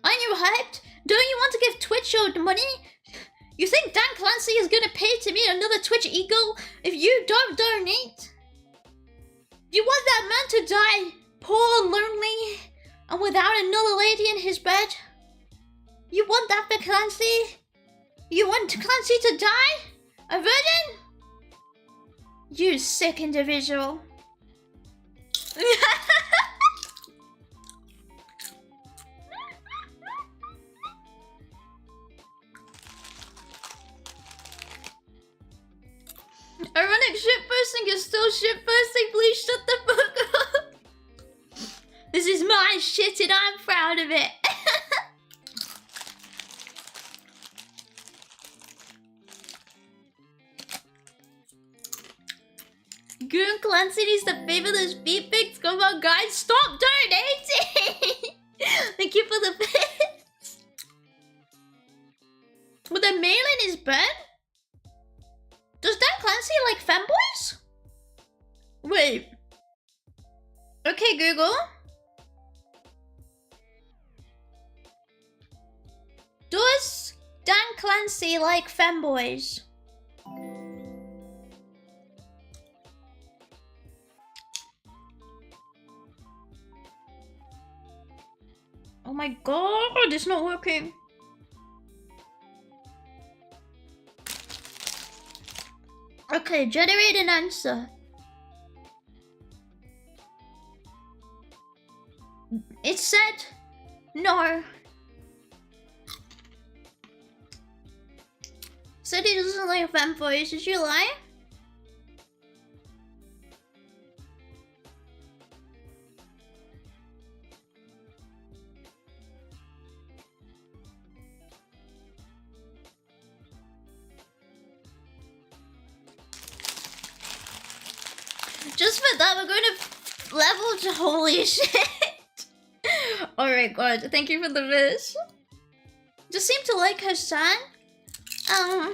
Aren't you hyped? Don't you want to give Twitch your money? You think Dan Clancy is gonna pay to meet another Twitch eagle if you don't donate? You want that man to die poor, lonely, and without another lady in his bed? You want that for Clancy? You want Clancy to die? A virgin? You sick individual. Ironic shitposting is still shitposting. Please shut the fuck up. This is my shit and I'm proud of it. Goon Clancy needs to favor those beat pics. Come on, guys, stop donating. Thank you for the bits. With a male in his bed? Does Dan Clancy like femboys? Wait. Okay, Google. Does Dan Clancy like femboys? Oh my god, it's not working. Okay, generate an answer. It said no. Said he doesn't like femboys. Did you lie? Just for that, we're going to level to holy shit. Alright, God, thank you for the wish. Just seem to like her son. I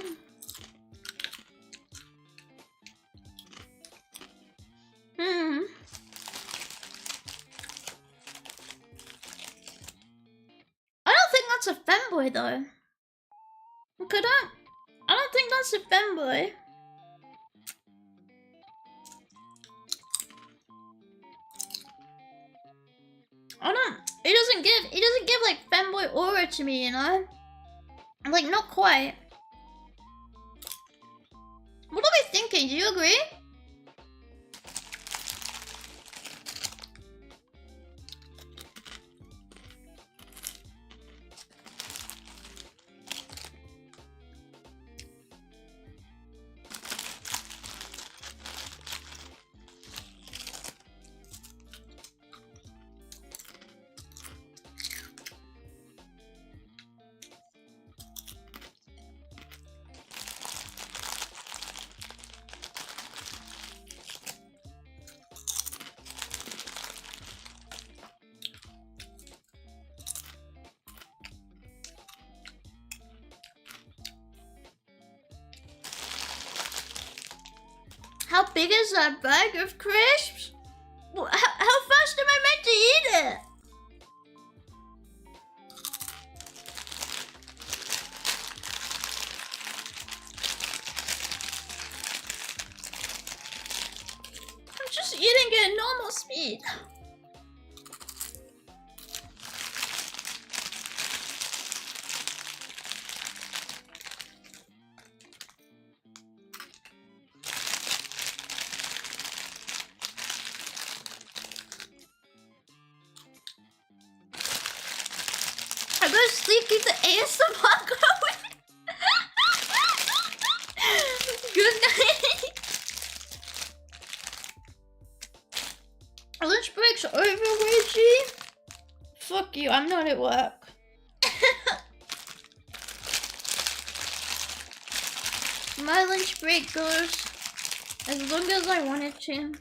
don't think that's a femboy though. Look at that. I don't think that's a femboy. It doesn't give like femboy aura to me, you know? Like, not quite. What are we thinking? Do you agree? How big is that bag of crisps? How fast am I meant to eat it? I'm just eating it at normal speed. go to sleep, keep the ASMR going. Good night. Lunch break's over, Reggie. Fuck you, I'm not at work. My lunch break goes as long as I want it to.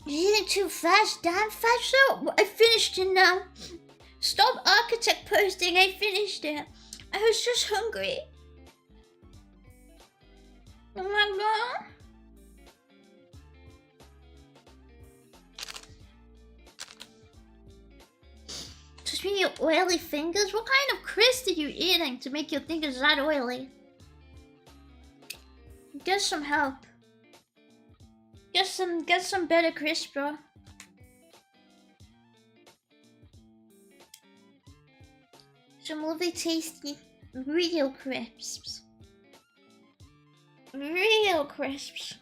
You eating too fast, damn fast. So I finished it now. Stop architect posting, I finished it. I was just hungry. Oh my god. Just mean your oily fingers? What kind of crisp are you eating to make your fingers that oily? Get some help. Get some better crisp, bro. Some lovely tasty real crisps. Real crisps.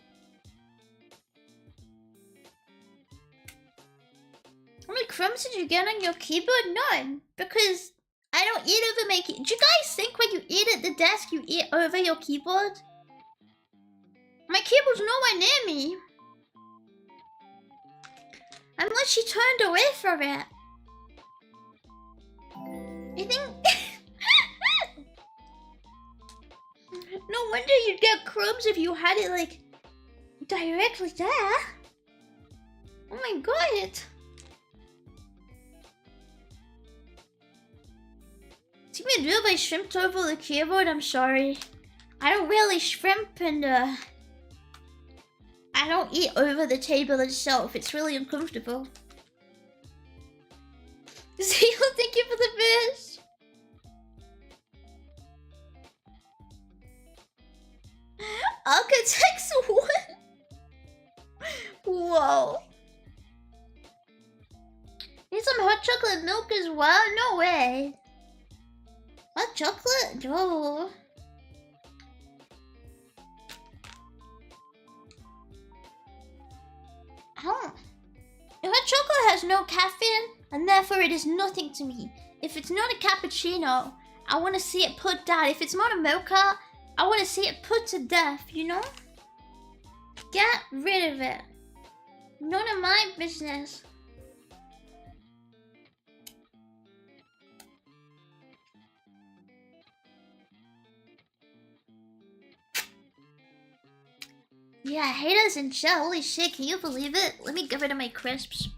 How many crumbs did you get on your keyboard? None. Because I don't eat over my keyboard. Do you guys think when you eat at the desk, you eat over your keyboard? My keyboard's nowhere near me. Unless she turned away from it. You think... No wonder you'd get crumbs if you had it, like, directly there. Oh my god. Do you mean really shrimped over the keyboard? I'm sorry. I don't really shrimp and, I don't eat over the table itself. It's really uncomfortable. Zeal, thank you for the fish. Architects, what? Whoa. Need some hot chocolate milk as well? No way. Hot chocolate? Oh. Hot chocolate has no caffeine, and therefore it is nothing to me. If it's not a cappuccino, I want to see it put down. If it's not a mocha, I want to see it put to death, you know? Get rid of it. None of my business. Yeah, haters in chat. Holy shit, can you believe it? Let me get rid of my crisps.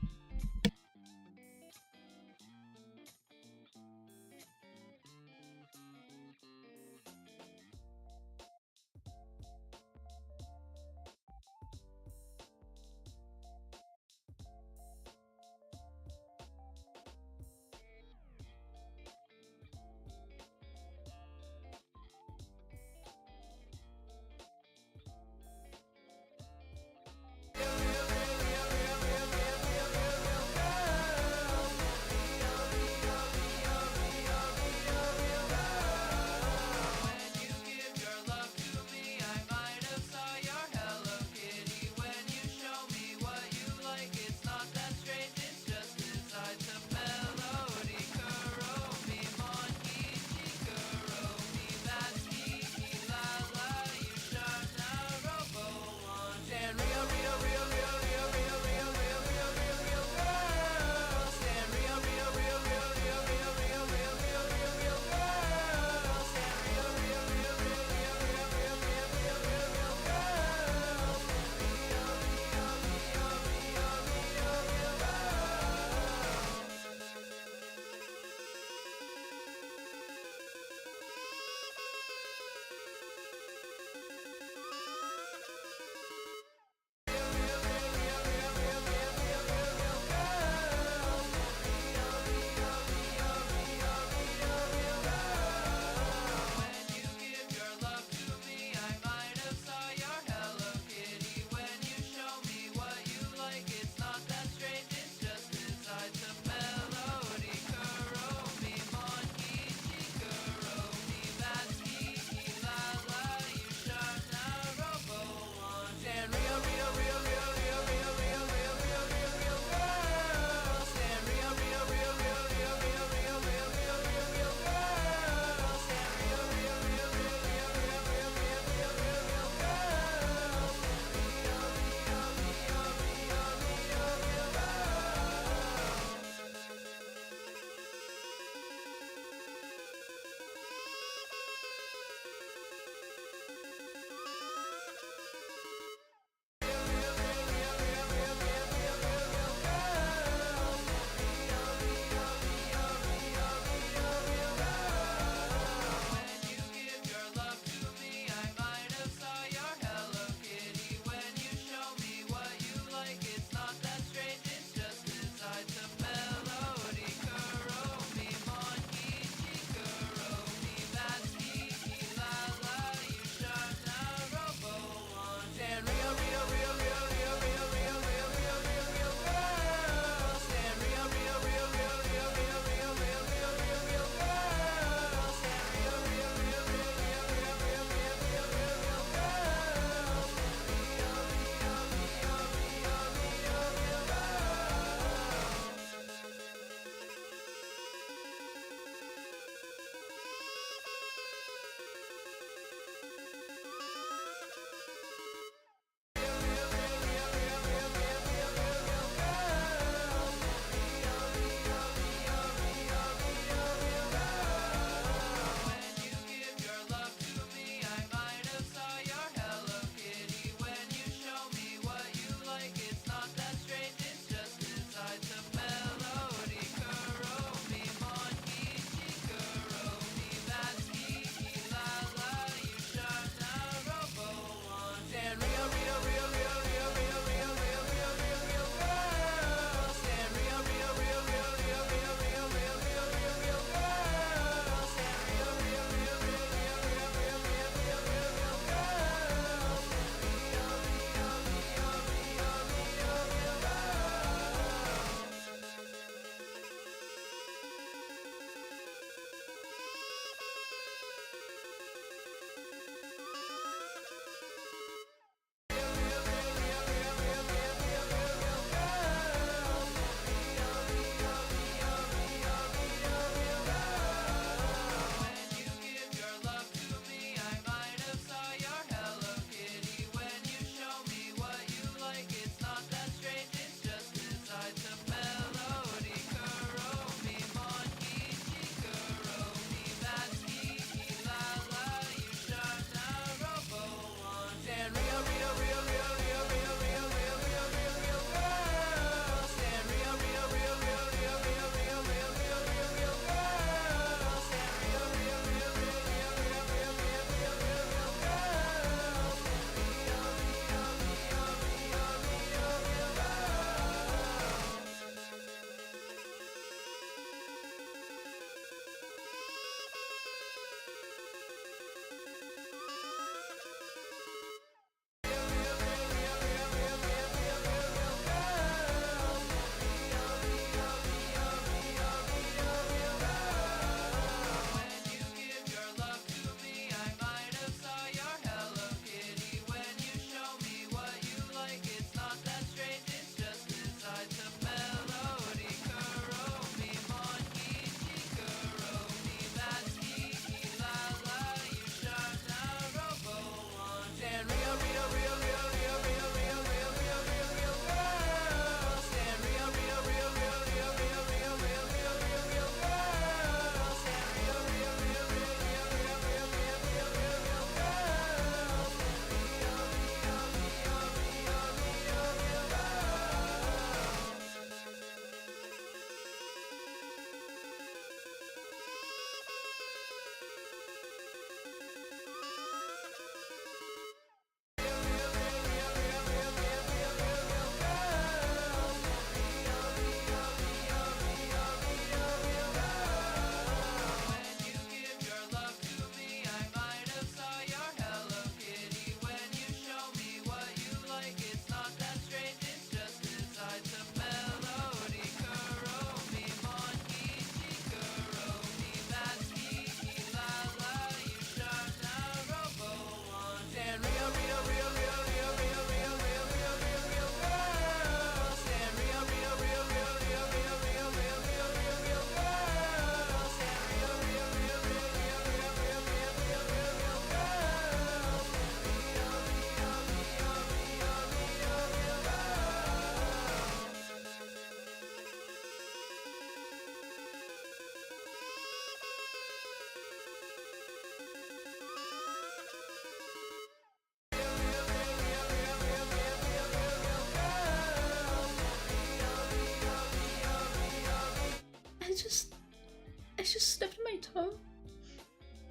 I just stubbed my toe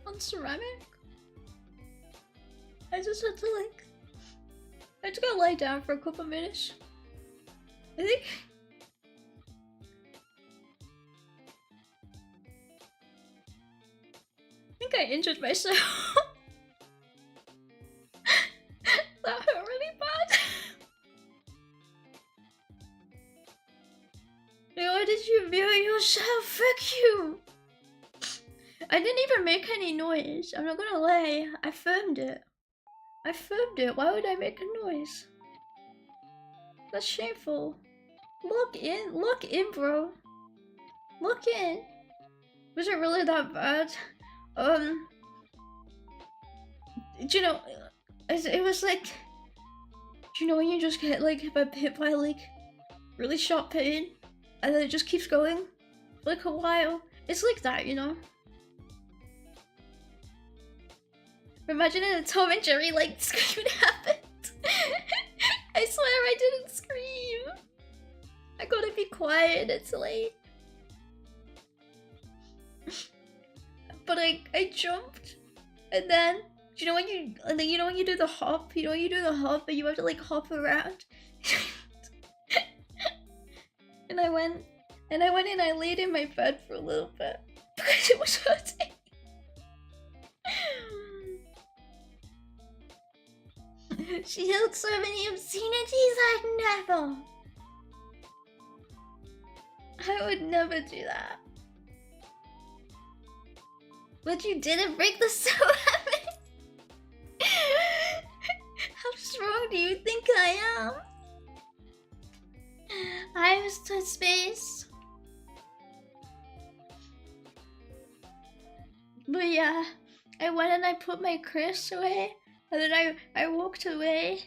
on ceramic. I just had to like, I had to go lie down for a couple minutes. I think I injured myself. That hurt really bad. Why did you mute yourself? Fuck you! I didn't even make any noise. I'm not gonna lie. I filmed it. I filmed it. Why would I make a noise? That's shameful. Look in, bro. Look in. Was it really that bad? Do you know? It was like, do you know when you just get like hit by like really sharp pain, and then it just keeps going for like a while? It's like that, you know. Imagine a Tom and Jerry like scream happened. I swear I didn't scream. I gotta be quiet. It's late. But I jumped, and then you know when you do the hop, and you have to like hop around. and I went and I laid in my bed for a little bit because it was hurting. She held so many obscenities I'd never. I would never do that. But you didn't break the ceramic. How strong do you think I am? I was to space. But yeah, I went and I put my Chris away, and then I walked away,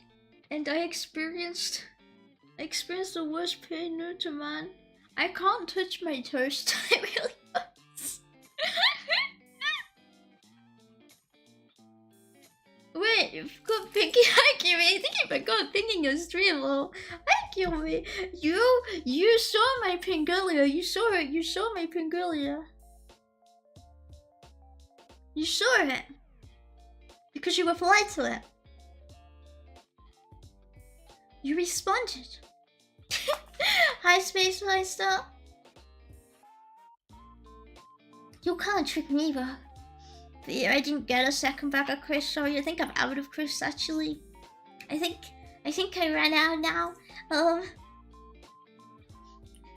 and I experienced the worst pain known to man. I can't touch my toast. It really hurts. Wait, you've got pinky accurate. I think you forgot thinking your stream, lol. Accurate. You saw my pink earlier. You saw it. You saw my pink earlier. You saw it. Because you replied to it. You responded. Hi, Space Meister. You can't trick me, bro. But yeah, I didn't get a second bag of Chris. Sorry, I think I'm out of Chris actually. I think I ran out now. I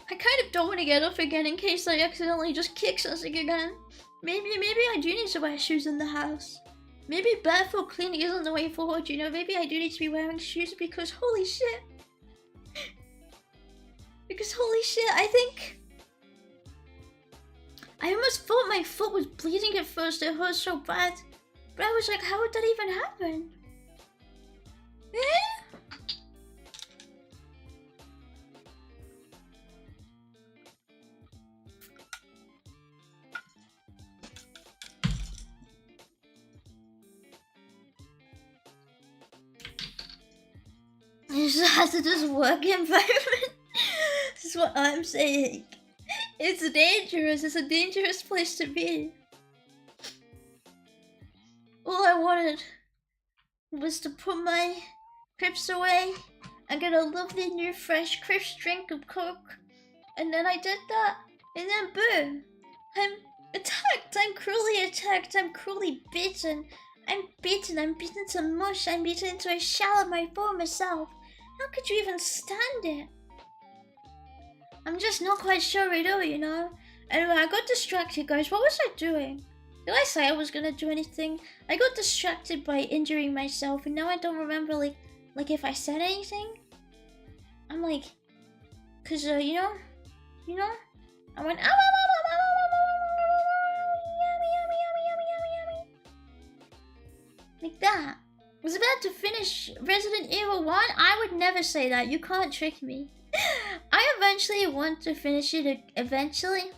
kind of don't want to get up again in case I accidentally just kick something again. Maybe I do need to wear shoes in the house. Maybe barefoot cleaning isn't the way forward, you know? Maybe I do need to be wearing shoes because holy shit. Because holy shit, I think... I almost thought my foot was bleeding at first, it hurt so bad. But I was like, how would that even happen? This has to just work environment. This is what I'm saying. It's dangerous. It's a dangerous place to be. All I wanted was to put my crisps away and get a lovely new fresh crisp drink of Coke. And then I did that. And then boom. I'm attacked. I'm cruelly attacked. I'm cruelly beaten. I'm beaten to mush. I'm beaten into a shell of my former self. How could you even stand it? I'm just not quite sure at all, you know? Anyway, I got distracted, guys. What was I doing? Did I say I was gonna do anything? I got distracted by injuring myself, and now I don't remember, like if I said anything. I'm like, cause you know, I went, ow, ow, ow, ow, ow, ow, ow, ow, ow, yummy, like that. I was about to finish Resident Evil 1. I would never say that. You can't trick me. I eventually want to finish it. Eventually.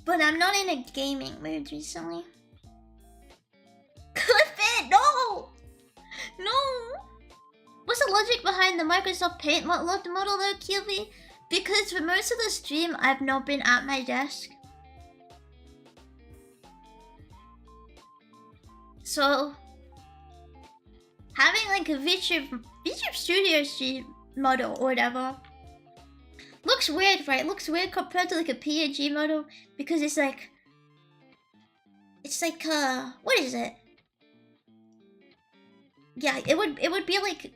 But I'm not in a gaming mood recently. Clip it! No! No! What's the logic behind the Microsoft Paint load model though, QV? Because for most of the stream, I've not been at my desk. So, having like a VTube Studio stream model or whatever looks weird, right? Looks weird compared to like a PNG model because it's like what is it? Yeah, it would be like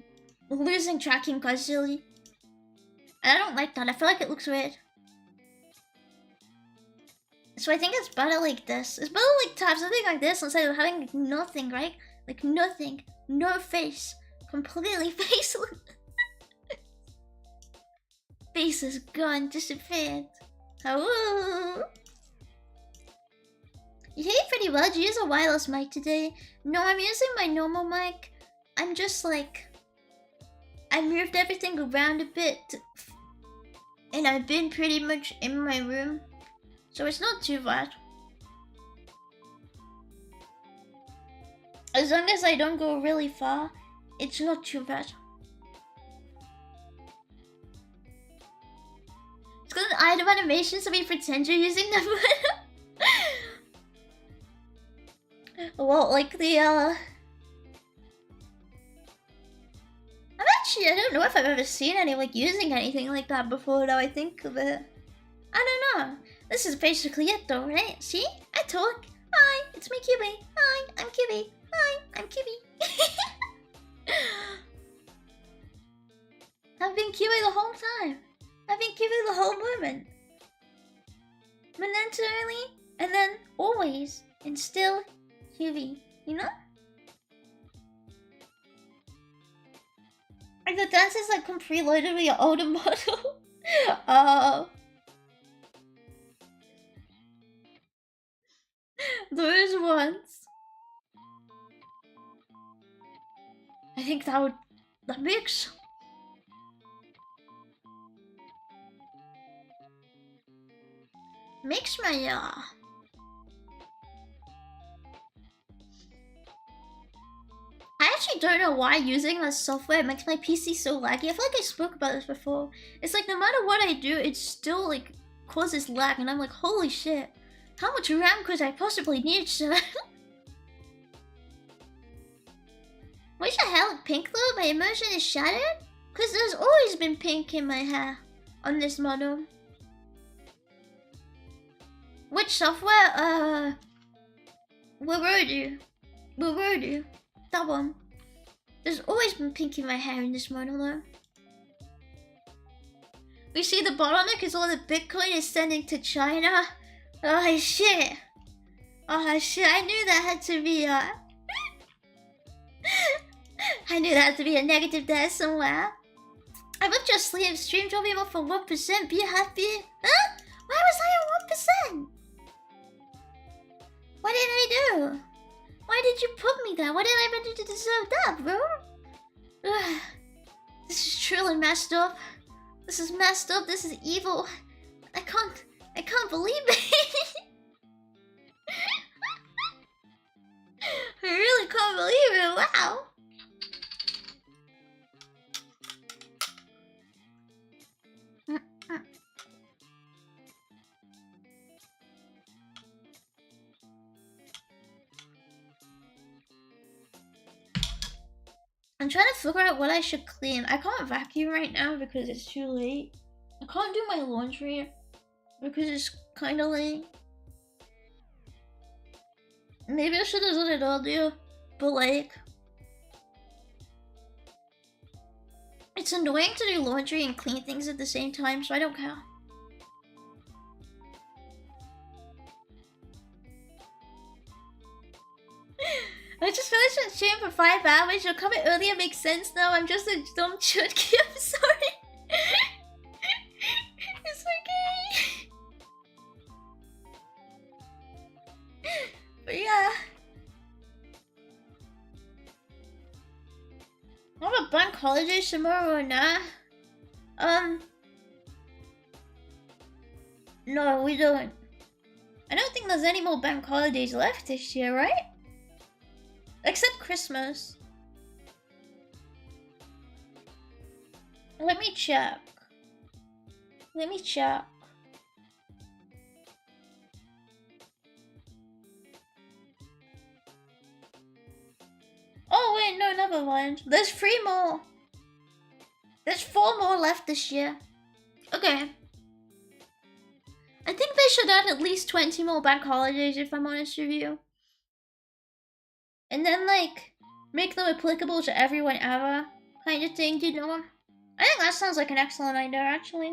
losing tracking constantly. And I don't like that. I feel like it looks weird. So I think it's better like this. It's better like to have something like this instead of having like nothing, right? Like nothing. No face. Completely faceless. Face is gone, disappeared. Oh. You hear pretty well. Did you use a wireless mic today? No, I'm using my normal mic. I'm just like... I moved everything around a bit. And I've been pretty much in my room. So it's not too bad. As long as I don't go really far, it's not too bad. It's got an item animation so we pretend you're using them. Well, like the I'm actually, I don't know if I've ever seen any like using anything like that before now I think of it. I don't know. This is basically it though, right? See? I talk. Hi, it's me, QB. Hi, I'm QB. Hi, I'm QB. I've been QB the whole time. I've been QB the whole moment. Momentarily, and then always, and still QB, you know? Like the dance is like preloaded with your older model. Those ones. I think that mix. Makes my I actually don't know why using this software makes my PC so laggy. I feel like I spoke about this before. It's like no matter what I do, it still like causes lag, and I'm like, holy shit, how much RAM could I possibly need, sir? Why's your hair look pink though? My immersion is shattered? Cause there's always been pink in my hair on this model. Which software? Wovoodoo. Wovoodoo. That one. There's always been pink in my hair in this model though. We see the bottleneck is all the Bitcoin is sending to China. Oh shit. Oh shit, I knew that had to be I knew that had to be a negative there somewhere. I love your stream dropping off for 1%. Be happy. Huh? Why was I at 1%? What did I do? Why did you put me there? What did I ever do to deserve that, bro? Ugh. This is truly messed up. This is messed up. This is evil. I can't believe it. I really can't believe it. Wow. I'm trying to figure out what I should clean. I can't vacuum right now because it's too late. I can't do my laundry because it's kind of late. Maybe I should have done it earlier, but like... It's annoying to do laundry and clean things at the same time, so I don't care. I just finished a stream for 5 hours. Your comment earlier makes sense now. I'm just a dumb chutki. I'm sorry. It's okay. But yeah. I have a bank holiday tomorrow or not? No, we don't. I don't think there's any more bank holidays left this year, right? Except Christmas. Let me check. Oh wait, no, never mind. There's 3 more. There's 4 more left this year. Okay. I think they should add at least 20 more bank holidays, if I'm honest with you. And then, like, make them applicable to everyone ever, kind of thing, you know? I think that sounds like an excellent idea, actually.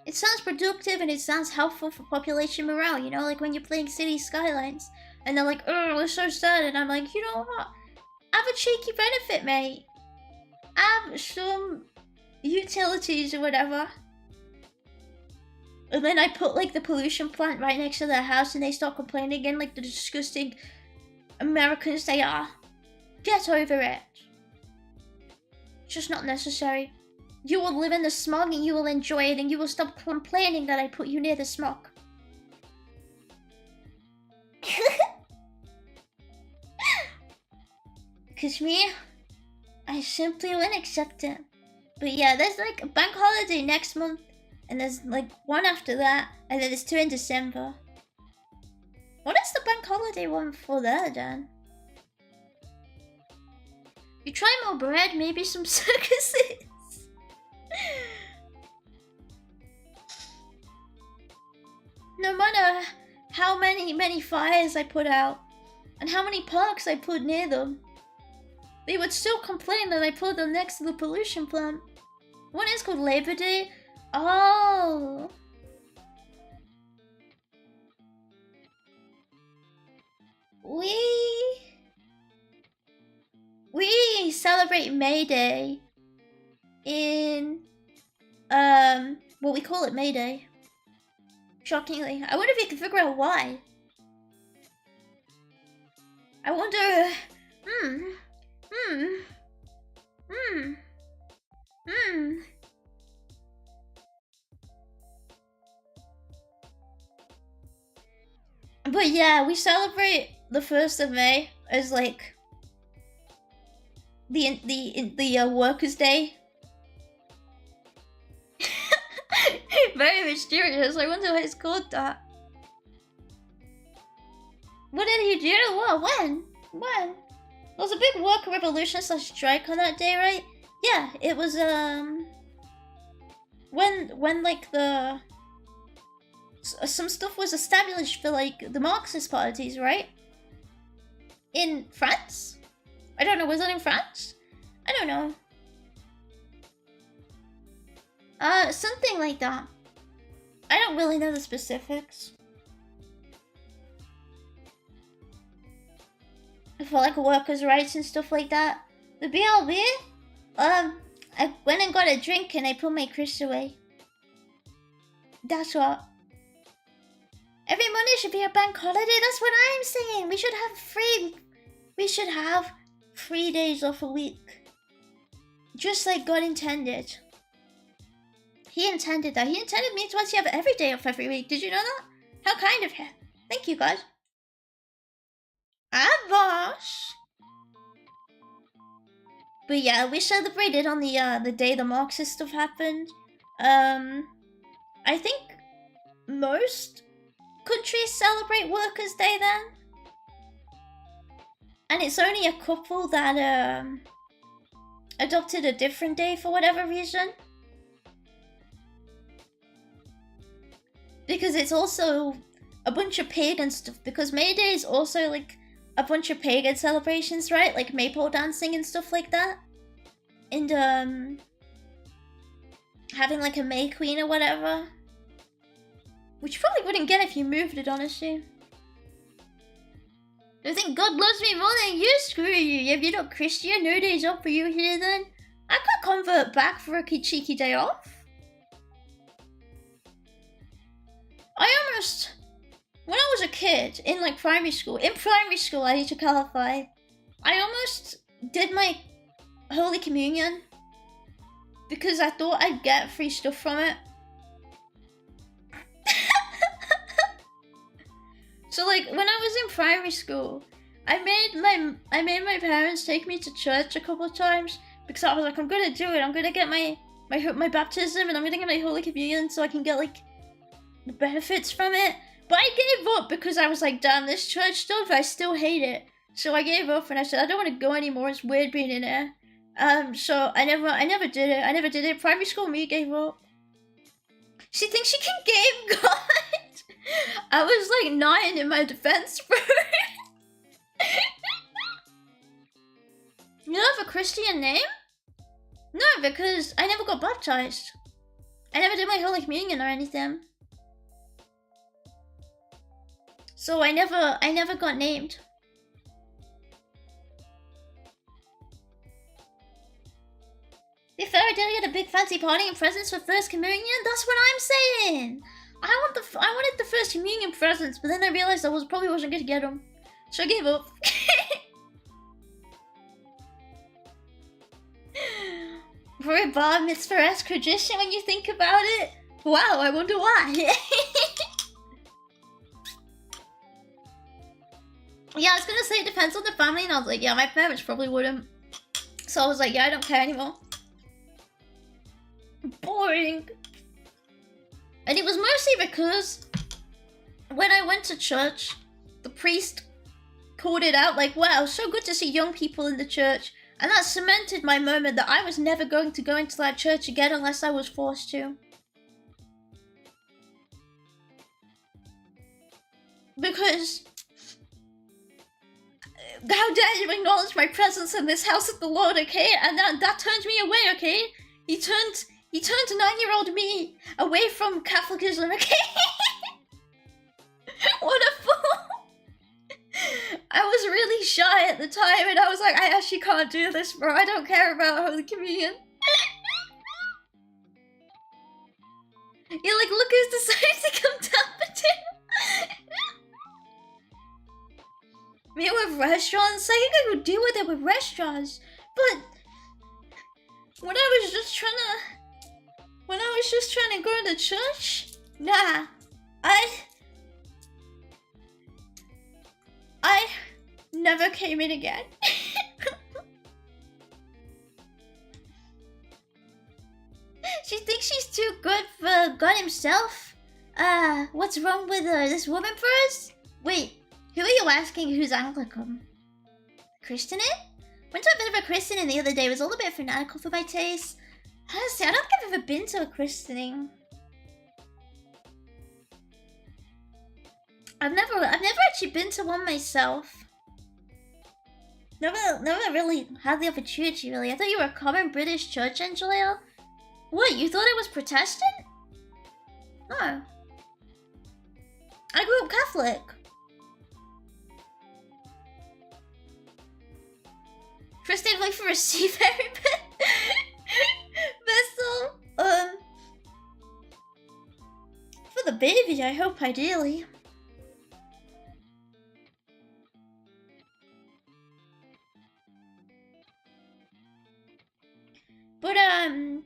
It sounds productive and it sounds helpful for population morale, you know? Like when you're playing City Skylines, and they're like, oh, we're so sad, and I'm like, you know what? Have a cheeky benefit, mate. Have some utilities or whatever. And then I put like the pollution plant right next to their house and they start complaining again like the disgusting Americans they are. Get over it. It's just not necessary. You will live in the smog and you will enjoy it and you will stop complaining that I put you near the smog. Because me, I simply won't accept it. But yeah, there's like a bank holiday next month. And there's like 1 after that. And then there's 2 in December. What is the bank holiday one for there then? You try more bread, maybe some circuses. No matter how many fires I put out. And how many parks I put near them. They would still complain that I put them next to the pollution plant. One is called Labor Day. Oh. We celebrate May Day in well, we call it May Day. Shockingly. I wonder if you can figure out why. I wonder But yeah, we celebrate the 1st of May as like the Workers' Day. Very mysterious. I wonder why it's called that. What did he do? What? When? There was a big worker revolution / strike on that day, right? Yeah, it was when like the some stuff was established for like the Marxist parties, right? In France? I don't know, was it in France? I don't know. Something like that. I don't really know the specifics. For like workers' rights and stuff like that. The BLB? I went and got a drink and I put my Chris away. That's what. Every Monday should be a bank holiday. That's what I'm saying. We should have 3 days off a week. Just like God intended. He intended that. He intended me to actually have every day off every week. Did you know that? How kind of him. Thank you, God. Boss. But yeah, we celebrated on the day the Marxist stuff happened. I think most countries celebrate Workers' Day then. And it's only a couple that adopted a different day for whatever reason. Because it's also a bunch of pagan stuff. Because May Day is also like a bunch of pagan celebrations, right? Like maypole dancing and stuff like that. And having like a May Queen or whatever. Which you probably wouldn't get if you moved it, honestly. Do you think God loves me more than you? Screw you. If you're not Christian, no days off for you here then. I could convert back for a cheeky day off. When I was a kid, in like primary school, I need to clarify, I almost did my Holy Communion because I thought I'd get free stuff from it. So like, when I was in primary school, I made my parents take me to church a couple of times because I was like, I'm gonna do it. I'm gonna get my baptism, and I'm gonna get my Holy Communion so I can get like the benefits from it. But I gave up because I was like, damn, this church stuff, I still hate it. So I gave up and I said, I don't want to go anymore. It's weird being in there. So I never did it. I never did it. Primary school me gave up. She thinks she can game God. I was like 9 in my defense for her. You don't have a Christian name? No, because I never got baptized. I never did my Holy Communion or anything. So I never got named. They thought I did get a big fancy party and presents for First Communion? That's what I'm saying! I wanted the First Communion presents, but then I realized I probably wasn't gonna get them. So I gave up. For a bar mitzvah-esque tradition when you think about it? Wow, I wonder why. Yeah, I was gonna say it depends on the family, and I was like, yeah, my parents probably wouldn't. So I was like, yeah, I don't care anymore. Boring. And it was mostly because when I went to church, the priest called it out like, wow, so good to see young people in the church. And that cemented my moment that I was never going to go into that church again unless I was forced to. Because how dare you acknowledge my presence in this house of the Lord, okay? And that turned me away, okay? He turned 9-year-old me away from Catholicism, okay? What a fool! I was really shy at the time, and I was like, I actually can't do this, bro. I don't care about Holy Communion. You're like, look who's decided to come down for dinner. Me with restaurants? I think I could deal with it with restaurants, but when I was just trying to go to church, nah, I never came in again. She thinks she's too good for God himself. What's wrong with this woman for us? Wait, who are you asking who's Anglican? Christian it? Went to a bit of a christening the other day. It was all a bit fanatical for my taste. Honestly, I don't think I've ever been to a christening. I've never actually been to one myself. Never really had the opportunity, really. I thought you were a common British church, Angelia. What, you thought it was Protestant? No. I grew up Catholic. First day of life for a seafaring vessel. For the baby, I hope, ideally. But, in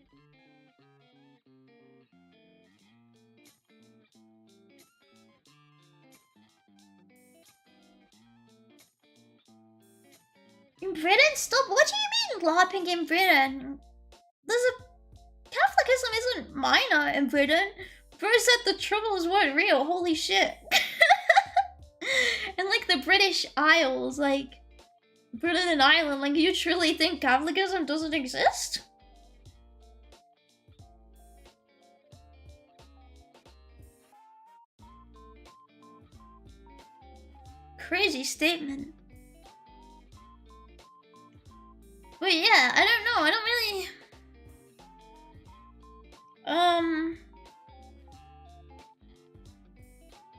Britain? Stop, what do you mean LARPing in Britain? Catholicism isn't minor in Britain. Bro said the troubles weren't real, holy shit. And like the British Isles, like Britain and Ireland, like you truly think Catholicism doesn't exist? Crazy statement. But yeah, I don't know, I don't really...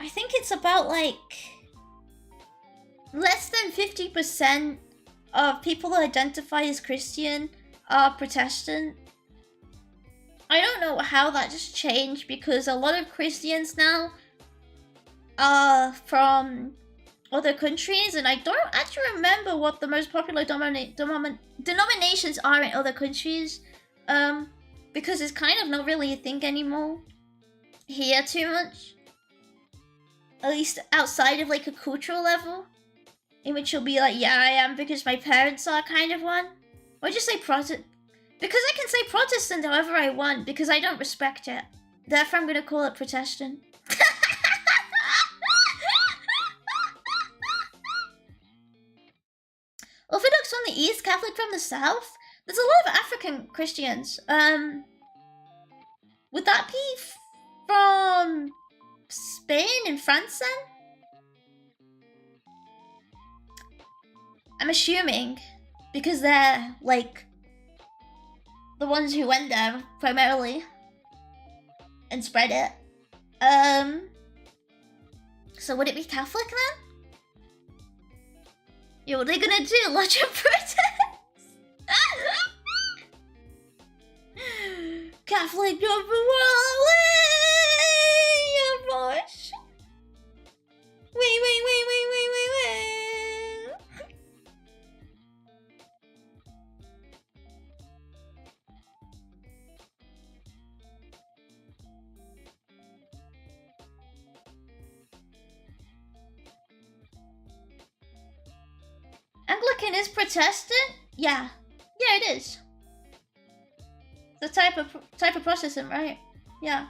I think it's about like... less than 50% of people who identify as Christian are Protestant. I don't know how that just changed because a lot of Christians now are from other countries, and I don't actually remember what the most popular denominations are in other countries, because it's kind of not really a thing anymore here too much, at least outside of like a cultural level, in which you'll be like, yeah, I am because my parents are kind of one, or just say Because I can say Protestant however I want, because I don't respect it. Therefore I'm gonna call it Protestant. Orthodox from the east, Catholic from the south? There's a lot of African Christians. Would that be from Spain and France then? I'm assuming, because they're, like, the ones who went there, primarily, and spread it. So would it be Catholic then? Yo, what are they gonna do? Launch a protest? Catholic number one! Yeah, bosh! Wait. Anglican is Protestant? Yeah. Yeah, it is. The type of Protestant, right? Yeah.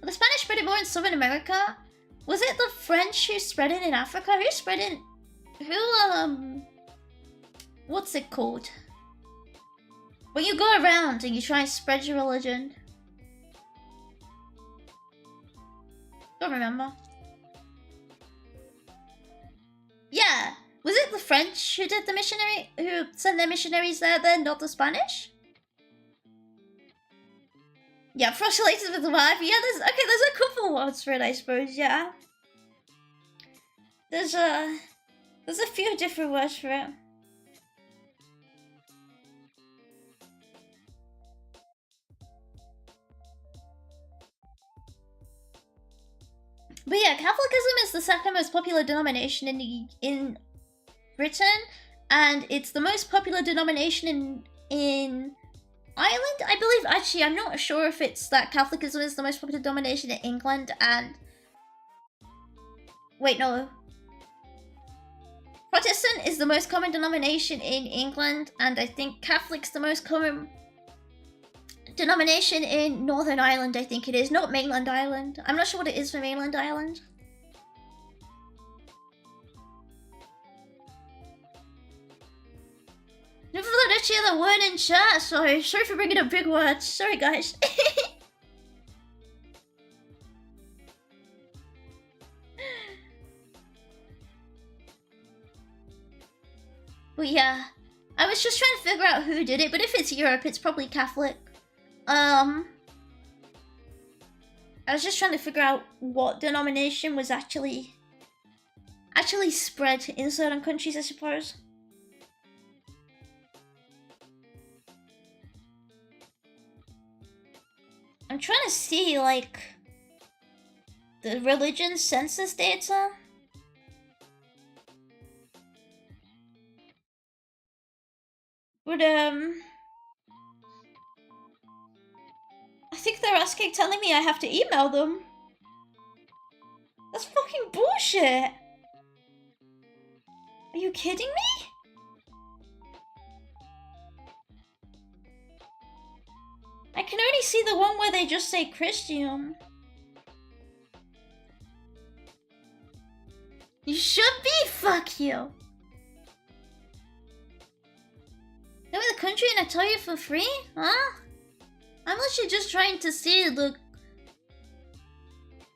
The Spanish spread it more in Southern America. Was it the French who spread it in Africa? Who spread it? What's it called? When you go around and you try and spread your religion. Don't remember. Yeah. Was it the French who did the missionary, who sent their missionaries there then, not the Spanish? Yeah, proselytes with the wife. Yeah, there's a couple words for it, I suppose, yeah. There's a few different words for it. But yeah, Catholicism is the second most popular denomination in Britain, and it's the most popular denomination in Ireland, I believe. Actually, I'm not sure if it's that Catholicism is the most popular denomination in England and... Wait, no. Protestant is the most common denomination in England, and I think Catholic's the most common denomination in Northern Ireland, I think it is. Not mainland Ireland. I'm not sure what it is for mainland Ireland. Never let us hear the word in chat. Sorry for bringing up big words. Sorry, guys. But yeah, I was just trying to figure out who did it. But if it's Europe, it's probably Catholic. I was just trying to figure out what denomination was actually spread in certain countries, I suppose. I'm trying to see, like, the religion census data. But, I think they're telling me I have to email them. That's fucking bullshit. Are you kidding me? I can only see the one where they just say Christian. You should be, fuck you. Go to the country and I tell you for free? Huh? I'm literally just trying to see the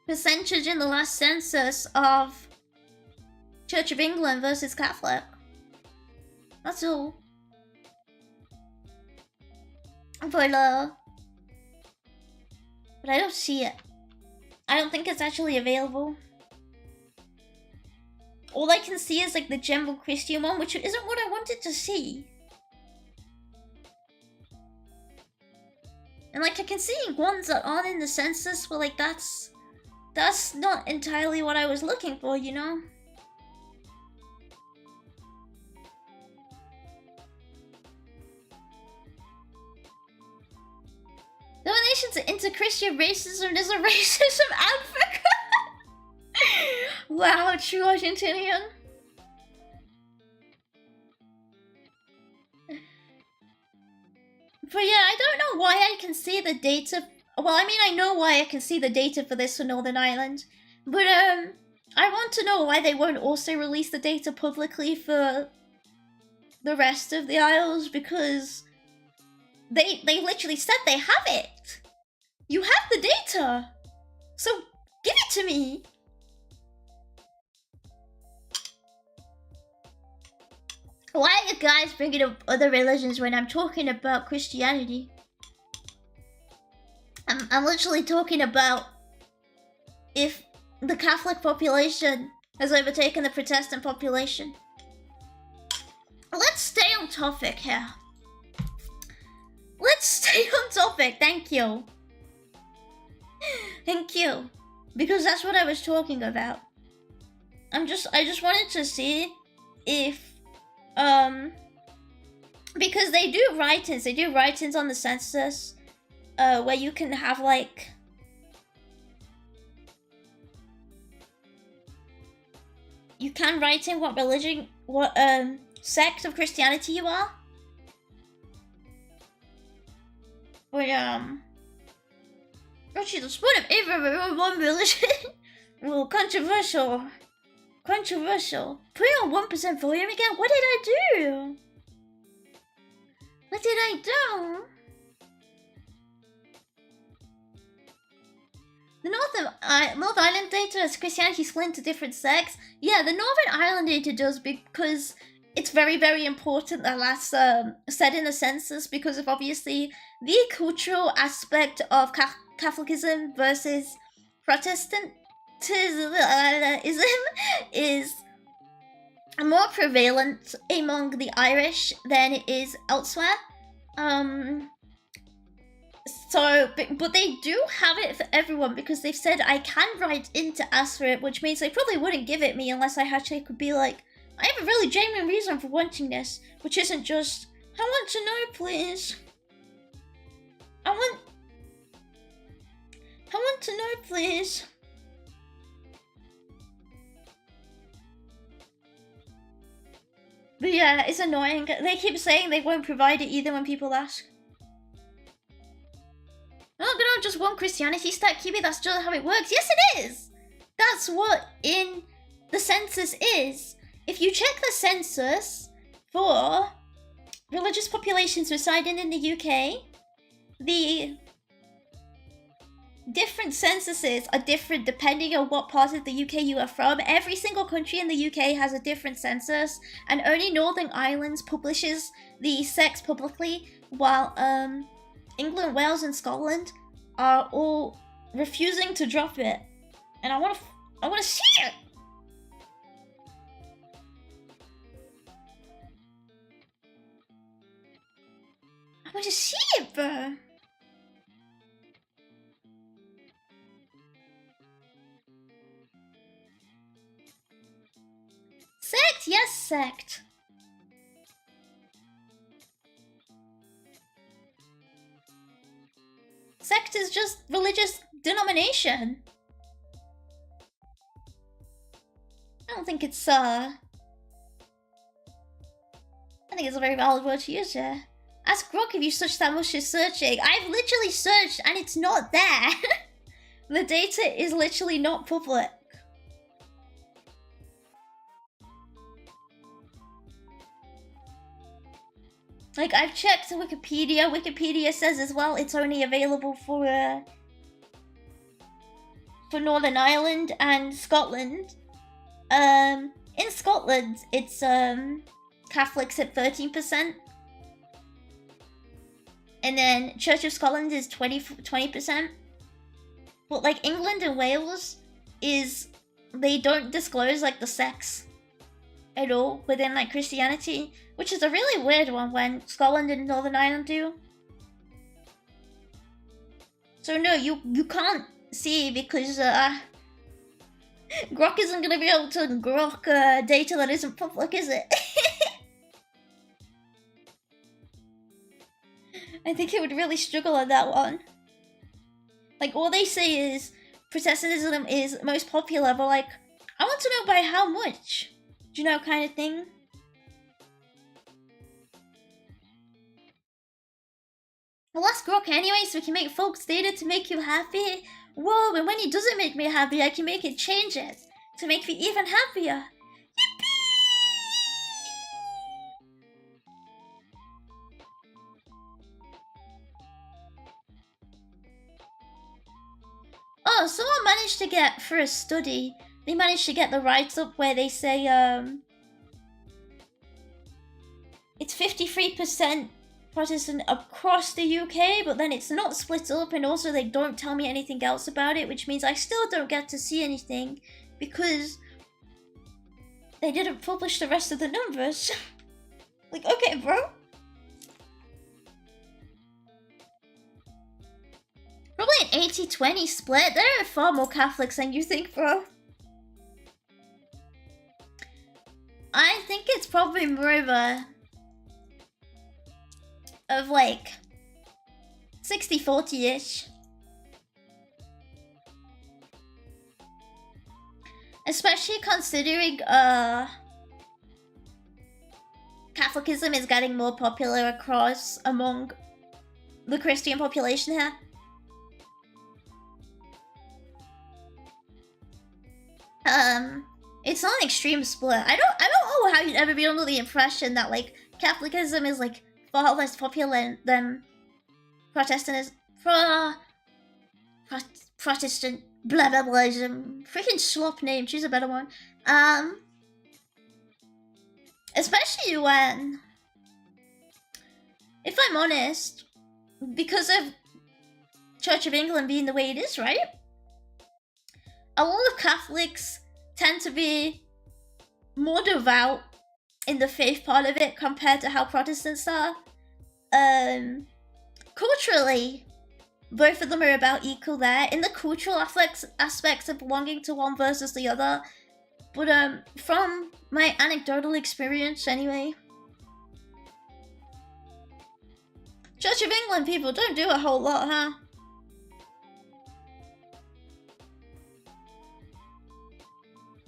percentage in the last census of Church of England versus Catholic. That's all. But I don't see it. I don't think it's actually available. All I can see is like the general Christian one, which isn't what I wanted to see. And like I can see ones that aren't in the census, but like that's not entirely what I was looking for, you know? Donations into Christian racism is a racism advocate. Wow, true Argentinian. But yeah, I don't know why I can see the data. Well, I mean, I know why I can see the data for this for Northern Ireland, but I want to know why they won't also release the data publicly for the rest of the Isles, because they literally said they have it. You have the data, so give it to me. Why are you guys bringing up other religions when I'm talking about Christianity? I'm literally talking about if the Catholic population has overtaken the Protestant population. Let's stay on topic here. Let's stay on topic, thank you. Thank you. Because that's what I was talking about. I just wanted to see if because they do write-ins on the census, where you can have like you can write in what religion, what sect of Christianity you are. But actually the sport of either one religion. Well, controversial. Putting on 1% volume again? What did I do? What did I do? The North Island data is Christianity split into different sects. Yeah, the Northern Ireland data does, because it's very, very important that that's said in the census, because of obviously the cultural aspect of Catholicism versus Protestantism is more prevalent among the Irish than it is elsewhere. But they do have it for everyone, because they've said I can write in to ask for it, which means they probably wouldn't give it me unless I actually could be like, I have a really genuine reason for wanting this, which isn't just, I want to know, please. I want to know, please. But yeah, it's annoying. They keep saying they won't provide it either when people ask. Oh, but not just one Christianity stack, Kiwi, that's just how it works. Yes, it is! That's what in the census is. If you check the census for religious populations residing in the UK, the different censuses are different depending on what part of the UK you are from. Every single country in the UK has a different census, and only Northern Ireland publishes the sects publicly, while England, Wales, and Scotland are all refusing to drop it. And I want to see it. I want to see it, bro. Sect? Yes, sect. Sect is just religious denomination. I don't think it's I think it's a very valid word to use here. Ask Grok if you searched that much as searching. I've literally searched and it's not there. The data is literally not public. Like, I've checked Wikipedia. Wikipedia says as well it's only available for Northern Ireland and Scotland. In Scotland, it's Catholics at 13%. And then Church of Scotland is 20%. But like England and Wales they don't disclose like the sects at all within like Christianity, which is a really weird one when Scotland and Northern Ireland do. So no, you can't see, because Grok isn't gonna be able to grok data that isn't public, is it? I think it would really struggle on that one. Like, all they say is Protestantism is most popular, but like, I want to know by how much. Do you know, kind of thing? Well, ask Rock anyway, so we can make folks data to make you happy. Whoa, and when he doesn't make me happy, I can make it changes to make me even happier. Oh, someone managed to get, for a study, they managed to get the write-up where they say, it's 53% Protestant across the UK, but then it's not split up, and also they don't tell me anything else about it, which means I still don't get to see anything, because they didn't publish the rest of the numbers. Like, okay, bro. Probably an 80-20 split. There are far more Catholics than you think, bro. I think it's probably more of like 60-40-ish. Especially considering Catholicism is getting more popular among the Christian population here. It's not an extreme split. I don't know how you'd ever be under the impression that like Catholicism is like far less popular than Protestantism. Protestant blah blah blah. Freaking slop name. Choose a better one. Especially when, if I'm honest, because of Church of England being the way it is, right? A lot of Catholics tend to be more devout in the faith part of it compared to how Protestants are. Culturally, both of them are about equal there. In the cultural aspects of belonging to one versus the other. But from my anecdotal experience anyway, Church of England people don't do a whole lot, huh?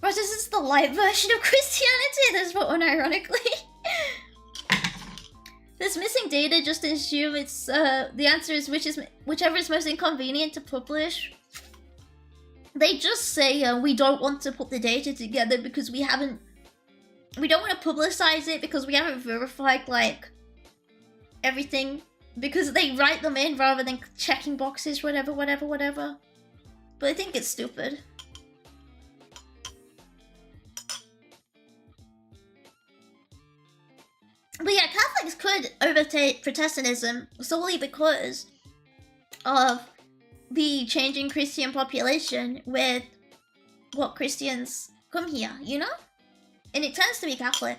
Protestants the light version of Christianity, this one unironically. This missing data just assume it's the answer is whichever is most inconvenient to publish. They just say we don't want to put the data together because we don't want to publicize it because we haven't verified like everything, because they write them in rather than checking boxes, whatever. But I think it's stupid. But yeah, Catholics could overtake Protestantism solely because of the changing Christian population with what Christians come here, you know? And it tends to be Catholic.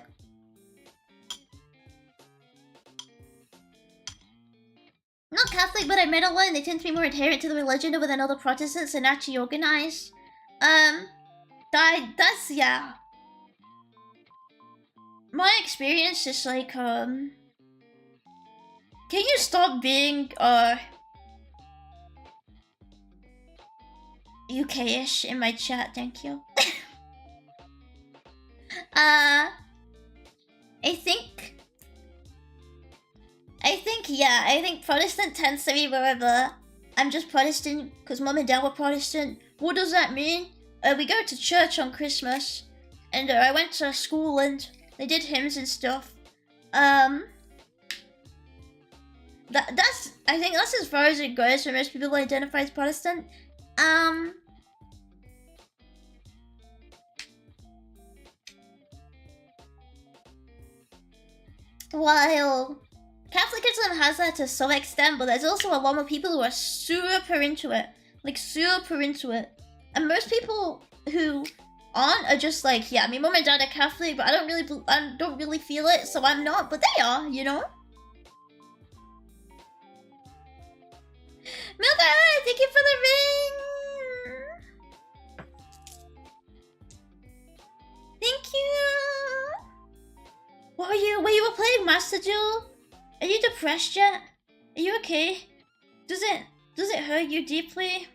Not Catholic, but I met a lot and they tend to be more adherent to the religion than other Protestants and actually organized. That's, yeah. My experience is like, can you stop being, UK-ish in my chat, thank you. I think Protestant tends to be wherever I'm just Protestant because mom and dad were Protestant. What does that mean? We go to church on Christmas, and I went to school and they did hymns and stuff. I think that's as far as it goes for most people who identify as Protestant. While Catholicism has that to some extent, but there's also a lot more people who are super into it. Like, super into it. And most people who aren't are just like, yeah, my mom and dad are Catholic, but I don't really feel it, so I'm not. But they are, you know? Mother, thank you for the ring! Thank you! What were you playing Master Duel? Are you depressed yet? Are you okay? Does it hurt you deeply?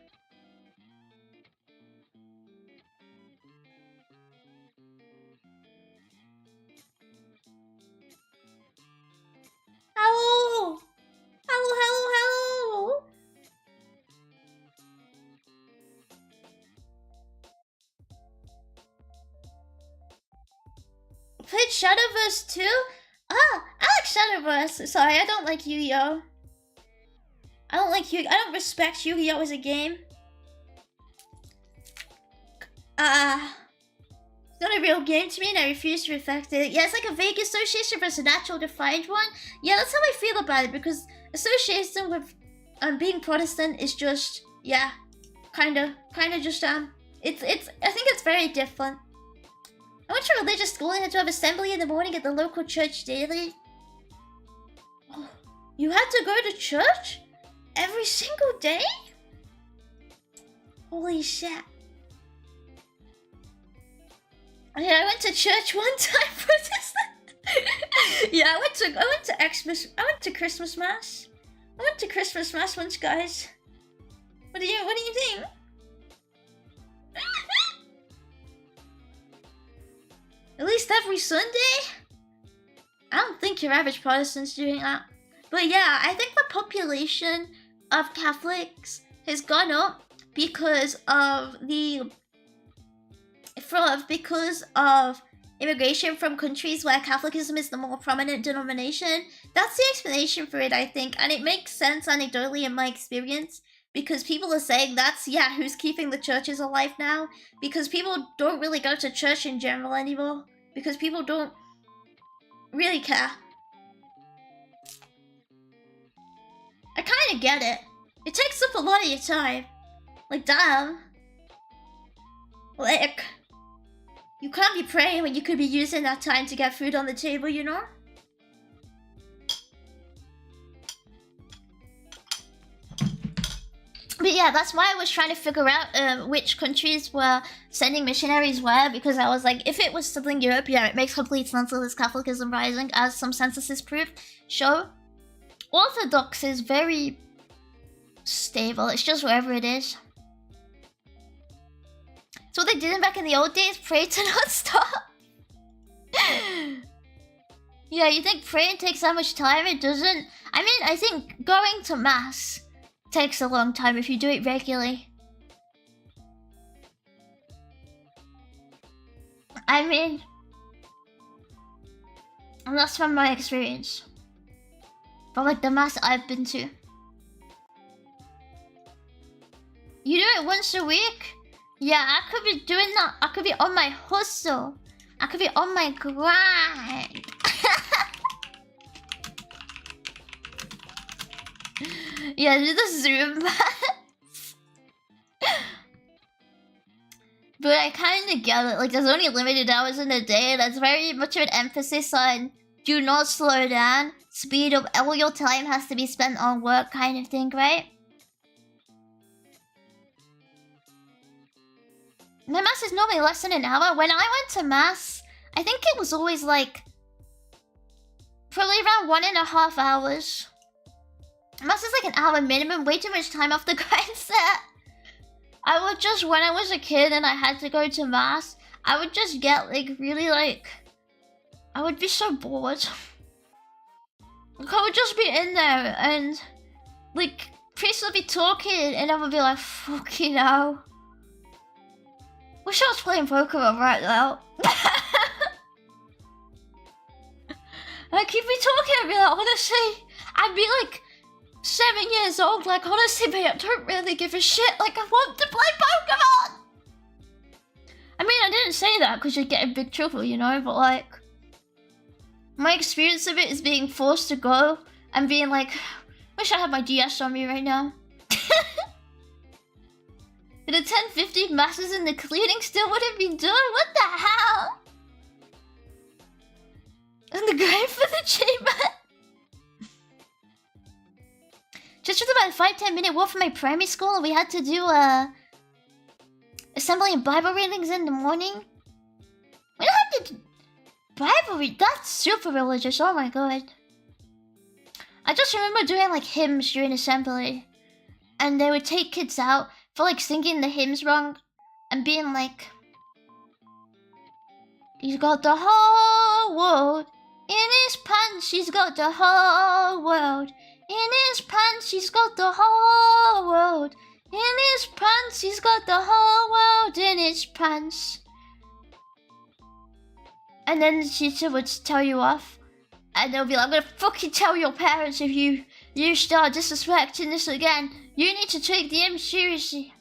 Hello! Hello! played Shadowverse too? Ah, I like Shadowverse. Sorry, I don't like Yu-Gi-Oh! I don't respect Yu-Gi-Oh! As a game. It's not a real game to me and I refuse to respect it. Yeah, it's like a vague association versus a natural defined one. Yeah, that's how I feel about it, because association with being Protestant is just, yeah, kinda just, I think it's very different. I went to religious school and had to have assembly in the morning at the local church daily. Oh, you had to go to church? Every single day? Holy shit. Yeah, I went to church one time for this. Yeah, I went to Christmas Mass. I went to Christmas Mass once, guys. What do you think? At least every Sunday? I don't think your average Protestant's doing that. But yeah, I think the population of Catholics has gone up because of immigration from countries where Catholicism is the more prominent denomination. That's the explanation for it, I think, and it makes sense anecdotally in my experience, because people are saying that's, yeah, who's keeping the churches alive now, because people don't really go to church in general anymore, because people don't really care. I kinda get it. It takes up a lot of your time. Like, damn. Like, you can't be praying when you could be using that time to get food on the table, you know? But yeah, that's why I was trying to figure out which countries were sending missionaries where, because I was like, if it was Southern Europe, yeah, it makes complete sense of this Catholicism rising, as some censuses show. Orthodox is very stable, it's just wherever it is. So what they did back in the old days, pray to not stop. Yeah, you think praying takes that much time? It doesn't. I mean, I think going to mass takes a long time if you do it regularly. I mean, and that's from my experience. But like the mass I've been to. You do it once a week? Yeah, I could be doing that. I could be on my hustle. I could be on my grind. Yeah, do the Zoom mass. But I kind of get it. Like, there's only limited hours in a day. That's very much of an emphasis on do not slow down. Speed up. All your time has to be spent on work kind of thing, right? My mass is normally less than an hour. When I went to mass, I think it was always like probably around 1.5 hours. Mass is like an hour minimum, way too much time off the grind set. I would just, when I was a kid and I had to go to mass, I would just get like really like, I would be so bored. Like, I would just be in there and like priest would be talking and I would be like, fucking hell. Wish I was playing Pokemon right now. Like, he'd be talking and be like, honestly, I'd be like 7 years old, like, honestly, mate, I don't really give a shit, like, I want to play Pokemon! I mean, I didn't say that because you'd get in big trouble, you know, but like, my experience of it is being forced to go and being like, wish I had my DS on me right now. The 1050 masses and the cleaning still wouldn't be done? What the hell? And the grind for the chamber? Just with about a 5-10 minute walk from my primary school, we had to do assembly and Bible readings in the morning. We don't have to do Bible read. That's super religious. Oh my god. I just remember doing like hymns during assembly, and they would take kids out for like singing the hymns wrong and being like, he's got the whole world in his pants, he's got the whole world in his pants, he's got the whole world in his pants, he's got the whole world in his pants. And then the teacher would tell you off. And they'll be like, I'm gonna fucking tell your parents if you start disrespecting this again. You need to take the image seriously.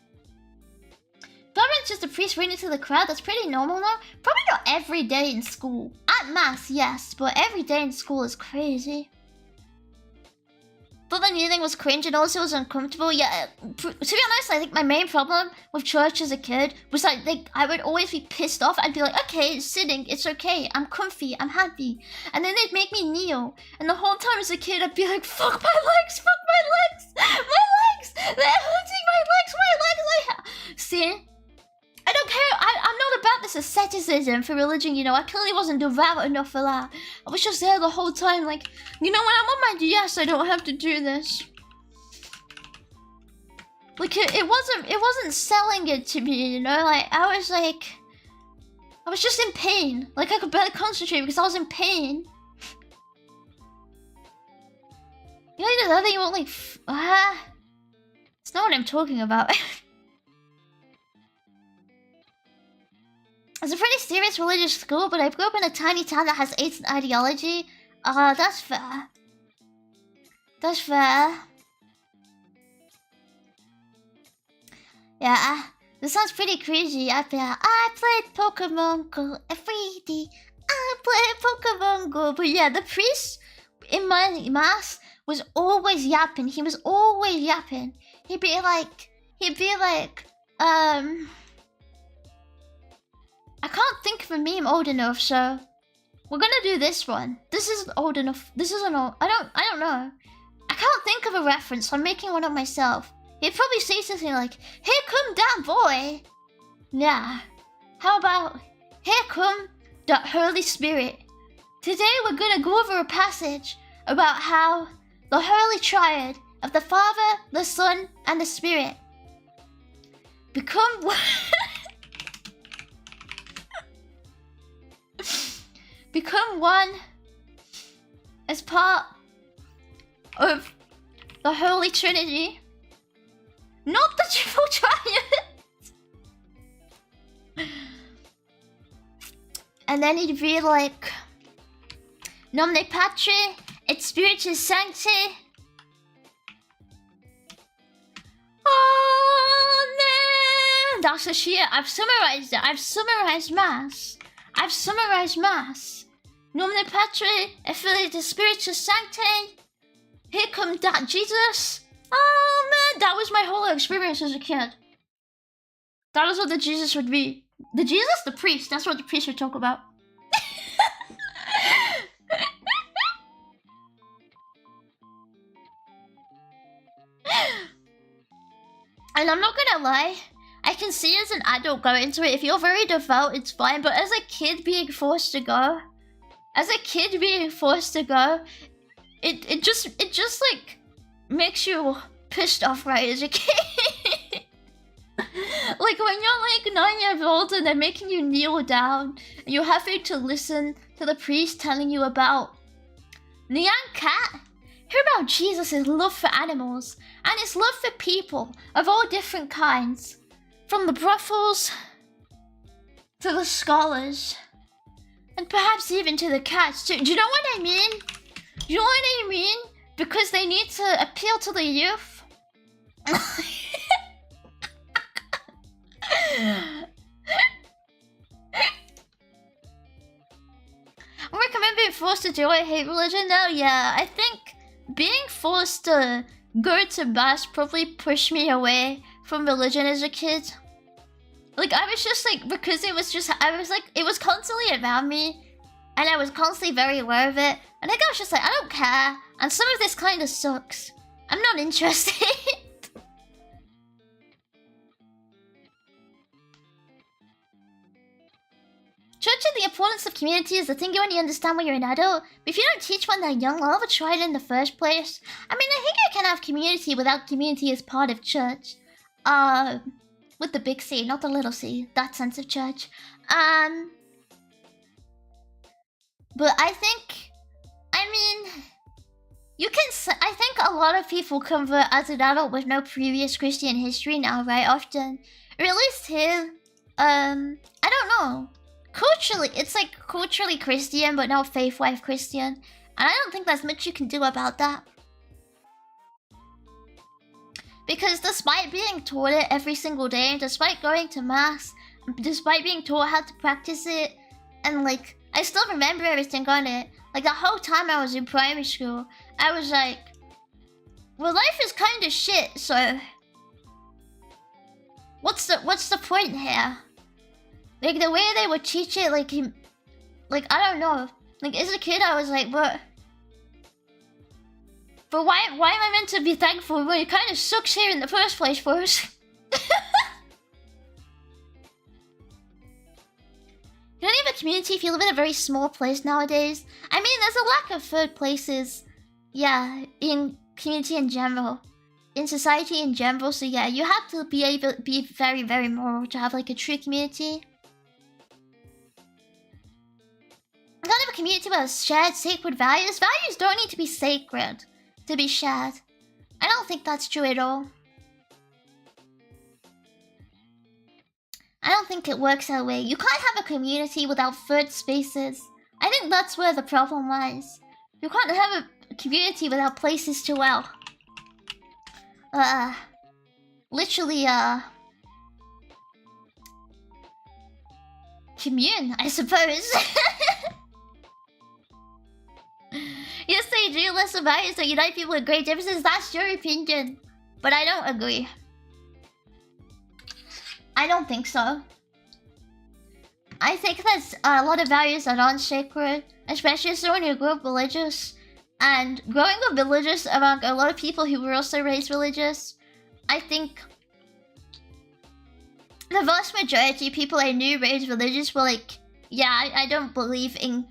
Probably just a priest reading to the crowd. That's pretty normal now. Probably not every day in school. At mass, yes, but every day in school is crazy. But the new thing was cringe and also was uncomfortable. Yeah, to be honest, I think my main problem with church as a kid was like I would always be pissed off. I'd be like, okay, it's sitting, it's okay, I'm comfy, I'm happy. And then they'd make me kneel. And the whole time as a kid, I'd be like, fuck my legs, fuck my legs, my legs, they're hurting my legs. See? I don't care. I'm not about this asceticism for religion, you know. I clearly wasn't devout enough for that. I was just there the whole time, like, you know, when I'm on my DS, I don't have to do this. Like, it wasn't selling it to me, you know. Like, I was just in pain. Like, I could barely concentrate because I was in pain. You know, the other thing you won't like. It's not what I'm talking about. It's a pretty serious religious school, but I grew up in a tiny town that has atheist ideology. That's fair. That's fair. Yeah, this sounds pretty crazy. I played Pokemon Go every day. I played Pokemon Go. But yeah, the priest in my mass was always yapping. He was always yapping. He'd be like, I can't think of a meme old enough, so we're gonna do this one. This isn't old enough. This isn't old. I don't know. I can't think of a reference, so I'm making one up myself. He'd probably say something like, "Here come that boy." Yeah. How about, "Here come the Holy Spirit." Today we're gonna go over a passage about how the Holy Triad of the Father, the Son, and the Spirit become one. Become one as part of the Holy Trinity, not the Triple Triad. And then he'd be like, "Nomine Patri et Spiritus Sancti." Amen. That's the shit. I've summarized it. I've summarized Mass. Nomine Patri et Filii Spiritus Sancti. Here come that Jesus. Oh man, that was my whole experience as a kid. That was what the Jesus would be. The Jesus, the priest. That's what the priest would talk about. And I'm not gonna lie, I can see as an adult go into it. If you're very devout, it's fine. But as a kid being forced to go, it just like makes you pissed off, right, as a kid. Like when you're like 9 years old and they're making you kneel down, and you're having to listen to the priest telling you about Nyan Cat. Hear about Jesus' love for animals and his love for people of all different kinds. From the brothels to the scholars, and perhaps even to the cats too. Do you know what I mean? Do you know what I mean? Because they need to appeal to the youth. I recommend being forced to do I hate religion now. Yeah, I think being forced to go to mass probably pushed me away from religion as a kid. Like I was just like, because it was just, I was like, it was constantly around me and I was constantly very aware of it, and I was just like, I don't care, and some of this kind of sucks. I'm not interested. Church and the importance of community is the thing you only understand when you're an adult. But if you don't teach when they're young, they'll never try it in the first place. I mean, I think you can have community without community as part of church. With the big C, not the little c. That sense of church. But I think, I mean, you can. I think a lot of people convert as an adult with no previous Christian history now, right? Often, or at least here. I don't know. culturally, it's like culturally Christian, but not faith wife Christian. And I don't think there's much you can do about that. Because despite being taught it every single day, despite going to mass, despite being taught how to practice it, and like, I still remember everything on it. Like the whole time I was in primary school, I was like, well, life is kind of shit, so what's the point here? Like the way they would teach it, like I don't know. Like as a kid, I was like, but why am I meant to be thankful when it kind of sucks here in the first place for us? You don't have a community if you live in a very small place nowadays. I mean, there's a lack of third places, yeah, in community in general, in society in general. So yeah, you have to be very, very moral to have like a true community. You gotta have a community with shared sacred values. Values don't need to be sacred to be shared. I don't think that's true at all. I don't think it works that way. You can't have a community without third spaces. I think that's where the problem lies. You can't have a community without places to, well, literally, commune, I suppose. Yes, they do. Lesser values that unite people with great differences. That's your opinion. But I don't agree. I don't think so. I think there's a lot of values that aren't sacred, especially so when you grow up religious. And growing up religious among a lot of people who were also raised religious, I think the vast majority of people I knew raised religious were like, yeah, I don't believe in,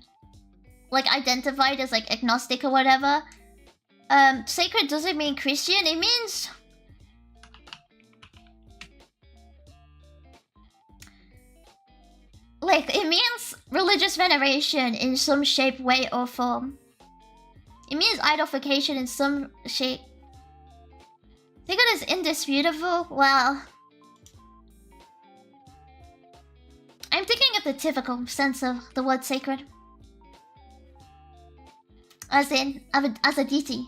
like, identified as like agnostic or whatever. Sacred doesn't mean Christian, it means like, it means religious veneration in some shape, way, or form. It means idolification in some shape. Think it is indisputable? Well, I'm thinking of the typical sense of the word sacred. As in, as a deity.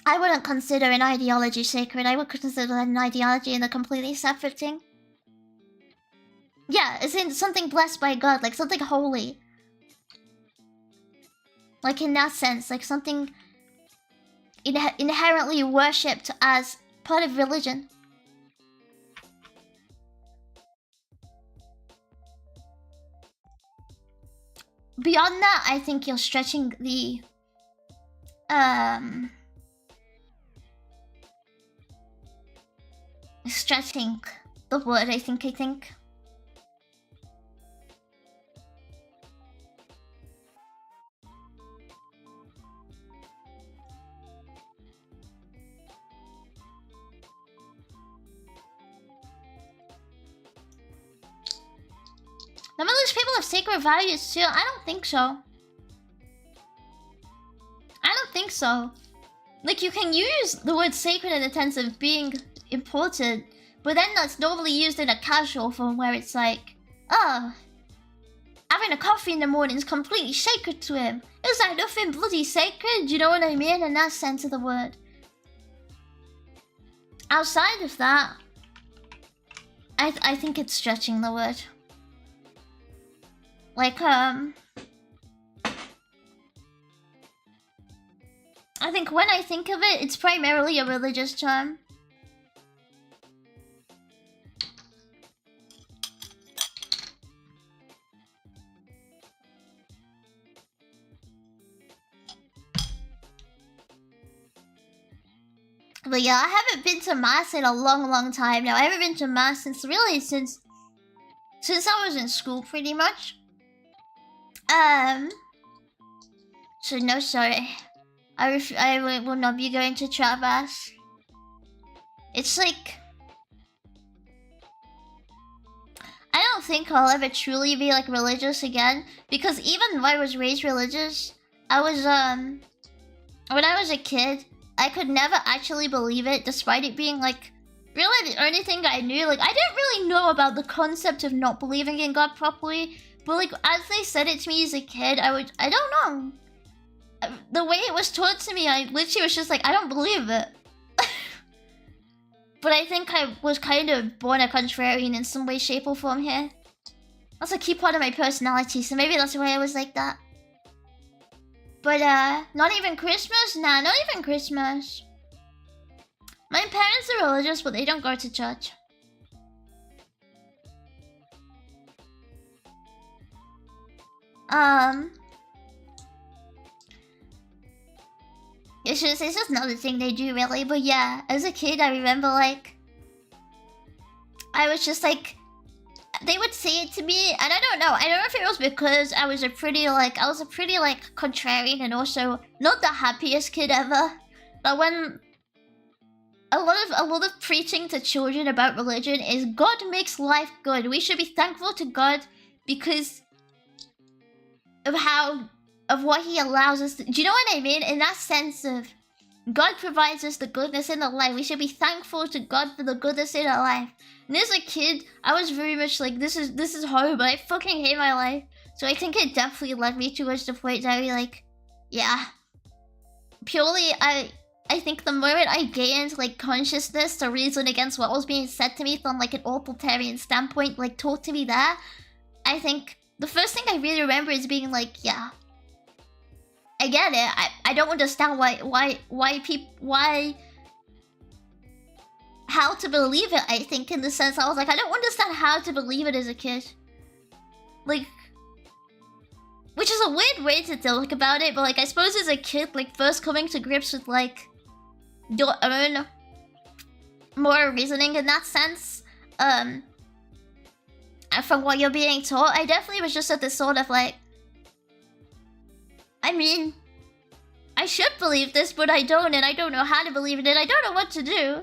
I wouldn't consider an ideology sacred. I would consider an ideology in a completely separate thing. Yeah, as in something blessed by God, like something holy. Like in that sense, like something inherently worshipped as part of religion. Beyond that, I think you're stretching the stretching the word, I think. Some of those people have sacred values too. I don't think so. I don't think so. Like, you can use the word sacred in the sense of being important, but then that's normally used in a casual form where it's like, oh, having a coffee in the morning is completely sacred to him. Is that nothing bloody sacred? You know what I mean? In that sense of the word. Outside of that, I think it's stretching the word. Like, I think when I think of it, it's primarily a religious term. But yeah, I haven't been to mass in a long time now. I haven't been to mass since I was in school, pretty much. So no, sorry. I will not be going to trad mass. It's like, I don't think I'll ever truly be like religious again, because even when I was raised religious, I was when I was a kid, I could never actually believe it, despite it being like really the only thing I knew, like, I didn't really know about the concept of not believing in God properly, but like, as they said it to me as a kid, I don't know. The way it was taught to me, I literally was just like, I don't believe it. But I think I was kind of born a contrarian in some way, shape, or form here. That's a key part of my personality, so maybe that's why I was like that. But, not even Christmas? Nah, not even Christmas. My parents are religious, but they don't go to church. It's just another thing they do, really. But yeah, as a kid, I remember, like, I was just like, they would say it to me, and I don't know if it was because I was a pretty contrarian and also not the happiest kid ever. But when a lot of preaching to children about religion is God makes life good. We should be thankful to God because of what he allows us to, do you know what I mean? In that sense of God provides us the goodness in our life. We should be thankful to God for the goodness in our life. And as a kid, I was very much like, this is horrible, but I fucking hate my life. So I think it definitely led me towards the point that I like, yeah. Purely, I think the moment I gained like consciousness to reason against what was being said to me from like an authoritarian standpoint, like taught to me there, I think the first thing I really remember is being like, yeah, I get it. I don't understand how to believe it. I think in the sense I was like, I don't understand how to believe it as a kid. Like, which is a weird way to think about it, but like I suppose as a kid, like first coming to grips with like your own more reasoning in that sense, and from what you're being taught, I definitely was just at this sort of like, I mean, I should believe this, but I don't, and I don't know how to believe it, and I don't know what to do.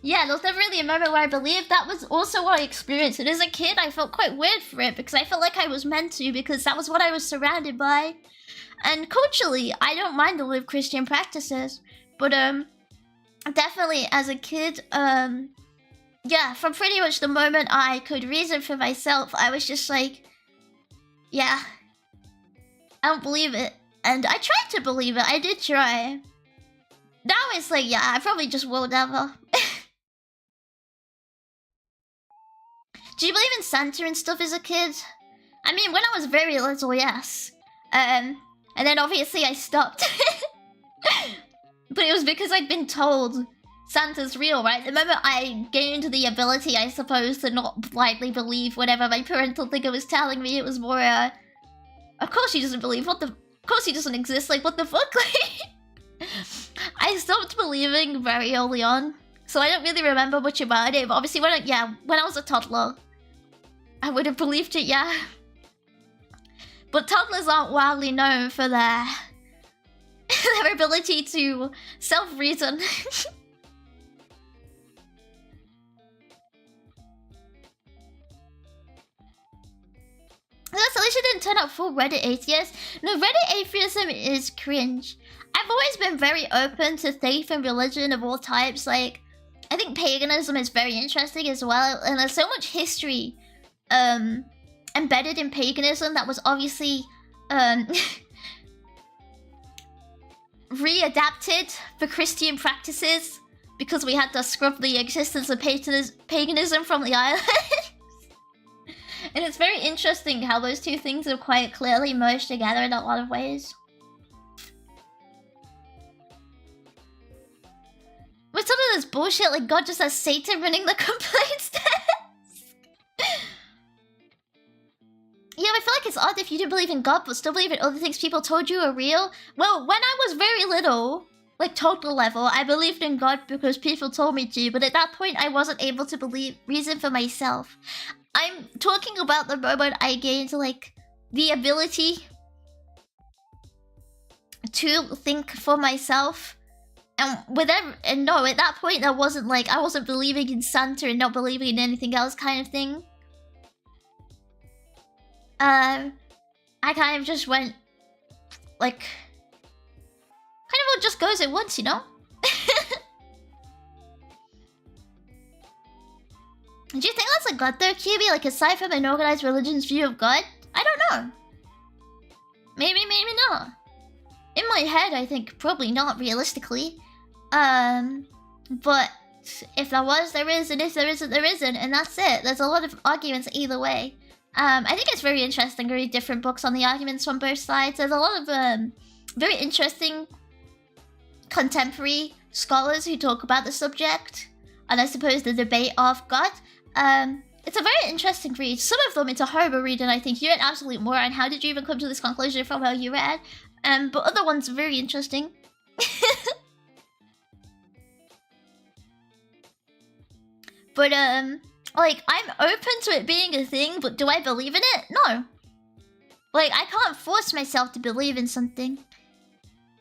Yeah, there's never really a moment where I believed. That was also what I experienced. And as a kid, I felt quite weird for it, because I felt like I was meant to, because that was what I was surrounded by. And culturally, I don't mind all of Christian practices. But, definitely, as a kid, yeah, from pretty much the moment I could reason for myself, I was just like, yeah, I don't believe it. And I tried to believe it. I did try. Now it's like, yeah, I probably just won't ever. Do you believe in Santa and stuff as a kid? I mean, when I was very little, yes. And then obviously I stopped. But it was because I'd been told Santa's real, right? The moment I gained the ability, I suppose, to not blindly believe whatever my parental figure was telling me, it was more, of course he doesn't believe, of course he doesn't exist, like, what the fuck? Like, I stopped believing very early on, so I don't really remember much about it, but obviously when I was a toddler, I would have believed it, yeah. But toddlers aren't wildly known for their ability to self-reason. At least you didn't turn out full Reddit atheist. No, Reddit atheism is cringe. I've always been very open to faith and religion of all types. Like, I think paganism is very interesting as well, and there's so much history embedded in paganism that was obviously readapted for Christian practices because we had to scrub the existence of paganism from the island. And it's very interesting how those two things are quite clearly merged together in a lot of ways. But some of this bullshit, like God just has Satan running the complaints desk. Yeah, I feel like it's odd if you didn't believe in God but still believe in other things people told you are real. Well, when I was very little, like total level, I believed in God because people told me to, but at that point I wasn't able to reason for myself. I'm talking about the moment I gained, like, the ability to think for myself. And no, at that point, I wasn't believing in Santa and not believing in anything else kind of thing. I kind of just went, like, kind of what just goes at once, you know? Do you think that's a god though, QB? Like aside from an organized religion's view of God? I don't know. Maybe, maybe not. In my head, I think probably not realistically. But if there was, there is, and if there isn't, there isn't, and that's it. There's a lot of arguments either way. I think it's very interesting to read different books on the arguments from both sides. There's a lot of very interesting contemporary scholars who talk about the subject, and I suppose the debate of God. It's a very interesting read. Some of them it's a horrible read, and I think you're an absolute moron. How did you even come to this conclusion from how you read? But other ones are very interesting. But like I'm open to it being a thing, but do I believe in it? No. Like I can't force myself to believe in something.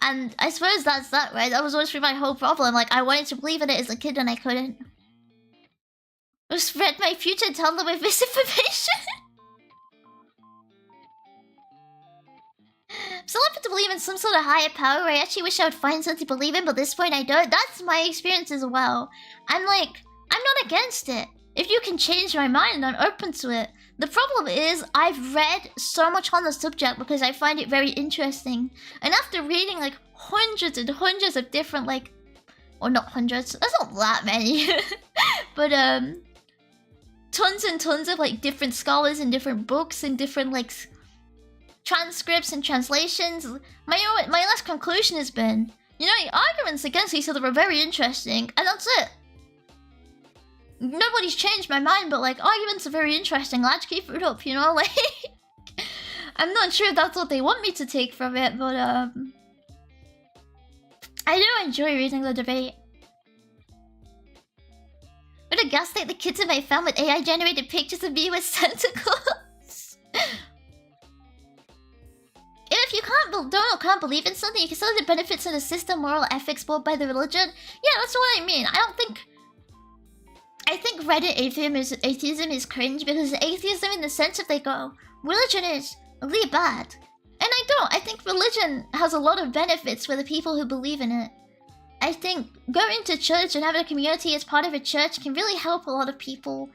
And I suppose that's that, right? That was always my whole problem. Like I wanted to believe in it as a kid and I couldn't. Just read my future, tell them with misinformation. I'm still open to believe in some sort of higher power. I actually wish I would find something to believe in, but at this point I don't. That's my experience as well. I'm not against it. If you can change my mind, I'm open to it. The problem is, I've read so much on the subject because I find it very interesting. And after reading like hundreds and hundreds of different like... Or not hundreds, that's not that many. But tons and tons of like different scholars and different books and different like transcripts and translations. My last conclusion has been, you know, the arguments against each other are very interesting, and that's it. Nobody's changed my mind, but like arguments are very interesting. Let's keep it up, you know. Like, I'm not sure if that's what they want me to take from it, but I do enjoy reading the debate. Would a gaslight the kids in my family with AI-generated pictures of me with Santa Claus? If you can't believe in something, you can still have the benefits of the system, moral ethics, brought by the religion. Yeah, that's what I mean. I think Reddit atheism is cringe because atheism in the sense of they go, religion is really bad. And I don't. I think religion has a lot of benefits for the people who believe in it. I think going to church and having a community as part of a church can really help a lot of people.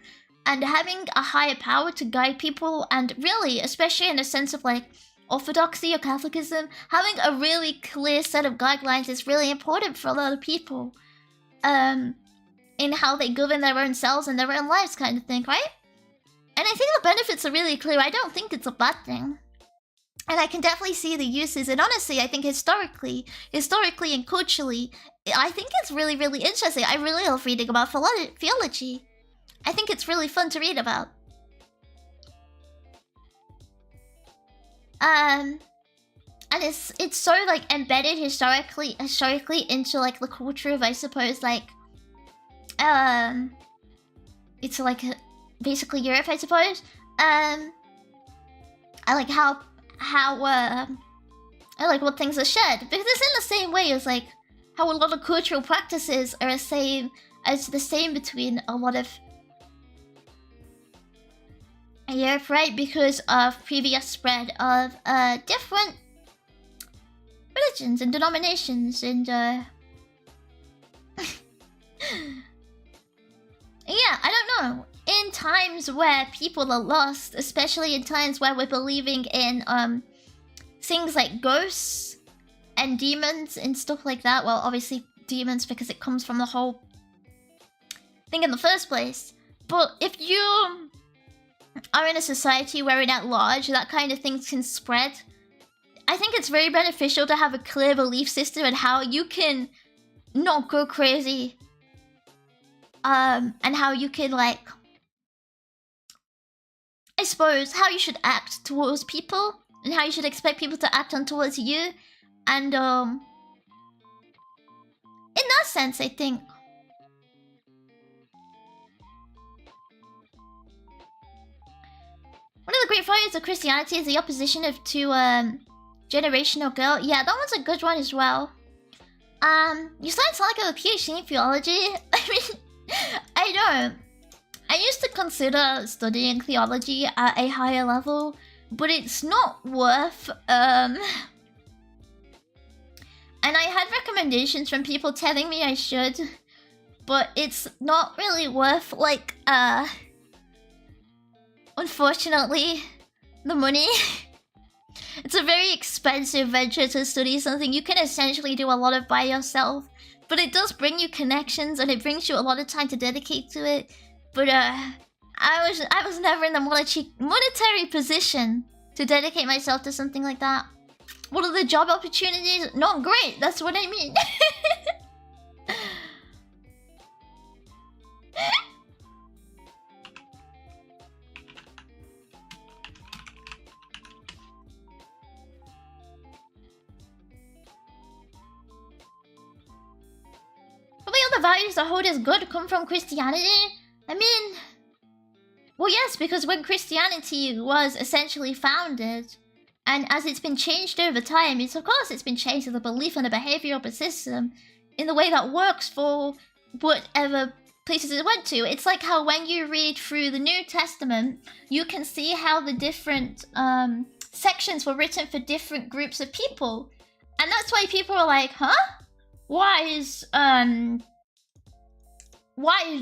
And having a higher power to guide people, and really, especially in the sense of like Orthodoxy or Catholicism, having a really clear set of guidelines is really important for a lot of people. In how they govern their own selves and their own lives kind of thing, right? And I think the benefits are really clear. I don't think it's a bad thing. And I can definitely see the uses. And honestly, I think historically and culturally, I think it's really, really interesting. I really love reading about theology. I think it's really fun to read about. And it's so like embedded historically into like the culture of, I suppose, like it's like basically Europe, I suppose. I like how I like what things are shared, because it's in the same way as like how a lot of cultural practices are the same between a lot of Europe, right? Because of previous spread of different religions and denominations and yeah, I don't know. In times where people are lost, especially in times where we're believing in things like ghosts and demons and stuff like that. Well, obviously demons because it comes from the whole thing in the first place. But if you are in a society where at large that kind of things can spread, I think it's very beneficial to have a clear belief system and how you can not go crazy. And how you can, like, I suppose, how you should act towards people, and how you should expect people to act on towards you, and, in that sense, I think. One of the great values of Christianity is the opposition to, generational guilt. Yeah, that one's a good one as well. You sound like a PhD in theology. I mean... I know. I used to consider studying theology at a higher level, but it's not worth, and I had recommendations from people telling me I should, but it's not really worth, like, unfortunately, the money. It's a very expensive venture to study something you can essentially do a lot of by yourself. But it does bring you connections and it brings you a lot of time to dedicate to it. But I was never in the monetary position to dedicate myself to something like that. What are the job opportunities? Not great, that's what I mean. Probably all the values that hold as good come from Christianity. I mean... Well, yes, because when Christianity was essentially founded, and as it's been changed over time, it's of course it's been changed to the belief and the behavior of a system in the way that works for whatever places it went to. It's like how when you read through the New Testament, you can see how the different sections were written for different groups of people. And that's why people are like, huh? Why is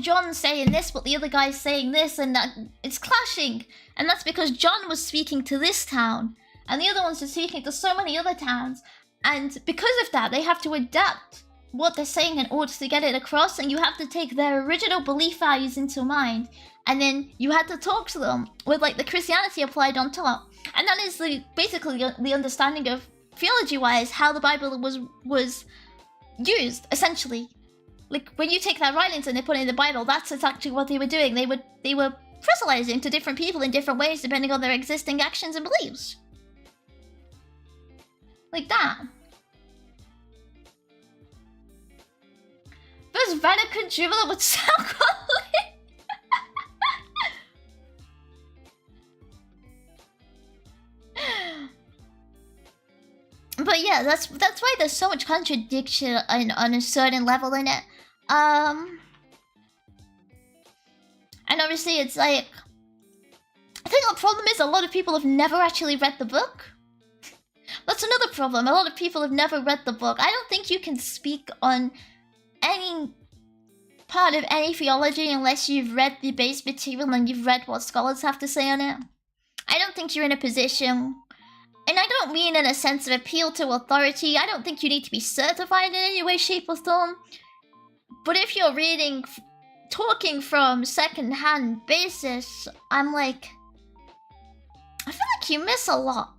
John saying this but the other guy's saying this, and that it's clashing? And that's because John was speaking to this town and the other ones are speaking to so many other towns, and because of that they have to adapt what they're saying in order to get it across, and you have to take their original belief values into mind, and then you had to talk to them with like the Christianity applied on top. And that is basically the understanding of theology wise how the Bible was used essentially. Like, when you take that writings and they put it in the Bible, that's exactly what they were doing. They were proselytizing to different people in different ways depending on their existing actions and beliefs. Like that. This Vatican jubilant would sound quality. But yeah, that's why there's so much contradiction on a certain level in it. And obviously it's like, I think the problem is a lot of people have never actually read the book. That's another problem. A lot of people have never read the book. I don't think you can speak on any part of any theology unless you've read the base material and you've read what scholars have to say on it. I don't think you're in a position, and I don't mean in a sense of appeal to authority. I don't think you need to be certified in any way, shape, or form. But if you're reading, talking from second-hand basis, I'm like, I feel like you miss a lot.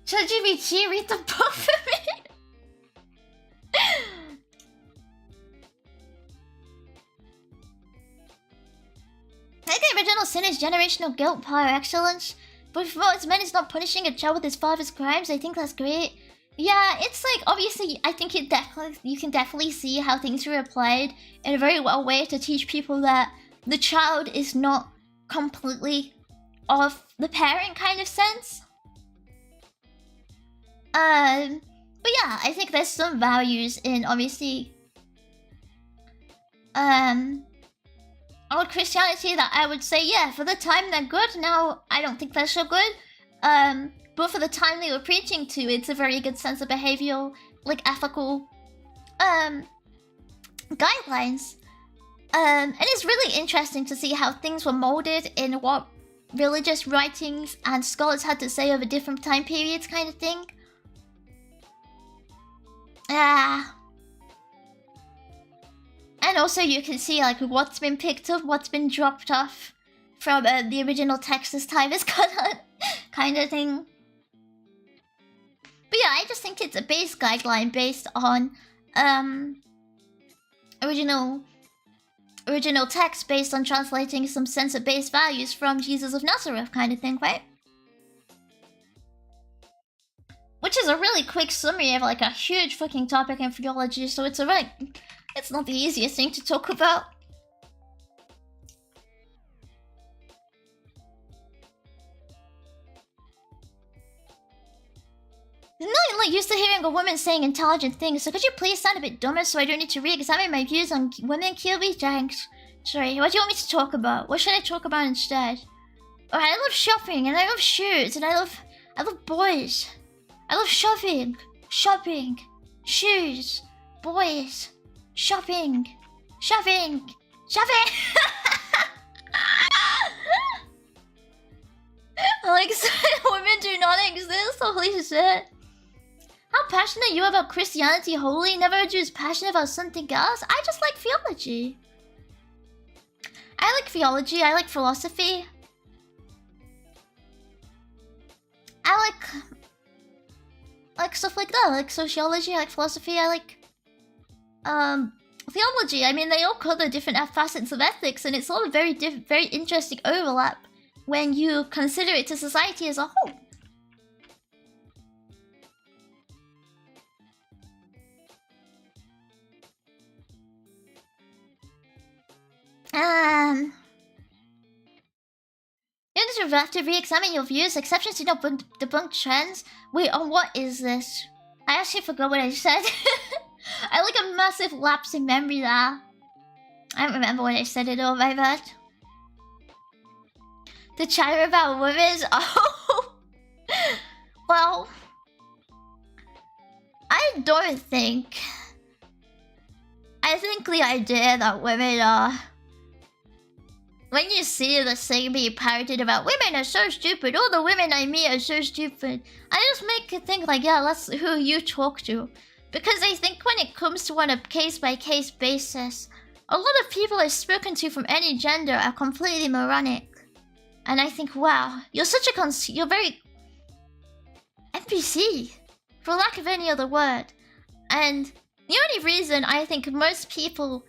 ChatGPT, read the book for me. I think the original sin is generational guilt, power, excellence. But if Vods man is not punishing a child with his father's crimes, I think that's great. Yeah, it's like, obviously, I think you can definitely see how things were applied in a very well way to teach people that the child is not completely off the parent kind of sense. But yeah, I think there's some values in, obviously, old Christianity that I would say, yeah, for the time they're good. Now, I don't think they're so good. But for the time they were preaching to, it's a very good sense of behavioral, like, ethical, guidelines. And it's really interesting to see how things were molded in what religious writings and scholars had to say over different time periods, kind of thing. And also you can see like what's been picked up, what's been dropped off from the original text as time has gone on, kind of thing. But yeah, I just think it's a base guideline based on original text based on translating some sense of base values from Jesus of Nazareth, kind of thing, right? Which is a really quick summary of like a huge fucking topic in theology, so it's not the easiest thing to talk about. I'm not like used to hearing a woman saying intelligent things, so could you please sound a bit dumber so I don't need to re-examine my views on women, QB? Thanks. Sorry, what do you want me to talk about? What should I talk about instead? Alright, I love shopping, and I love shoes, and I love boys. I love shopping, shoes, boys, shopping. Like, women do not exist? Holy shit. How passionate are you about Christianity, holy? Never heard you was passionate about something else? I just like theology. I like theology, I like philosophy. I like stuff like that. I like sociology, I like philosophy, I like theology. I mean, they all cover different facets of ethics, and it's all a very interesting overlap when you consider it to society as a whole. You have to re-examine your views. Exceptions do not debunk trends. Wait, on what is this? I actually forgot what I said. I like a massive lapse in memory there. I don't remember what I said at all, my bad. The chatter about women? Oh! Well... I don't think... I think the idea that women are... When you see the thing being parroted about women are so stupid, all the women I meet are so stupid, I just make it think like, yeah, that's who you talk to. Because I think when it comes to on a case-by-case basis, a lot of people I've spoken to from any gender are completely moronic. And I think, wow, you're such a you're very... NPC, for lack of any other word. And the only reason I think most people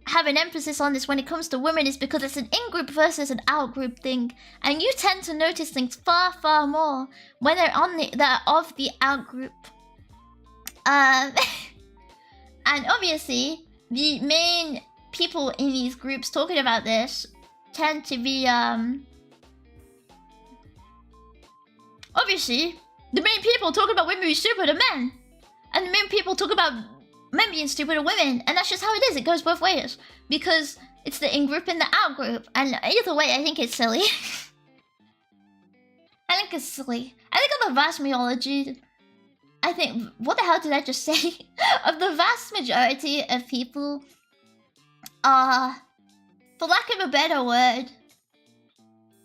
have an emphasis on this when it comes to women is because it's an in-group versus an out-group thing, and you tend to notice things far more when they're of the out-group. And obviously, the main people in these groups talking about this tend to be obviously, the main people talking about women being stupid are men, and the main people talk about men being stupid are women, and that's just how it is. It goes both ways because it's the in-group and the out-group, and either way, I think it's silly. I think it's silly. I think of the vast majority. I think, what the hell did I just say? Of the vast majority of people are, for lack of a better word,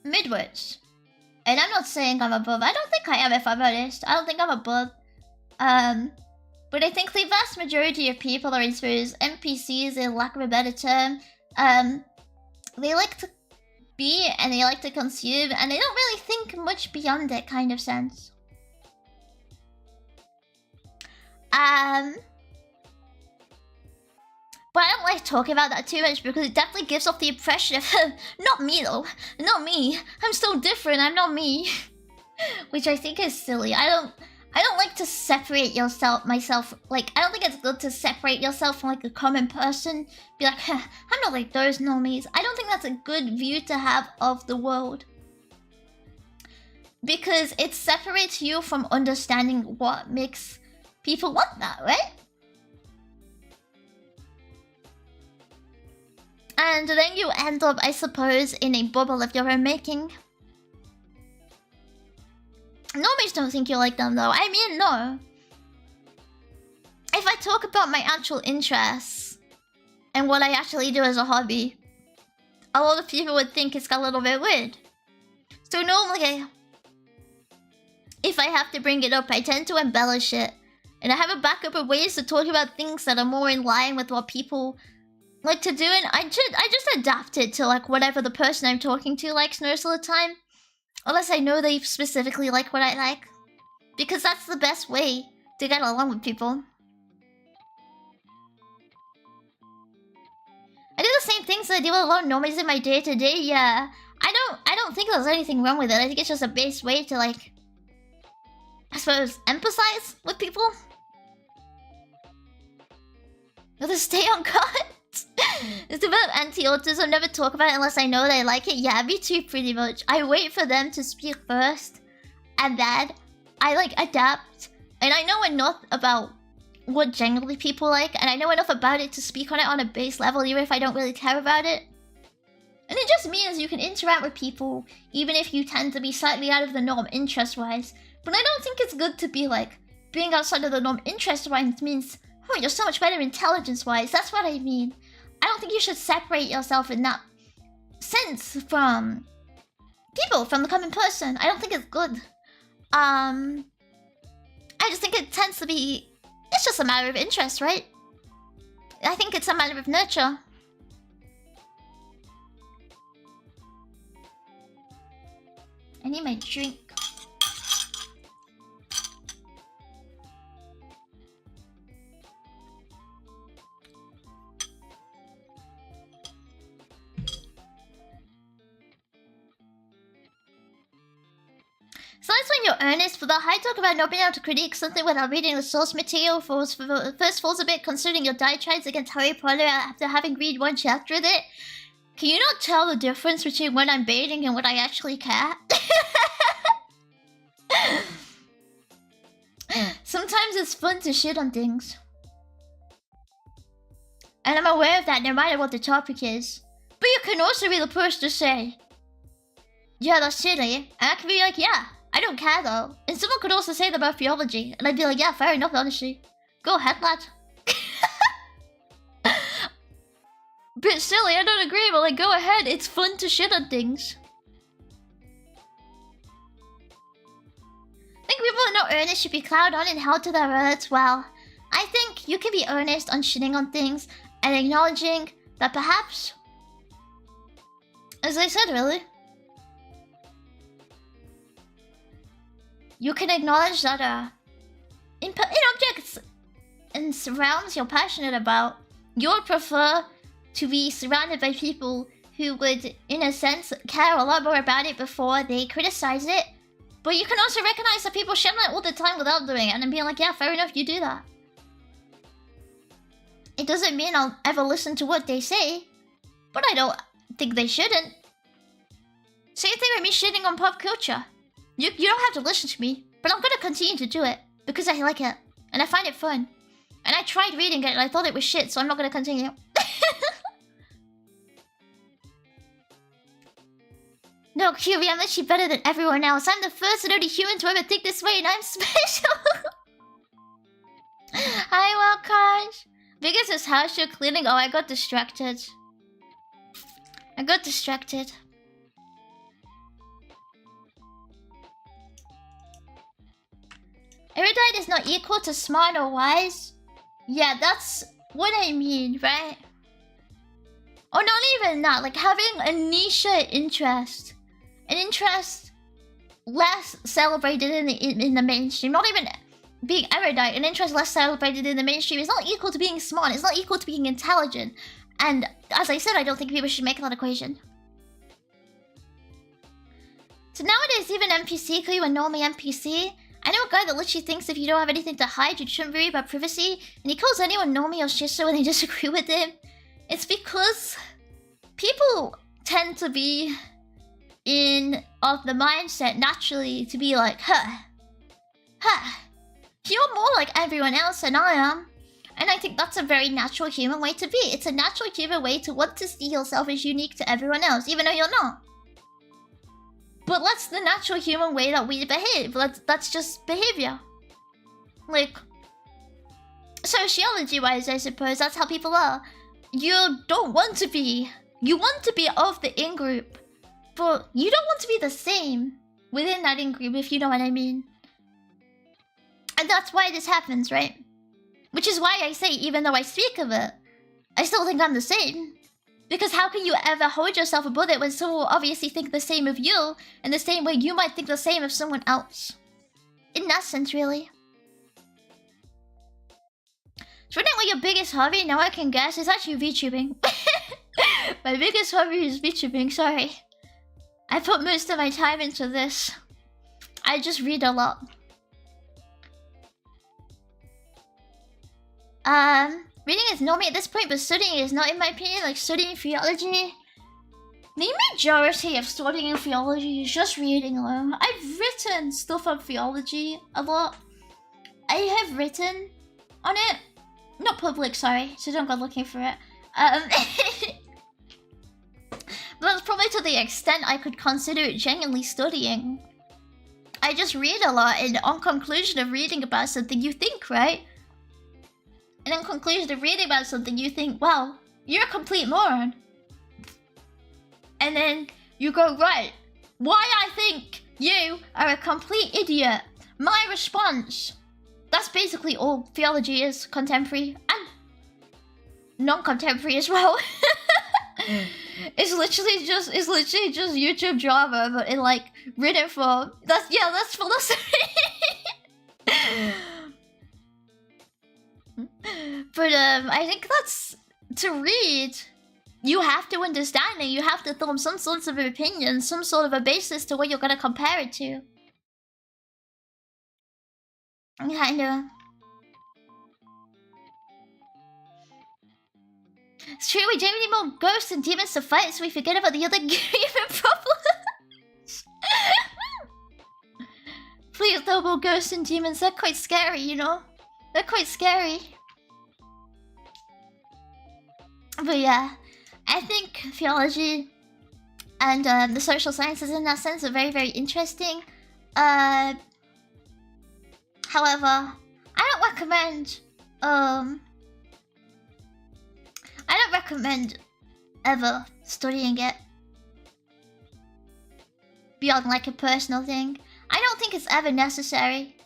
midwards. And I'm not saying I'm above. I don't think I am, if I'm honest. I don't think I'm above. But I think the vast majority of people are, I suppose, NPCs, in lack of a better term. They like to be and they like to consume, and they don't really think much beyond that kind of sense. But I don't like talking about that too much because it definitely gives off the impression of not me though, not me. I'm still different. I'm not me, which I think is silly. I don't like to separate myself. Like, I don't think it's good to separate yourself from like a common person. Be like, I'm not like those normies. I don't think that's a good view to have of the world. Because it separates you from understanding what makes people want that, right? And then you end up, I suppose, in a bubble of your own making. Normies don't think you're like them, though. I mean, no. If I talk about my actual interests and what I actually do as a hobby, a lot of people would think it's a little bit weird. So normally, if I have to bring it up, I tend to embellish it. And I have a backup of ways to talk about things that are more in line with what people like to do. And I just adapt it to like whatever the person I'm talking to likes most of the time. Unless I know they specifically like what I like. Because that's the best way to get along with people. I do the same things that I do with a lot of normies in my day-to-day, yeah. I don't think there's anything wrong with it. I think it's just a base way to like, I suppose, empathize with people. With a stay on guard. It's about anti-autism. Never talk about it unless I know they like it. Yeah, me too, pretty much. I wait for them to speak first, and then I like adapt. And I know enough about what generally people like, and I know enough about it to speak on it on a base level, even if I don't really care about it. And it just means you can interact with people, even if you tend to be slightly out of the norm interest-wise. But I don't think it's good to be like, being outside of the norm interest-wise means, oh, you're so much better intelligence-wise. That's what I mean. I don't think you should separate yourself in that sense from people from the common person. I don't think it's good. I just think it tends to be... It's just a matter of interest, right? I think it's a matter of nurture. I need my drink. So that's when you're earnest, but the high talk about not being able to critique something without reading the source material first falls a bit considering your diatribes against Harry Potter after having read one chapter of it. Can you not tell the difference between when I'm baiting and when I actually care? Sometimes it's fun to shit on things. And I'm aware of that no matter what the topic is. But you can also be the person to say, yeah, that's shitty. And I can be like, yeah, I don't care though. And someone could also say that about theology. And I'd be like, yeah, fair enough, honestly. Go ahead, lad. Bit silly, I don't agree, but like, go ahead. It's fun to shit on things. I think people who are not earnest should be clowned on and held to their words. Well, I think you can be earnest on shitting on things and acknowledging that perhaps, as I said really, you can acknowledge that in objects and realms you're passionate about, you would prefer to be surrounded by people who would, in a sense, care a lot more about it before they criticize it. But you can also recognize that people shit on it all the time without doing it, and then being like, yeah, fair enough, you do that. It doesn't mean I'll ever listen to what they say, but I don't think they shouldn't. Same thing with me shitting on pop culture. You don't have to listen to me, but I'm gonna continue to do it because I like it and I find it fun. And I tried reading it and I thought it was shit, so I'm not gonna continue. No, Curie, I'm actually better than everyone else. I'm the first and only human to ever think this way, and I'm special. Hi, Wildcard. Biggest is house show cleaning. Oh, I got distracted. Erudite is not equal to smart or wise. Yeah, that's what I mean, right? Or not even that, like having a niche interest. An interest less celebrated in the mainstream. Not even being erudite, an interest less celebrated in the mainstream is not equal to being smart. It's not equal to being intelligent. And as I said, I don't think people should make that equation. So nowadays, even NPC call you a normie NPC. I know a guy that literally thinks if you don't have anything to hide, you shouldn't worry about privacy. And he calls anyone normie or shiso when they disagree with him. It's because people tend to be of the mindset naturally to be like, you're more like everyone else than I am. And I think that's a very natural human way to be. It's a natural human way to want to see yourself as unique to everyone else, even though you're not. But that's the natural human way that we behave. That's just behavior. Like, sociology-wise, I suppose, that's how people are. You don't want to be... You want to be of the in-group. But you don't want to be the same within that in-group, if you know what I mean. And that's why this happens, right? Which is why I say, even though I speak of it, I still think I'm the same. Because how can you ever hold yourself above it when someone will obviously think the same of you, in the same way you might think the same of someone else? In that sense, really. So what your biggest hobby, now I can guess, is actually VTubing. My biggest hobby is VTubing, sorry. I put most of my time into this. I just read a lot. Reading is normally at this point, but studying is not, in my opinion. Like studying theology, the majority of studying theology is just reading alone. I've written stuff on theology a lot. I have written on it. Not public, sorry, so don't go looking for it. But that's probably to the extent I could consider it genuinely studying. I just read a lot, and on conclusion of reading about something, you think, right? And on conclusion of reading about something, you think, wow, you're a complete moron. And then you go, right, why I think you are a complete idiot. My response. That's basically all theology is, contemporary and non-contemporary as well. It's literally just YouTube drama, but in like written form. That's philosophy. But I think that's to read. You have to understand it. You have to form some sorts of opinion, some sort of a basis to what you're gonna compare it to. Kinda. It's true, we don't need more ghosts and demons to fight, so we forget about the other human problems. Please, no more ghosts and demons. They're quite scary, you know? They're quite scary. But yeah, I think theology and the social sciences in that sense are very, very interesting. However, I don't recommend ever studying it beyond like a personal thing. I don't think it's ever necessary.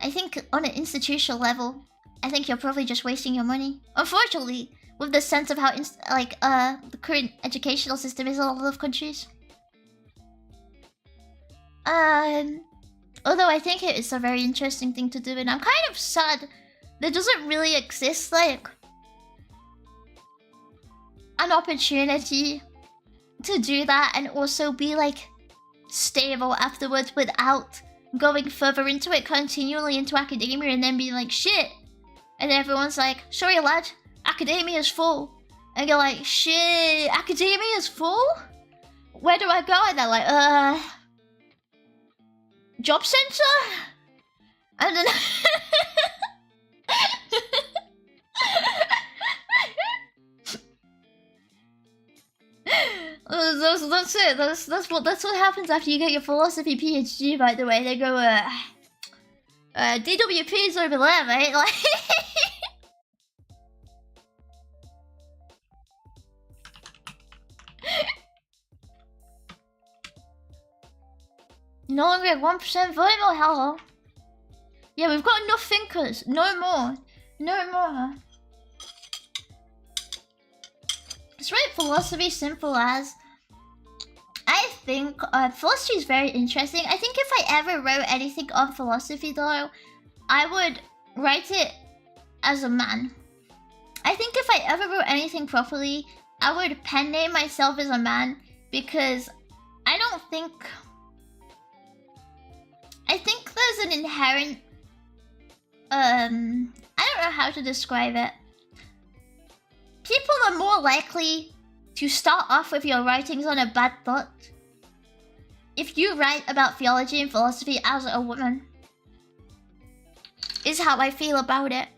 I think on an institutional level, I think you're probably just wasting your money. Unfortunately, with the sense of how the current educational system is in a lot of countries. Although I think it's a very interesting thing to do, and I'm kind of sad there doesn't really exist like an opportunity to do that and also be like stable afterwards without going further into it, continually into academia, and then being like shit. And then everyone's like, sorry lad, academia is full. And you're like, shit, academia is full? Where do I go? And they're like, job center? And then that's it. That's what happens after you get your philosophy PhD, by the way. They go, DWP is over there, mate. Like no longer at 1% voting. Oh, hello. Yeah, we've got enough thinkers. No more. No more. It's right, philosophy simple as... I think philosophy is very interesting. I think if I ever wrote anything on philosophy though, I would write it as a man. I think if I ever wrote anything properly, I would pen name myself as a man, because I don't think... I think there's an inherent... I don't know how to describe it. People are more likely to start off with your writings on a bad thought if you write about theology and philosophy as a woman. Is how I feel about it.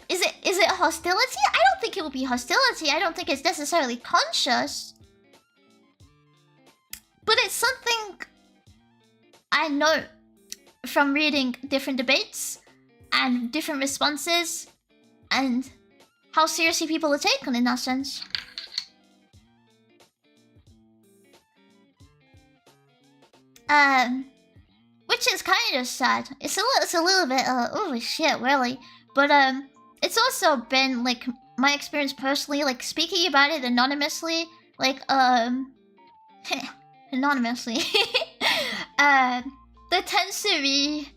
Is it hostility? I don't think it will be hostility. I don't think it's necessarily conscious. But it's something I know from reading different debates and different responses and how seriously people are taken in that sense. Which is kind of sad. It's a little bit oh shit, really. But it's also been like my experience personally, like speaking about it anonymously, like anonymously. There tends to be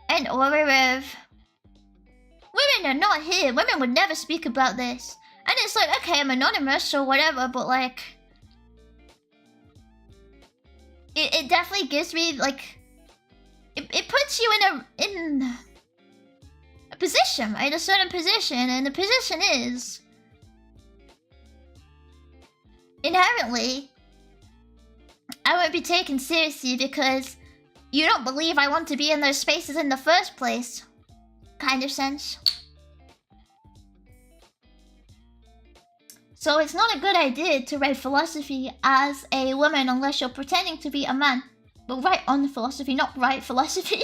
an aura of women are not here. Women would never speak about this. And it's like, okay, I'm anonymous or whatever, but like it definitely gives me like it puts you in a position, right? A certain position, and the position is inherently I won't be taken seriously because you don't believe I want to be in those spaces in the first place. Kind of sense. So it's not a good idea to write philosophy as a woman unless you're pretending to be a man. But write on philosophy, not write philosophy.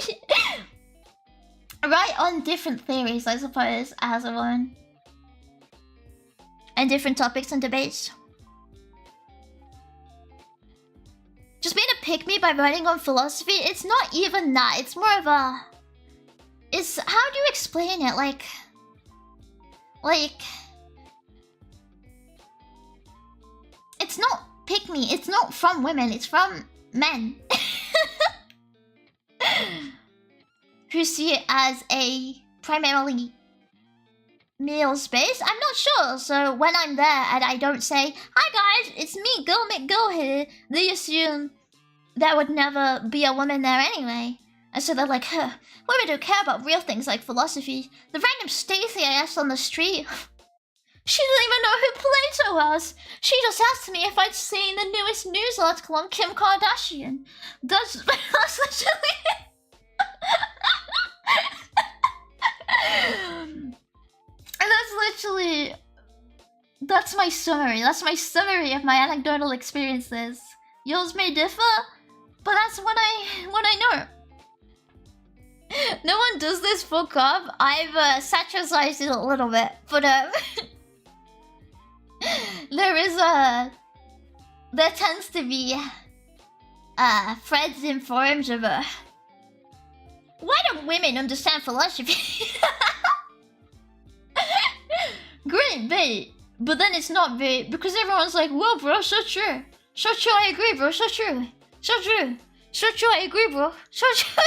Write on different theories, I suppose, as a woman. And different topics and debates. pick me by writing on philosophy, it's not even that. It's more of a... It's... How do you explain it? Like... It's not pick me. It's not from women. It's from men. Who see it as a primarily male space. I'm not sure. So when I'm there and I don't say, "Hi guys, it's me, Girl McGill here," they assume there would never be a woman there anyway. And so they're like, huh, women don't care about real things like philosophy. The random Stacy I asked on the street, she didn't even know who Plato was. She just asked me if I'd seen the newest news article on Kim Kardashian. That's literally... And that's literally... That's my summary. That's my summary of my anecdotal experiences. Yours may differ, but that's what I know. No one does this for Cobb. I've satirized it a little bit, but there tends to be threads and forums of why don't women understand philosophy? Great bait, but then it's not bait because everyone's like, whoa bro, so true. So true, I agree bro, so true. So true. So true, I agree bro. So true.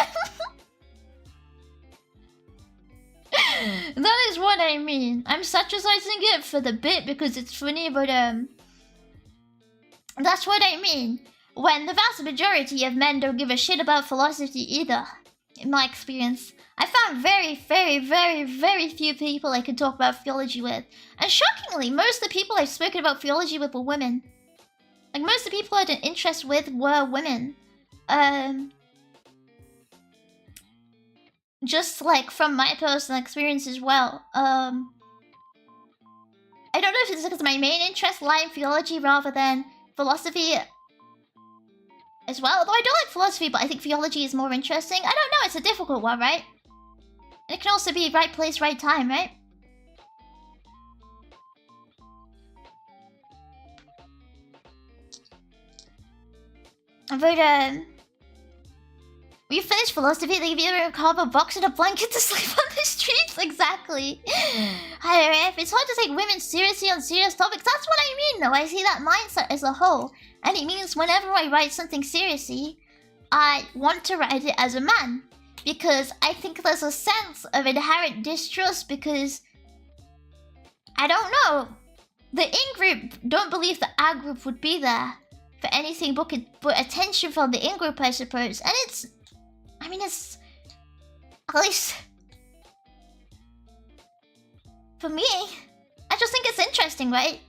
That is what I mean. I'm satirizing it for the bit because it's funny, but that's what I mean. When the vast majority of men don't give a shit about philosophy either, in my experience. I found very, very, very, very few people I could talk about theology with. And shockingly, most of the people I've spoken about theology with were women. Like, most of the people I had an interest with were women. Just like from my personal experience as well. I don't know if it's because my main interest lie in theology rather than philosophy as well. Although I do like philosophy, but I think theology is more interesting. I don't know, it's a difficult one, right? And it can also be right place, right time, right? But, when you finish philosophy, they give you a cardboard box and a blanket to sleep on the streets. Exactly. It's hard to take women seriously on serious topics. That's what I mean, though. I see that mindset as a whole. And it means whenever I write something seriously, I want to write it as a man. Because I think there's a sense of inherent distrust because... I don't know. The in-group don't believe the out-group would be there for anything but attention from the in-group, I suppose. And it's... I mean, it's... At least... For me, I just think it's interesting, right?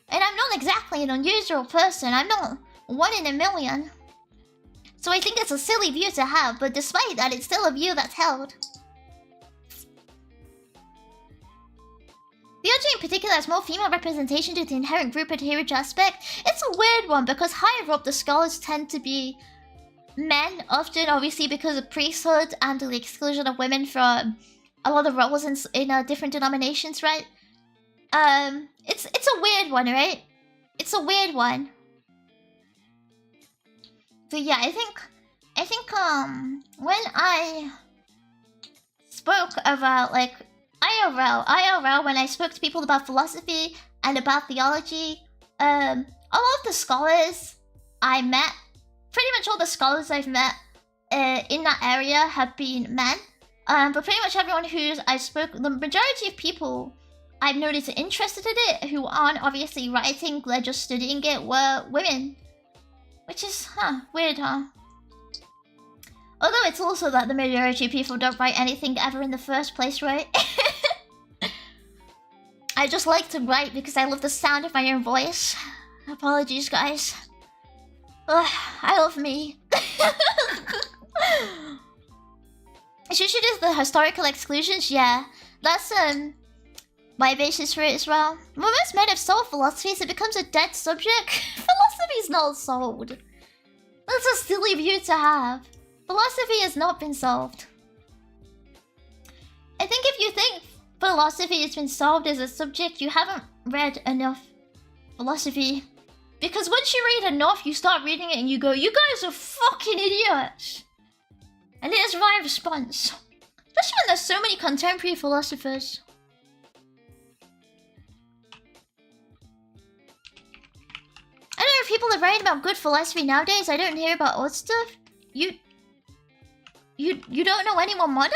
And I'm not exactly an unusual person. I'm not one in a million. So I think it's a silly view to have, but despite that, it's still a view that's held. Theology in particular has more female representation due to the inherent group adherence aspect. It's a weird one because higher up the scholars tend to be men, often obviously because of priesthood and the exclusion of women from a lot of roles in different denominations, right? It's a weird one, right? It's a weird one. But yeah, I think when I spoke about like IRL, when I spoke to people about philosophy and about theology, a lot of the scholars I met, pretty much all the scholars I've met in that area have been men. But pretty much everyone the majority of people I've noticed interested in it, who aren't obviously writing, they're just studying it, were women. Which is, weird, huh? Although it's also that the majority of people don't write anything ever in the first place, right? I just like to write because I love the sound of my own voice. Apologies, guys. Ugh, I love me. Shushu is the historical exclusions, yeah. That's my basis for it as well. When most men have solved philosophies, it becomes a dead subject. Philosophy's not solved. That's a silly view to have. Philosophy has not been solved. I think if you think philosophy has been solved as a subject, you haven't read enough philosophy. Because once you read enough, you start reading it and you go, you guys are fucking idiots. And it is my response. Especially when there's so many contemporary philosophers. I don't know if people are writing about good philosophy nowadays. I don't hear about old stuff. You don't know anyone modern?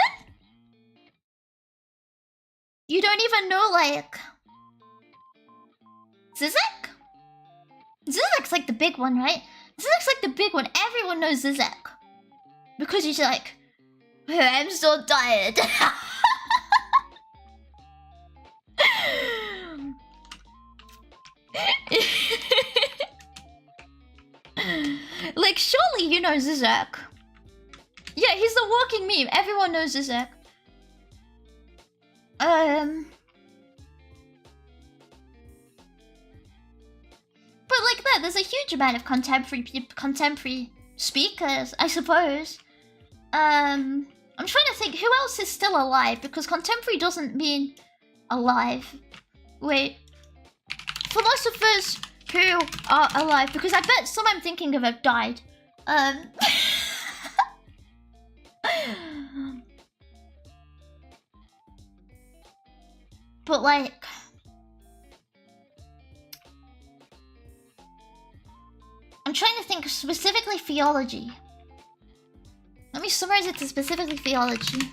You don't even know, like... Zizek? Zizek's like the big one, right? Zizek's like the big one. Everyone knows Zizek. Because he's like... I'm so tired. Like, surely you know Zizek. Yeah, he's the walking meme. Everyone knows Zizek. But like that, there's a huge amount of contemporary speakers, I suppose. I'm trying to think who else is still alive, because contemporary doesn't mean alive. Wait. Philosophers who are alive, because I bet some I'm thinking of have died. But like... I'm trying to think specifically theology. Let me summarize it to specifically theology.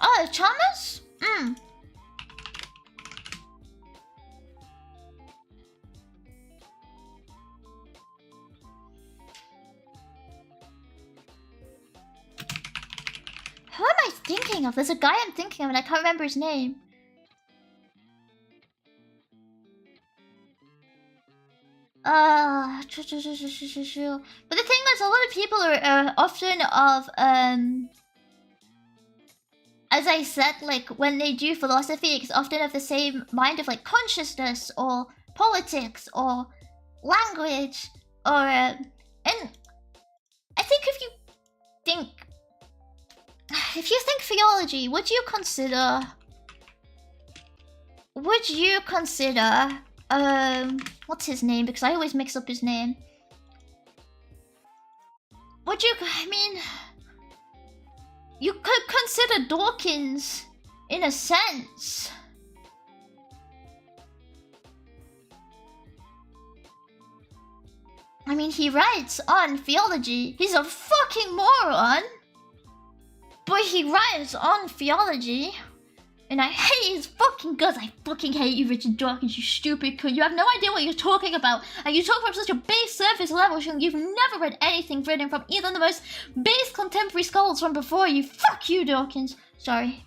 Oh, Chalmers? Who am I thinking of? There's a guy I'm thinking of and I can't remember his name. But the thing is, a lot of people are often of, as I said, like, when they do philosophy, it's often of the same mind of, like, consciousness, or politics, or language, or, and I think if you think theology, would you consider, what's his name? Because I always mix up his name. I mean... You could consider Dawkins, in a sense. I mean, he writes on theology. He's a fucking moron. But he writes on theology. And I hate his fucking guts. I fucking hate you, Richard Dawkins, you stupid cunt. You have no idea what you're talking about. And you talk from such a base surface level, showing you've never read anything written from either of the most base contemporary scholars from before you. Fuck you, Dawkins. Sorry.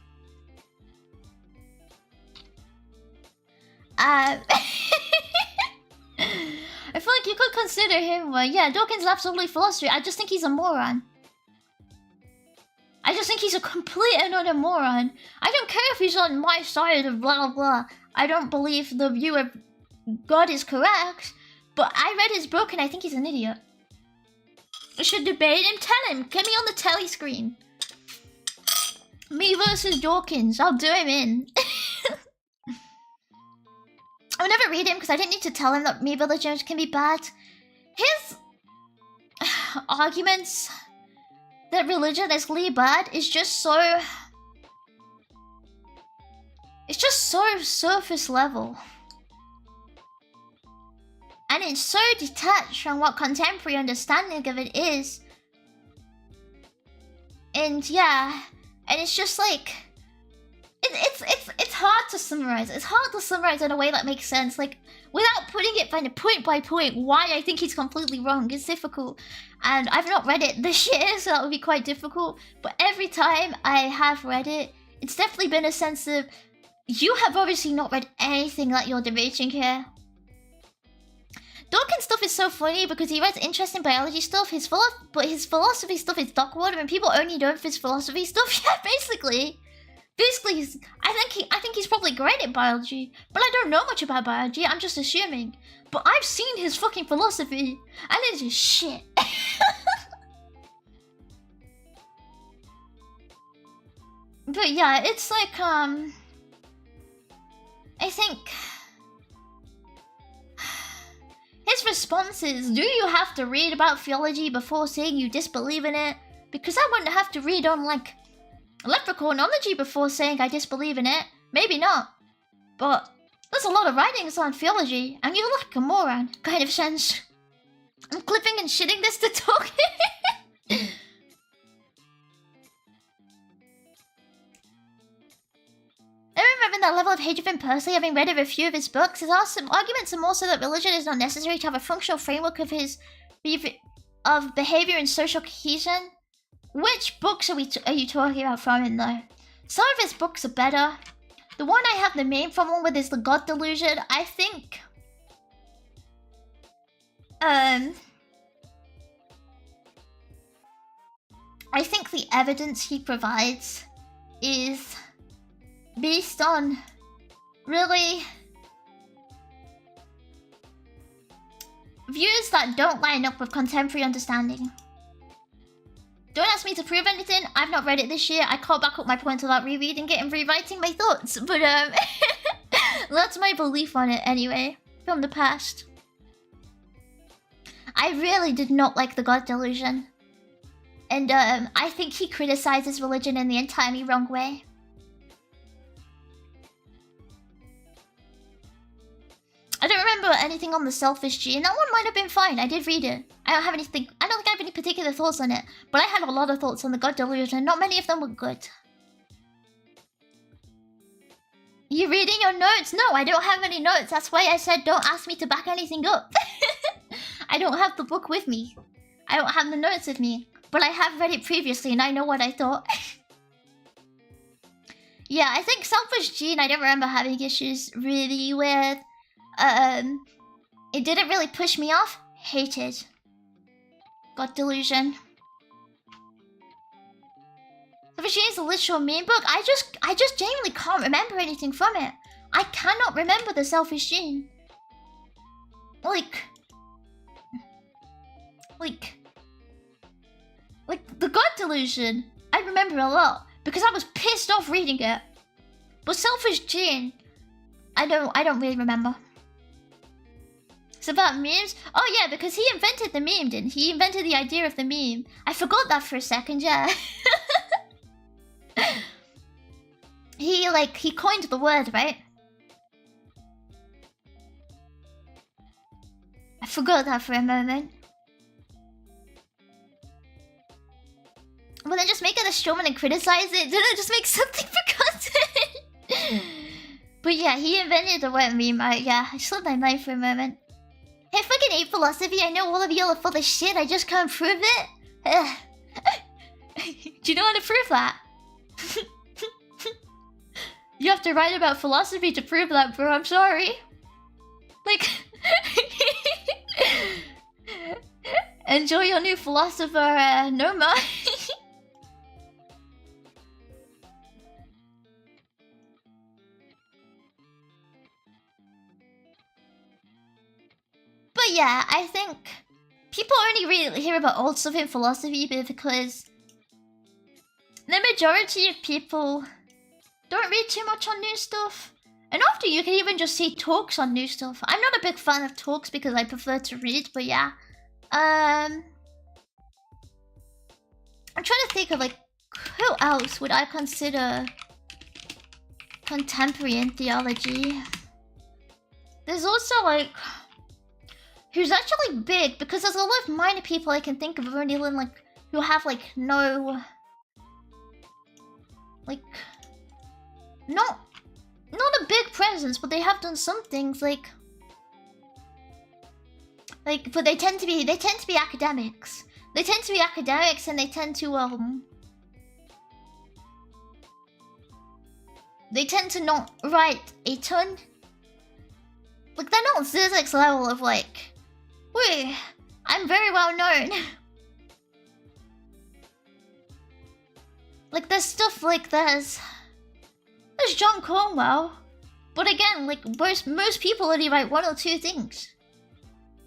I feel like you could consider him, yeah, Dawkins is absolutely philosophy. I just think he's a moron. I just think he's a complete and utter moron. I don't care if he's on my side of blah blah. I don't believe the view of God is correct, but I read his book and I think he's an idiot. I should debate him. Tell him. Get me on the telly screen. Me versus Dawkins. I'll do him in. I'll never read him because I didn't need to tell him that me religions can be bad. His arguments that religion is really bad is just so... It's just so surface level. And it's so detached from what contemporary understanding of it is. And yeah, and it's just like... It's hard to summarize. It's hard to summarize in a way that makes sense. Like, without putting it kind of point by point, why I think he's completely wrong is difficult. And I've not read it this year, so that would be quite difficult. But every time I have read it, it's definitely been a sense of, you have obviously not read anything that you're debating here. Dawkins' stuff is so funny because he writes interesting biology stuff, but his philosophy stuff is duck water, and people only know his philosophy stuff. Yeah, basically. Basically, I think he's probably great at biology, but I don't know much about biology, I'm just assuming. But I've seen his fucking philosophy, and it is shit. But yeah, it's like, I think... his response is, do you have to read about theology before saying you disbelieve in it? Because I wouldn't have to read on, like, leprechaunology before saying I disbelieve in it. Maybe not. But there's a lot of writings on theology, and you look like a moron, kind of sense. I'm clipping and shitting this to talk. I remember that level of hatred from personally having read a few of his books. His awesome arguments are more so that religion is not necessary to have a functional framework of his behavior and social cohesion. Which books are you talking about from him though? Some of his books are better. The one I have the main problem with is the God Delusion. I think the evidence he provides is based on really views that don't line up with contemporary understanding. Don't ask me to prove anything. I've not read it this year. I can't back up my points without rereading it and rewriting my thoughts. But that's my belief on it anyway, from the past. I really did not like the God Delusion. And I think he criticizes religion in the entirely wrong way. I don't remember anything on the selfish gene. That one might have been fine. I did read it. I don't think I have any particular thoughts on it. But I had a lot of thoughts on the God Delusion. Not many of them were good. You reading your notes? No, I don't have any notes. That's why I said don't ask me to back anything up. I don't have the book with me. I don't have the notes with me. But I have read it previously and I know what I thought. Yeah, I think selfish gene I don't remember having issues really with. It didn't really push me off. Hated. God Delusion. Selfish Gene is a literal meme book. I just genuinely can't remember anything from it. I cannot remember the Selfish Gene. Like the God Delusion, I remember a lot because I was pissed off reading it. But Selfish Gene, I don't really remember. It's about memes? Oh yeah, because he invented the meme, didn't he? He invented the idea of the meme. I forgot that for a second, yeah. He coined the word, right? I forgot that for a moment. Well then just make it a showman and criticize it. Didn't just make something for content. But yeah, he invented the word meme. Yeah, I slipped my mind for a moment. Hey, fucking hate philosophy. I know all of you are full of shit. I just can't prove it. Do you know how to prove that? You have to write about philosophy to prove that, bro. I'm sorry. Like, enjoy your new philosopher, Noma. But yeah, I think people only really hear about old stuff in philosophy because the majority of people don't read too much on new stuff. And often you can even just see talks on new stuff. I'm not a big fan of talks because I prefer to read, but yeah. I'm trying to think of like, who else would I consider contemporary in theology? There's also like, who's actually big, because there's a lot of minor people I can think of only like, who have like no, like, not a big presence, but they have done some things like, but they tend to be academics. They tend to be academics, and they tend to not write a ton. Like, they're not Zizek's level of like, wait, I'm very well known. Like, there's stuff like there's John Cornwell, but again, like most people only write one or two things.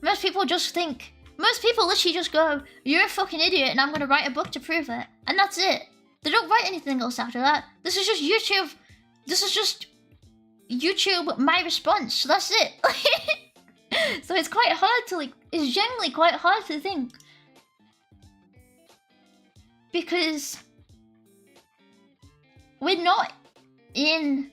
Most people literally just go, you're a fucking idiot and I'm gonna write a book to prove it. And that's it. They don't write anything else after that. This is just YouTube, my response. That's it. So it's quite hard to like. It's generally quite hard to think because we're not in.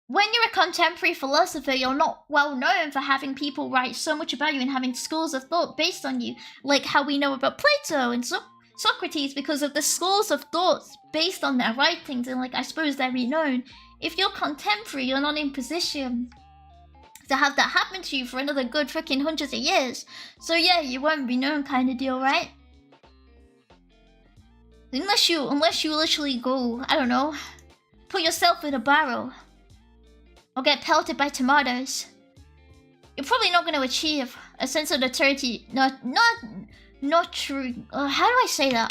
When you're a contemporary philosopher, you're not well known for having people write so much about you and having schools of thought based on you, like how we know about Plato and Socrates because of the schools of thoughts based on their writings, and like I suppose they're renowned. If you're contemporary, you're not in position to have that happen to you for another good freaking hundreds of years. So yeah, you won't be known kind of deal, right? Unless you literally go, I don't know, put yourself in a barrel or get pelted by tomatoes, you're probably not going to achieve a sense of notoriety. Not true. How do I say that?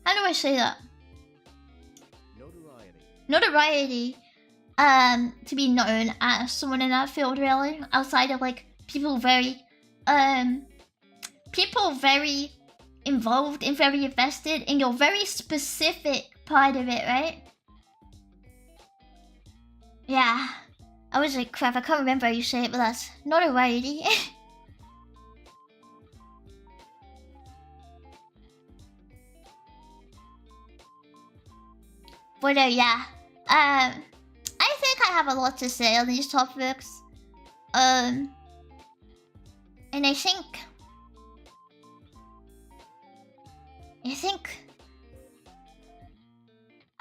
How do I say that? Notoriety. To be known as someone in that field, really, outside of like people very involved and very invested in your very specific part of it, right? Yeah. I was like, crap, I can't remember how you say it, but that's notoriety. But yeah. I think I have a lot to say on these topics. And I think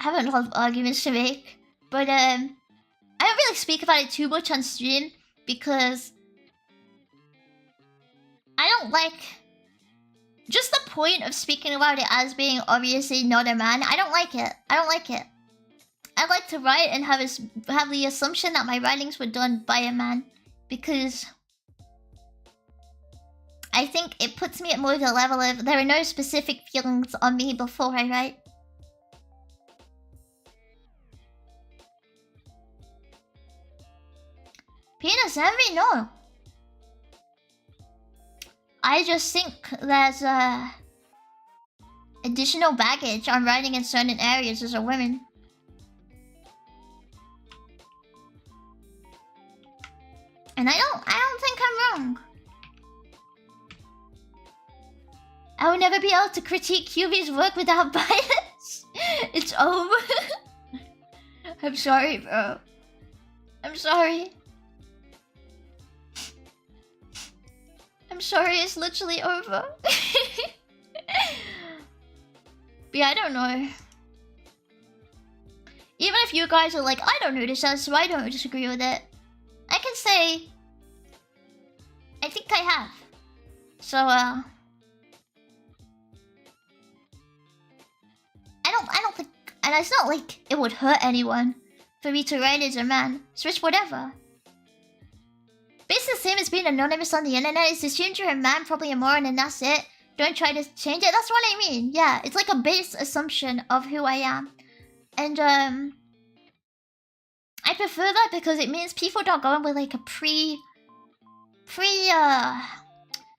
I have a lot of arguments to make, but I don't really speak about it too much on stream because I don't like just the point of speaking about it as being obviously not a man. I don't like it. I like to write and have the assumption that my writings were done by a man, because I think it puts me at more the level of there are no specific feelings on me before I write. Penis envy? No. I just think there's additional baggage on writing in certain areas as a woman. And I don't think I'm wrong. I will never be able to critique QV's work without bias. It's over. I'm sorry, bro. I'm sorry. I'm sorry, it's literally over. But yeah, I don't know. Even if you guys are like, I don't notice that, so I don't disagree with it, I can say I think I have. So I don't think, and it's not like it would hurt anyone for me to write as a man, so it's whatever. Basically the same as being anonymous on the internet. It's assumed you're a man, probably a moron, and that's it. Don't try to change it. That's what I mean. Yeah, it's like a base assumption of who I am. And I prefer that because it means people don't go in with like a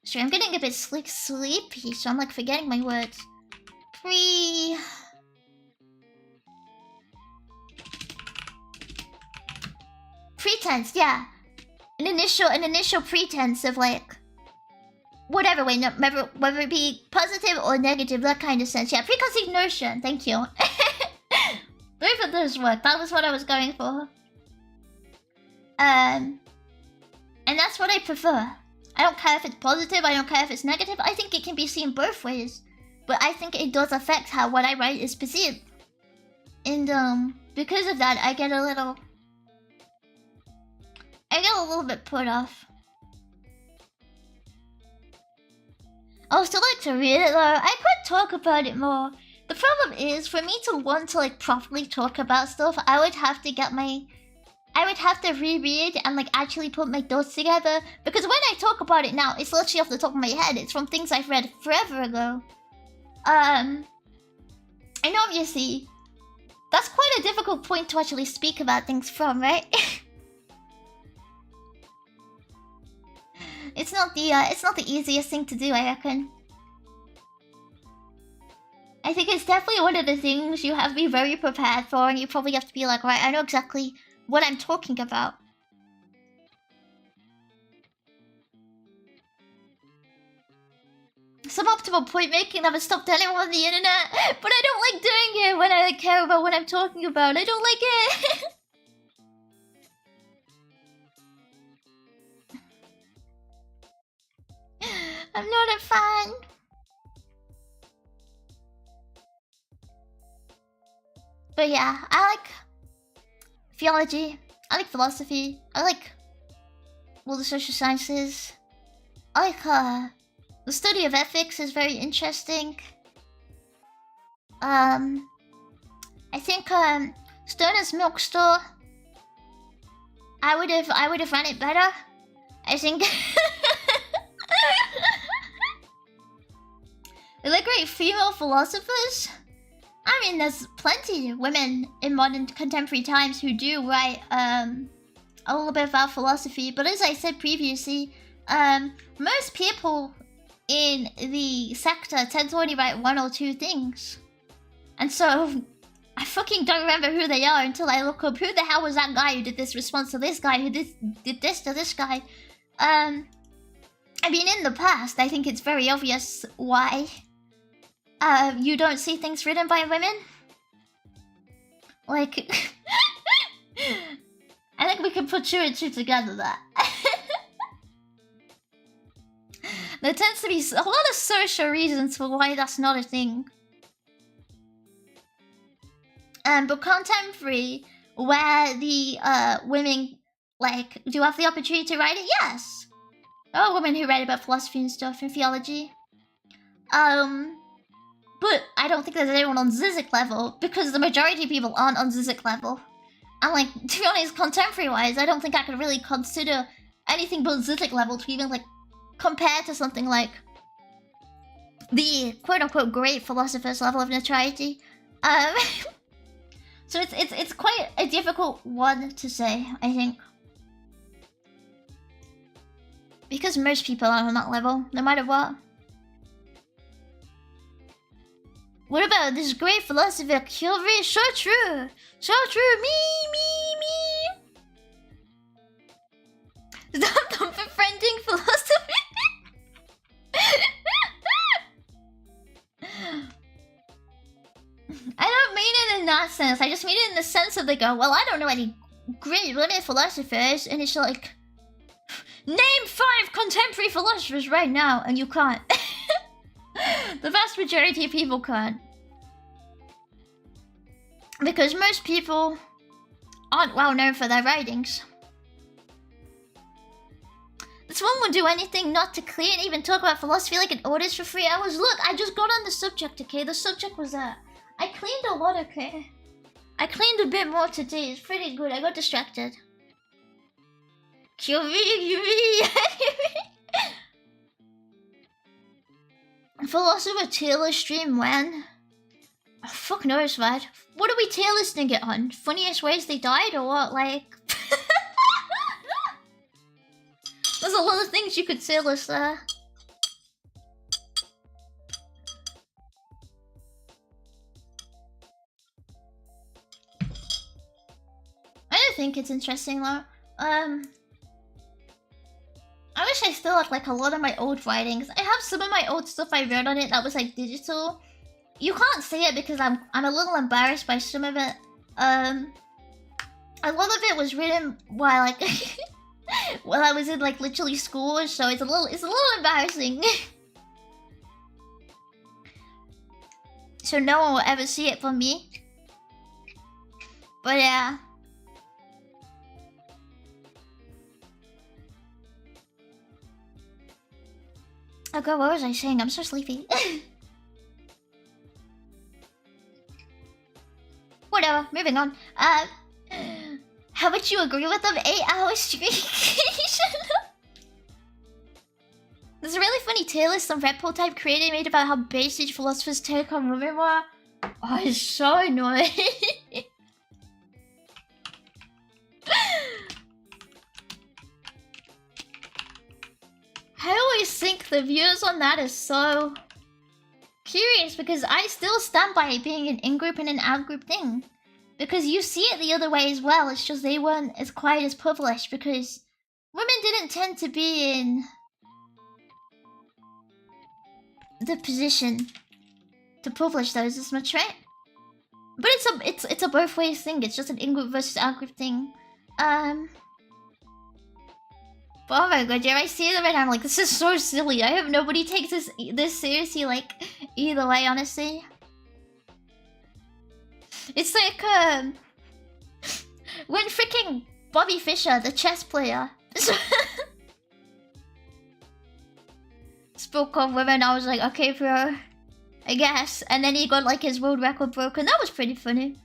sorry, I'm getting a bit sleepy, so I'm like forgetting my words. Pretense, yeah. An initial pretense of like whatever way, no, whether it be positive or negative, that kind of sense. Yeah, preconceived notion. Thank you. Both of those work. That was what I was going for. And that's what I prefer. I don't care if it's positive. I don't care if it's negative. I think it can be seen both ways, but I think it does affect how what I write is perceived. And because of that, I get a little bit put off. I would still like to read it though. I could talk about it more. The problem is, for me to want to like properly talk about stuff, I would have to reread and like actually put my thoughts together. Because when I talk about it now, it's literally off the top of my head. It's from things I've read forever ago. And obviously, that's quite a difficult point to actually speak about things from, right? It's not the easiest thing to do, I reckon. I think it's definitely one of the things you have to be very prepared for, and you probably have to be like, right, I know exactly what I'm talking about. Suboptimal point making never stopped anyone on the internet, but I don't like doing it when I care about what I'm talking about. I don't like it. I'm not a fan. But yeah, I like theology. I like philosophy. I like all the social sciences. I like the study of ethics is very interesting. I think Stoner's Milk Store. I would have run it better. I think. Are there great female philosophers? I mean, there's plenty of women in modern contemporary times who do write a little bit about philosophy. But as I said previously, most people in the sector tend to only write one or two things. And so, I fucking don't remember who they are until I look up who the hell was that guy who did this response to this guy, who did this to this guy. I mean, in the past, I think it's very obvious why you don't see things written by women. Like, I think we can put two and two together there. There tends to be a lot of social reasons for why that's not a thing. But contemporary, where the women like do have the opportunity to write it, yes. There are women who write about philosophy and stuff and theology. But I don't think there's anyone on Zizek level, because the majority of people aren't on Zizek level. And like, to be honest, contemporary-wise, I don't think I could really consider anything but Zizek level to even like compare to something like the quote-unquote great philosophers level of notoriety. So it's quite a difficult one to say, I think. Because most people are on that level, no matter what. What about this great philosopher, Kilvary? So true! So true! Me! Stop befriending philosophy! I don't mean it in that sense. I just mean it in the sense of they go, well, I don't know any great women philosophers, and it's like, name 5 contemporary philosophers right now, and you can't. The vast majority of people can't. Because most people aren't well known for their writings. This one would do anything not to clean, even talk about philosophy like an artist for 3 hours. Look, I just got on the subject, okay? The subject was that. I cleaned a lot, okay? I cleaned a bit more today. It's pretty good. I got distracted. Philosopher tier list stream when? Oh, fuck knows, what? What are we tier listing it on? Funniest ways they died or what? Like... There's a lot of things you could tier list there. I don't think it's interesting though. I wish I still had like a lot of my old writings. I have some of my old stuff I wrote on it that was like digital. You can't see it because I'm a little embarrassed by some of it. A lot of it was written while like while I was in like literally school, so it's a little embarrassing. So no one will ever see it from me. But yeah. Oh god, what was I saying? I'm so sleepy. Whatever, moving on. How would you agree with them? 8-hour streak? There's a really funny tier list some Red Pill type creator made about how basic philosophers take on women were. Oh, it's so annoying. I always think the views on that is so curious because I still stand by it being an in-group and an out-group thing. Because you see it the other way as well, it's just they weren't as quite as published because women didn't tend to be in the position to publish those as much, right? But it's a both ways thing. It's just an in-group versus out-group thing. But oh my god, yeah, I see them and I'm like, this is so silly. I hope nobody takes this seriously, like, either way, honestly. It's like, when freaking Bobby Fischer, the chess player, spoke of women, I was like, okay, bro, I guess. And then he got, like, his world record broken. That was pretty funny.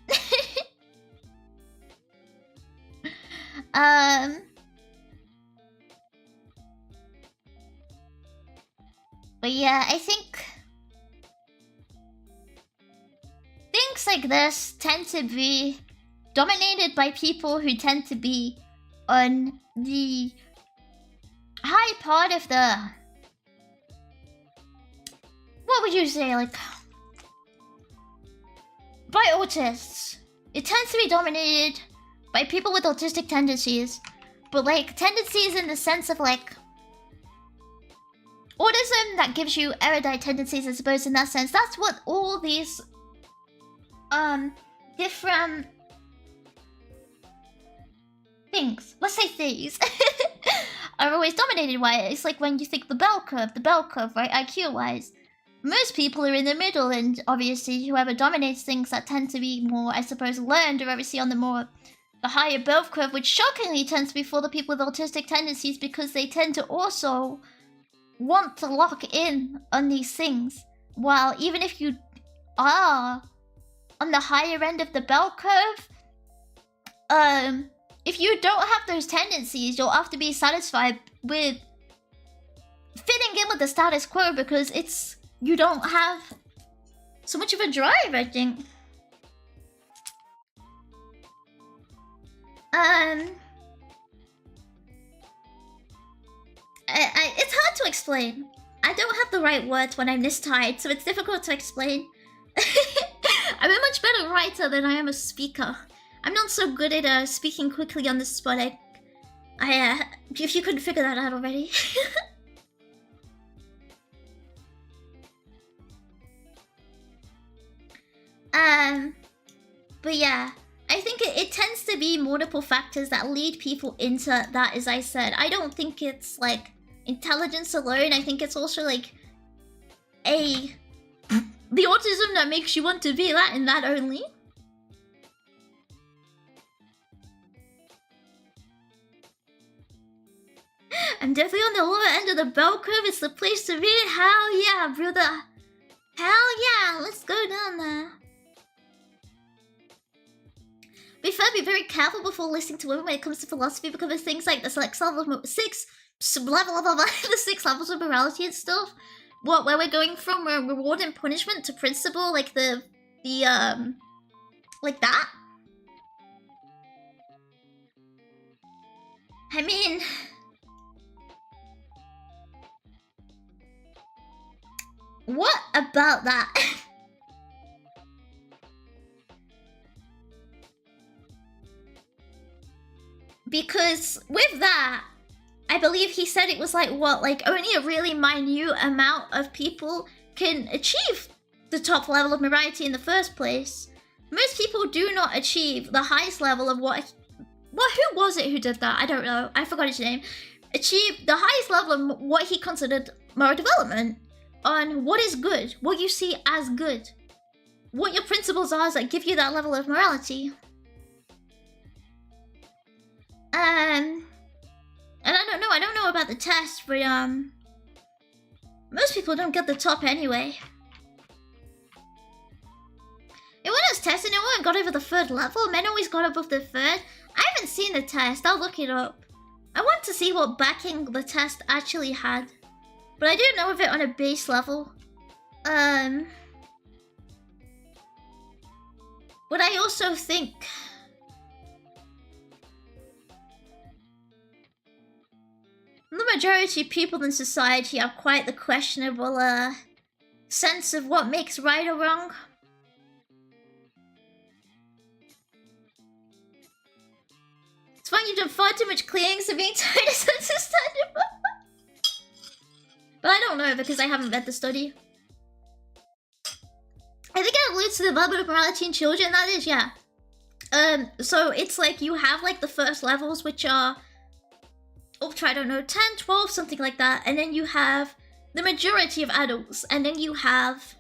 But yeah, I think things like this tend to be dominated by people who tend to be on the high part of the... What would you say, like... by autists. It tends to be dominated by people with autistic tendencies. But like, tendencies in the sense of like... autism that gives you erudite tendencies, I suppose, in that sense. That's what all these different things, let's say things, are always dominated by it. It's like when you think the bell curve, right, IQ-wise. Most people are in the middle, and obviously whoever dominates things that tend to be more, I suppose, learned, or obviously on the higher bell curve, which shockingly tends to be for the people with autistic tendencies, because they tend to also want to lock in on these things. While even if you are on the higher end of the bell curve, if you don't have those tendencies, you'll have to be satisfied with fitting in with the status quo, because you don't have so much of a drive, I think. It's hard to explain. I don't have the right words when I'm this tired, so it's difficult to explain. I'm a much better writer than I am a speaker. I'm not so good at speaking quickly on the spot. If you couldn't figure that out already. But yeah, I think it tends to be multiple factors that lead people into that, as I said. I don't think it's like intelligence alone. I think it's also like the autism that makes you want to be that, and that only. I'm definitely on the lower end of the bell curve. It's the place to be. Hell yeah, brother. Hell yeah, let's go down there. Be fair, be very careful before listening to women when it comes to philosophy, because of things like the the 6 levels of morality and stuff. Where we're going from reward and punishment to principle, like like that. I mean, what about that? Because with that, I believe he said it was like, what, like only a really minute amount of people can achieve the top level of morality in the first place. Most people do not achieve the highest level of who was it who did that? I don't know. I forgot his name. Achieve the highest level of what he considered moral development on what is good, what you see as good, what your principles are that give you that level of morality. And I don't know about the test, but most people don't get the top anyway. And when I was testing, no one got over the 3rd level. Men always got above the 3rd. I haven't seen the test. I'll look it up. I want to see what backing the test actually had, but I do know of it on a base level. But I also think the majority of people in society have quite the questionable sense of what makes right or wrong. fine, you've done far too much cleaning, so being tired is understandable. But I don't know because I haven't read the study. I think it alludes to the development of morality in children, that is, yeah. So it's like you have like the first levels, which are up to, I don't know, 10, 12, something like that. And then you have the majority of adults. And then you have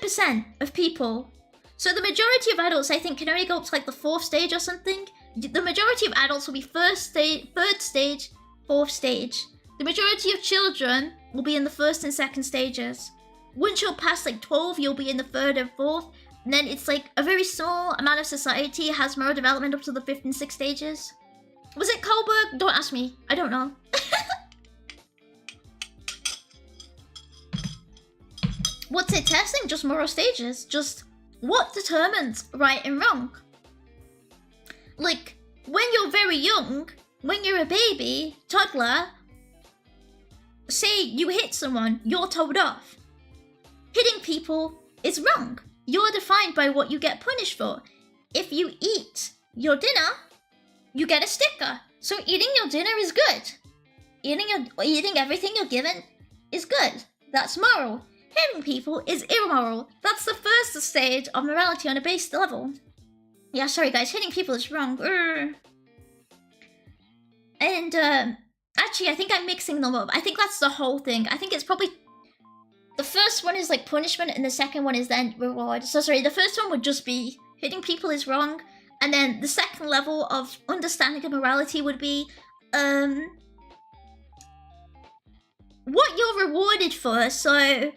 10% of people. So the majority of adults, I think, can only go up to like the 4th stage or something. The majority of adults will be 1st stage, 3rd stage, 4th stage. The majority of children will be in the 1st and 2nd stages. Once you're past like 12, you'll be in the 3rd and 4th. And then it's like a very small amount of society has moral development up to the 5th and 6th stages. Was it Kohlberg? Don't ask me. I don't know. What's it testing? Just moral stages. Just what determines right and wrong. Like, when you're very young, when you're a baby, toddler, say you hit someone, you're told off. Hitting people is wrong. You're defined by what you get punished for. If you eat your dinner, you get a sticker. So eating your dinner is good. Eating everything you're given is good. That's moral. Hitting people is immoral. That's the 1st stage of morality on a base level. Yeah, sorry guys, hitting people is wrong. And actually, I think I'm mixing them up. I think that's the whole thing. I think it's probably the first one is like punishment and the second one is then reward. So sorry, the first one would just be hitting people is wrong. And then the second level of understanding of morality would be what you're rewarded for. So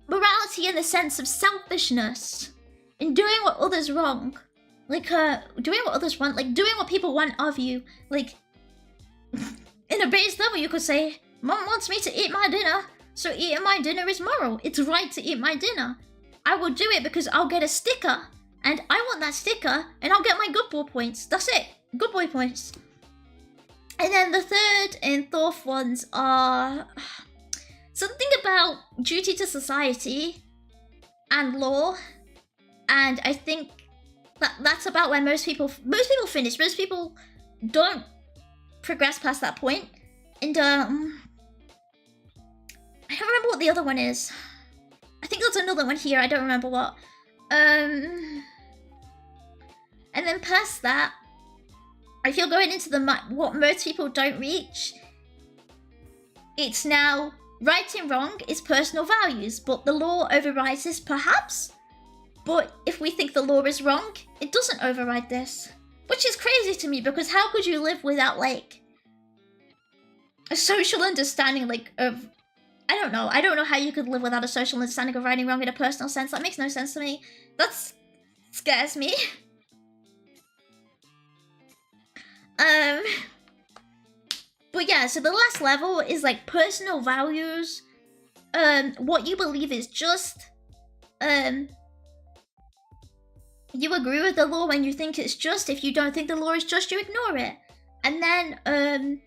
morality in the sense of selfishness in doing what others wrong. Like doing what others want, like doing what people want of you. Like in a base level you could say, Mom wants me to eat my dinner, so eating my dinner is moral. It's right to eat my dinner. I will do it because I'll get a sticker. And I want that sticker, and I'll get my good boy points. That's it. Good boy points. And then the 3rd and 4th ones are something about duty to society and law. And I think that's about where most people finish. Most people don't progress past that point. And I don't remember what the other one is. I think there's another one here. I don't remember what. And then past that, I feel going into what most people don't reach. It's now right and wrong is personal values, but the law overrides this perhaps. But if we think the law is wrong, it doesn't override this. Which is crazy to me because how could you live without like a social understanding like of I don't know how you could live without a social understanding of right and wrong in a personal sense. That makes no sense to me. That scares me. But yeah, so the last level is like personal values. What you believe is just. You agree with the law when you think it's just. If you don't think the law is just, you ignore it. And then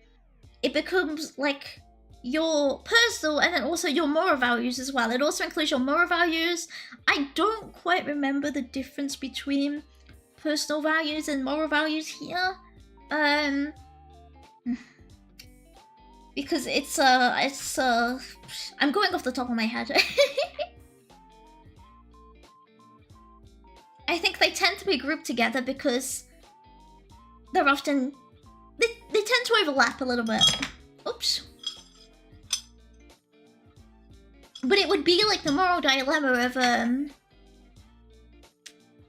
it becomes like your personal and then also your moral values as well. It also includes your moral values. I don't quite remember the difference between personal values and moral values here. Because it's I'm going off the top of my head. I think they tend to be grouped together because they're often they tend to overlap a little bit. Oops. But it would be like the moral dilemma of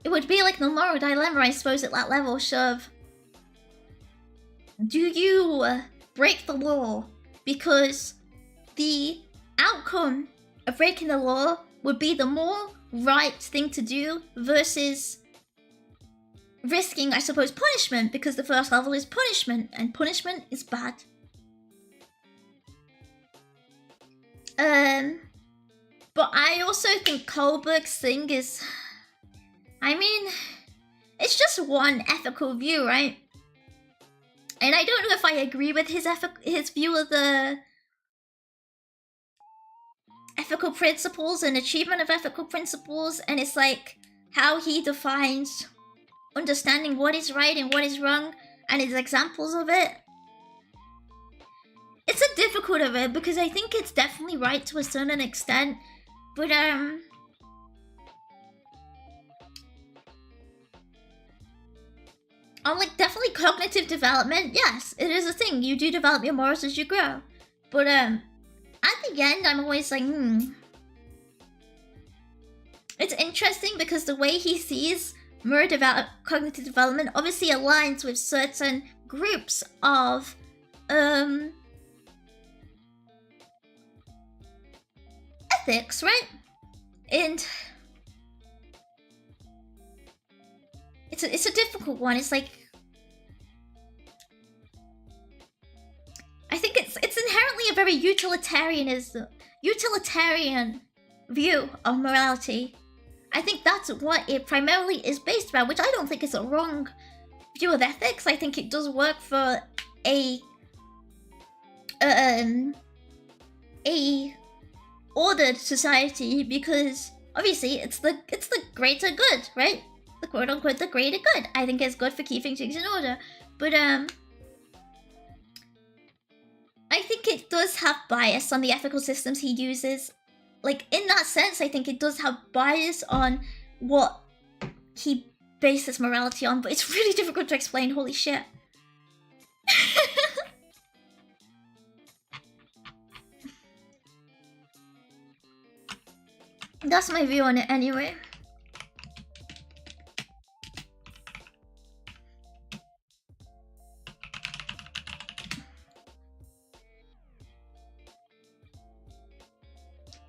it would be like the moral dilemma, I suppose, at that level of do you break the law because the outcome of breaking the law would be the more right thing to do versus risking, I suppose, punishment, because the first level is punishment, and punishment is bad. But I also think Kohlberg's thing is, I mean, it's just one ethical view, right? And I don't know if I agree with his view of the ethical principles and achievement of ethical principles, and it's like how he defines understanding what is right and what is wrong, and his examples of it. It's a difficult of it because I think it's definitely right to a certain extent, but on like definitely cognitive development, yes, it is a thing. You do develop your morals as you grow, but at the end, I'm always like, It's interesting because the way he sees cognitive development obviously aligns with certain groups of ethics, right? And it's a difficult one. It's like, I think it's inherently a very utilitarian view of morality. I think that's what it primarily is based around, which I don't think is a wrong view of ethics. I think it does work for a ordered society because obviously it's the greater good, right? The quote unquote the greater good. I think it's good for keeping things in order, but I think it does have bias on the ethical systems he uses. Like, in that sense, I think it does have bias on what he bases morality on, but it's really difficult to explain, holy shit. That's my view on it anyway.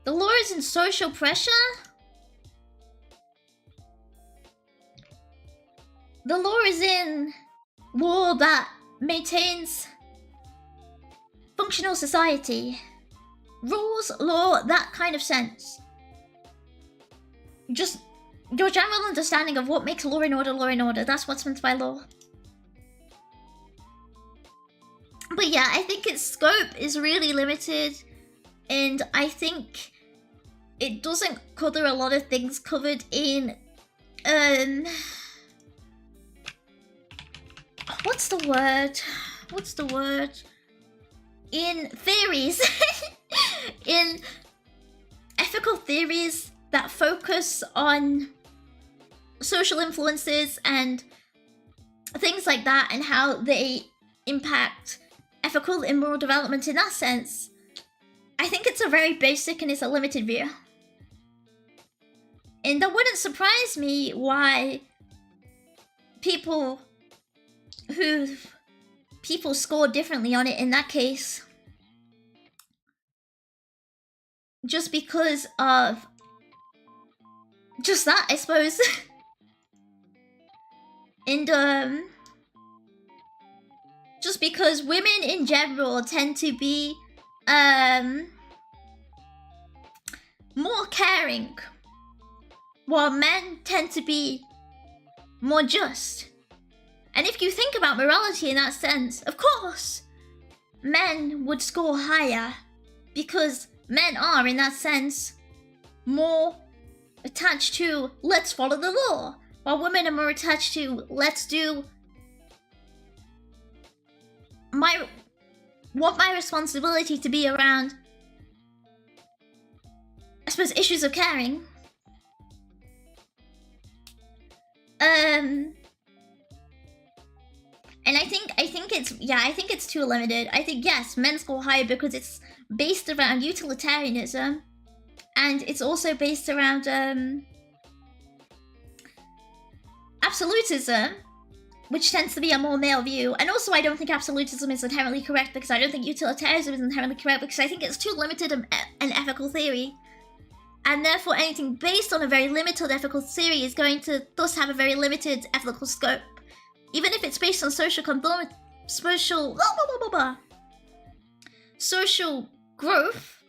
The law is in social pressure? The law is in law that maintains functional society. Rules, law, that kind of sense. Just your general understanding of what makes law and order, that's what's meant by law. But yeah, I think its scope is really limited, and I think it doesn't cover a lot of things covered in what's the word? In theories. In ethical theories that focus on social influences and things like that and how they impact ethical and moral development in that sense. I think it's a very basic and it's a limited view. And that wouldn't surprise me why people score differently on it in that case. Just because of just that, I suppose. And just because women in general tend to be more caring, while men tend to be more just. And if you think about morality in that sense, of course, men would score higher because men are, in that sense, more attached to let's follow the law, while women are more attached to let's do want my responsibility to be around, I suppose, issues of caring. And I think it's too limited. I think yes, men score higher because it's based around utilitarianism, and it's also based around absolutism, which tends to be a more male view. And also, I don't think absolutism is inherently correct because I don't think utilitarianism is inherently correct because I think it's too limited an ethical theory. And therefore, anything based on a very limited ethical theory is going to thus have a very limited ethical scope. Even if it's based on social growth.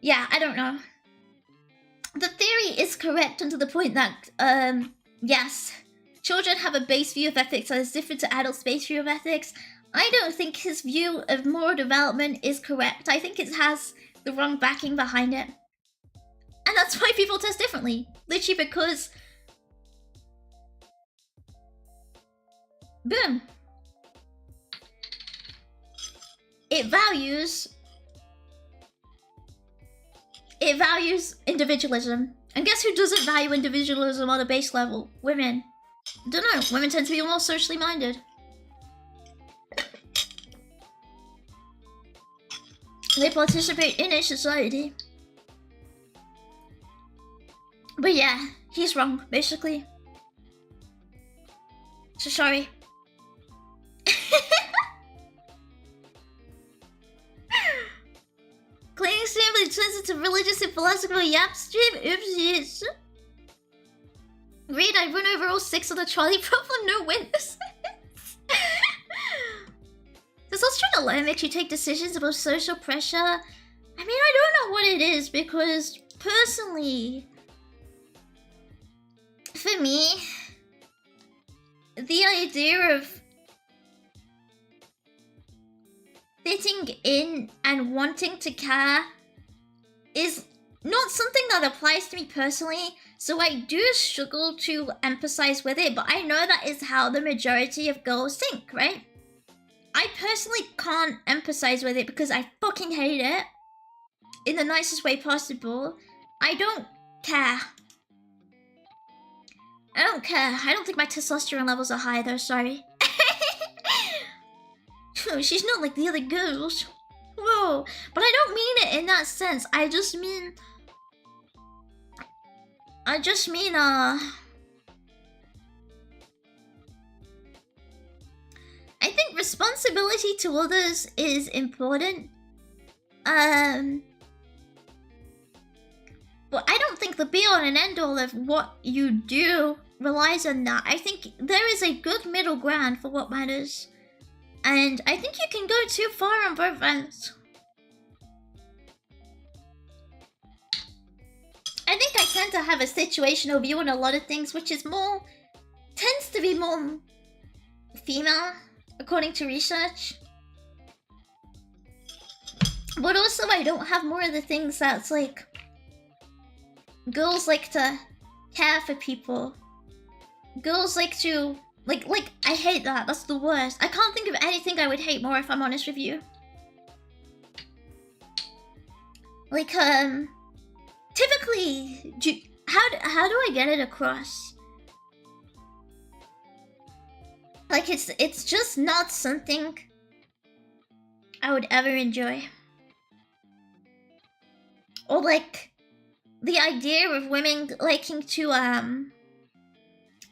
Yeah, I don't know. The theory is correct unto the point that, yes, children have a base view of ethics that is different to adults' base view of ethics. I don't think his view of moral development is correct. I think it has the wrong backing behind it. And that's why people test differently. Literally because... Boom. It values individualism. And guess who doesn't value individualism on a base level? Women. Don't know. Women tend to be more socially minded. They participate in a society. But yeah, he's wrong, basically. So sorry. Claiming simply turns into religious and philosophical yap stream? Oopsies. Read, I run over all 6 on the trolley problem, no witnesses. Does us trying to learn makes you take decisions about social pressure? I mean, I don't know what it is, because personally, for me, the idea of fitting in and wanting to care is not something that applies to me personally, so I do struggle to empathize with it, but I know that is how the majority of girls think, right? I personally can't empathize with it because I fucking hate it in the nicest way possible. I don't care. I don't care. I don't think my testosterone levels are high though, sorry. She's not like the other girls. Whoa. But I don't mean it in that sense. I just mean, I think responsibility to others is important. But I don't think the be-all and end-all of what you do relies on that. I think there is a good middle ground for what matters. And I think you can go too far on both ends. I think I tend to have a situational view on a lot of things, which is tends to be more female, according to research. But also I don't have more of the things that's like, girls like to care for people. Girls like to, like, I hate that, that's the worst. I can't think of anything I would hate more if I'm honest with you. Like, typically, how do I get it across? Like, it's just not something I would ever enjoy. Or like, the idea of women liking to,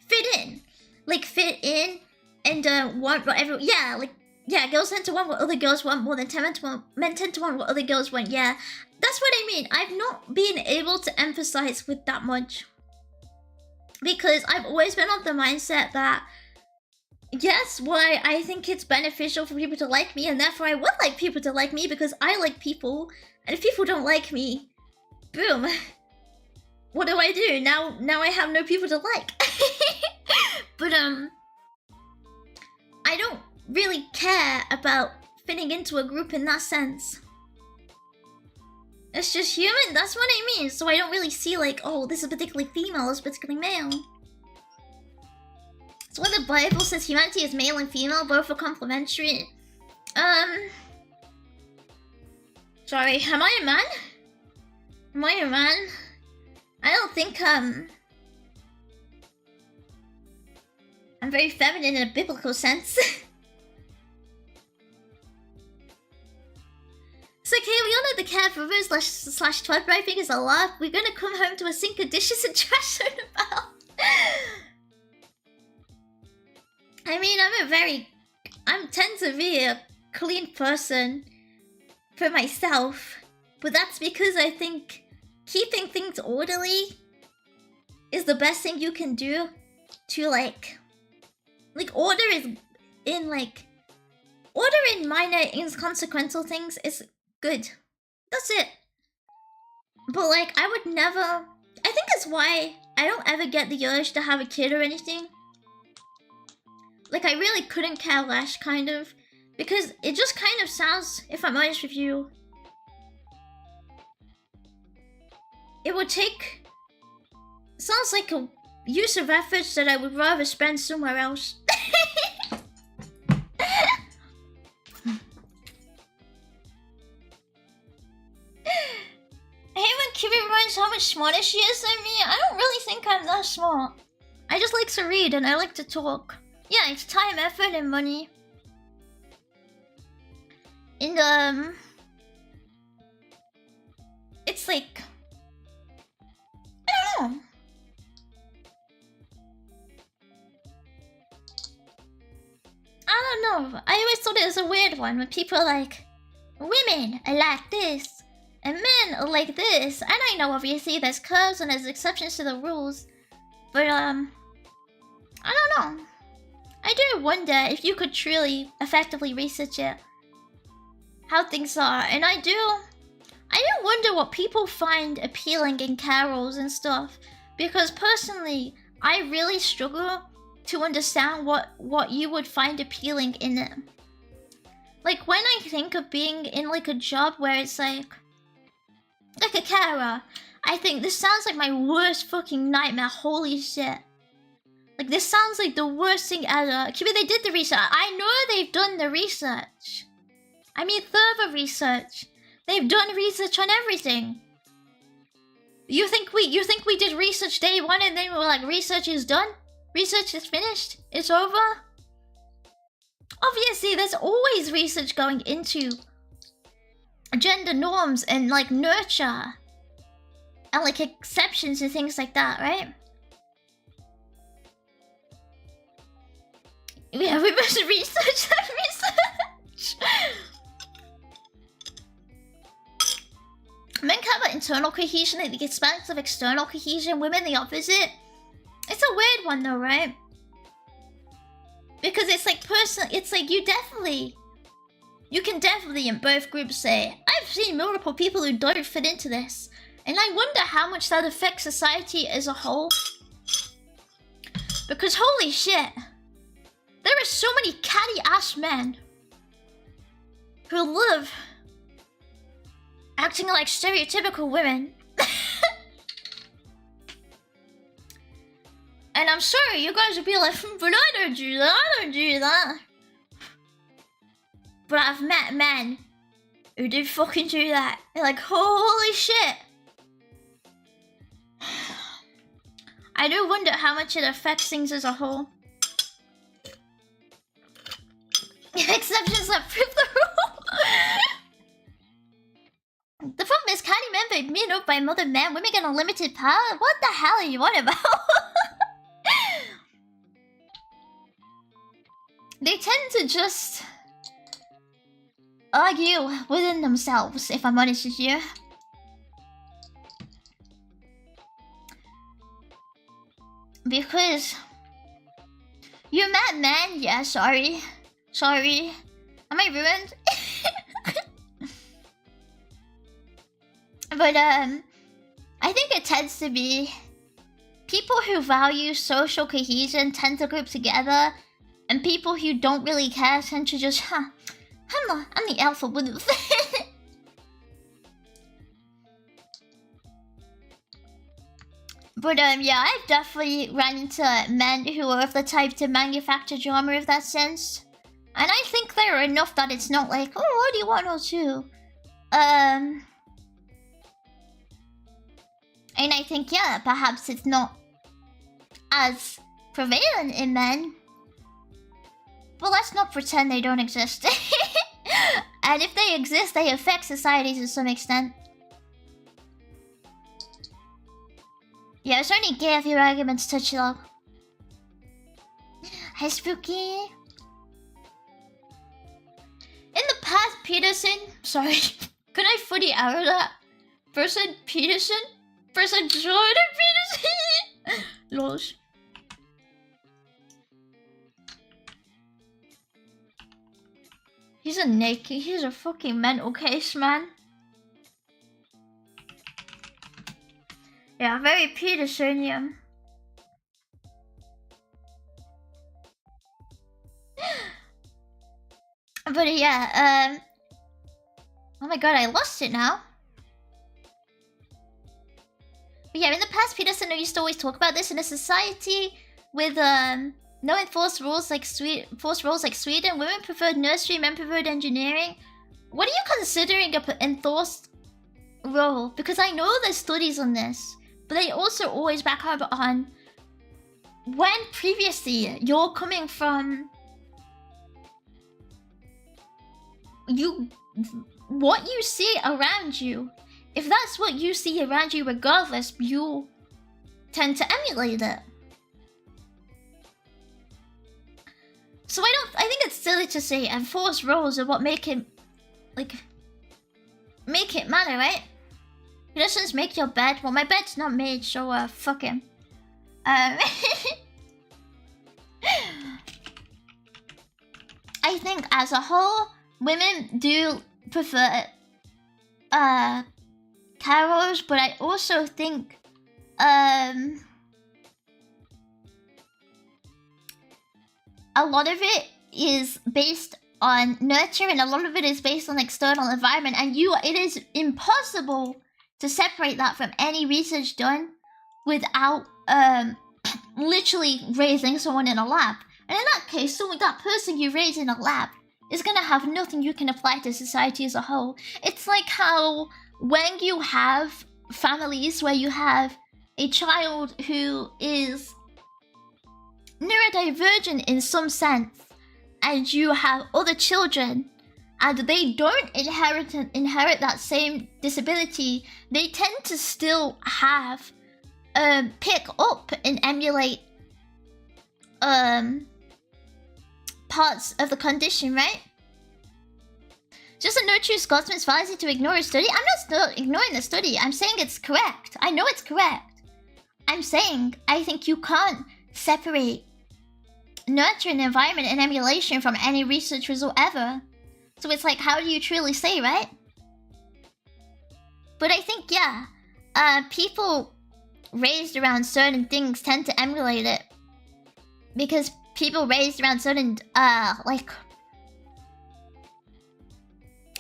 fit in. Like, fit in and, want whatever, yeah, like, yeah, girls tend to want what other girls want more than men tend to want what other girls want, yeah. That's what I mean. I've not been able to emphasize with that much. Because I've always been of the mindset that, yes, why I think it's beneficial for people to like me, and therefore I would like people to like me because I like people, and if people don't like me, boom. What do I do? Now I have no people to like. But, I don't really care about fitting into a group in that sense. It's just human, that's what I mean. So I don't really see like, oh, this is particularly female, this is particularly male. So when the Bible says humanity is male and female, both are complementary. Sorry, am I a man? Am I a man? I don't think, I'm very feminine in a biblical sense. It's okay, we all know the care for others slash tradwifing is a lot. We're gonna come home to a sink of dishes and trash on about. I mean, I tend to be a clean person for myself. But that's because I think keeping things orderly is the best thing you can do to like order in minor inconsequential things is good. That's it. But like, I would never, I think that's why I don't ever get the urge to have a kid or anything. Like, I really couldn't care less, kind of, because it just kind of sounds, if I'm honest with you, it would take... Sounds like a use of efforts that I would rather spend somewhere else. I hate when Kiwi reminds how much smarter she is than me. I don't really think I'm that smart. I just like to read and I like to talk. Yeah, it's time, effort, and money. And it's like... I don't know. I don't know. I always thought it was a weird one when people are like, women are like this, and men are like this. And I know obviously there's curves and there's exceptions to the rules, but I don't know. I do wonder if you could truly effectively research it, how things are, and I do wonder what people find appealing in carols and stuff, because personally, I really struggle to understand what you would find appealing in it. Like when I think of being in like a job where it's like a carer, I think this sounds like my worst fucking nightmare. Holy shit. Like this sounds like the worst thing ever. Maybe they did the research. I know they've done the research. I mean thorough research. They've done research on everything. You think we did research day one and then we were like, research is done? Research is finished? It's over? Obviously, there's always research going into gender norms and like nurture and like exceptions and things like that, right? Yeah, we must research that research. Men care about internal cohesion at the expense of external cohesion. Women the opposite. It's a weird one though, right? Because it's like it's like you can definitely in both groups say, I've seen multiple people who don't fit into this. And I wonder how much that affects society as a whole. Because holy shit, there are so many catty ass men who live acting like stereotypical women. And I'm sorry, you guys would be like, but I don't do that. But I've met men who do fucking do that. They're like, holy shit. I do wonder how much it affects things as a whole. Exceptions that prove the rule. The problem is, catty men be beaten up by mother men. Women get unlimited power. What the hell are you on about? They tend to just argue within themselves, if I'm honest with you. Because you met men, yeah, sorry. Sorry. Am I ruined? But I think it tends to be people who value social cohesion tend to group together, and people who don't really care tend to just, I'm the alpha wolf. But yeah, I've definitely run into men who are of the type to manufacture drama of that sense. And I think they're enough that it's not like, oh, what do you want to do? And I think, yeah, perhaps it's not as prevalent in men. But let's not pretend they don't exist. And if they exist, they affect society to some extent. Yeah, it's only gay if your arguments touch love. Hi, Spooky. In the past, Peterson... Sorry. Could I fully arrow that? Person Peterson? Person Jordan Peterson? Lols. He's a naked... He's a fucking mental case, man. Yeah, very Petersonian. But yeah, oh my god, I lost it now. But yeah, in the past, Peterson used to always talk about this in a society with no enforced rules like Sweden. Women preferred nursery, men preferred engineering. What are you considering a enforced role? Because I know there's studies on this, but they also always back up on when previously you're coming from what you see around you. If that's what you see around you regardless, you tend to emulate it. So I think it's silly to say enforced roles are what make it matter, right? Pedestrians make your bed. Well, my bed's not made, so fuck him. I think as a whole, women do prefer carols, but I also think a lot of it is based on nurture and a lot of it is based on external environment, and it is impossible to separate that from any research done without literally raising someone in a lab. And in that case, that person you raise in a lab is gonna have nothing you can apply to society as a whole. It's like how when you have families where you have a child who is neurodivergent in some sense, and you have other children, and they don't inherit that same disability, they tend to still have pick up and emulate parts of the condition, right? Just a no true Scotsman's fallacy to ignore a study. I'm not still ignoring the study. I'm saying it's correct. I know it's correct. I'm saying I think you can't separate nurture and environment and emulation from any research result ever. So it's like, how do you truly say, right? But I think, yeah, people raised around certain things tend to emulate it. Because people raised around certain, like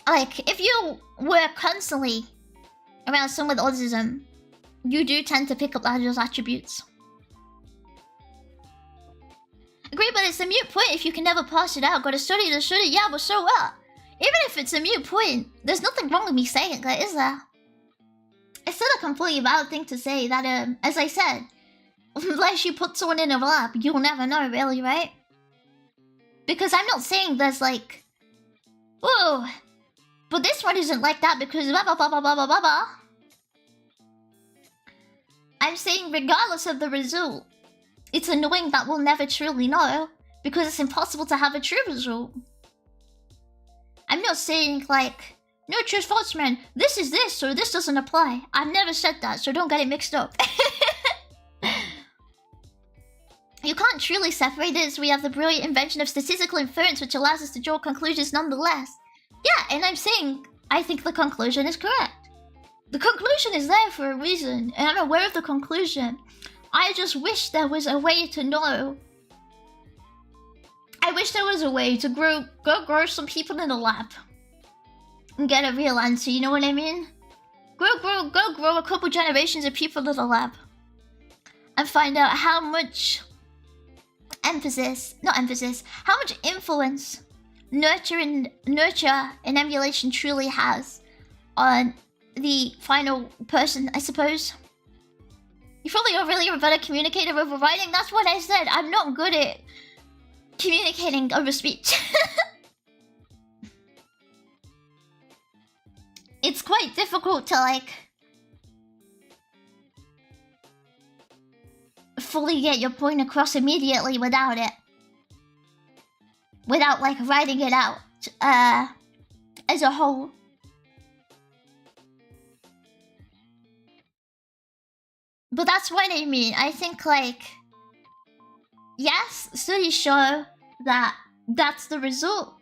if you were constantly around someone with autism, you do tend to pick up those attributes. Agree, but it's a moot point if you can never pass it out. Got to study the study, yeah, but so what? Even if it's a moot point, there's nothing wrong with me saying that, is there? It's still a completely valid thing to say that, as I said, unless you put someone in a lab, you'll never know, really, right? Because I'm not saying there's like, whoa, but this one isn't like that because blah blah blah blah blah blah blah blah. I'm saying regardless of the result, it's annoying that we'll never truly know because it's impossible to have a true result. I'm not saying like, no true false man, this is this, so this doesn't apply. I've never said that, so don't get it mixed up. You can't truly separate this. We have the brilliant invention of statistical inference, which allows us to draw conclusions nonetheless. Yeah, and I'm saying, I think the conclusion is correct. The conclusion is there for a reason, and I'm aware of the conclusion. I just wish there was a way to know. I wish there was a way to go grow some people in a lab. And get a real answer, you know what I mean? Go grow a couple generations of people in a lab. And find out how much how much influence nurture and emulation truly has on the final person, I suppose. You probably are really a better communicator over writing. That's what I said. I'm not good at communicating over speech. It's quite difficult to like fully get your point across immediately without it. Without like writing it out as a whole. But that's what I mean. I think like, yes, studies show that that's the result.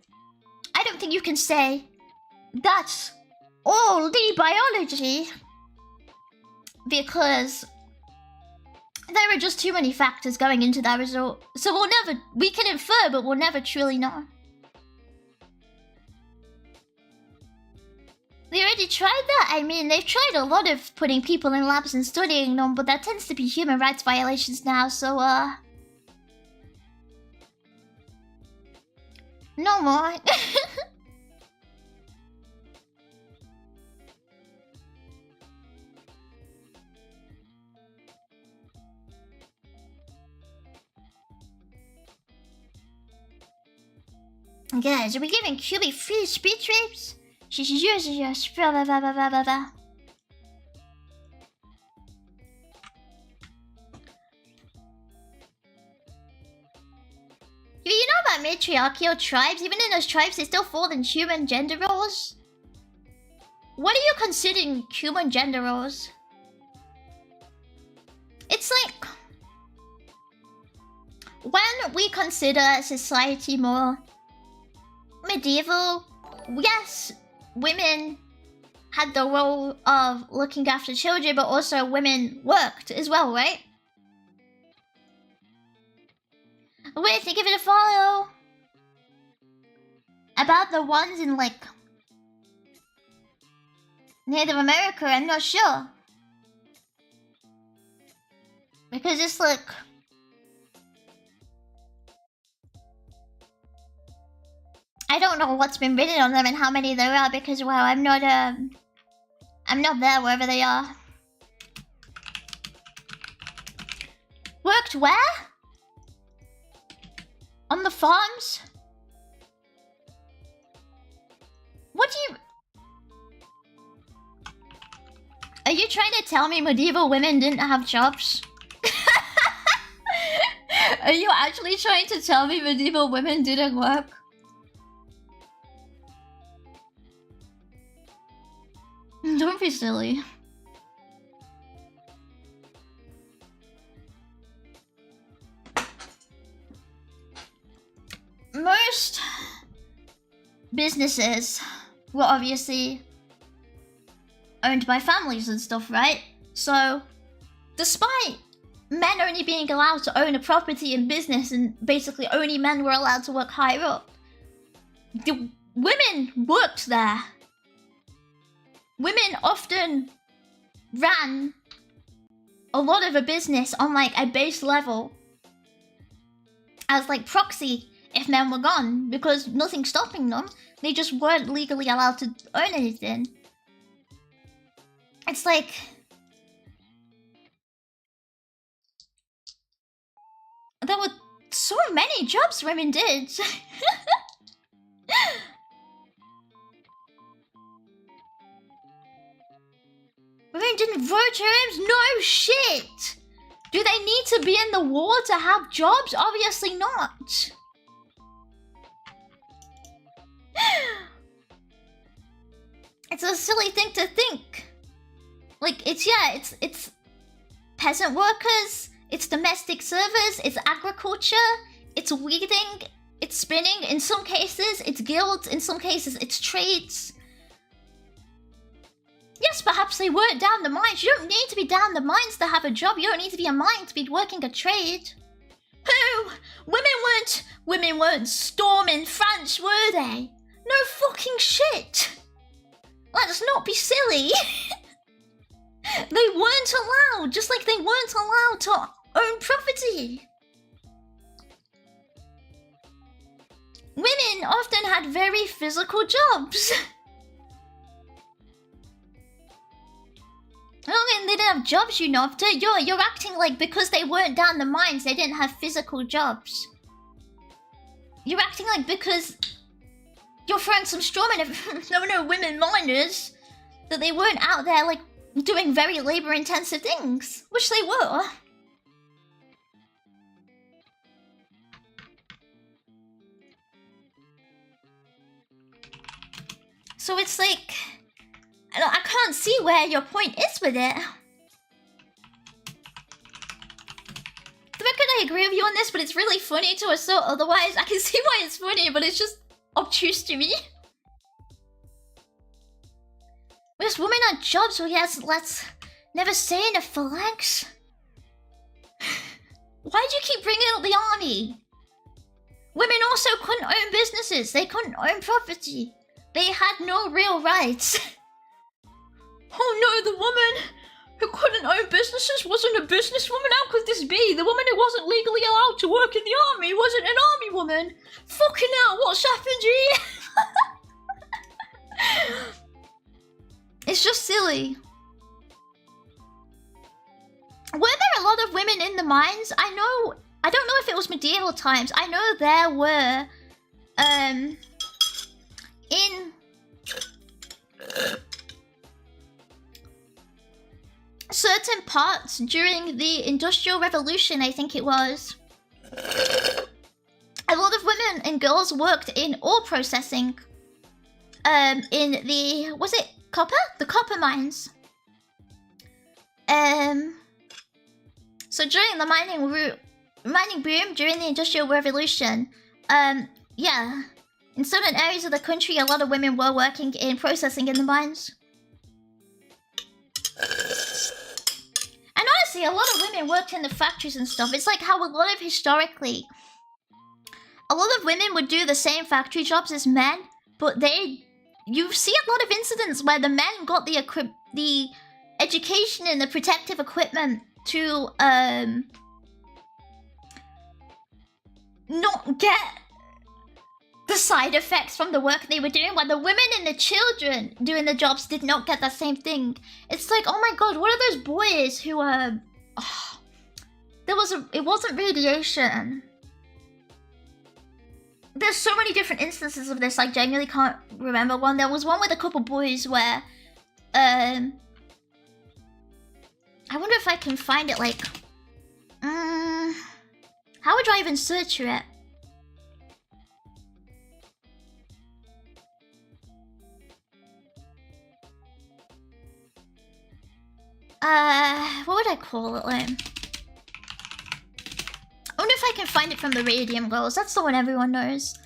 I don't think you can say that's all the biology because there are just too many factors going into that result. So we can infer, but we'll never truly know. They already tried that? I mean, they've tried a lot of putting people in labs and studying them, but that tends to be human rights violations now, so, no more. Guys, are we giving QB free speech rapes? She's using us. Blah, blah, blah, blah, blah, blah, blah. You know about matriarchal tribes? Even in those tribes, they still fall in human gender roles. What are you considering human gender roles? It's like when we consider society more medieval, yes, women had the role of looking after children, but also women worked as well, right? Wait, give it a follow. About the ones in, like, Native America, I'm not sure. Because it's like... I don't know what's been written on them and how many there are because, well, I'm not there wherever they are. Worked where? On the farms? What do you... Are you trying to tell me medieval women didn't have jobs? Are you actually trying to tell me medieval women didn't work? Don't be silly. Most businesses were obviously owned by families and stuff, right? So, despite men only being allowed to own a property and business and basically only men were allowed to work higher up, the women worked there. Women often ran a lot of a business on like a base level as like proxy if men were gone, because nothing's stopping them. They just weren't legally allowed to own anything. It's like... there were so many jobs women did. Women didn't vote terms? No shit! Do they need to be in the war to have jobs? Obviously not. It's a silly thing to think. Like, it's peasant workers, it's domestic servers, it's agriculture, it's weeding, it's spinning. In some cases, it's guilds. In some cases, it's trades. Yes, perhaps they weren't down the mines. You don't need to be down the mines to have a job. You don't need to be a mine to be working a trade. Who? Women weren't storming France, were they? No fucking shit. Let's not be silly. They weren't allowed, just like they weren't allowed to own property. Women often had very physical jobs. I mean, they didn't have jobs, you know. You're acting like because they weren't down the mines, they didn't have physical jobs. You're acting like because you're throwing some straw men if there were no women miners, that they weren't out there, like, doing very labor-intensive things. Which they were. So it's like... I can't see where your point is with it. The record, I agree with you on this, but it's really funny to assert otherwise. I can see why it's funny, but it's just obtuse to me. Because women are jobs, so yes, let's never say in a phalanx. Why do you keep bringing up the army? Women also couldn't own businesses. They couldn't own property. They had no real rights. Oh no, the woman who couldn't own businesses wasn't a businesswoman. How could this be? The woman who wasn't legally allowed to work in the army wasn't an army woman. Fucking hell, what's happened here? It's just silly. Were there a lot of women in the mines? I don't know if it was medieval times. I know there were, in certain parts during the Industrial Revolution, I think it was, a lot of women and girls worked in ore processing. In the, was it copper? The copper mines. So during the mining boom during the Industrial Revolution, yeah, in certain areas of the country, a lot of women were working in processing in the mines. And honestly, a lot of women worked in the factories and stuff. It's like how a lot of historically, a lot of women would do the same factory jobs as men, but you see a lot of incidents where the men got the education and the protective equipment to not get the side effects from the work they were doing, while the women and the children doing the jobs did not get that same thing. It's like, oh my god, what are those boys who it wasn't radiation. There's so many different instances of this, I genuinely can't remember one. There was one with a couple boys where, I wonder if I can find it, like, how would I even search for it? What would I call it, like? I wonder if I can find it from the Radium Girls. That's the one everyone knows.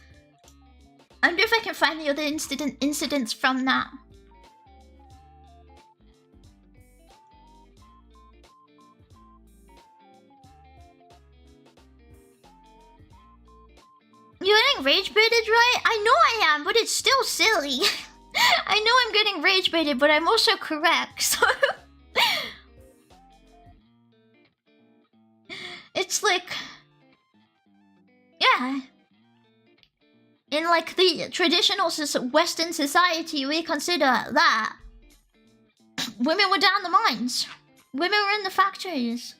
I wonder if I can find the other incidents from that. You're getting rage baited, right? I know I am, but it's still silly. I know I'm getting rage baited, but I'm also correct, so... It's like... Yeah. In like the traditional Western society, we consider that women were down the mines. Women were in the factories.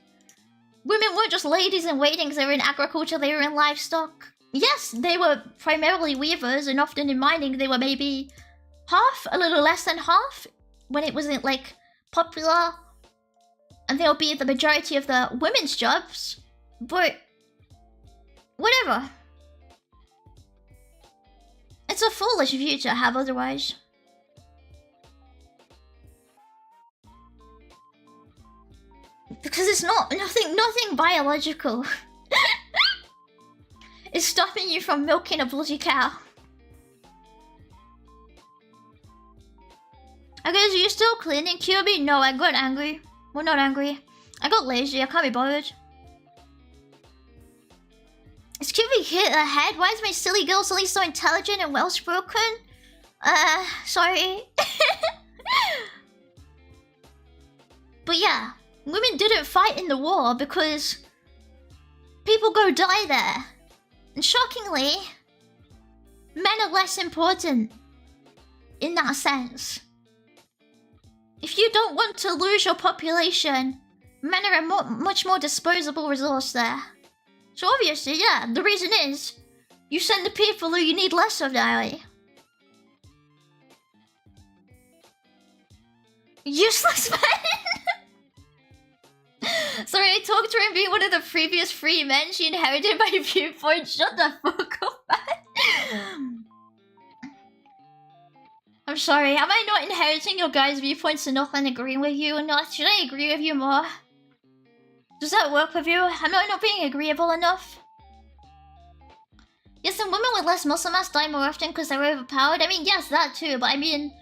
Women weren't just ladies in waiting, they were in agriculture, they were in livestock. Yes, they were primarily weavers, and often in mining they were maybe half, a little less than half, when it wasn't like popular. And they'll be the majority of the women's jobs. But whatever. It's a foolish view to have otherwise. Because it's nothing biological. It's stopping you from milking a bloody cow. I guess, are you still cleaning, QB? No, I got angry. Well, not angry. I got lazy, I can't be bothered. Is QB hit the head? Why is my silly girl suddenly so intelligent and well-spoken? Sorry. But yeah, women didn't fight in the war because people go die there. And shockingly, men are less important in that sense. If you don't want to lose your population, men are a much more disposable resource there. So obviously, yeah, the reason is you send the people who you need less of now. Useless men! Sorry, I talked to her and being one of the previous free men. She inherited my viewpoint. Shut the fuck up, man. I'm sorry, am I not inheriting your guys' viewpoints enough and agreeing with you or not? Should I agree with you more? Does that work with you? Am I not being agreeable enough? Yes, and women with less muscle mass die more often because they're overpowered. I mean, yes, that too, but I mean...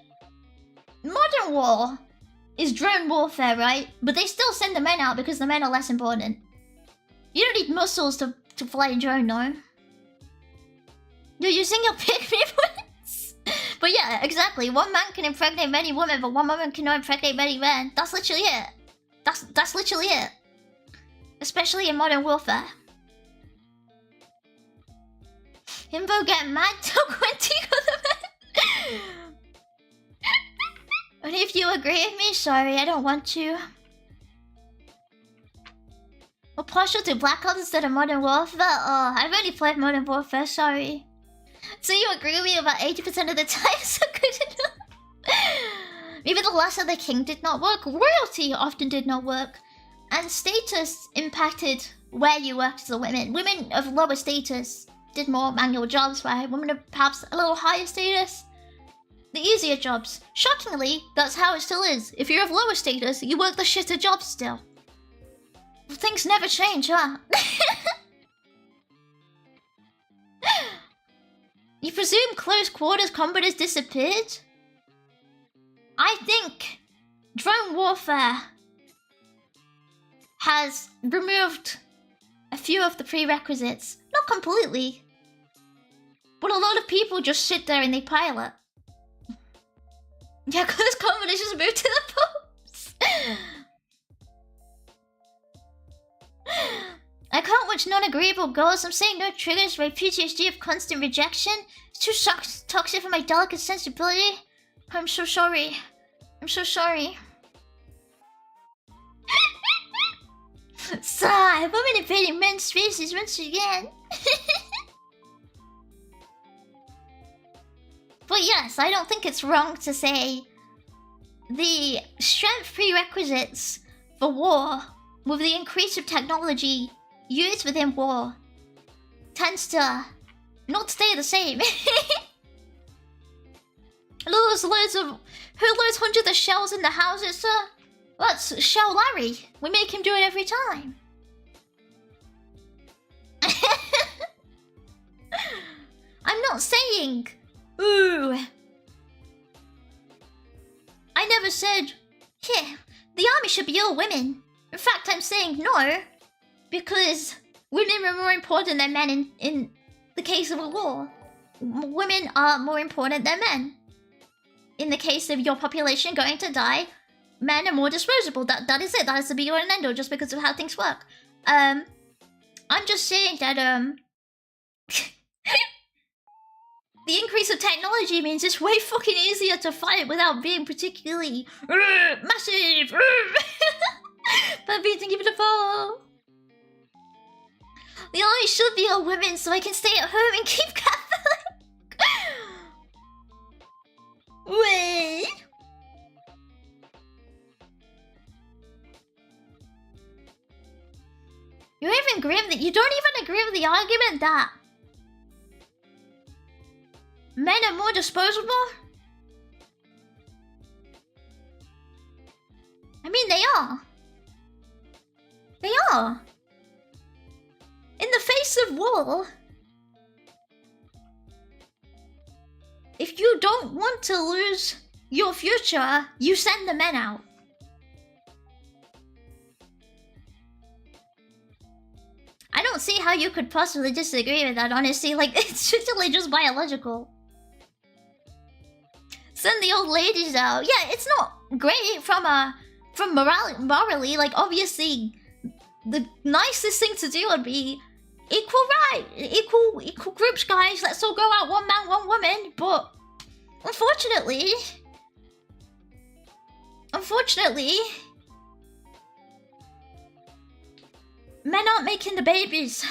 Modern war is drone warfare, right? But they still send the men out because the men are less important. You don't need muscles to fly a drone, no. You're using your pick-me points? But yeah, Yeah, exactly. One man can impregnate many women, but one woman cannot impregnate many men. That's literally it. That's literally it. Especially in Modern Warfare. Himbo get mad till 20 other men. And if you agree with me, sorry, I don't want to. We're partial to Black Ops instead of Modern Warfare? Oh, I've only played Modern Warfare, sorry. So you agree with me about 80% of the time, so good enough. Maybe the Last of the King did not work. Royalty often did not work. And status impacted where you worked as a women. Women of lower status did more manual jobs, right? Women of perhaps a little higher status, the easier jobs. Shockingly, that's how it still is. If you're of lower status, you work the shitter jobs still. Things never change, huh? You presume close quarters combat has disappeared? I think drone warfare has removed a few of the prerequisites. Not completely. But a lot of people just sit there and they pilot. Yeah, close combat has just moved to the posts. I can't watch non-agreeable girls. I'm saying no triggers my PTSD of constant rejection. It's too toxic for my delicate sensibility. I'm so sorry. I'm so sorry. Sigh, women invading men's spaces once again. But yes, I don't think it's wrong to say the strength prerequisites for war with the increase of technology used within war tends to not stay the same. Who loads hundreds of shells in the houses, sir? That's Shell Larry. We make him do it every time. I'm not saying, ooh. I never said, yeah, the army should be all women. In fact, I'm saying no, because women are more important than men in the case of a war. Women are more important than men. In the case of your population going to die, men are more disposable. That is it. That is the be all and end all just because of how things work. I'm just saying that the increase of technology means it's way fucking easier to fight without being particularly massive. But being beautiful. The army should be all women so I can stay at home and keep Catholic. Wait. You don't even agree with the argument that men are more disposable? I mean, they are. They are. In the face of war, if you don't want to lose your future, you send the men out. I don't see how you could possibly disagree with that, honestly. Like, it's strictly just biological. Send the old ladies out. Yeah, it's not great from morally. Like, obviously, the nicest thing to do would be equal right, equal groups, guys. Let's all go out, one man, one woman. But unfortunately, men aren't making the babies.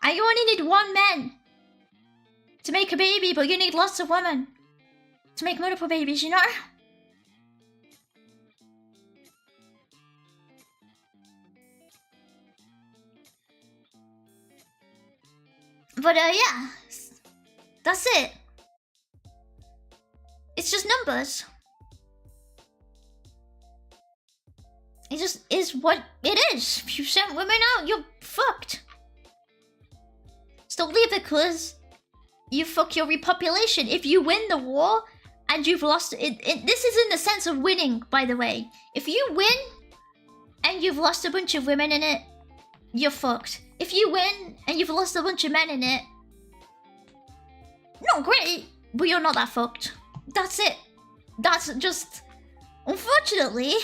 And you only need one man to make a baby, but you need lots of women to make multiple babies, you know? But yeah, that's it. It's just numbers. It just is what it is. If you send women out, you're fucked. Solely because you fuck your repopulation. If you win the war and you've lost it, this is in the sense of winning, by the way. If you win and you've lost a bunch of women in it, you're fucked. If you win and you've lost a bunch of men in it, no, not great, but you're not that fucked. That's it. That's just... Unfortunately,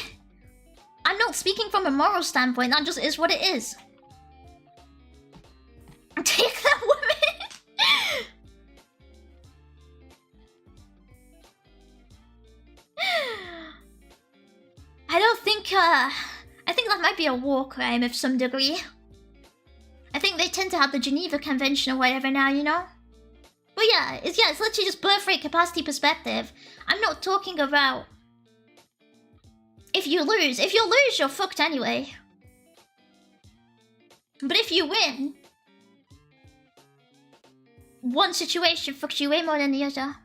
I'm not speaking from a moral standpoint. That just is what it is. Take that woman. I don't think, I think that might be a war crime of some degree. I think they tend to have the Geneva Convention or whatever now, you know? But yeah, it's literally just birth rate capacity perspective. I'm not talking about if you lose. If you lose, you're fucked anyway. But if you win, one situation fucks you way more than the other.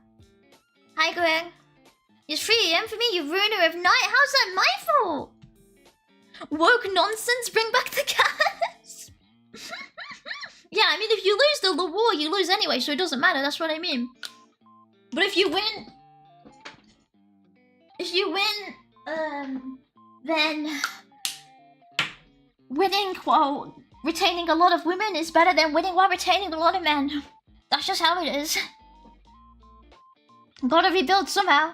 Hi, Greg. It's 3 AM for me, you ruiner of night. How's that my fault? Woke nonsense, bring back the cats. Yeah, I mean, if you lose the war, you lose anyway, so it doesn't matter. That's what I mean. But if you win... then... winning while retaining a lot of women is better than winning while retaining a lot of men. That's just how it is. Gotta rebuild somehow.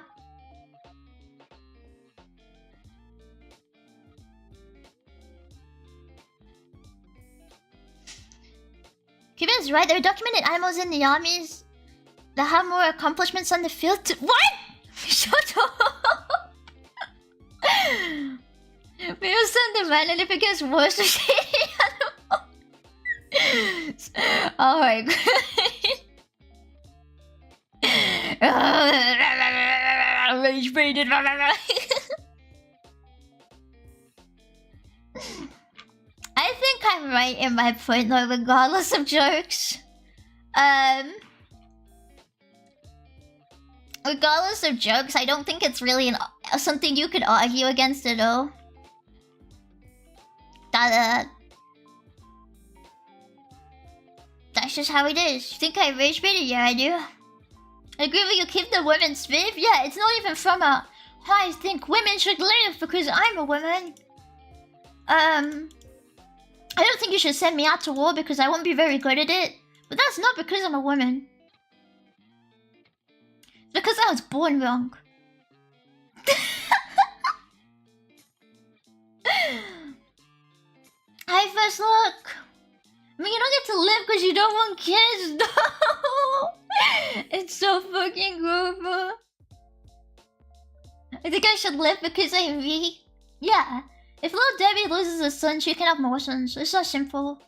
Kevin's right, there are documented animals in the armies that have more accomplishments on the field to— What?! Shut up! We will send the man, and if it gets worse, we say animals. Oh my god. Rage baited. I think I'm right in my point though, regardless of jokes. Regardless of jokes, I don't think it's really something you could argue against at all. That's just how it is. You think I rage baited? Yeah, I do. I agree with you, keep the women's spirit. Yeah, it's not even from a I think women should live because I'm a woman. I don't think you should send me out to war because I won't be very good at it. But that's not because I'm a woman. It's because I was born wrong. Hi, first look. I mean, you don't get to live because you don't want kids. No! It's so fucking grover. I think I should live because I'm weak. Yeah. If little Debbie loses a son, she can have more sons. It's so simple.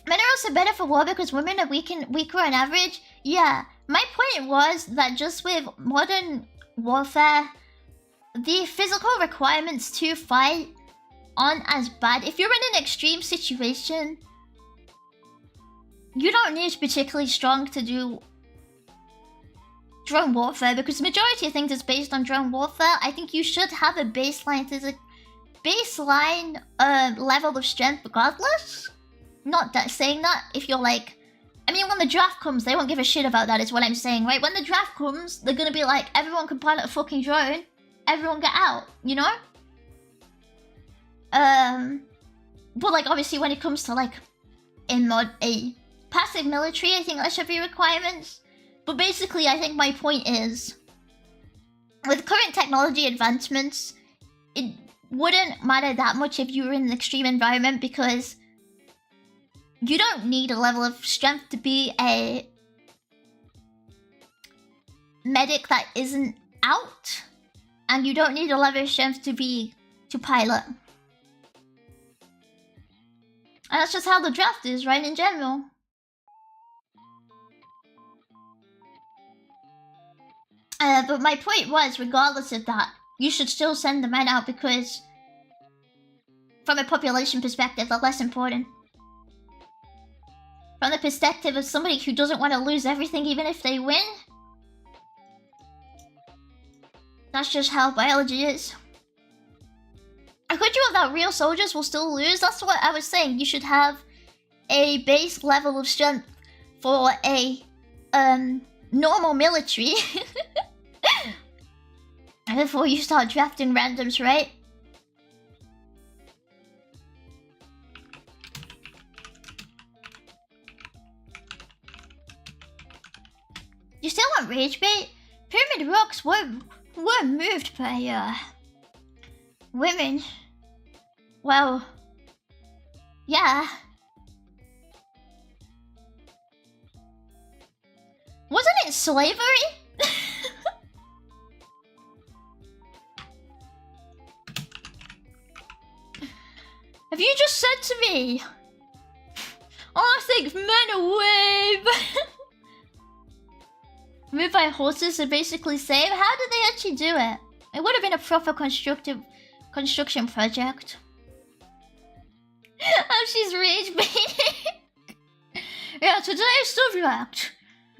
Men are also better for war because women are weaker on average. Yeah. My point was that just with modern warfare, the physical requirements to fight aren't as bad. If you're in an extreme situation, you don't need particularly strong to do drone warfare because the majority of things is based on drone warfare. I think you should have a baseline. There's a baseline level of strength regardless. Not that saying that if you're like, I mean, when the draft comes, they won't give a shit about that is what I'm saying, right? When the draft comes, they're gonna be like, everyone can pilot a fucking drone. Everyone get out, you know? But like obviously when it comes to like a passive military, I think that should be requirements. But basically, I think my point is, with current technology advancements, it wouldn't matter that much if you were in an extreme environment because you don't need a level of strength to be a medic that isn't out, and you don't need a level of strength to pilot. And that's just how the draft is, right, in general. But my point was, regardless of that, you should still send the men out because, from a population perspective, they're less important. From the perspective of somebody who doesn't want to lose everything even if they win, that's just how biology is. I could you have that real soldiers will still lose? That's what I was saying. You should have a base level of strength for a normal military. Before you start drafting randoms, right? You still want rage bait? Pyramid rocks were moved by women. Well, yeah. Wasn't it slavery? Have you just said to me, I think men are wave? Moved by horses to basically save? How did they actually do it? It would have been a proper construction project. Oh, she's rage baiting. Yeah, today's subject.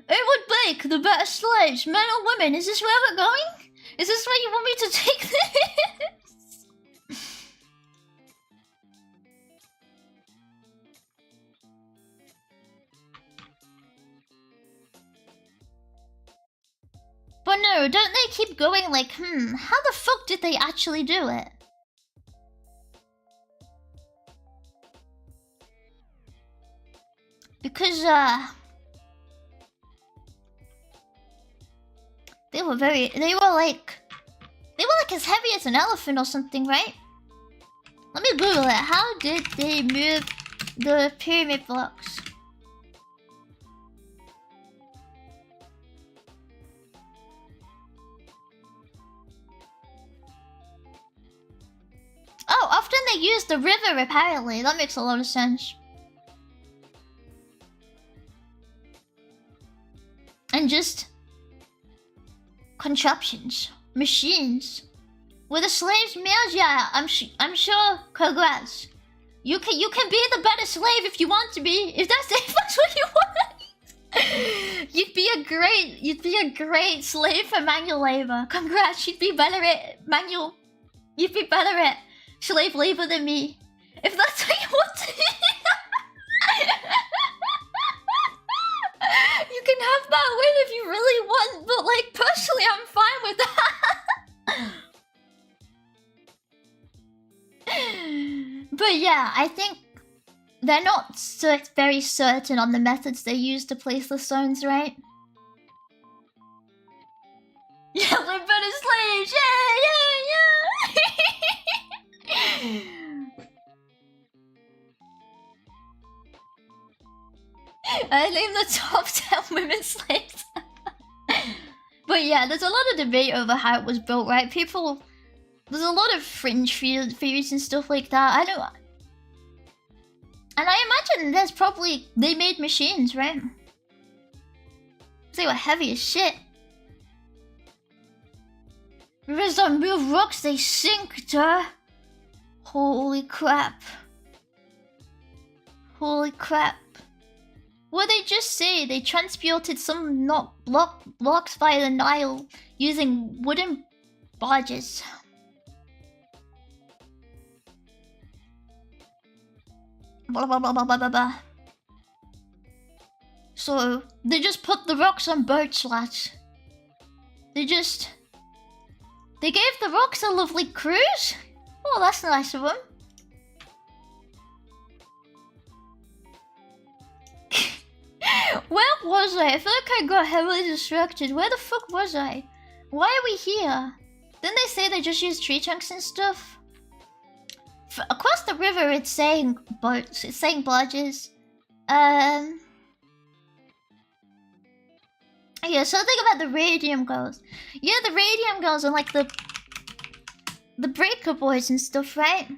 It would make the best slaves, men or women. Is this where we're going? Is this where you want me to take this? But no, don't they keep going like, how the fuck did they actually do it? Because, they were like as heavy as an elephant or something, right? Let me Google it. How did they move the pyramid blocks? Oh, often they use the river, apparently. That makes a lot of sense. And just contraptions, machines. Were the slaves males? Yeah, I'm sure. Congrats. You can be the better slave if you want to be. If that's what you want. You'd be a great slave for manual labor. Congrats. You'd be better at manual. You'd be better at slave labor than me. If that's what you want to be. You can have that win if you really want, but like personally I'm fine with that. But yeah, I think they're not very certain on the methods they use to place the stones, right? Yeah, we're better slaves! Yeah! I named the top 10 women slaves. But yeah, there's a lot of debate over how it was built, right? There's a lot of fringe theories and stuff like that. I know. And I imagine they made machines, right? They were heavy as shit. Rivers don't move rocks, they sink, duh. Holy crap. Holy crap. Well, they just say they transported some blocks via the Nile using wooden barges. Blah blah blah blah blah blah blah. So they just put the rocks on boats, lads. They gave the rocks a lovely cruise. Oh, that's nice of them. Where was I? I feel like I got heavily distracted. Where the fuck was I? Why are we here? Didn't they say they just use tree trunks and stuff? Across the river it's saying boats. It's saying barges. Yeah, something about the radium girls. Yeah, the radium girls are like the breaker boys and stuff, right?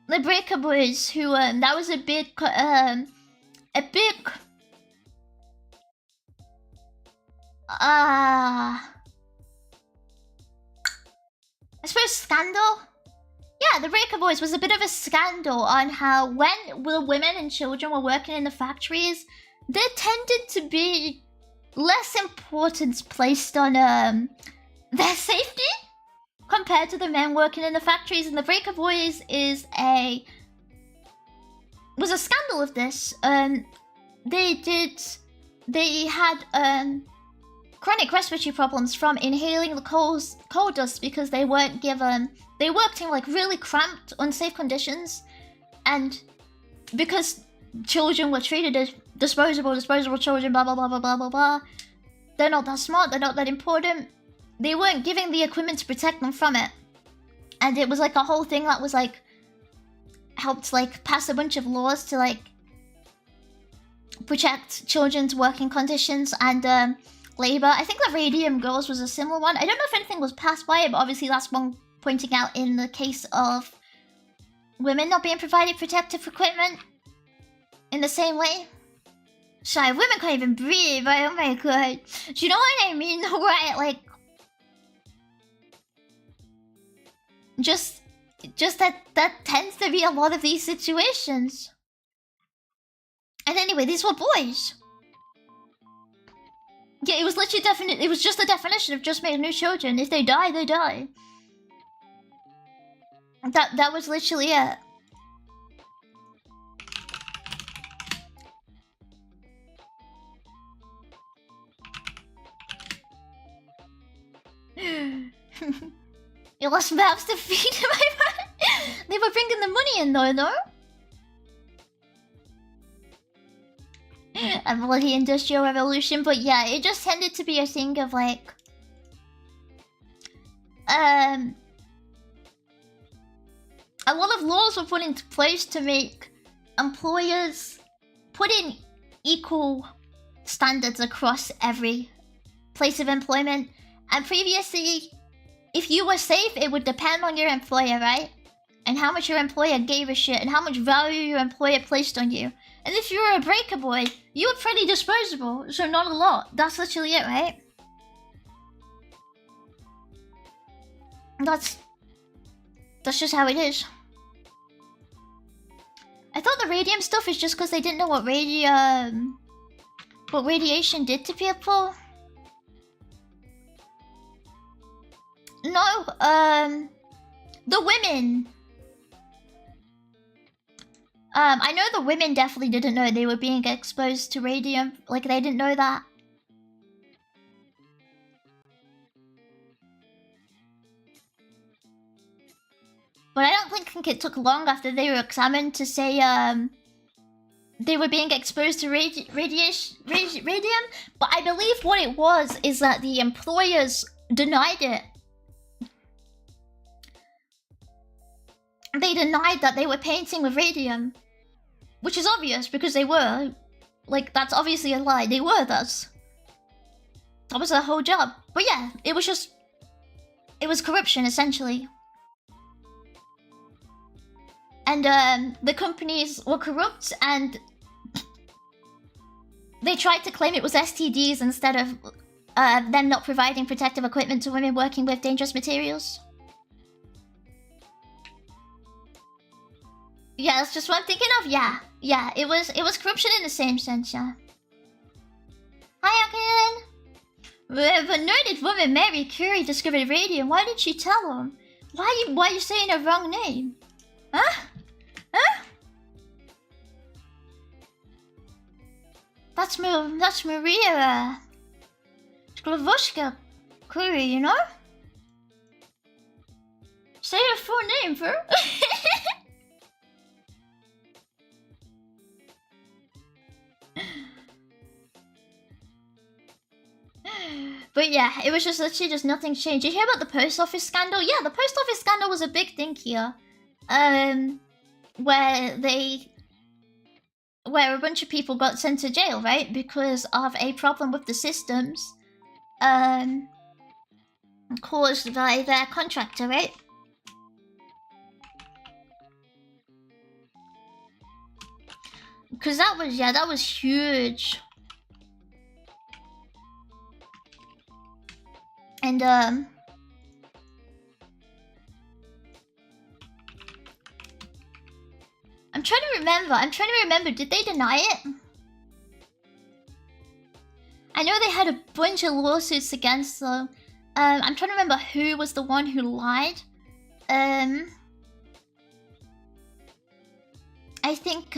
The breaker boys who that was a big I suppose scandal. Yeah, the breaker boys was a bit of a scandal on how when the women and children were working in the factories, there tended to be less importance placed on their safety compared to the men working in the factories. And the breaker boys was a scandal of this. They had chronic respiratory problems from inhaling the coal dust because they weren't given. They worked in like really cramped, unsafe conditions, and because children were treated as disposable children, blah blah blah blah blah blah blah. They're not that smart, they're not that important. They weren't giving the equipment to protect them from it. And it was like a whole thing that was like helped like pass a bunch of laws to like protect children's working conditions and labor. I think the Radium Girls was a similar one. I don't know if anything was passed by it, but obviously that's one pointing out in the case of women not being provided protective equipment in the same way. Sorry, women can't even breathe, right? Oh my god. Do you know what I mean? Right, like just that tends to be a lot of these situations. And anyway, these were boys. Yeah, it was literally definite. It was just the definition of just made new children. If they die, they die. That was literally it. You lost maps to feed my mind. They were bringing the money in though, no? A bloody industrial revolution, but yeah, it just tended to be a thing of like a lot of laws were put into place to make employers put in equal standards across every place of employment. And previously, if you were safe, it would depend on your employer, right? And how much your employer gave a shit, and how much value your employer placed on you. And if you were a breaker boy, you were pretty disposable, so not a lot. That's literally it, right? That's just how it is. I thought the radium stuff is just because they didn't know what radiation did to people. No, the women. I know the women definitely didn't know they were being exposed to radium. Like, they didn't know that. But I don't think it took long after they were examined to say, they were being exposed to radium. But I believe what it was is that the employers denied it. They denied that they were painting with radium. Which is obvious, because they were. Like, that's obviously a lie. They were, thus. That was their whole job. But yeah, it was just... it was corruption, essentially. And, the companies were corrupt, and... they tried to claim it was STDs instead of them not providing protective equipment to women working with dangerous materials. Yeah, that's just what I'm thinking of. Yeah, it was corruption in the same sense, yeah. Hi, Akin. But noted woman Mary Curie discovered radium. Why did she tell him? Why are you saying her wrong name? Huh? That's Maria Sklavoshka Curie, you know? Say her full name, bro. But yeah, it was just literally just nothing changed. Did you hear about the post office scandal? Yeah, the post office scandal was a big thing here. Where a bunch of people got sent to jail, right? Because of a problem with the systems caused by their contractor, right? Because that was huge. And I'm trying to remember, did they deny it? I know they had a bunch of lawsuits against them. I'm trying to remember who was the one who lied. I think,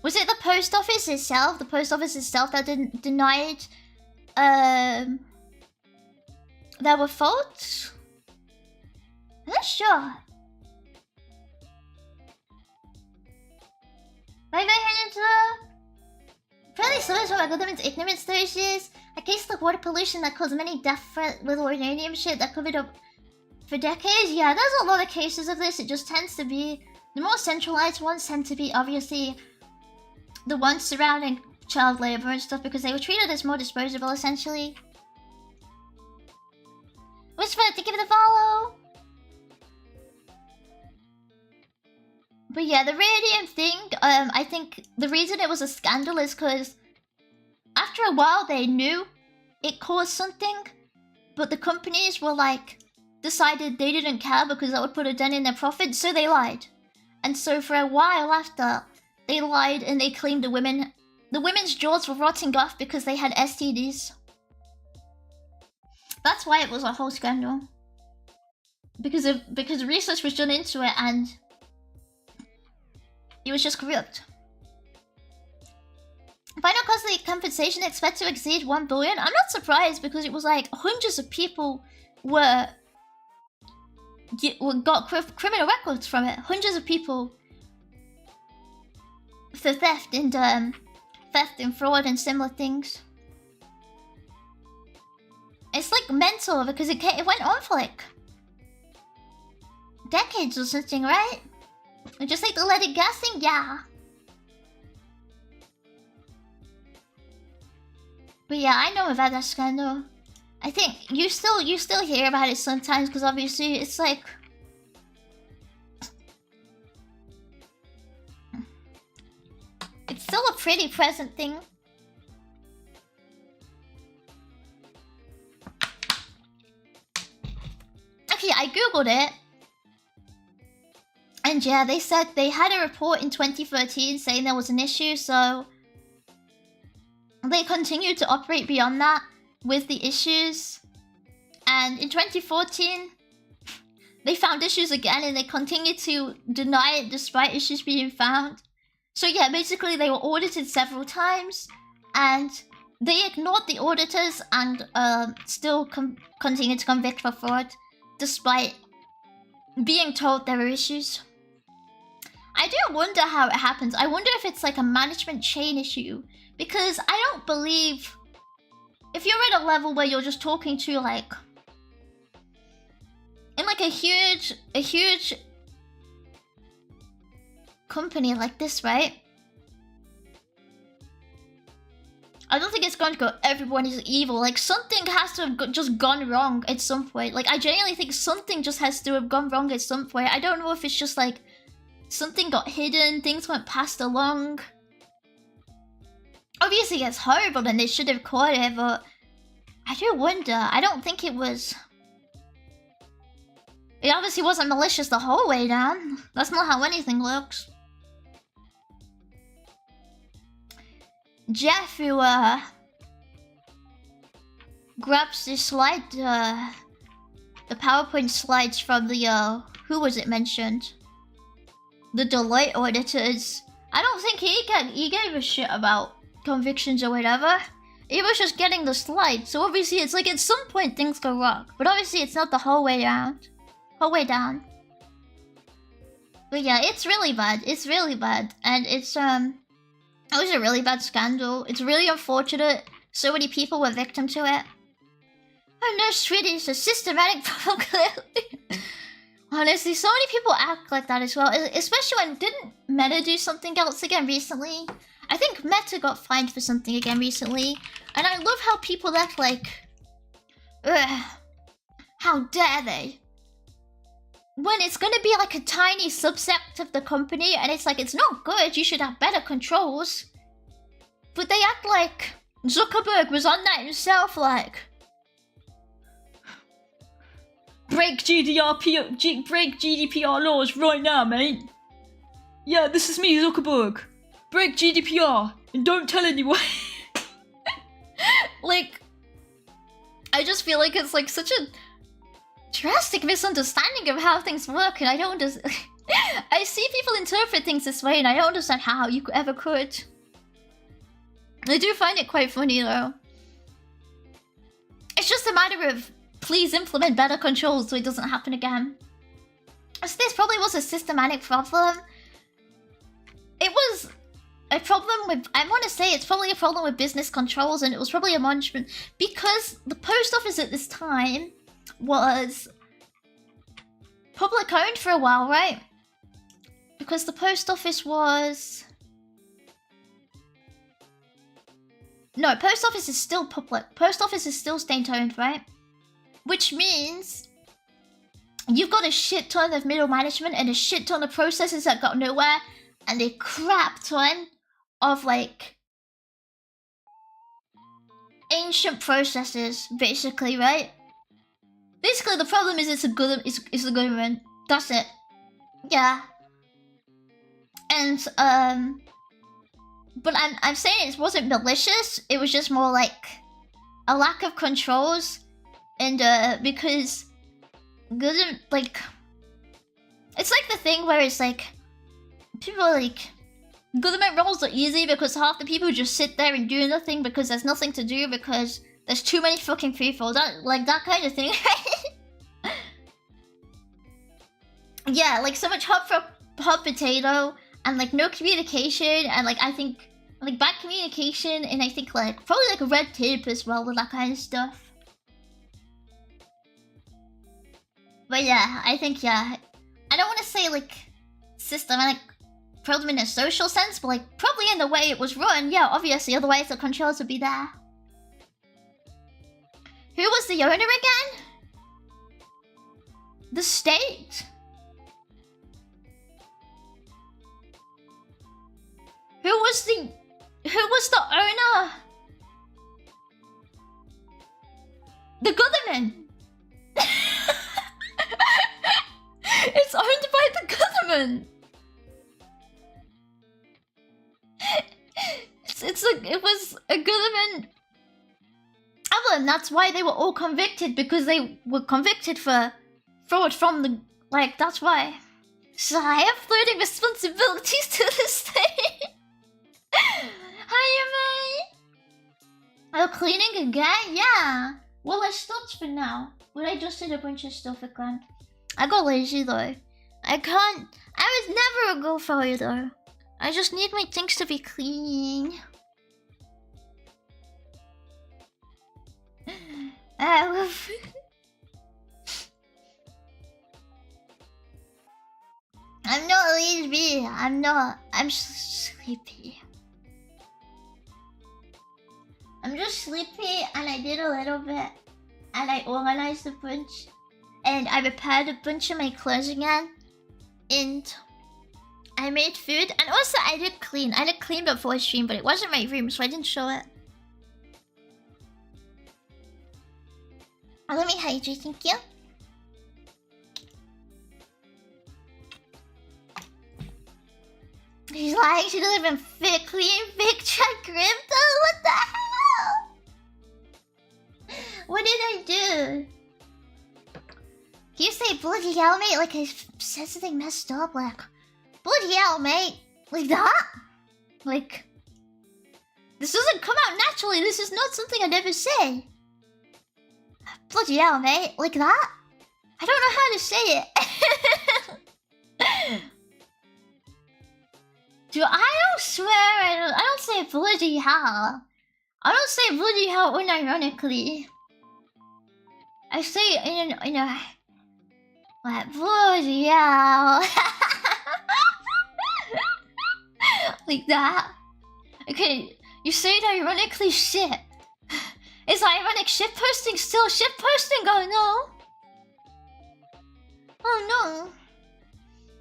was it the post office itself? The post office itself that didn't deny it? There were faults? I'm not sure. Right, fairly similar to what government's ignorance those years. A case like water pollution that caused many deaths with uranium shit that covered up for decades. Yeah, there's a lot of cases of this. It just tends to be the more centralized ones tend to be obviously the ones surrounding child labor and stuff because they were treated as more disposable essentially. Whisper, thank you for the follow. But yeah, the radium thing, I think the reason it was a scandal is because after a while they knew it caused something, but the companies were like, decided they didn't care because that would put a dent in their profit, so they lied. And so for a while after, they lied and they claimed the women's jaws were rotting off because they had STDs. That's why it was a whole scandal. Because research was done into it and it was just corrupt. Final costly compensation expected to exceed 1 billion. I'm not surprised because it was like hundreds of people got criminal records from it. Hundreds of people for theft and fraud and similar things. It's like mental because it went on for like decades or something, right? Just like the let it gas thing, yeah. But yeah, I know about that scandal. I think you still hear about it sometimes because obviously it's like it's still a pretty present thing. Okay, I googled it. And yeah, they said they had a report in 2013 saying there was an issue, so they continued to operate beyond that with the issues. And in 2014, they found issues again and they continued to deny it despite issues being found. So yeah, basically they were audited several times and they ignored the auditors and still continued to convict for fraud despite being told there were issues. I do wonder how it happens. I wonder if it's like a management chain issue. Because I don't believe... If you're at a level where you're just talking to like... In like a huge company like this, right? I don't think it's going to go, everyone is evil. Like, something has to have just gone wrong at some point. Like, I genuinely think something just has to have gone wrong at some point. I don't know if it's just like... Something got hidden, things went passed along. Obviously it's horrible and they should have caught it, but... I do wonder, I don't think it was... It obviously wasn't malicious the whole way down. That's not how anything looks. Jeff, who grabs the slide, the PowerPoint slides from the, who was it mentioned? The Deloitte auditors. I don't think he gave a shit about convictions or whatever. He was just getting the slide. So obviously it's like at some point things go wrong. But obviously it's not the whole way down. But yeah, it's really bad. It's really bad. And it's it was a really bad scandal. It's really unfortunate. So many people were victim to it. Oh no, sweetie, it's a systematic problem clearly. Honestly, so many people act like that as well. Especially when didn't Meta do something else again recently? I think Meta got fined for something again recently. And I love how people act like... Ugh, how dare they? When it's gonna be like a tiny subset of the company and it's like, it's not good, you should have better controls. But they act like Zuckerberg was on that himself, like... Break GDPR laws right now, mate. Yeah, this is me, Zuckerberg. Break GDPR and don't tell anyone. Like, I just feel like it's like such a drastic misunderstanding of how things work, and I don't understand. I see people interpret things this way, and I don't understand how you ever could. I do find it quite funny, though. It's just a matter of please implement better controls so it doesn't happen again. So this probably was a systematic problem. It was a problem with... I want to say it's probably a problem with business controls, and it was probably a management... Because the post office at this time was public owned for a while, right? Because the post office was... No, post office is still public. Post office is still state-owned, right? Which means you've got a shit ton of middle management and a shit ton of processes that got nowhere, and a crap ton of, like, ancient processes, basically, right? Basically, the problem is it's the government. That's it. Yeah. And, but I'm saying it wasn't malicious. It was just more like a lack of controls, and because government, like, it's like the thing where it's like people are like, government roles are easy because half the people just sit there and do nothing because there's nothing to do because there's too many fucking people. That, like, that kind of thing. Yeah, like so much hot potato, and like no communication, and like I think like bad communication, and I think like probably like a red tape as well with that kind of stuff. But yeah, I think, yeah, I don't want to say like systematic problem in a social sense, but like probably in the way it was run, yeah, obviously, otherwise the controls would be there. Who was the owner again? The state? Who was the owner? The government. It's owned by the government. It was a government problem. That's why they were all convicted, because they were convicted for fraud from the, like, that's why. So I have floating responsibilities to the state. Hi, mate. Oh, cleaning again? Yeah. Well, I stopped for now, but I just did a bunch of stuff again. I got lazy though. I was never a go for it though. I just need my things to be clean. I'm not lazy. I'm not. I'm sleepy. I'm just sleepy, and I did a little bit, and I organized a bunch, and I repaired a bunch of my clothes again, and I made food, and also I did clean. I did clean before stream, but it wasn't my room, so I didn't show it. Oh, let me hydrate, thank you. He's lying, she doesn't even fit clean, big check crypto? What the hell? What did I do? Can you say bloody hell, mate? Like I said something messed up, like bloody hell, mate? Like that? Like, this doesn't come out naturally. This is not something I'd ever say. Bloody hell, mate? Like that? I don't know how to say it. Dude, I don't swear. I don't say bloody hell. I don't say bloody hell unironically. I say it in a like bloody hell. Like that. Okay, you say it ironically, shit. Is ironic shit posting still shit posting? Oh no. Oh no.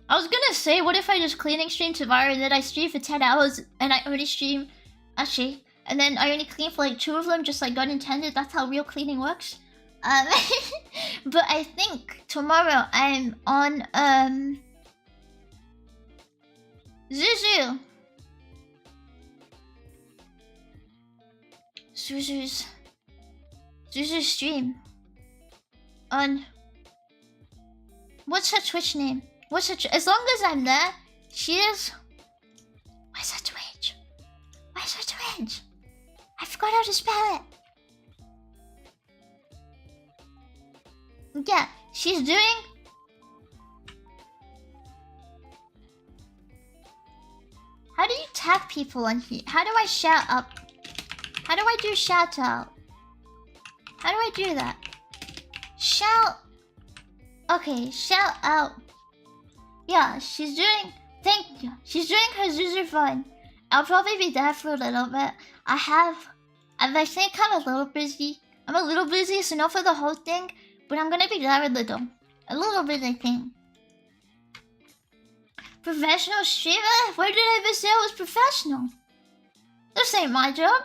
I was gonna say, what if I just cleaning stream tomorrow and then I stream for 10 hours and I only stream, actually, and then I only clean for like 2 of them, just like God intended. That's how real cleaning works. But I think tomorrow I'm on Zuzu's stream on, what's her Twitch name? What's her as long as I'm there, she is. Where's her Twitch? Where's her Twitch? I forgot how to spell it. Yeah, she's doing. How do you tag people on here? How do I shout up? How do I do shout out? How do I do that? Shout. Okay, shout out. Yeah, she's doing. Thank you. She's doing her Zuzu fun. I'll probably be there for a little bit. I think I'm a little busy. I'm a little busy, so not for the whole thing, but I'm gonna be there a little. A little bit, I think. Professional streamer? Where did I ever say I was professional? This ain't my job.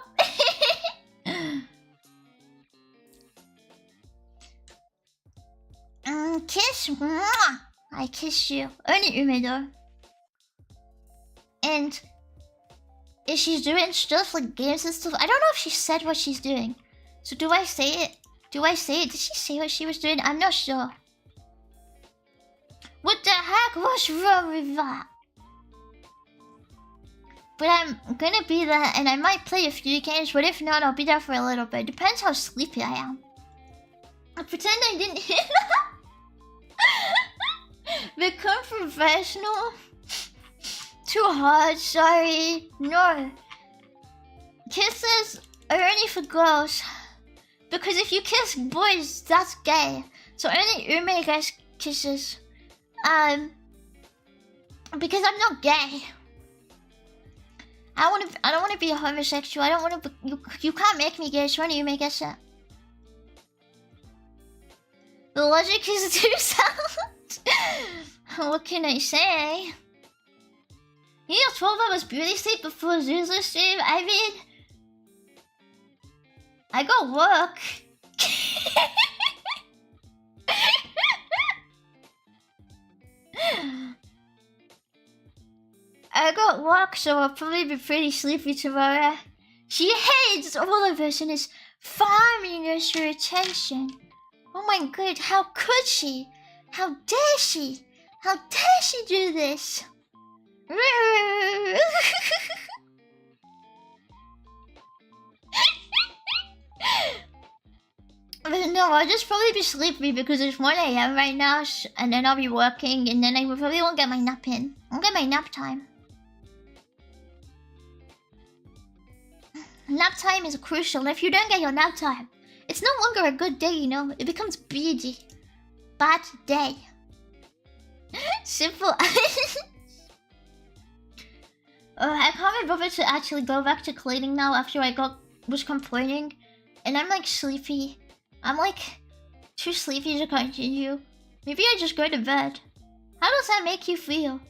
Kiss? Mwah! I kiss you. Only Umedo. And if she's doing stuff like games and stuff, I don't know if she said what she's doing. So do I say it? Do I say it? Did she say what she was doing? I'm not sure. What the heck? What's wrong with that? But I'm gonna be there and I might play a few games, but if not, I'll be there for a little bit. Depends how sleepy I am. I pretend I didn't hear that. Become professional? Too hard, sorry. No. Kisses are only for girls. Because if you kiss boys, that's gay. So only Ume gets kisses. Because I'm not gay. I don't wanna be a homosexual. I don't wanna be, you can't make me gay, so only Ume gets it. The logic is too sound. What can I say? You have 12 hours beauty sleep before Zuzu stream? I mean, I got work. I got work, so I'll probably be pretty sleepy tomorrow. She hates all of us and is farming us for attention. Oh my god, how could she? How dare she? How dare she do this? But no, I'll just probably be sleepy because it's 1 AM right now, and then I'll be working, and then I probably won't get my nap in. I'll get my nap time. Nap time is crucial. If you don't get your nap time, it's no longer a good day, you know? It becomes BD. Bad day. Simple. I can't be bothered to actually go back to cleaning now after I was complaining. And I'm like sleepy. I'm like too sleepy to continue. Maybe I just go to bed. How does that make you feel?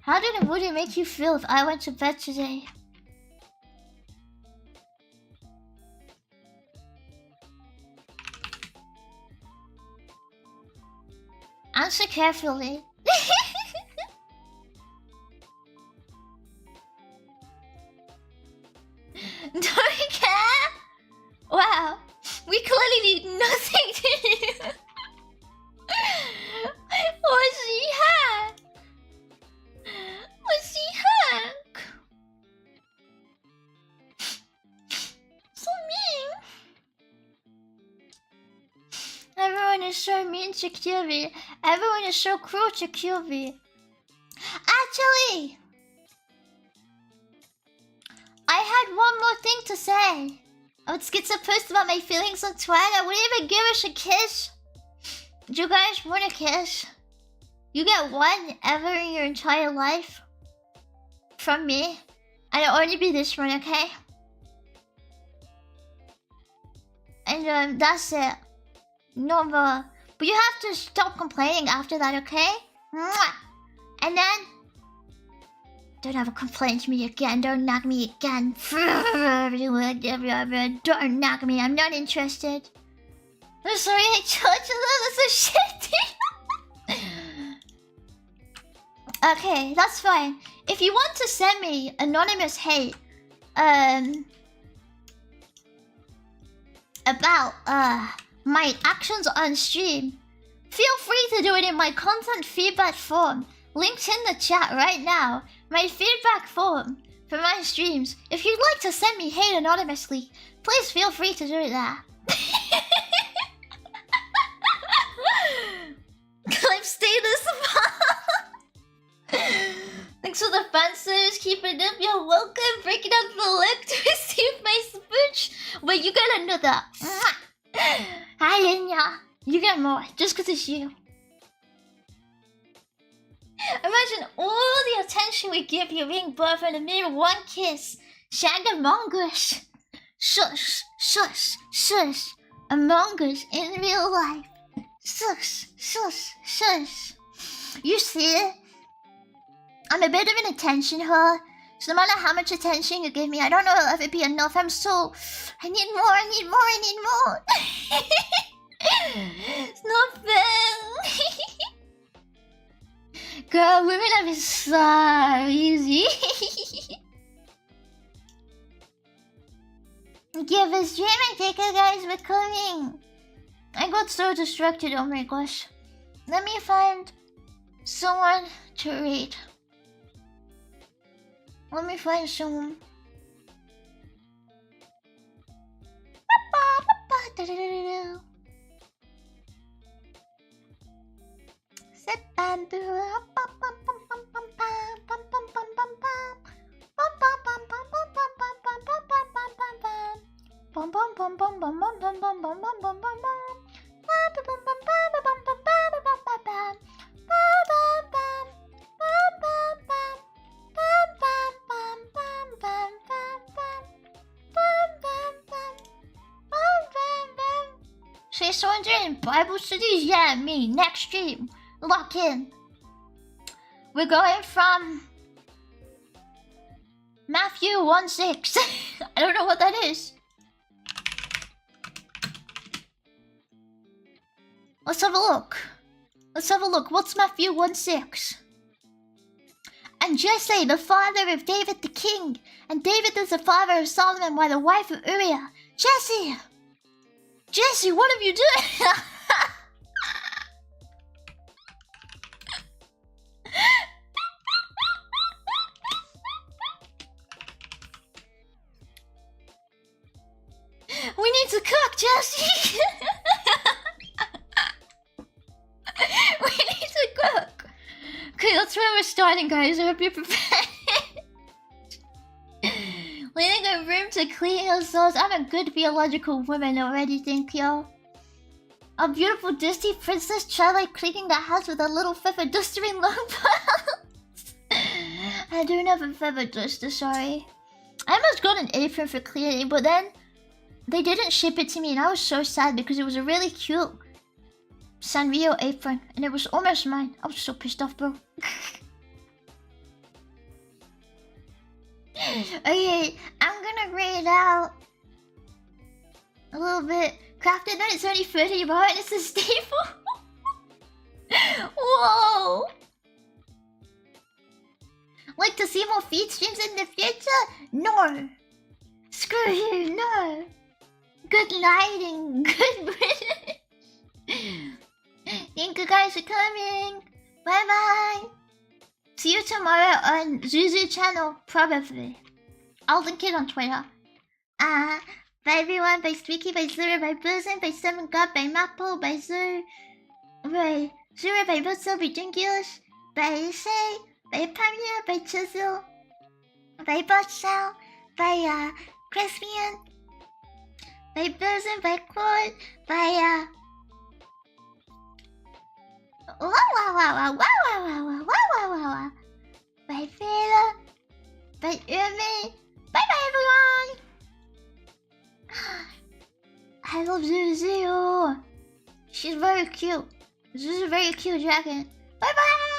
Would it make you feel if I went to bed today? Answer carefully. Don't care? Wow, we clearly need nothing to do. What's he hack? What's he hack? So mean. Everyone is so mean to Kyubi. Everyone is so cruel to Kyubi. Actually, I had one more thing to say. I would skip a post about my feelings on Twitter. I wouldn't even give us a kiss. Do you guys want a kiss? You get one ever in your entire life. From me. And it'll only be this one, okay? And that's it. No more. But you have to stop complaining after that, okay? Mwah! And then don't ever complain to me again. Don't knock me again. Don't knock me. I'm not interested. I'm sorry I told you that. That's so shitty. Okay, that's fine. If you want to send me anonymous hate, about my actions on stream, feel free to do it in my content feedback form. Linked in the chat right now. My feedback form for my streams. If you'd like to send me hate anonymously, please feel free to do it there. Clip status. it up. You're welcome. Break it out the link to receive my speech. But you get another. Hi, Enya. You get more just because it's you. Imagine all the attention we give you being boyfriend and maybe one kiss. Shag Among Us. Shush, shush, shush. Among Us in real life. Shush, shush, shush. You see? I'm a bit of an attention whore. So no matter how much attention you give me, I don't know if it'll ever be enough. I need more, I need more, I need more. It's not fair. Girl, women have it so easy. Give us streaming, take you guys for coming. I got so distracted, oh my gosh. Let me find someone to read. Let me find someone. She's wondering Bible studies? Yeah, me. Next stream. Lock in. We're going from Matthew 1:6. I don't know what that is. Let's have a look. Let's have a look. What's Matthew 1:6? And Jesse, the father of David the king, and David is the father of Solomon by the wife of Uriah. Jesse! Jesse, what have you done? We need to cook, Jesse! We need to cook! Okay, that's where we're starting, guys. I hope you're prepared. Leaving a room to clean yourselves. I'm a good theological woman already, thank you. A beautiful Disney princess Twilight cleaning the house with a little feather duster in long pants. I don't have a feather duster, sorry. I almost got an apron for cleaning, but then they didn't ship it to me and I was so sad because it was a really cute Sanrio apron and it was almost mine. I was so pissed off, bro. Okay, I'm gonna read out a little bit. Crafted that it's only 30 bar and it's a staple. Whoa! Like to see more feed streams in the future? No. Screw you, no. Good lighting, good British. Thank you guys for coming. Bye bye. See you tomorrow on ZATSU channel, probably. I'll link it on Twitter. By everyone, by Streaky, by Zero, by Buzzin, by Seven God, by Mapo, by Zero, by Zero, by Butzel, by Jingulish, by Shay, by Pamela, by Chisel, by Butchell, by Crispian, by Buzzin, by Cord, by wow wow wow wow wow wow wow wow wow wow. By Fela, by Umi. Bye bye everyone. I love Zuzu. She's very cute. Zuzu's a very cute dragon. Bye bye.